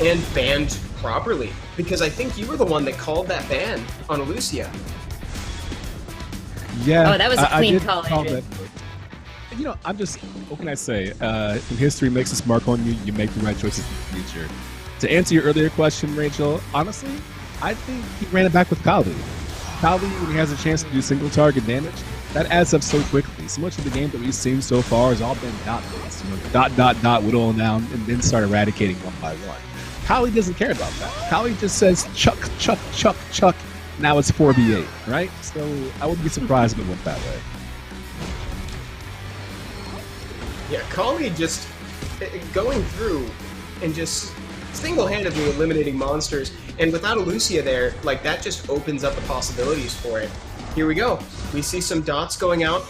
S2: and banned properly, because I think you were the one that called that ban on Lucia.
S4: Yeah.
S3: Oh, that was a clean call,
S4: that. You know, I'm just, what can I say? When history makes its mark on you, you make the right choices in the future. To answer your earlier question, Rachel, honestly, I think he ran it back with Kali. Kali, when he has a chance to do single target damage, that adds up so quickly. So much of the game that we've seen so far has all been dot-based. You know, dot, whittle them down, and then start eradicating one by one. Kali doesn't care about that. Kali just says, chuck, chuck, chuck, chuck. Now it's 4v8, right? So I wouldn't be surprised if it went that way.
S2: Yeah, Kali just going through and just single-handedly eliminating monsters, and without a Lucia there, like, that just opens up the possibilities for it. Here we go. We see some dots going out.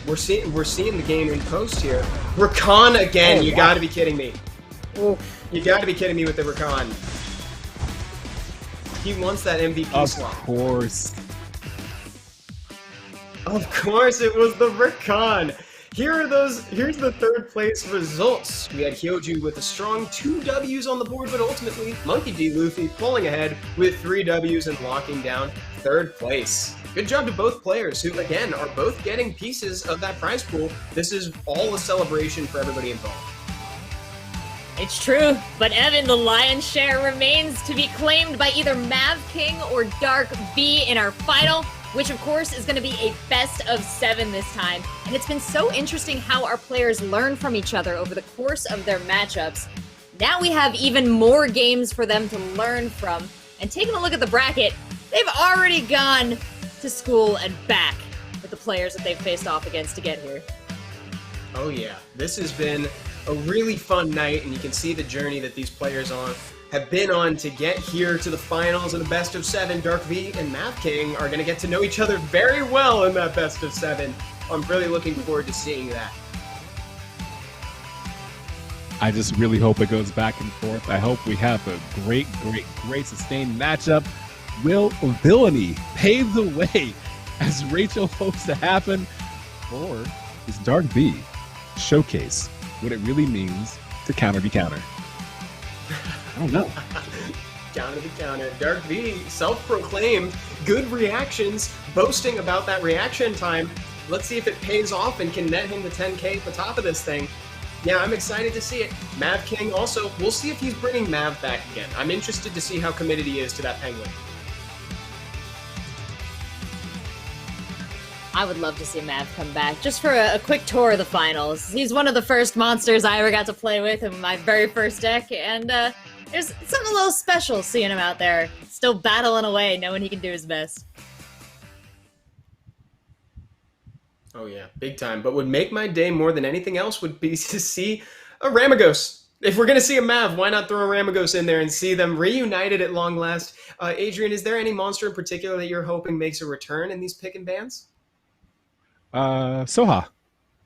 S2: We're seeing the game in post here. Rakan again. You gotta be kidding me. You gotta be kidding me with the Rakan. He wants that MVP slot.
S4: Of course.
S2: Of course it was the Rakan. Here's the third place results. We had hyojoo with a strong 2 Ws on the board, but ultimately MonkeyDLuffy pulling ahead with 3 Ws and locking down third place. Good job to both players who, again, are both getting pieces of that prize pool. This is all a celebration for everybody involved.
S3: It's true, but Evan, the lion's share remains to be claimed by either Mavking or DarkV in our final, which of course is going to be a best of 7 this time. And it's been so interesting how our players learn from each other over the course of their matchups. Now we have even more games for them to learn from. And taking a look at the bracket, they've already gone to school and back with the players that they've faced off against to get here.
S2: Oh yeah, this has been a really fun night, and you can see the journey that these players have been on to get here to the finals in the best of 7. DarkV and Mavking are going to get to know each other very well in that best of 7. I'm really looking forward to seeing that.
S4: I just really hope it goes back and forth. I hope we have a great sustained matchup. Will villainy pave the way, as Rachel hopes to happen? Or is DarkV showcase what it really means to counter be counter? I don't know.
S2: Counter the counter. DarkV, self-proclaimed, good reactions, boasting about that reaction time. Let's see if it pays off and can net him the 10K at the top of this thing. Yeah, I'm excited to see it. Mavking also, we'll see if he's bringing Mav back again. I'm interested to see how committed he is to that penguin.
S3: I would love to see Mav come back, just for a quick tour of the finals. He's one of the first monsters I ever got to play with in my very first deck, and there's something a little special seeing him out there, still battling away, knowing he can do his best.
S2: Oh yeah, big time. But would make my day more than anything else would be to see a Ramagos. If we're going to see a Mav, why not throw a Ramagos in there and see them reunited at long last? Adrian, is there any monster in particular that you're hoping makes a return in these pick and bans?
S4: Soha,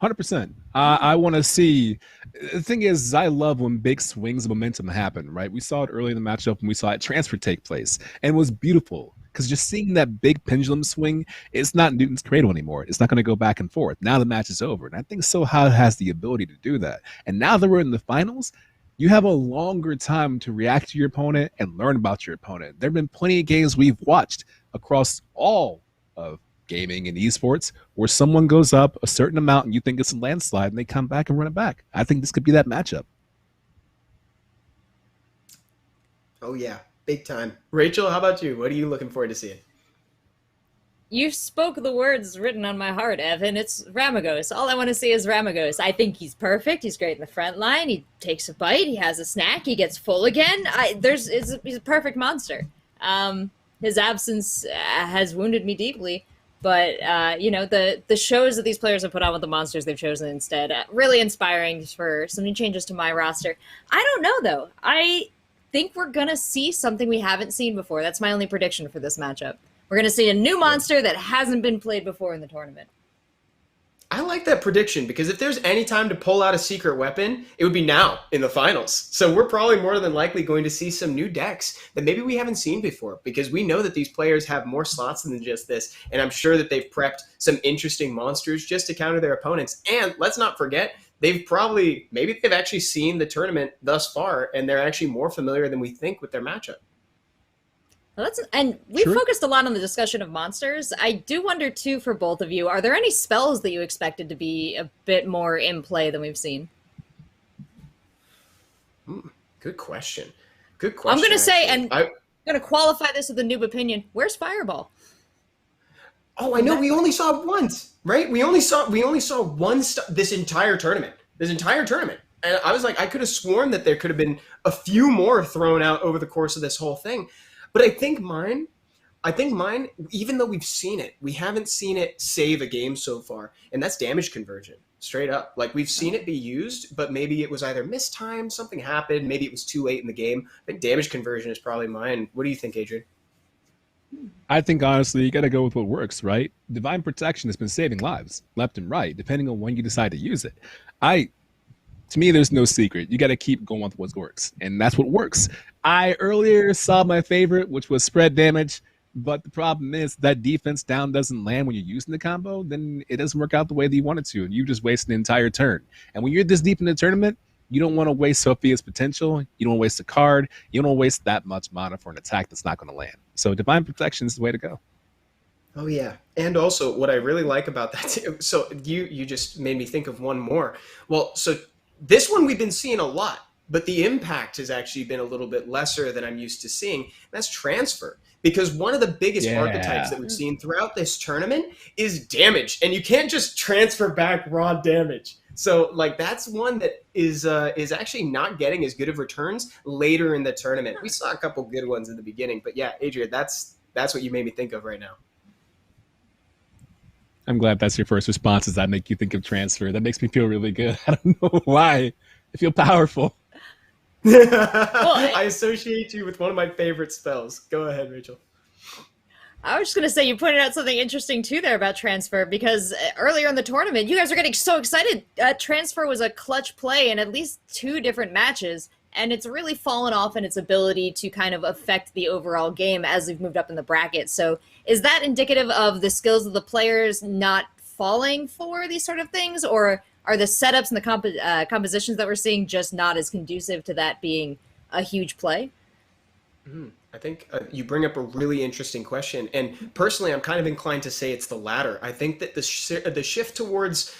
S4: 100%. I want to see. The thing is, I love when big swings of momentum happen, right? We saw it early in the matchup when we saw it transfer take place, and it was beautiful because just seeing that big pendulum swing, it's not Newton's cradle anymore. It's not going to go back and forth. Now the match is over, and I think Soha has the ability to do that. And now that we're in the finals, you have a longer time to react to your opponent and learn about your opponent. There have been plenty of games we've watched across all of gaming and esports where someone goes up a certain amount and you think it's a landslide and they come back and run it back. I think this could be that matchup.
S2: Oh yeah, big time. Rachel, how about you? What are you looking forward to seeing?
S3: You spoke the words written on my heart, Evan. It's Ramagos. All I want to see is Ramagos. I think he's perfect. He's great in the front line. He takes a bite. He has a snack. He gets full again. He's a perfect monster. His absence has wounded me deeply. But, the shows that these players have put on with the monsters they've chosen instead, really inspiring for some new changes to my roster. I don't know, though. I think we're going to see something we haven't seen before. That's my only prediction for this matchup. We're going to see a new monster that hasn't been played before in the tournament.
S2: I like that prediction because if there's any time to pull out a secret weapon, it would be now in the finals. So we're probably more than likely going to see some new decks that maybe we haven't seen before because we know that these players have more slots than just this. And I'm sure that they've prepped some interesting monsters just to counter their opponents. And let's not forget maybe they've actually seen the tournament thus far, and they're actually more familiar than we think with their matchup.
S3: Well, and we
S4: True.
S3: focused a lot on the discussion of monsters. I do wonder too, for both of you, are there any spells that you expected to be a bit more in play than we've seen?
S2: Good question. Good question.
S3: I'm going to say,
S2: actually.
S3: and I'm going to qualify this with a noob opinion. Where's Fireball?
S2: Oh, I know. We only saw it once, right? We only saw one this entire tournament. And I was like, I could have sworn that there could have been a few more thrown out over the course of this whole thing. But I think mine, even though we've seen it, we haven't seen it save a game so far. And that's damage conversion, straight up. Like, we've seen it be used, but maybe it was either mistimed, something happened, maybe it was too late in the game. I think damage conversion is probably mine. What do you think, Adrian?
S4: I think, honestly, you got to go with what works, right? Divine Protection has been saving lives left and right, depending on when you decide to use it. To me, there's no secret. You got to keep going with what works, and that's what works. I earlier saw my favorite, which was spread damage, but the problem is that defense down doesn't land when you're using the combo, then it doesn't work out the way that you want it to, and you just waste an entire turn. And when you're this deep in the tournament, you don't want to waste Sophia's potential. You don't want to waste a card. You don't want to waste that much mana for an attack that's not going to land. So Divine Protection is the way to go.
S2: Oh, yeah. And also, what I really like about that, too, so you just made me think of one more. Well, so this one we've been seeing a lot, but the impact has actually been a little bit lesser than I'm used to seeing. That's transfer. Because one of the biggest archetypes that we've seen throughout this tournament is damage. And you can't just transfer back raw damage. So, like, that's one that is actually not getting as good of returns later in the tournament. We saw a couple good ones in the beginning. But, yeah, Adrian, that's what you made me think of right now.
S4: I'm glad that's your first response. Does that make you think of transfer? That makes me feel really good. I don't know why. I feel powerful.
S2: I associate you with one of my favorite spells. Go ahead, Rachel.
S3: I was just going to say, you pointed out something interesting too there about transfer, because earlier in the tournament, you guys are getting so excited. Transfer was a clutch play in at least 2 different matches, and it's really fallen off in its ability to kind of affect the overall game as we've moved up in the bracket. So is that indicative of the skills of the players not falling for these sort of things, or are the setups and the compositions that we're seeing just not as conducive to that being a huge play?
S2: I think you bring up a really interesting question. And personally, I'm kind of inclined to say it's the latter. I think that the shift towards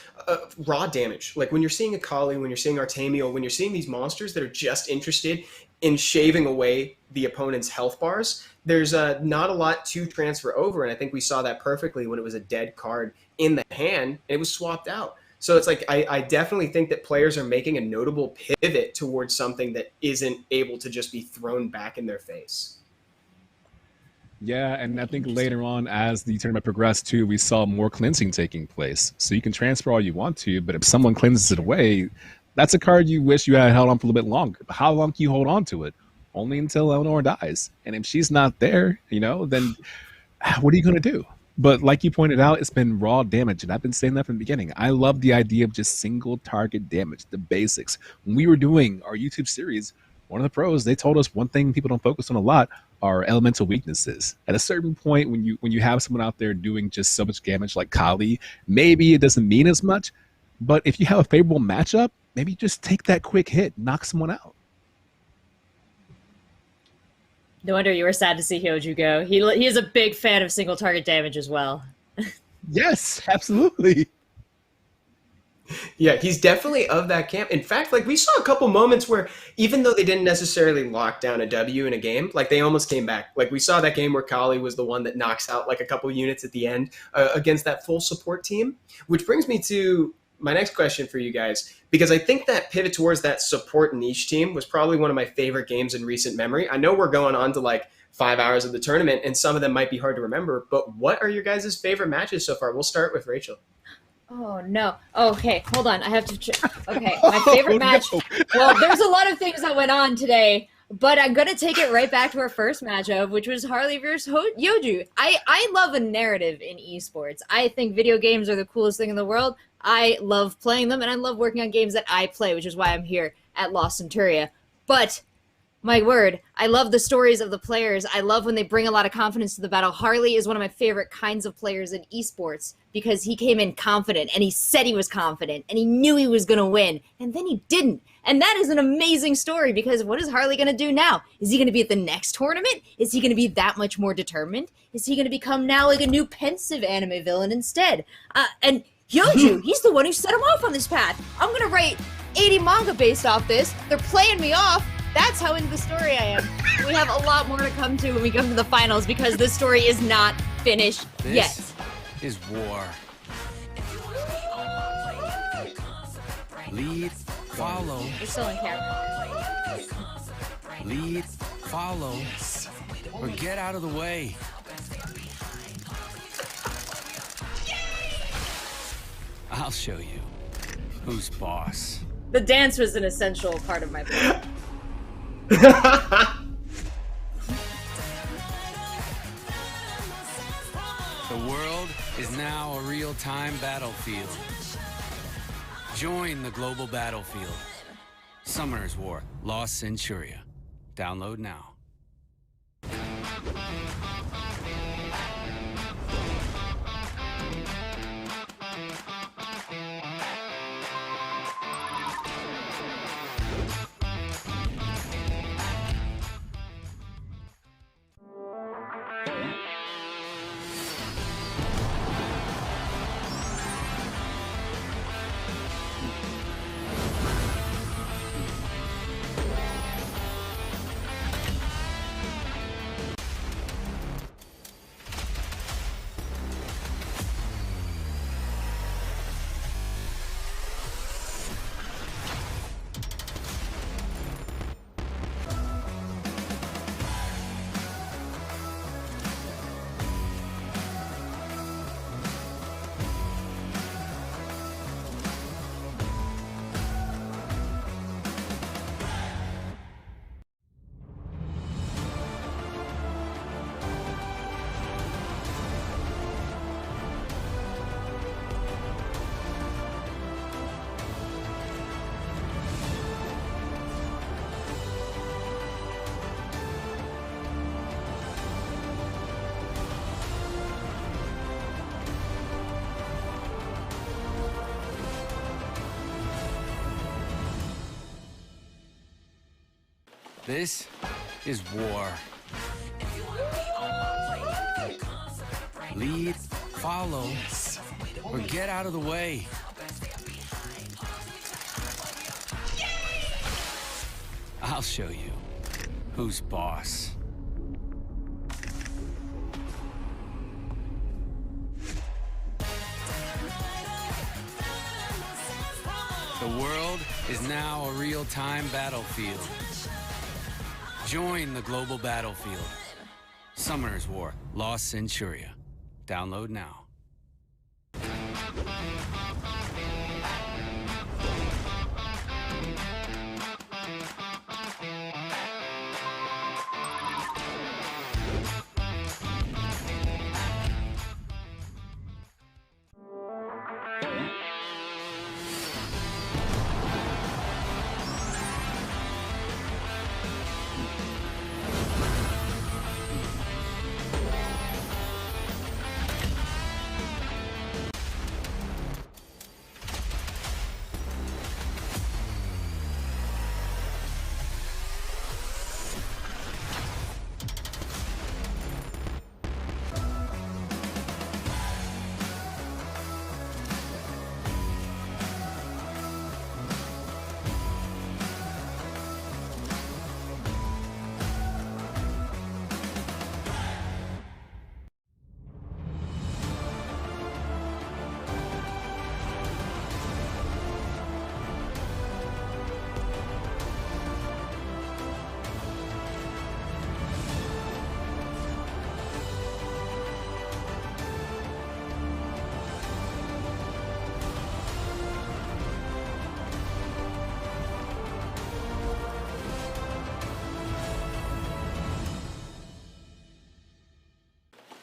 S2: raw damage, like when you're seeing Akali, when you're seeing Artemiel, when you're seeing these monsters that are just interested in shaving away the opponent's health bars, there's not a lot to transfer over. And I think we saw that perfectly when it was a dead card in the hand and it was swapped out. So it's like, I definitely think that players are making a notable pivot towards something that isn't able to just be thrown back in their face.
S4: Yeah, and I think later on, as the tournament progressed too, we saw more cleansing taking place. So you can transfer all you want to, but if someone cleanses it away, that's a card you wish you had held on for a little bit longer. But how long can you hold on to it? Only until Eleanor dies. And if she's not there, then what are you going to do? But like you pointed out, it's been raw damage, and I've been saying that from the beginning. I love the idea of just single target damage, the basics. When we were doing our YouTube series, one of the pros, they told us one thing people don't focus on a lot are elemental weaknesses. At a certain point, when you have someone out there doing just so much damage like Kali, maybe it doesn't mean as much, but if you have a favorable matchup, maybe just take that quick hit, knock someone out.
S3: No wonder you were sad to see hyojoo go. He is a big fan of single target damage as well.
S4: Yes, absolutely.
S2: Yeah, he's definitely of that camp. In fact, like we saw a couple moments where even though they didn't necessarily lock down a W in a game, like they almost came back. Like we saw that game where Kali was the one that knocks out like a couple units at the end against that full support team, which brings me to my next question for you guys, because I think that pivot towards that support niche team was probably one of my favorite games in recent memory. I know we're going on to like 5 hours of the tournament and some of them might be hard to remember, but what are your guys' favorite matches so far? We'll start with Rachel.
S3: Oh, no. Okay, hold on. I have to okay, my favorite match. No. Well, there's a lot of things that went on today, but I'm going to take it right back to our first matchup, which was Harley versus hyojoo. I love a narrative in esports. I think video games are the coolest thing in the world. I love playing them, and I love working on games that I play, which is why I'm here at Centuria. But My word, I love the stories of the players. I love when they bring a lot of confidence to the battle. Harley is one of my favorite kinds of players in esports because he came in confident and he said he was confident and he knew he was going to win and then he didn't. And that is an amazing story because what is Harley going to do now? Is he going to be at the next tournament? Is he going to be that much more determined? Is he going to become now like a new pensive anime villain instead? And hyojoo, he's the one who set him off on this path. I'm going to write 80 manga based off this. They're playing me off. That's how into the story I am. We have a lot more to come to when we come to the finals because this story is not finished yet.
S1: This is war. Lead, follow.
S3: We're still in camera.
S1: Lead, follow, or get out of the way. I'll show you who's boss.
S3: The dance was an essential part of my play.
S1: The world is now a real-time battlefield. Join the global battlefield. Summoner's War, Lost Centuria. Download now. This is war. Lead, follow, or get out of the way. I'll show you who's boss. The world is now a real-time battlefield. Join the global battlefield. Summoner's War, Lost Centuria. Download now.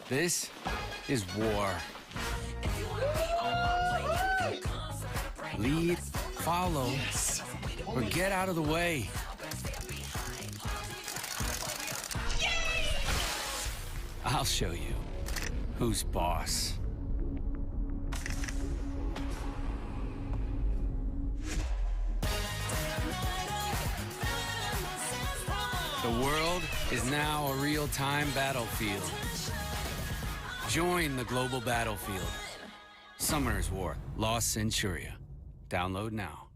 S1: This is war. Lead, follow, or get out of the way. I'll show you who's boss. The world is now a real-time battlefield. Join the global battlefield. Summoner's War, Lost Centuria. Download now.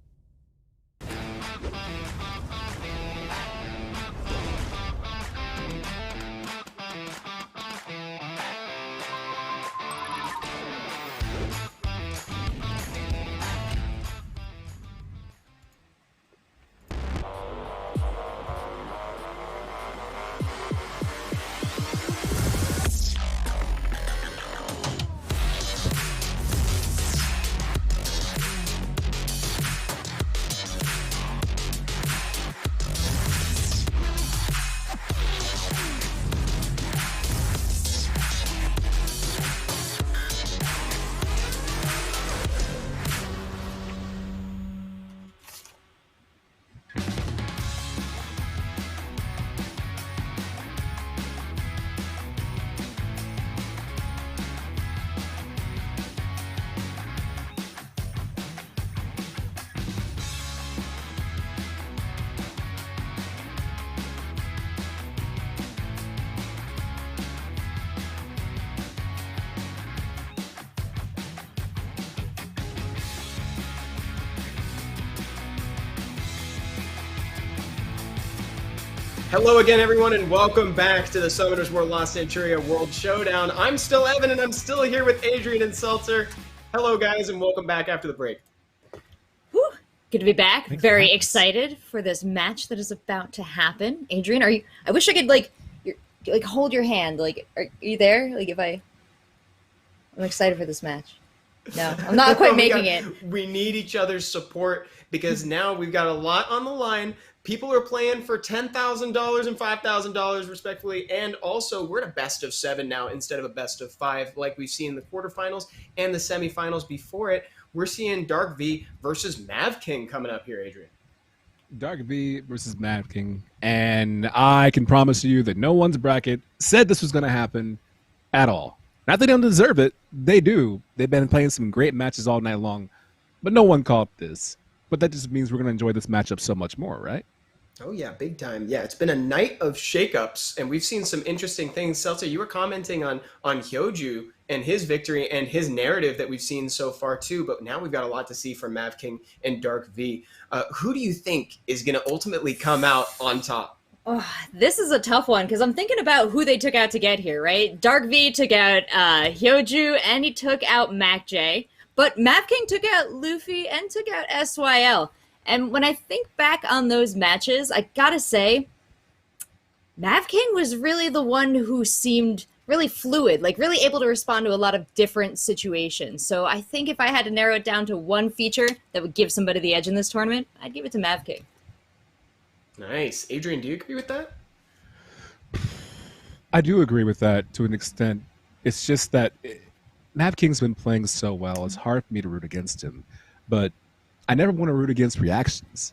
S2: Hello again, everyone, and welcome back to the Summoners War Lost Centuria World Showdown. I'm still Evan, and I'm still here with Adrian and Seltzer. Hello, guys, and welcome back after the break.
S3: Whew. Good to be back. Very excited for this match that is about to happen. Adrian, are you? I wish I could hold your hand. Like, are you there? I'm excited for this match. No, I'm not quite making it.
S2: We need each other's support because now we've got a lot on the line. People are playing for $10,000 and $5,000 respectively, and also we're at a best of 7 now instead of a best of 5 like we've seen in the quarterfinals and the semifinals before it. We're seeing DarkV versus Mavking coming up here, Adrian.
S4: DarkV versus Mavking, and I can promise you that no one's bracket said this was going to happen at all. Not that they don't deserve it, they do. They've been playing some great matches all night long, but no one called this. But that just means we're going to enjoy this matchup so much more, right?
S2: Oh, yeah, big time. Yeah, it's been a night of shakeups, and we've seen some interesting things. Seltzer, you were commenting on hyojoo and his victory and his narrative that we've seen so far, too, but now we've got a lot to see from Mavking and DarkV. Who do you think is going to ultimately come out on top?
S3: Oh, this is a tough one because I'm thinking about who they took out to get here, right? DarkV took out hyojoo, and he took out Makjay, but Mavking took out Luffy and took out SYL. And when I think back on those matches, I gotta say, Mavking was really the one who seemed really fluid, like really able to respond to a lot of different situations. So I think if I had to narrow it down to one feature that would give somebody the edge in this tournament, I'd give it to Mavking.
S2: Nice. Adrian, do you agree with that?
S4: I do agree with that to an extent. It's just that Mavking's been playing so well, it's hard for me to root against him. But I never want to root against reactions.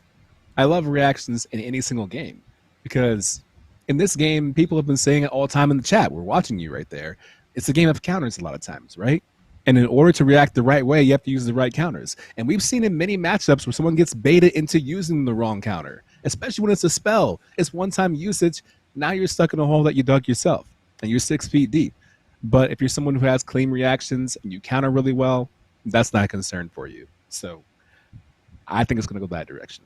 S4: I love reactions in any single game because in this game, people have been saying it all the time in the chat. We're watching you right there. It's a game of counters a lot of times, right? And in order to react the right way, you have to use the right counters. And we've seen in many matchups where someone gets baited into using the wrong counter, especially when it's a spell. It's one-time usage. Now you're stuck in a hole that you dug yourself, and you're 6 feet deep. But if you're someone who has clean reactions and you counter really well, that's not a concern for you. So I think it's going to go that direction.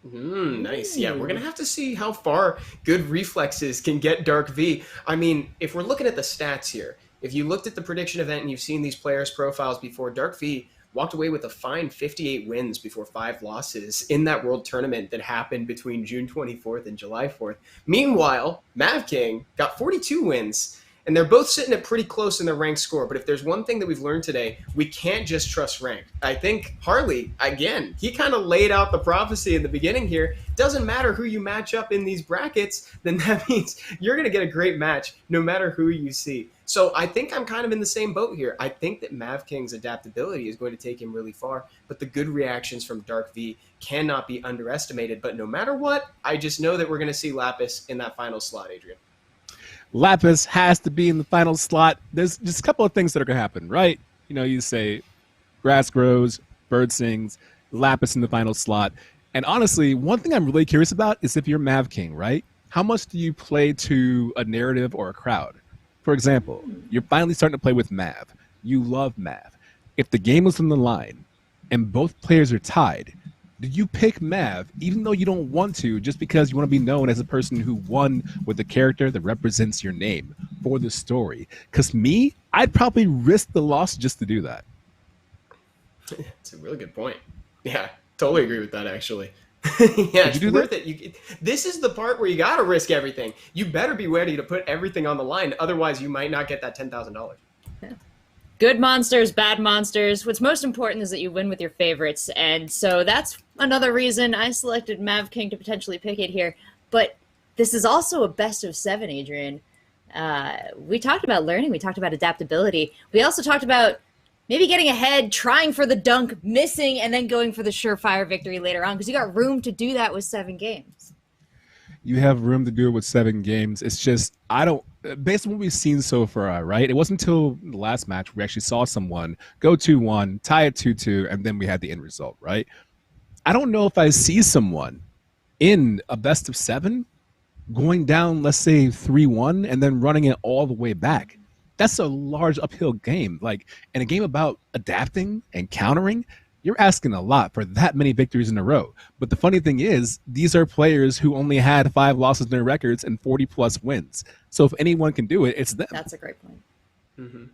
S2: Nice. Yeah, we're going to have to see how far good reflexes can get DarkV. I mean, if we're looking at the stats here, if you looked at the prediction event and you've seen these players' profiles before, DarkV walked away with a fine 58 wins before 5 losses in that world tournament that happened between June 24th and July 4th. Meanwhile, Mavking got 42 wins. And they're both sitting at pretty close in their ranked score. But if there's one thing that we've learned today, we can't just trust rank. I think Harley, again, he kind of laid out the prophecy in the beginning here. Doesn't matter who you match up in these brackets, then that means you're going to get a great match no matter who you see. So I think I'm kind of in the same boat here. I think that Mavking's adaptability is going to take him really far. But the good reactions from DarkV cannot be underestimated. But no matter what, I just know that we're going to see Lapis in that final slot, Adrian.
S4: Lapis has to be in the final slot. There's just a couple of things that are going to happen, right? You know, you say grass grows, bird sings, Lapis in the final slot. And honestly, one thing I'm really curious about is if you're Mavking, right? How much do you play to a narrative or a crowd? For example, you're finally starting to play with Mav. You love Mav. If the game was on the line and both players are tied, do you pick Mav even though you don't want to, just because you want to be known as a person who won with a character that represents your name for the story? Because me, I'd probably risk the loss just to do that.
S2: It's a really good point. Yeah, totally agree with that, actually. Yeah, it's worth it. This is the part where you got to risk everything. You better be ready to put everything on the line. Otherwise, you might not get that $10,000.
S3: Yeah. Good monsters, bad monsters. What's most important is that you win with your favorites. And so that's another reason I selected Mavking to potentially pick it here. But this is also a best of 7, Adrian. We talked about learning. We talked about adaptability. We also talked about maybe getting ahead, trying for the dunk, missing, and then going for the surefire victory later on, because you got room to do that with 7 games.
S4: You have room to do it with 7 games. It's just, based on what we've seen so far, right? It wasn't until the last match we actually saw someone go 2-1, tie it 2-2, and then we had the end result, right? I don't know if I see someone in a best of 7 going down, let's say 3-1, and then running it all the way back. That's a large uphill game. Like, in a game about adapting and countering, you're asking a lot for that many victories in a row. But the funny thing is, these are players who only had 5 losses in their records and 40+ wins. So if anyone can do it, it's them.
S3: That's a great point.
S2: Mm-hmm.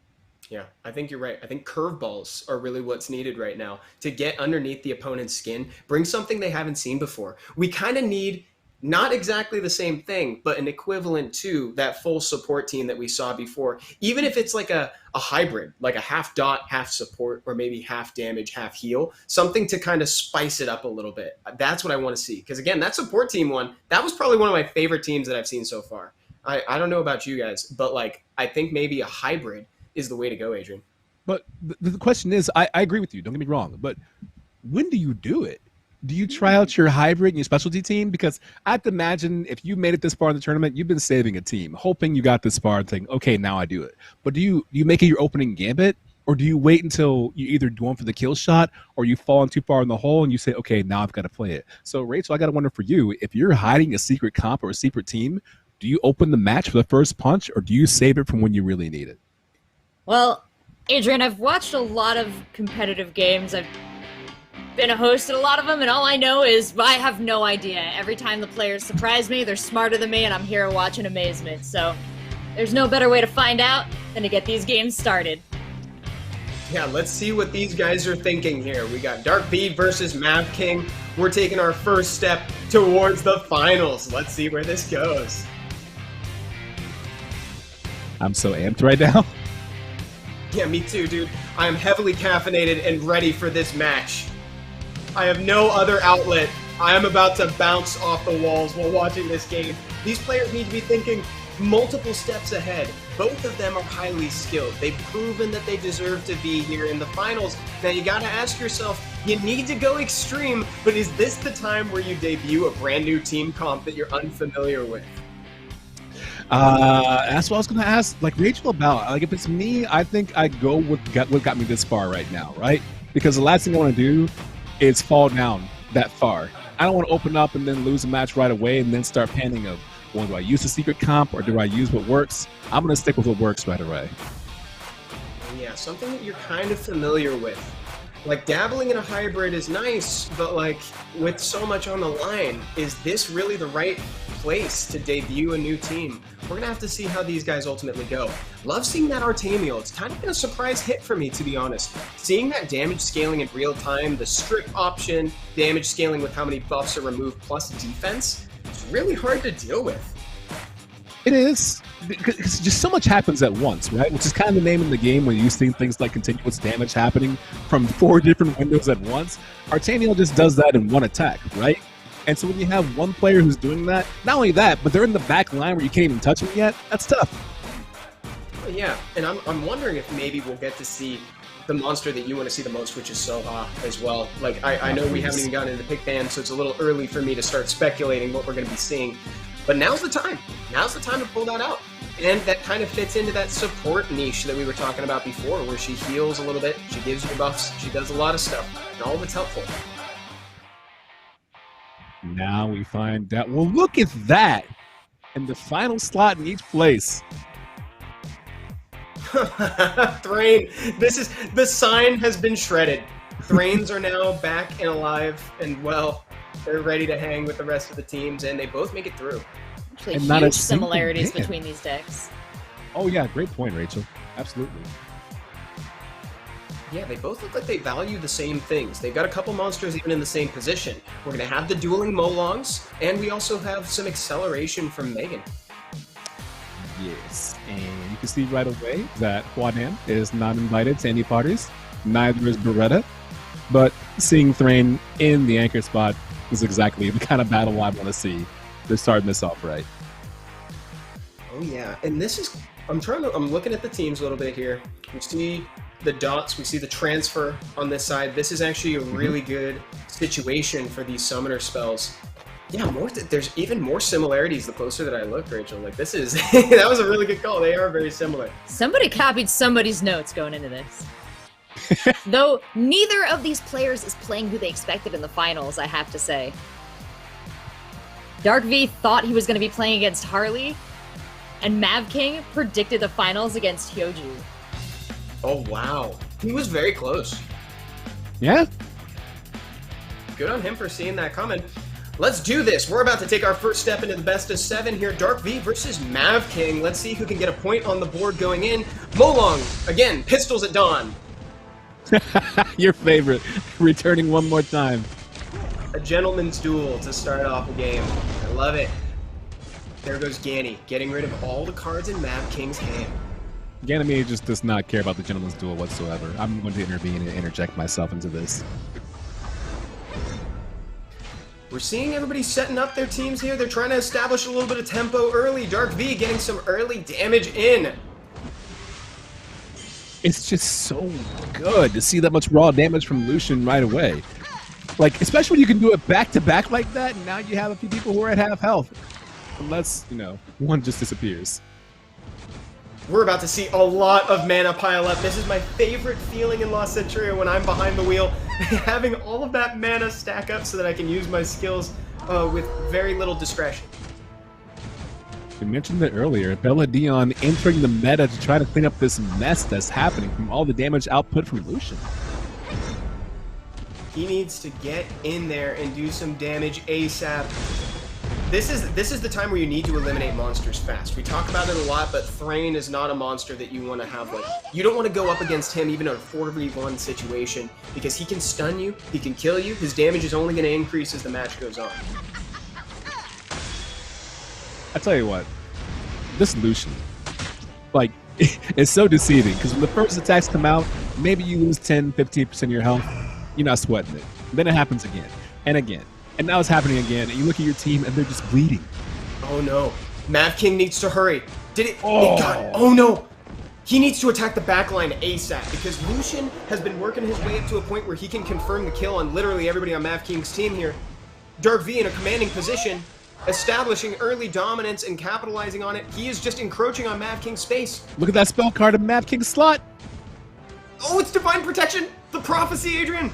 S2: Yeah, I think you're right. I think curveballs are really what's needed right now to get underneath the opponent's skin, bring something they haven't seen before. We kind of need not exactly the same thing, but an equivalent to that full support team that we saw before. Even if it's like a hybrid, like a half dot, half support, or maybe half damage, half heal, something to kind of spice it up a little bit. That's what I want to see. Because again, that support team one, that was probably one of my favorite teams that I've seen so far. I don't know about you guys, but like, I think maybe a hybrid is the way to go, Adrian.
S4: But the question is, I agree with you, don't get me wrong, but when do you do it? Do you try out your hybrid and your specialty team? Because I have to imagine if you made it this far in the tournament, you've been saving a team, hoping you got this far and thinking, okay, now I do it. But do you make it your opening gambit, or do you wait until you either go in for the kill shot or you fall in too far in the hole and you say, okay, now I've got to play it? So, Rachel, I got to wonder for you, if you're hiding a secret comp or a secret team, do you open the match for the first punch, or do you save it from when you really need it?
S3: Well, Adrian, I've watched a lot of competitive games. I've been a host at a lot of them, and all I know is I have no idea. Every time the players surprise me, they're smarter than me, and I'm here watching amazement. So there's no better way to find out than to get these games started.
S2: Yeah, let's see what these guys are thinking here. We got DarkV versus Mavking. We're taking our first step towards the finals. Let's see where this goes.
S4: I'm so amped right now.
S2: Yeah, me too, dude. I am heavily caffeinated and ready for this match. I have no other outlet. I am about to bounce off the walls while watching this game. These players need to be thinking multiple steps ahead. Both of them are highly skilled. They've proven that they deserve to be here in the finals. Now you gotta ask yourself, you need to go extreme, but is this the time where you debut a brand new team comp that you're unfamiliar with?
S4: That's what I was going to ask, like, Rachel about. Like, if it's me, I think I'd go with what got me this far right now, right? Because the last thing I want to do is fall down that far. I don't want to open up and then lose a match right away and then start panicking of, well, do I use the secret comp or do I use what works? I'm going to stick with what works right away.
S2: Yeah, something that you're kind of familiar with. Like, dabbling in a hybrid is nice, but like, with so much on the line, is this really the right place to debut a new team? We're gonna have to see how these guys ultimately go. Love seeing that Artamiel. It's kind of been a surprise hit for me, to be honest. Seeing that damage scaling in real time, the strip option, damage scaling with how many buffs are removed plus defense, it's really hard to deal with.
S4: It is, because just so much happens at once, right? Which is kind of the name of the game when you see things like continuous damage happening from 4 different windows at once. Artamiel just does that in one attack, right? And so when you have one player who's doing that, not only that, but they're in the back line where you can't even touch them yet, that's tough.
S2: Yeah, and I'm wondering if maybe we'll get to see the monster that you want to see the most, which is Soha as well. Like, I know we haven't even gotten into the pick ban, so it's a little early for me to start speculating what we're going to be seeing. But now's the time. Now's the time to pull that out. And that kind of fits into that support niche that we were talking about before, where she heals a little bit, she gives you buffs, she does a lot of stuff, and all of it's helpful.
S4: Now we find out. Well, look at that! And the final slot in each place.
S2: Thrain, the sign has been shredded. Thrains are now back and alive, and well, they're ready to hang with the rest of the teams, and they both make it through.
S3: Actually,
S4: And not a
S3: huge
S4: single
S3: similarities
S4: man.
S3: between these decks.
S4: Oh yeah, great point, Rachel. Absolutely.
S2: Yeah, they both look like they value the same things. They've got a couple monsters even in the same position. We're going to have the dueling Molongs, and we also have some acceleration from Megan.
S4: Yes, and you can see right away that Huadan is not invited to any parties. Neither is Beretta. But seeing Thrain in the anchor spot is exactly the kind of battle I want to see. They're starting this off right.
S2: Oh yeah, and this is, I'm looking at the teams a little bit here. We see the dots, we see the transfer on this side. This is actually a really good situation for these summoner spells. Yeah, there's even more similarities the closer that I look, Rachel. Like this is, that was a really good call. They are very similar.
S3: Somebody copied somebody's notes going into this. Though neither of these players is playing who they expected in the finals, I have to say. DarkV thought he was going to be playing against Harley, and Mavking predicted the finals against hyojoo.
S2: Oh wow, he was very close.
S4: Yeah?
S2: Good on him for seeing that coming. Let's do this. We're about to take our first step into the best of 7 here. DarkV versus Mavking. Let's see who can get a point on the board going in. Molong, again, pistols at dawn.
S4: Your favorite, returning one more time.
S2: A gentleman's duel to start off a game. I love it. There goes Ganny, getting rid of all the cards in Mavking's hand.
S4: Ganymede just does not care about the gentleman's duel whatsoever. I'm going to intervene and interject myself into this.
S2: We're seeing everybody setting up their teams here. They're trying to establish a little bit of tempo early. DarkV getting some early damage in.
S4: It's just so good to see that much raw damage from Lucian right away. Like, especially when you can do it back-to-back like that, and now you have a few people who are at half health. Unless, you know, one just disappears.
S2: We're about to see a lot of mana pile up. This is my favorite feeling in Lost Centuria when I'm behind the wheel. Having all of that mana stack up so that I can use my skills with very little discretion.
S4: We mentioned it earlier, Bella Dion entering the meta to try to clean up this mess that's happening from all the damage output from Lucian.
S2: He needs to get in there and do some damage ASAP. This is the time where you need to eliminate monsters fast. We talk about it a lot, but Thrain is not a monster that you want to have. Like, you don't want to go up against him even in a 4v1 situation because he can stun you, he can kill you. His damage is only going to increase as the match goes on.
S4: I tell you what, this Lucian, like, it's so deceiving because when the first attacks come out, maybe you lose 10-15% of your health. You're not sweating it. Then it happens again and again. And now it's happening again, and you look at your team, and they're just bleeding.
S2: Oh no. Mavking needs to hurry. Did it? Oh. It got, oh no. He needs to attack the backline ASAP, because Lucian has been working his way up to a point where he can confirm the kill on literally everybody on Mavking's team here. DarkV in a commanding position, establishing early dominance and capitalizing on it. He is just encroaching on Mavking's space.
S4: Look at that spell card in Mavking's slot.
S2: Oh, it's Divine Protection! The Prophecy, Adrian!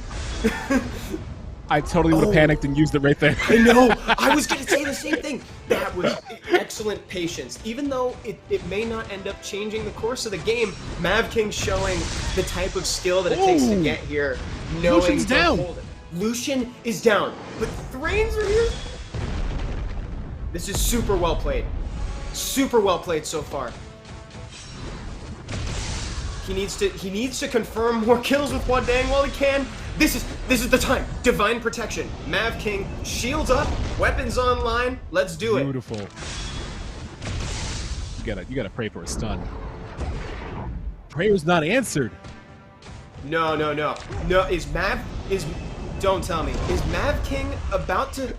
S4: I totally would have panicked and used it right there.
S2: I know! I was going to say the same thing! That was excellent patience. Even though it may not end up changing the course of the game, Mavking showing the type of skill that it takes to get here.
S4: Lucian's down!
S2: Hold it. Lucian is down, but Thrains are here? This is super well played. Super well played so far. He needs to confirm more kills with Huadan while he can. This is the time. Divine Protection. Mavking, shields up, weapons online. Let's do it.
S4: Beautiful. You gotta pray for a stun. Prayer's not answered.
S2: No. Don't tell me. Is Mavking about to?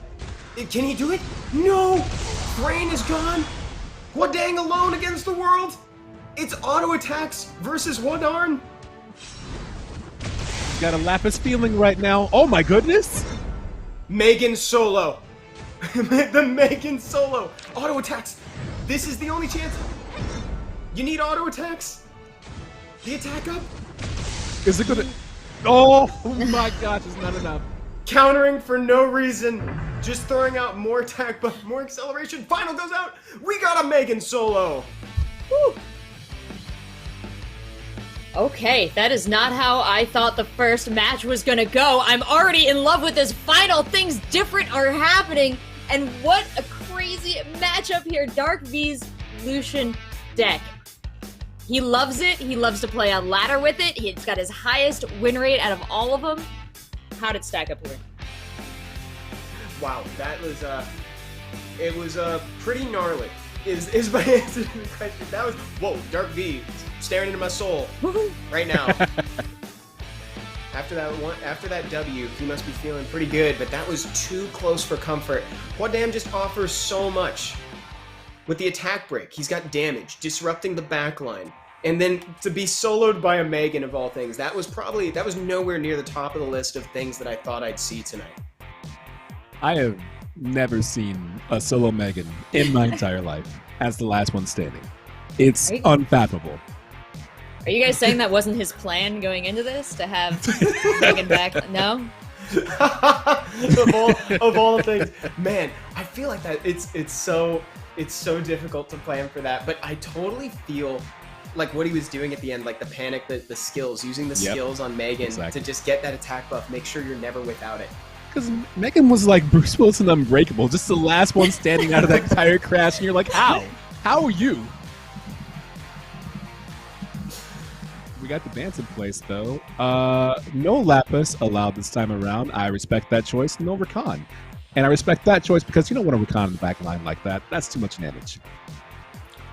S2: Can he do it? No. Thrain is gone. Huadan alone against the world. It's auto attacks versus Huadan.
S4: Got a Lapis feeling right now. Oh my goodness!
S2: Megan solo. The Megan solo. Auto attacks. This is the only chance. You need auto attacks? The attack up?
S4: Is it gonna... Oh my gosh, it's not enough.
S2: Countering for no reason. Just throwing out more attack, but more acceleration. Final goes out. We got a Megan solo. Woo.
S3: Okay, that is not how I thought the first match was gonna go. I'm already in love with this final. Things different are happening. And what a crazy matchup here. DarkV's Lucian deck. He loves it. He loves to play on ladder with it. He's got his highest win rate out of all of them. How did it stack up here?
S2: Wow, that was it was pretty gnarly. Is my answer to the question? That was whoa, DarkV staring into my soul right now. After that W, he must be feeling pretty good, but that was too close for comfort. Quaddam just offers so much. With the attack break, he's got damage, disrupting the backline. And then to be soloed by a Megan of all things, that was nowhere near the top of the list of things that I thought I'd see tonight.
S4: I have never seen a solo Megan in my entire life as the last one standing. It's unfathomable.
S3: Are you guys saying that wasn't his plan going into this, to have Megan back? No?
S2: of all things, man, I feel like that it's so difficult to plan for that, but I totally feel like what he was doing at the end, like the panic, the skills, using the skills on Megan to just get that attack buff, make sure you're never without it.
S4: Because Megan was like Bruce Willis in Unbreakable, just the last one standing out of that tire crash, and you're like, how? How are you? We got the bans in place, though. No Lapis allowed this time around. I respect that choice. No Rakan. And I respect that choice because you don't want a Rakan in the back line like that. That's too much damage.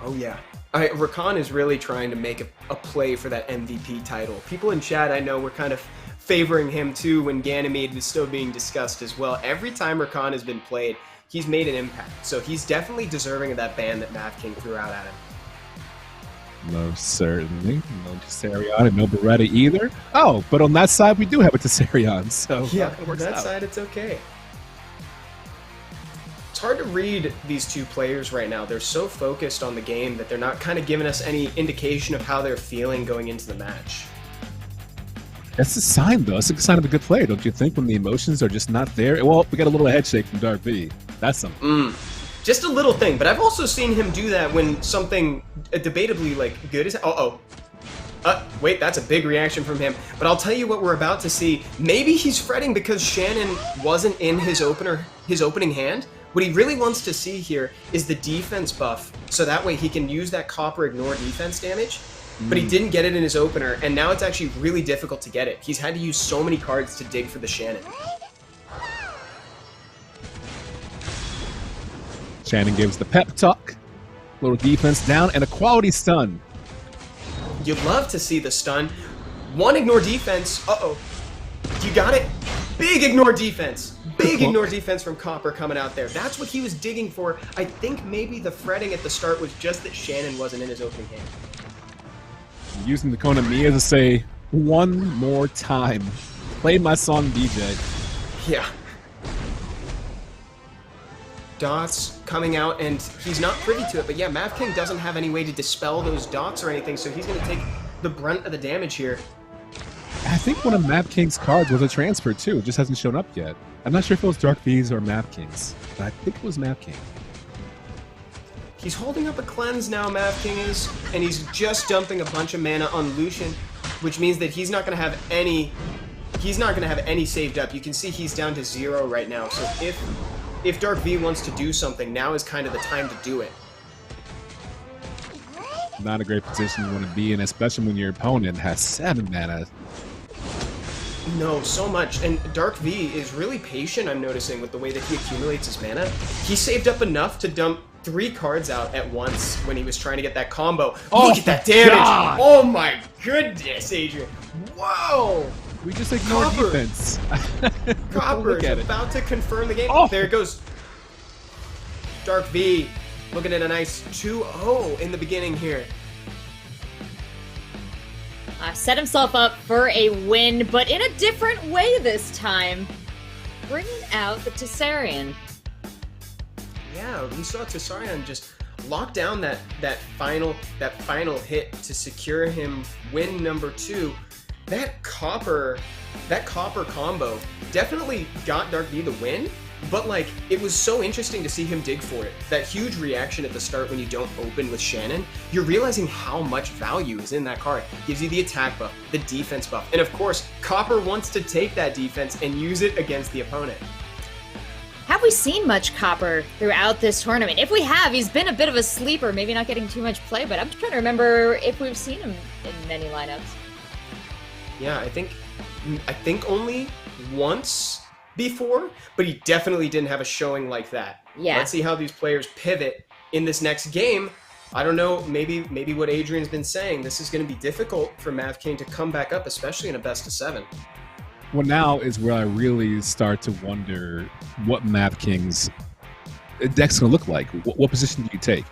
S2: Oh, yeah. Rakan is really trying to make a play for that MVP title. People in chat, I know, were kind of favoring him, too, when Ganymede was still being discussed as well. Every time Rakan has been played, he's made an impact. So he's definitely deserving of that ban that Mavking threw out at him.
S4: Most certainly. No Tessarion and no Beretta either. Oh, but on that side, we do have a Tessarion, so
S2: yeah, on that side, it's okay. It's hard to read these two players right now. They're so focused on the game that they're not kind of giving us any indication of how they're feeling going into the match.
S4: That's a sign, though. It's a sign of a good player, don't you think, when the emotions are just not there? Well, we got a little head shake from DarkV. That's something.
S2: Just a little thing, but I've also seen him do that when something debatably like good is. Wait, that's a big reaction from him. But I'll tell you what we're about to see. Maybe he's fretting because Shannon wasn't in his opening hand. What he really wants to see here is the defense buff, so that way he can use that copper ignore defense damage. But he didn't get it in his opener, and now it's actually really difficult to get it. He's had to use so many cards to dig for the Shannon.
S4: Shannon gives the pep talk, little defense down, and a quality stun.
S2: You'd love to see the stun. One ignore defense. You got it? Big ignore defense. Big ignore defense from Copper coming out there. That's what he was digging for. I think maybe the fretting at the start was just that Shannon wasn't in his opening hand.
S4: Using the Kona Mia to say, one more time. Play my song, DJ.
S2: Yeah. Dots coming out, and he's not privy to it, but yeah, Mavking doesn't have any way to dispel those dots or anything, so he's going to take the brunt of the damage here.
S4: I think one of Mavking's cards was a transfer, too. It just hasn't shown up yet. I'm not sure if it was DarkV's or Mavking's, but I think it was Mavking.
S2: He's holding up a cleanse now, Mavking is, and he's just dumping a bunch of mana on Lucian, which means that he's not going to have any saved up. You can see he's down to 0 right now, so if DarkV wants to do something, now is kind of the time to do it.
S4: Not a great position you want to be in, especially when your opponent has 7 mana.
S2: No, so much. And DarkV is really patient, I'm noticing, with the way that he accumulates his mana. He saved up enough to dump 3 cards out at once when he was trying to get that combo. Look at that damage!
S4: God.
S2: Oh my goodness, Adrian! Whoa!
S4: We just ignored defense.
S2: Copper is about to confirm the game. There it goes. DarkV looking at a nice 2-0 in the beginning here.
S3: Set himself up for a win, but in a different way this time. Bringing out the Tessarion.
S2: Yeah, we saw Tessarion just lock down that final hit to secure him win number 2. That copper combo definitely got DarkV the win, but like it was so interesting to see him dig for it. That huge reaction at the start when you don't open with Shannon, you're realizing how much value is in that card. It gives you the attack buff, the defense buff, and of course, Copper wants to take that defense and use it against the opponent.
S3: Have we seen much Copper throughout this tournament? If we have, he's been a bit of a sleeper, maybe not getting too much play, but I'm trying to remember if we've seen him in many lineups.
S2: Yeah, I think only once before, but he definitely didn't have a showing like that.
S3: Yeah.
S2: Let's see how these players pivot in this next game. I don't know, maybe what Adrian's been saying, this is going to be difficult for Mavking to come back up, especially in a best of 7.
S4: Well, now is where I really start to wonder what Mavking's deck's going to look like. What position do you take?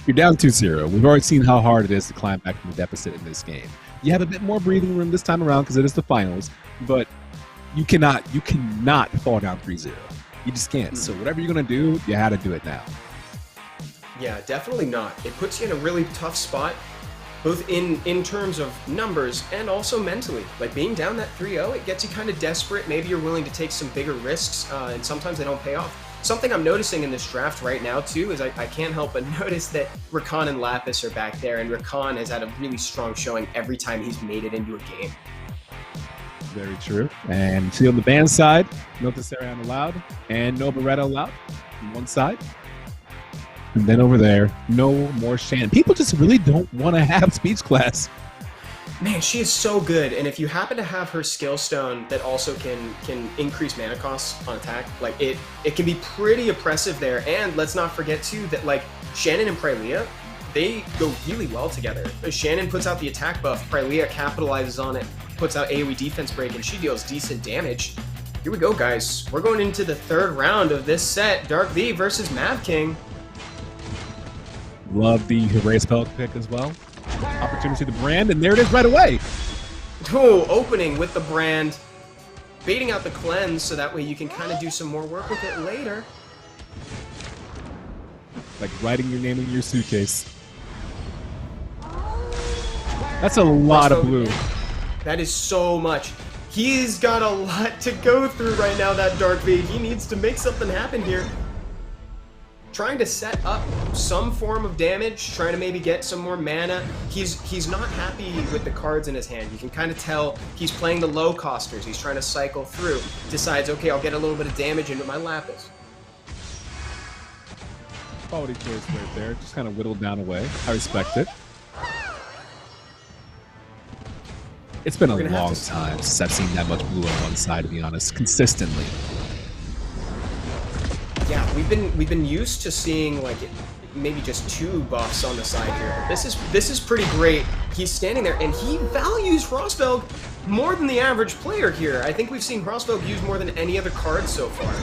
S4: You're down 2-0. We've already seen how hard it is to climb back from the deficit in this game. You have a bit more breathing room this time around because it is the finals, but you cannot fall down 3-0. You just can't. So whatever you're going to do, you had to do it now.
S2: Yeah, definitely not. It puts you in a really tough spot, both in terms of numbers and also mentally. Like being down that 3-0, it gets you kind of desperate. Maybe you're willing to take some bigger risks, and sometimes they don't pay off. Something I'm noticing in this draft right now, too, is I can't help but notice that Rakan and Lapis are back there, and Rakan has had a really strong showing every time he's made it into a game.
S4: Very true. And see on the ban side, no Tessarion allowed, and no Beretta allowed on one side. And then over there, no more Shannon. People just really don't want to have speech class.
S2: Man, she is so good, and if you happen to have her skill stone that also can increase mana costs on attack, like it can be pretty oppressive there. And let's not forget too that like Shannon and Prylia, they go really well together. Shannon puts out the attack buff, Prylia capitalizes on it, puts out AoE defense break, and she deals decent damage. Here we go, guys. We're going into the 3rd round of this set, DarkV versus Mavking.
S4: Love the Hooray spell pick as well. Opportunity to brand, and there it is right away.
S2: Oh, opening with the brand, baiting out the cleanse so that way you can kind of do some more work with it later.
S4: Like writing your name in your suitcase. That's a lot of blue.
S2: That is so much. He's got a lot to go through right now, that DarkV. He needs to make something happen here. Trying to set up some form of damage, trying to maybe get some more mana. He's not happy with the cards in his hand. You can kind of tell he's playing the low costers. He's trying to cycle through. Decides, okay, I'll get a little bit of damage into my Lapis.
S4: Quality choice right there. Just kind of whittled down away. I respect it. It's been a long time since I've seen that much blue on one side, to be honest, consistently.
S2: Yeah, we've been used to seeing like maybe just 2 buffs on the side here. This is pretty great. He's standing there and he values Frostvelg more than the average player here. I think we've seen Frostvelg used more than any other card so far.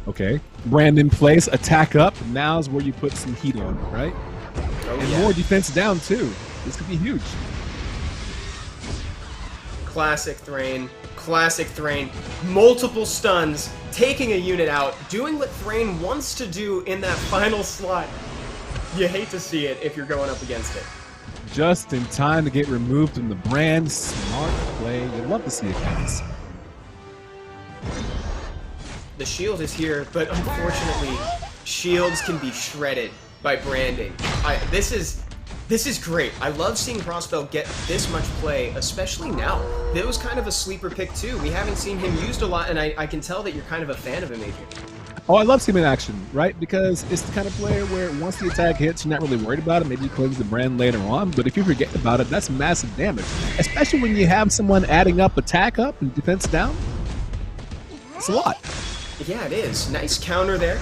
S4: Okay, brand in place, attack up. Now's where you put some heat on, right?
S2: Oh,
S4: and
S2: yeah.
S4: more defense down too. This could be huge.
S2: Classic Thrain. Classic Thrain. Multiple stuns, taking a unit out, doing what Thrain wants to do in that final slot. You hate to see it if you're going up against it.
S4: Just in time to get removed from the brand. Smart play. You'd love to see it, guys.
S2: The shield is here, but unfortunately, shields can be shredded by branding. This is great. I love seeing Frostvelg get this much play, especially now. That was kind of a sleeper pick too. We haven't seen him used a lot, and I can tell that you're kind of a fan of him, Adrian.
S4: Oh, I love seeing him in action, right? Because it's the kind of player where once the attack hits, you're not really worried about it. Maybe you cleanse the brand later on, but if you forget about it, that's massive damage. Especially when you have someone adding up attack up and defense down. It's a lot.
S2: Yeah, it is. Nice counter there.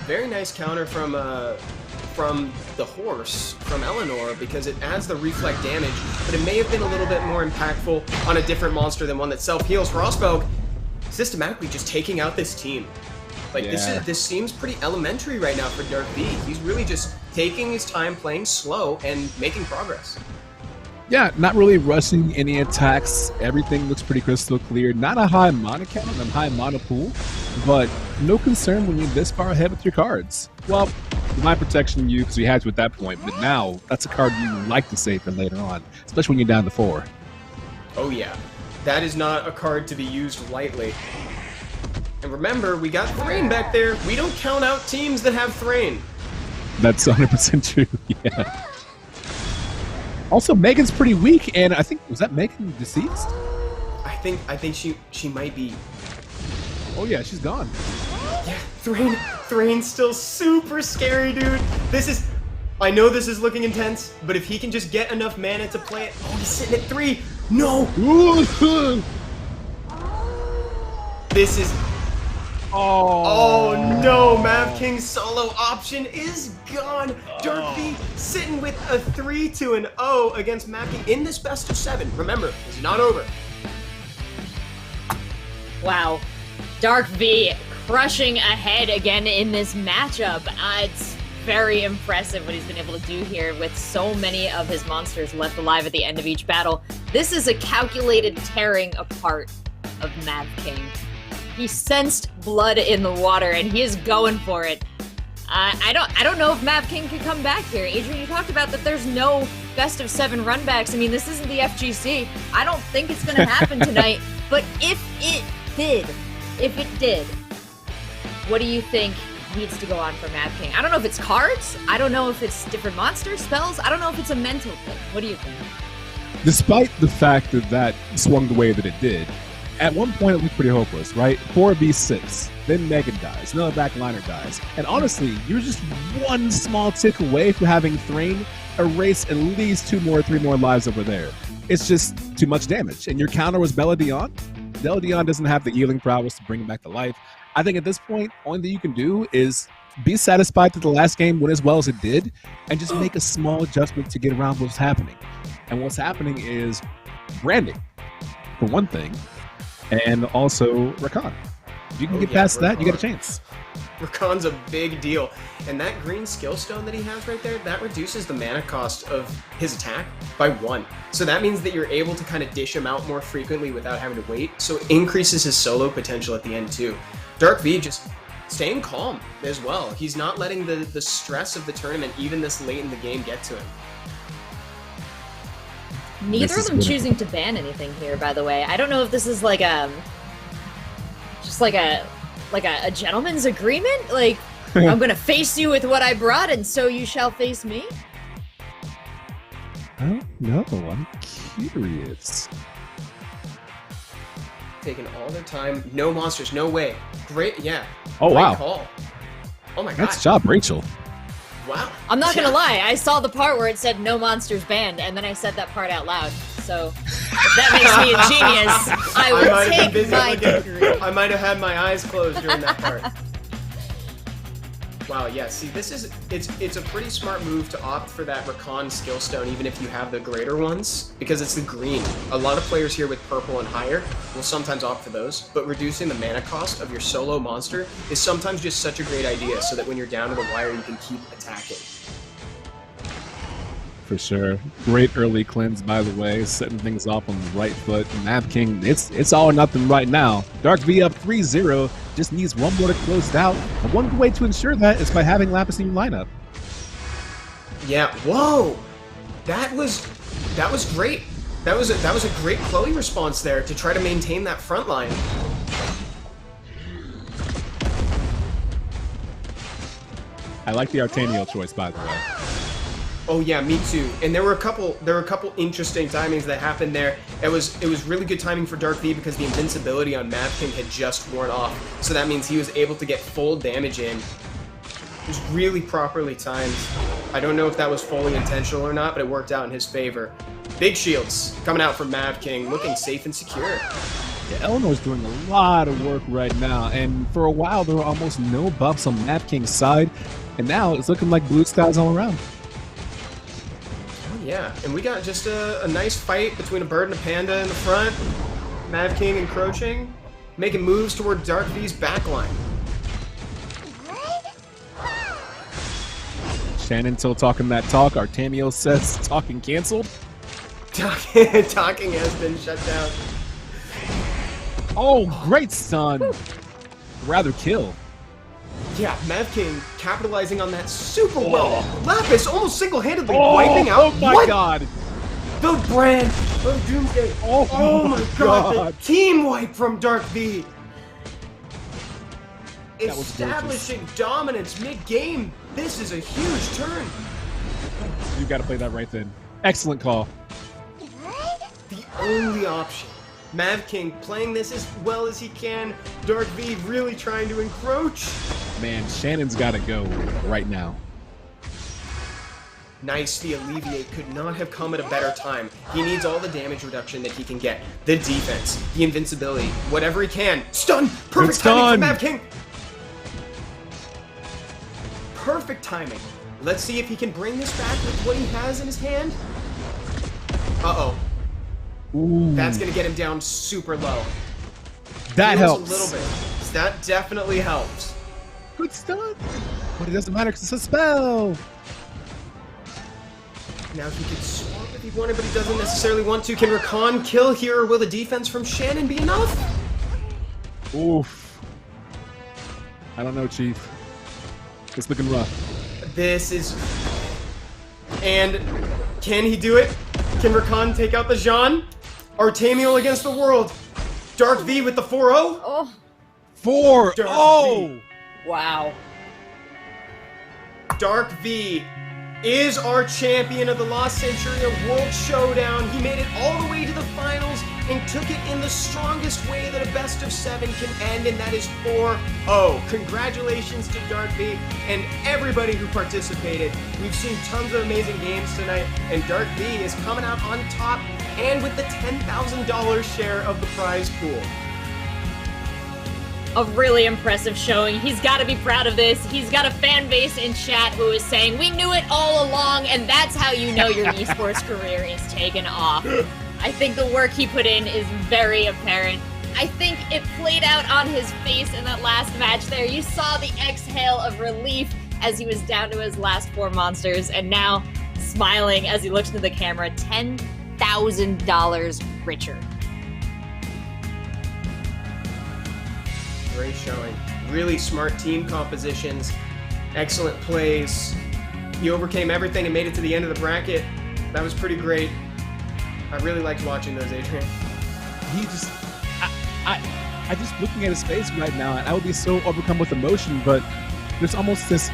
S2: Very nice counter from the horse, from Eleanor, because it adds the reflect damage, but it may have been a little bit more impactful on a different monster than one that self-heals. Frostvelg systematically just taking out this team. Like, this seems pretty elementary right now for DarkV. He's really just taking his time, playing slow, and making progress.
S4: Yeah, not really rushing any attacks. Everything looks pretty crystal clear. Not a high mana count and high mana pool, but no concern when you're this far ahead with your cards. Well, Divine Protection you because we had to at that point, but now that's a card you like to save for later on, especially when you're down to 4.
S2: Oh yeah, that is not a card to be used lightly. And remember, we got Thrain back there. We don't count out teams that have Thrain.
S4: That's 100% true, yeah. Also, Megan's pretty weak, and I think, was that Megan deceased?
S2: I think she might be.
S4: Oh yeah, she's gone.
S2: Yeah, Thrain's still super scary, dude. I know this is looking intense, but if he can just get enough mana to play it. Oh, he's sitting at 3. No! This is... Oh no, Mavking's solo option is gone. DarkV sitting with a 3-0 against Mavking in this best of 7. Remember, it's not over.
S3: Wow. DarkV crushing ahead again in this matchup. It's very impressive what he's been able to do here with so many of his monsters left alive at the end of each battle. This is a calculated tearing apart of Mavking. He sensed blood in the water, and he is going for it. I don't know if Mavking can come back here. Adrian, you talked about that there's no best of 7 runbacks. I mean, this isn't the FGC. I don't think it's going to happen tonight. But if it did, what do you think needs to go on for Mavking? I don't know if it's cards. I don't know if it's different monster spells. I don't know if it's a mental thing. What do you think?
S4: Despite the fact that that swung the way that it did, at one point it looked pretty hopeless, right? 4v6, then Megan dies, another backliner dies. And honestly, you're just one small tick away from having Thrain erase at least 2 more, 3 more lives over there. It's just too much damage. And your counter was Belladon. Belladon doesn't have the healing prowess to bring him back to life. I think at this point, only thing you can do is be satisfied that the last game went as well as it did, and just make a small adjustment to get around what's happening. And what's happening is branding, for one thing, and also Rakan. If you can get past that, you got a chance.
S2: Rakan's a big deal. And that green skill stone that he has right there, that reduces the mana cost of his attack by 1. So that means that you're able to kind of dish him out more frequently without having to wait. So it increases his solo potential at the end too. DarkV just staying calm as well. He's not letting the stress of the tournament, even this late in the game, get to him.
S3: Neither of them choosing to ban anything here, by the way. I don't know if this is like a gentleman's agreement. Like, I'm gonna face you with what I brought, and so you shall face me.
S4: I don't know. I'm curious.
S2: Taking all their time. No monsters. No way. Great. Yeah.
S4: Oh,
S2: Great
S4: wow.
S2: Call. Oh my god.
S4: Nice job, Rachel.
S2: Wow.
S3: I'm not gonna lie, I saw the part where it said no monsters banned, and then I said that part out loud. So, if that makes me a genius, I will take my degree.
S2: I might have had my eyes closed during that part. Wow, yeah, see, it's a pretty smart move to opt for that Rakan skill stone, even if you have the greater ones, because it's the green. A lot of players here with purple and higher will sometimes opt for those, but reducing the mana cost of your solo monster is sometimes just such a great idea, so that when you're down to the wire, you can keep attacking.
S4: For sure. Great early cleanse, by the way, setting things off on the right foot. Mavking, it's all or nothing right now. DarkV up 3-0, just needs one more to close it out. And one way to ensure that is by having Lapis in your lineup.
S2: Yeah, whoa! That was great. That was a great Chloe response there to try to maintain that front line.
S4: I like the Artaniel choice, by the way.
S2: Oh yeah, me too. And there were a couple interesting timings that happened there. It was really good timing for DarkV because the invincibility on Mavking had just worn off. So that means he was able to get full damage in. It was really properly timed. I don't know if that was fully intentional or not, but it worked out in his favor. Big shields coming out from Mavking, looking safe and secure.
S4: Yeah, Eleanor's doing a lot of work right now, and for a while there were almost no buffs on Mavking's side, and now it's looking like blue skies all around.
S2: Yeah, and we got just a nice fight between a bird and a panda in the front. Mavking encroaching, making moves toward DarkV's backline.
S4: Shannon still talking that talk. Artaniel says talking canceled.
S2: Talking has been shut down.
S4: Oh, great stun. Rather kill.
S2: Yeah, Mavking capitalizing on that super well. Lapis almost single-handedly wiping out.
S4: Oh my god!
S2: The brand of Doomsday. Oh my god! The team wipe from DarkV. Establishing dominance mid-game. This is a huge turn.
S4: You got to play that right then. Excellent call.
S2: The only option. Mavking playing this as well as he can. DarkV really trying to encroach.
S4: Man, Shannon's got to go right now.
S2: Nice, the Alleviate could not have come at a better time. He needs all the damage reduction that he can get. The defense, the invincibility, whatever he can. Stun! Perfect timing from Mavking! Perfect timing. Let's see if he can bring this back with what he has in his hand. Uh-oh.
S4: Ooh.
S2: That's gonna get him down super low.
S4: That helps.
S2: A little bit. That definitely helps.
S4: Good stun. But it doesn't matter because it's a spell.
S2: Now he could swap if he wanted, but he doesn't necessarily want to. Can Rakan kill here, or will the defense from Shannon be enough?
S4: Oof. I don't know, Chief. It's looking rough.
S2: This is... And can he do it? Can Rakan take out the Jean? Artemiel against the world. DarkV with the 4-0?
S3: Oh.
S4: 4-0!
S3: Wow.
S2: DarkV is our champion of the Lost Centuria World Showdown. He made it all the way to the finals and took it in the strongest way that a best of 7 can end, and that is 4-0. Congratulations to DarkV and everybody who participated. We've seen tons of amazing games tonight, and DarkV is coming out on top and with the $10,000 share of the prize pool.
S3: A really impressive showing. He's got to be proud of this. He's got a fan base in chat who is saying, we knew it all along, and that's how you know your esports career is taken off. I think the work he put in is very apparent. I think it played out on his face in that last match there. You saw the exhale of relief as he was down to his last 4 monsters, and now smiling as he looks into the camera, $10,000 richer.
S2: Great showing. Really smart team compositions. Excellent plays. He overcame everything and made it to the end of the bracket. That was pretty great. I really liked watching those, Adrian.
S4: He just... I just looking at his face right now, I would be so overcome with emotion, but there's almost this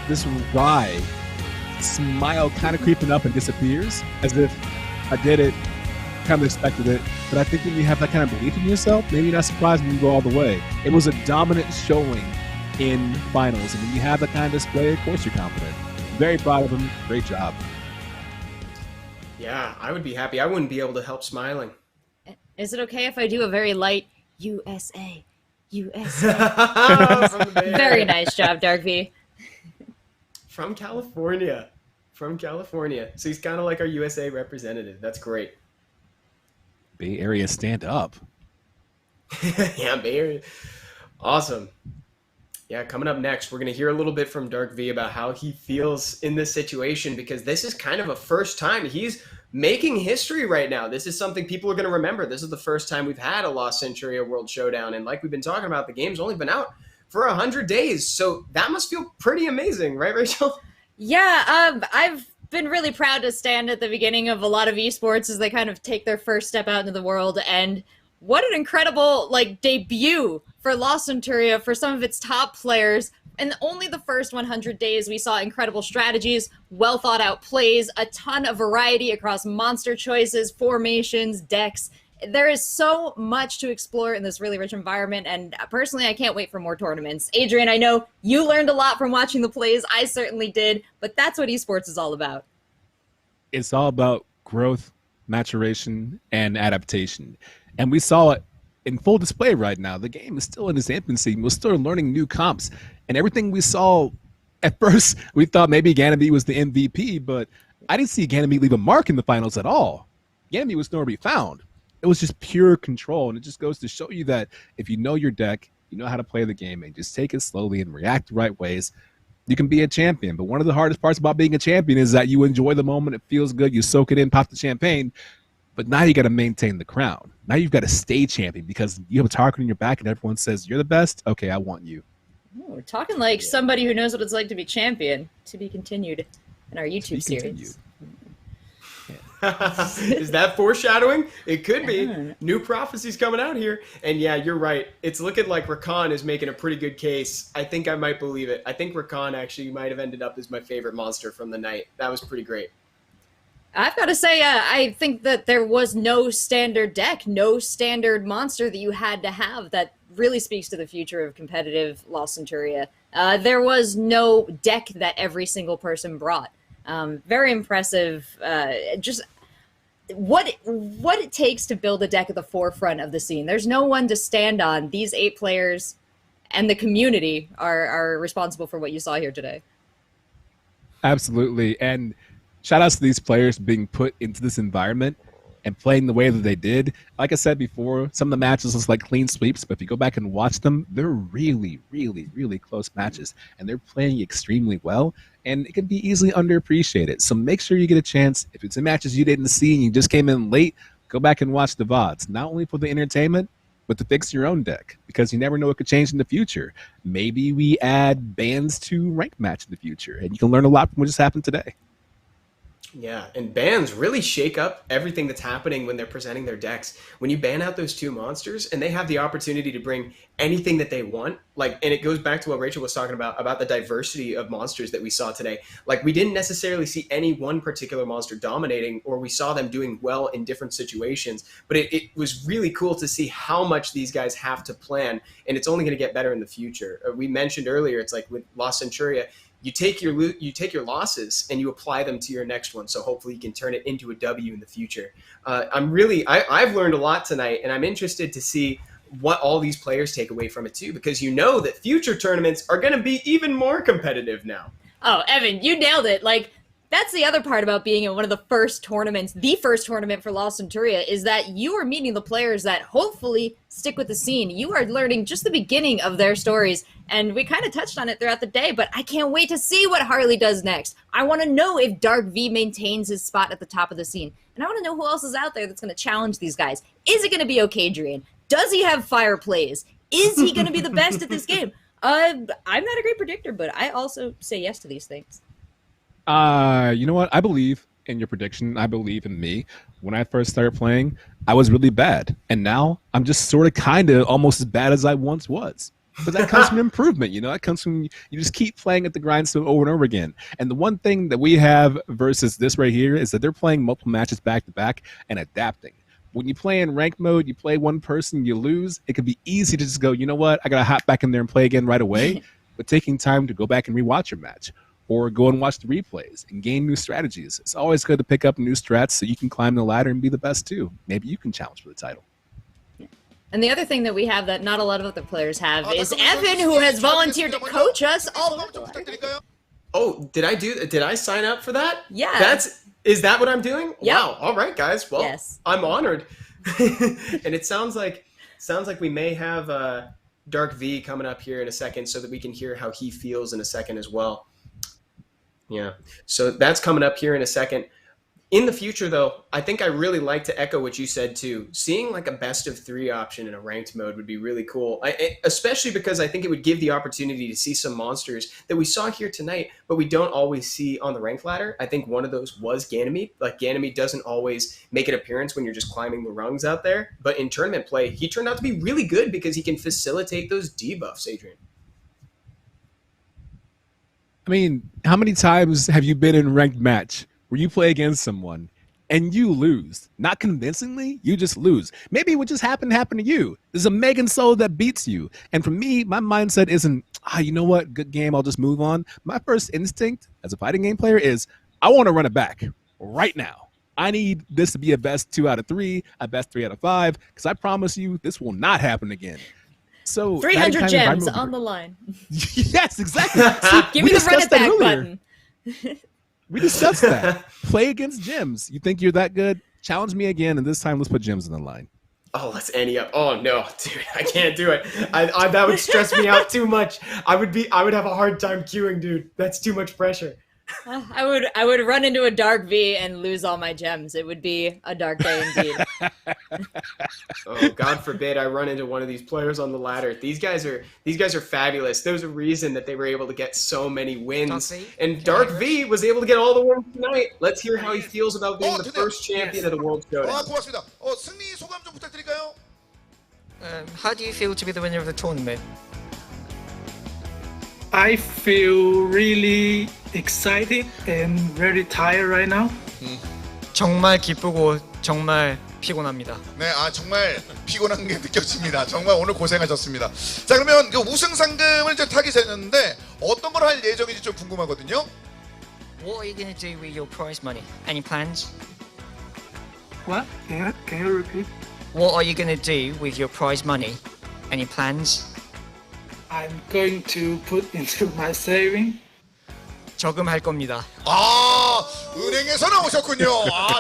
S4: wry smile kind of creeping up and disappears, as if I did it, kind of expected it. But I think when you have that kind of belief in yourself, maybe you're not surprised when you go all the way. It was a dominant showing in finals, and when you have that kind of display, of course you're confident. Very proud of him. Great job.
S2: Yeah, I would be happy. I wouldn't be able to help smiling.
S3: Is it okay if I do a very light USA? USA. Very nice job, DarkV.
S2: From California. From California. So he's kind of like our USA representative. That's great.
S4: Bay Area stand up.
S2: Yeah, Bay Area. Awesome. Yeah, coming up next, we're going to hear a little bit from DarkV about how he feels in this situation, because this is kind of a first time. He's making history right now. This is something people are going to remember. This is the first time we've had a Lost Centuria World Showdown, and like we've been talking about, the game's only been out for 100 days, so that must feel pretty amazing, right, Rachel?
S3: Yeah, I've been really proud to stand at the beginning of a lot of esports as they kind of take their first step out into the world, and what an incredible debut for Lost Centuria, for some of its top players. In only the first 100 days, we saw incredible strategies, well thought out plays, a ton of variety across monster choices, formations, decks. There is so much to explore in this really rich environment, and personally, I can't wait for more tournaments. Adrian, I know you learned a lot from watching the plays. I certainly did, but that's what esports is all about.
S4: It's all about growth, maturation, and adaptation. And we saw it in full display right now. The game is still in its infancy. We're still learning new comps. And everything we saw, at first, we thought maybe Ganymede was the MVP, but I didn't see Ganymede leave a mark in the finals at all. Ganymede was nowhere to be found. It was just pure control, and it just goes to show you that if you know your deck, you know how to play the game, and just take it slowly and react the right ways, you can be a champion. But one of the hardest parts about being a champion is that you enjoy the moment, it feels good, you soak it in, pop the champagne, but now you got to maintain the crown. Now you've got to stay champion because you have a target on your back and everyone says, you're the best? Okay, I want you.
S3: We're talking like somebody who knows what it's like to be champion. To be continued in our YouTube series.
S2: Is that foreshadowing? It could be. New prophecies coming out here. And yeah, you're right. It's looking like Rakan is making a pretty good case. I think I might believe it. I think Rakan actually might have ended up as my favorite monster from the night. That was pretty great.
S3: I've got to say, I think that there was no standard deck, no standard monster that you had to have that really speaks to the future of competitive Lost Centuria. There was no deck that every single person brought. Very impressive. Just what it takes to build a deck at the forefront of the scene. There's no one to stand on. These 8 players and the community are responsible for what you saw here today.
S4: Absolutely. And shout outs to these players being put into this environment and playing the way that they did. Like I said before, some of the matches was like clean sweeps, but if you go back and watch them, they're really, really, really close matches, and they're playing extremely well, and it can be easily underappreciated. So make sure you get a chance. If it's in matches you didn't see and you just came in late, go back and watch the VODs, not only for the entertainment, but to fix your own deck, because you never know what could change in the future. Maybe we add bans to ranked match in the future, and you can learn a lot from what just happened today.
S2: Yeah, and bans really shake up everything that's happening when they're presenting their decks. When you ban out those 2 monsters and they have the opportunity to bring anything that they want, like, and it goes back to what Rachel was talking about the diversity of monsters that we saw today. Like, we didn't necessarily see any one particular monster dominating, or we saw them doing well in different situations, but it was really cool to see how much these guys have to plan, and it's only going to get better in the future. We mentioned earlier, it's like with Lost Centuria, you take your losses and you apply them to your next one. So hopefully you can turn it into a W in the future. I've learned a lot tonight, and I'm interested to see what all these players take away from it too, because you know that future tournaments are going to be even more competitive now.
S3: Oh, Evan, you nailed it. Like, that's the other part about being in one of the first tournaments, the first tournament for Lost Centuria, is that you are meeting the players that hopefully stick with the scene. You are learning just the beginning of their stories, and we kind of touched on it throughout the day, but I can't wait to see what Harley does next. I want to know if DarkV maintains his spot at the top of the scene, and I want to know who else is out there that's going to challenge these guys. Is it going to be Okadrian? Does he have fire plays? Is he going to be the best at this game? I'm not a great predictor, but I also say yes to these things.
S4: You know what? I believe in your prediction. I believe in me. When I first started playing, I was really bad. And now I'm just sort of kind of almost as bad as I once was. But that comes from improvement, you know? That comes from you just keep playing at the grindstone over and over again. And the one thing that we have versus this right here is that they're playing multiple matches back to back and adapting. When you play in rank mode, you play one person, you lose. It can be easy to just go, you know what? I got to hop back in there and play again right away. But taking time to go back and rewatch your match, or go and watch the replays and gain new strategies. It's always good to pick up new strats so you can climb the ladder and be the best too. Maybe you can challenge for the title.
S3: And the other thing that we have that not a lot of other players have is Evan, who has volunteered to coach us all the way to the ladder.
S2: Oh, did I sign up for that?
S3: Yeah.
S2: Is that what I'm doing?
S3: Yep.
S2: Wow. All right, guys. Well,
S3: yes.
S2: I'm honored. And it sounds like we may have DarkV coming up here in a second so that we can hear how he feels in a second as well. Yeah, so that's coming up here in a second. In the future, though, I think I really like to echo what you said, too. Seeing like a best of 3 option in a ranked mode would be really cool, especially because I think it would give the opportunity to see some monsters that we saw here tonight, but we don't always see on the rank ladder. I think one of those was Ganymede. Like, Ganymede doesn't always make an appearance when you're just climbing the rungs out there, but in tournament play, he turned out to be really good because he can facilitate those debuffs, Adrian.
S4: I mean, how many times have you been in ranked match where you play against someone and you lose? Not convincingly, you just lose. Maybe what just happened to you. There's a Megan Soul that beats you. And for me, my mindset isn't, you know what, good game, I'll just move on. My first instinct as a fighting game player is, I want to run it back right now. I need this to be a best 2 out of 3, a best 3 out of 5, because I promise you this will not happen again. So
S3: 300 gems on the line.
S4: Yes, exactly.
S3: Give me the run it back button.
S4: We discussed that. Play against gems. You think you're that good? Challenge me again, and this time let's put gems on the line.
S2: Oh, let's ante up. Oh no, dude, I can't do it. I that would stress me out too much. I would have a hard time queuing, dude. That's too much pressure.
S3: I would run into a DarkV and lose all my gems. It would be a dark day indeed.
S2: Oh, God forbid I run into one of these players on the ladder. These guys are fabulous. There's a reason that they were able to get so many wins. And DarkV was able to get all the wins tonight. Let's hear how he feels about being the first champion of the World Showdown.
S12: 고맙습니다. 승리 소감 좀 부탁드릴까요?
S13: How do you feel to be the winner of the tournament?
S7: I feel really excited and very tired right now.
S13: 정말 기쁘고 정말 피곤합니다.
S12: 네, 정말 피곤한 게 느껴집니다. 정말 오늘 고생하셨습니다. 자, 그러면 그 우승 상금을 이제 타기 전인데 어떤 걸 할 예정인지 좀 궁금하거든요.
S13: What are you gonna do with your prize money? Any plans?
S7: What? Can you repeat?
S13: What are you gonna do with your prize money? Any plans?
S7: I'm going to put into my saving.
S13: 저금할 겁니다.
S12: 은행에서 나오셨군요.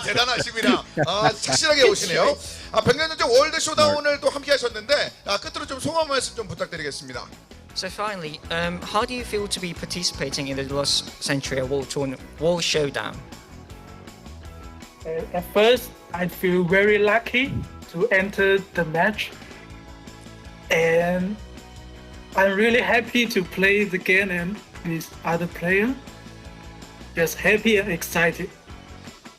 S12: 대단하십니다. 착실하게 오시네요. 백년전제 월드 쇼다운을 또 함께 하셨는데 끝으로 좀 소감 말씀 좀 부탁드리겠습니다.
S13: So finally, how do you feel to be participating in the Lost Centuria World Showdown?
S7: At first, I feel very lucky to enter the match, and I'm really happy to play the game and with other players. Just happy and excited.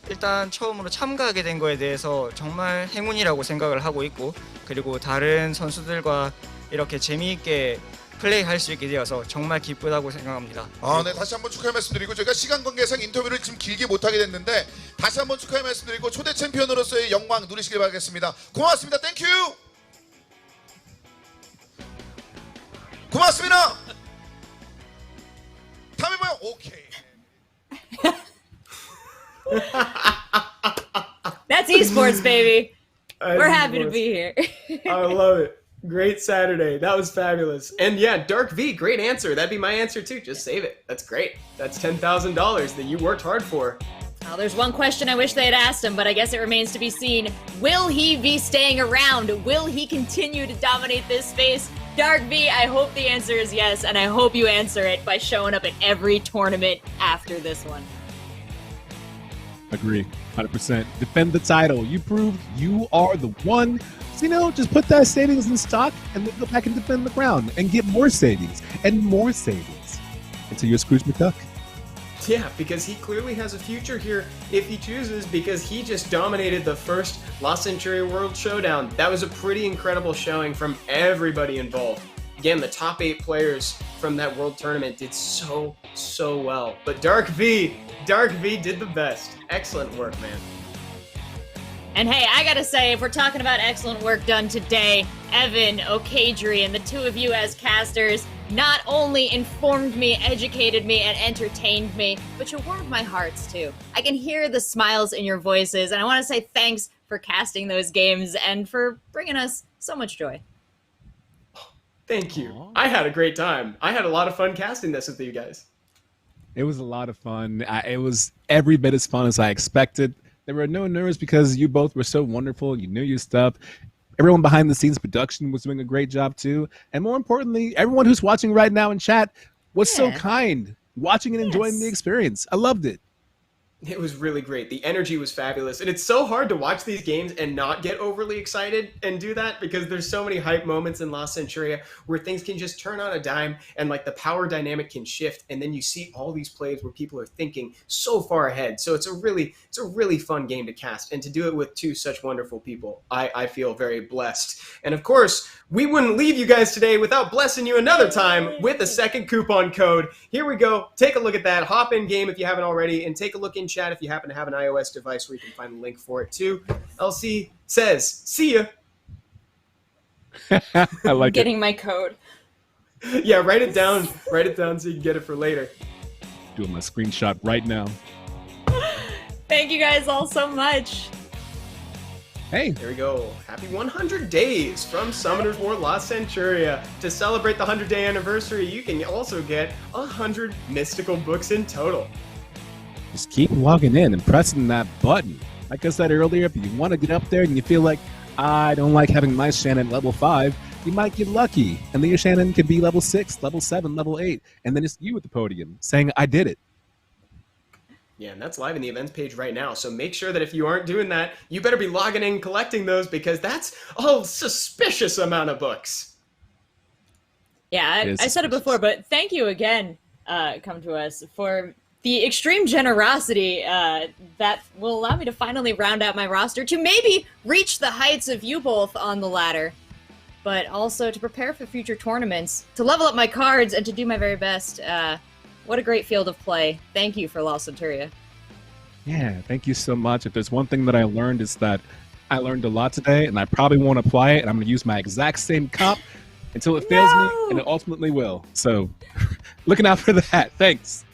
S13: 일단 처음으로 참가하게 된 거에 대해서 정말 행운이라고 생각을 하고 있고, 그리고 다른 선수들과 이렇게 재미있게 플레이할 수 있게 되어서 정말 기쁘다고 생각합니다.
S12: 네, 다시 한번 축하의 말씀드리고 저희가 시간 관계상 인터뷰를 지금 길게 못하게 됐는데 다시 한번 축하의 말씀드리고 초대 챔피언으로서의 영광 누리시길 바라겠습니다. 고맙습니다. 땡큐. 고맙습니다. 다음에 봐요. 오케이.
S3: That's esports, baby. We're happy to be here.
S2: I love it. Great Saturday. That was fabulous. And yeah, DarkV, great answer. That'd be my answer too. Just save it. That's great. That's $10,000 that you worked hard for.
S3: Well, there's one question I wish they had asked him, but I guess it remains to be seen. Will he be staying around? Will he continue to dominate this space? DarkV, I hope the answer is yes, and I hope you answer it by showing up at every tournament after this one.
S4: Agree, 100%. Defend the title. You proved you are the one. So, just put that savings in stock and then go back and defend the crown and get more savings and more savings until you're Scrooge McDuck.
S2: Yeah, because he clearly has a future here if he chooses, because he just dominated the first La Centuria World Showdown. That was a pretty incredible showing from everybody involved. Again, the top 8 players from that world tournament did so well. But DarkV did the best. Excellent work, man.
S3: And hey, I gotta say, if we're talking about excellent work done today, Evan, Okadrian, the two of you as casters, not only informed me, educated me, and entertained me, but you warmed my hearts too. I can hear the smiles in your voices, and I want to say thanks for casting those games and for bringing us so much joy.
S2: Thank you. I had a great time. I had a lot of fun casting this with you guys.
S4: It was a lot of fun. It was every bit as fun as I expected. There were no nerves because you both were so wonderful. You knew your stuff. Everyone behind the scenes production was doing a great job too. And more importantly, everyone who's watching right now in chat was so kind, watching and enjoying the experience. I loved it.
S2: It was really great. The energy was fabulous. And it's so hard to watch these games and not get overly excited and do that, because there's so many hype moments in La Centuria where things can just turn on a dime and like the power dynamic can shift. And then you see all these plays where people are thinking so far ahead. So it's a really fun game to cast, and to do it with two such wonderful people. I feel very blessed. And of course, we wouldn't leave you guys today without blessing you another time with a second coupon code. Here we go. Take a look at that. Hop in game if you haven't already, and take a look in chat if you happen to have an iOS device where you can find the link for it too. LC says, see ya.
S4: I like
S3: Getting my code.
S2: Yeah, write it down. Write it down so you can get it for later.
S4: Doing my screenshot right now.
S3: Thank you guys all so much.
S4: Hey.
S2: There we go. Happy 100 days from Summoners War La Centuria. To celebrate the 100-day anniversary, you can also get 100 mystical books in total.
S4: Just keep logging in and pressing that button. Like I said earlier, if you want to get up there and you feel like, I don't like having my Shannon level 5, you might get lucky. And then your Shannon could be level 6, level 7, level 8. And then it's you at the podium saying, I did it.
S2: Yeah, and that's live in the events page right now. So make sure that if you aren't doing that, you better be logging in, collecting those, because that's a suspicious amount of books.
S3: Yeah, I said it before, but thank you again, Come To Us, for the extreme generosity that will allow me to finally round out my roster to maybe reach the heights of you both on the ladder, but also to prepare for future tournaments, to level up my cards, and to do my very best. What a great field of play. Thank you for Lost Centuria.
S4: Yeah, thank you so much. If there's one thing that I learned, is that I learned a lot today, and I probably won't apply it, and I'm going to use my exact same comp until it fails me, and it ultimately will. So, looking out for that. Thanks.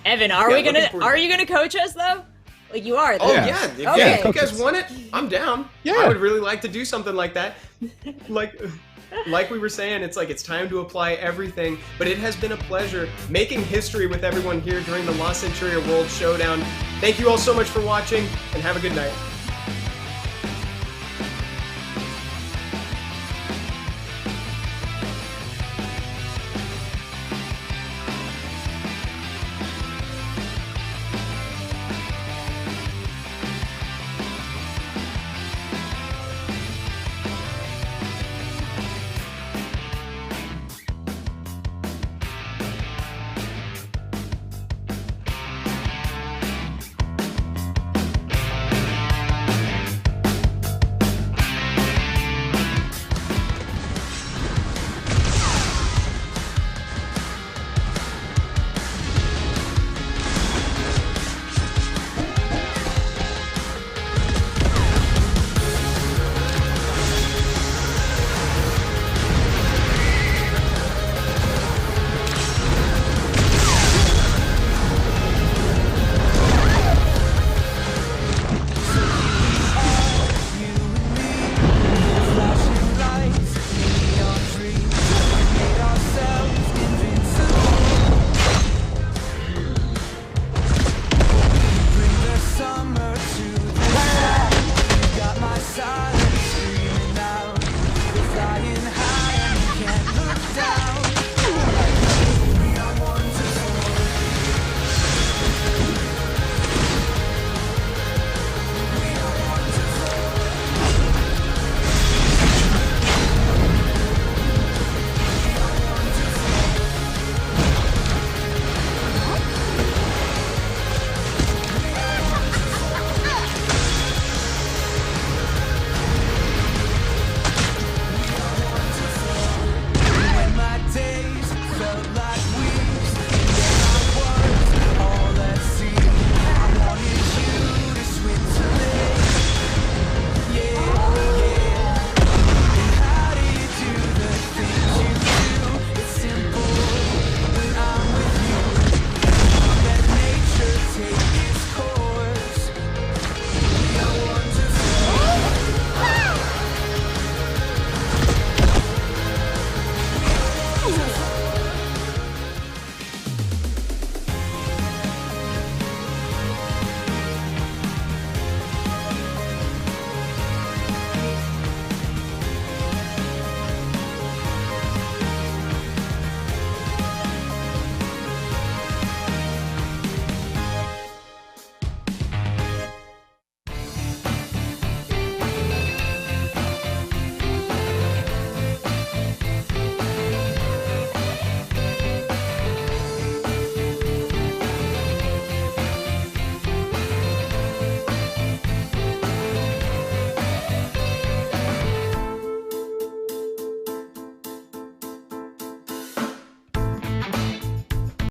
S3: Evan, are you gonna coach us though? Like you are.
S2: Oh
S3: though.
S2: yeah, if
S3: Okay.
S2: you guys want it, I'm down.
S4: Yeah.
S2: I would really like to do something like that. Like we were saying, it's like it's time to apply everything, but it has been a pleasure making history with everyone here during the Lost Centuria World Showdown. Thank you all so much for watching, and have a good night.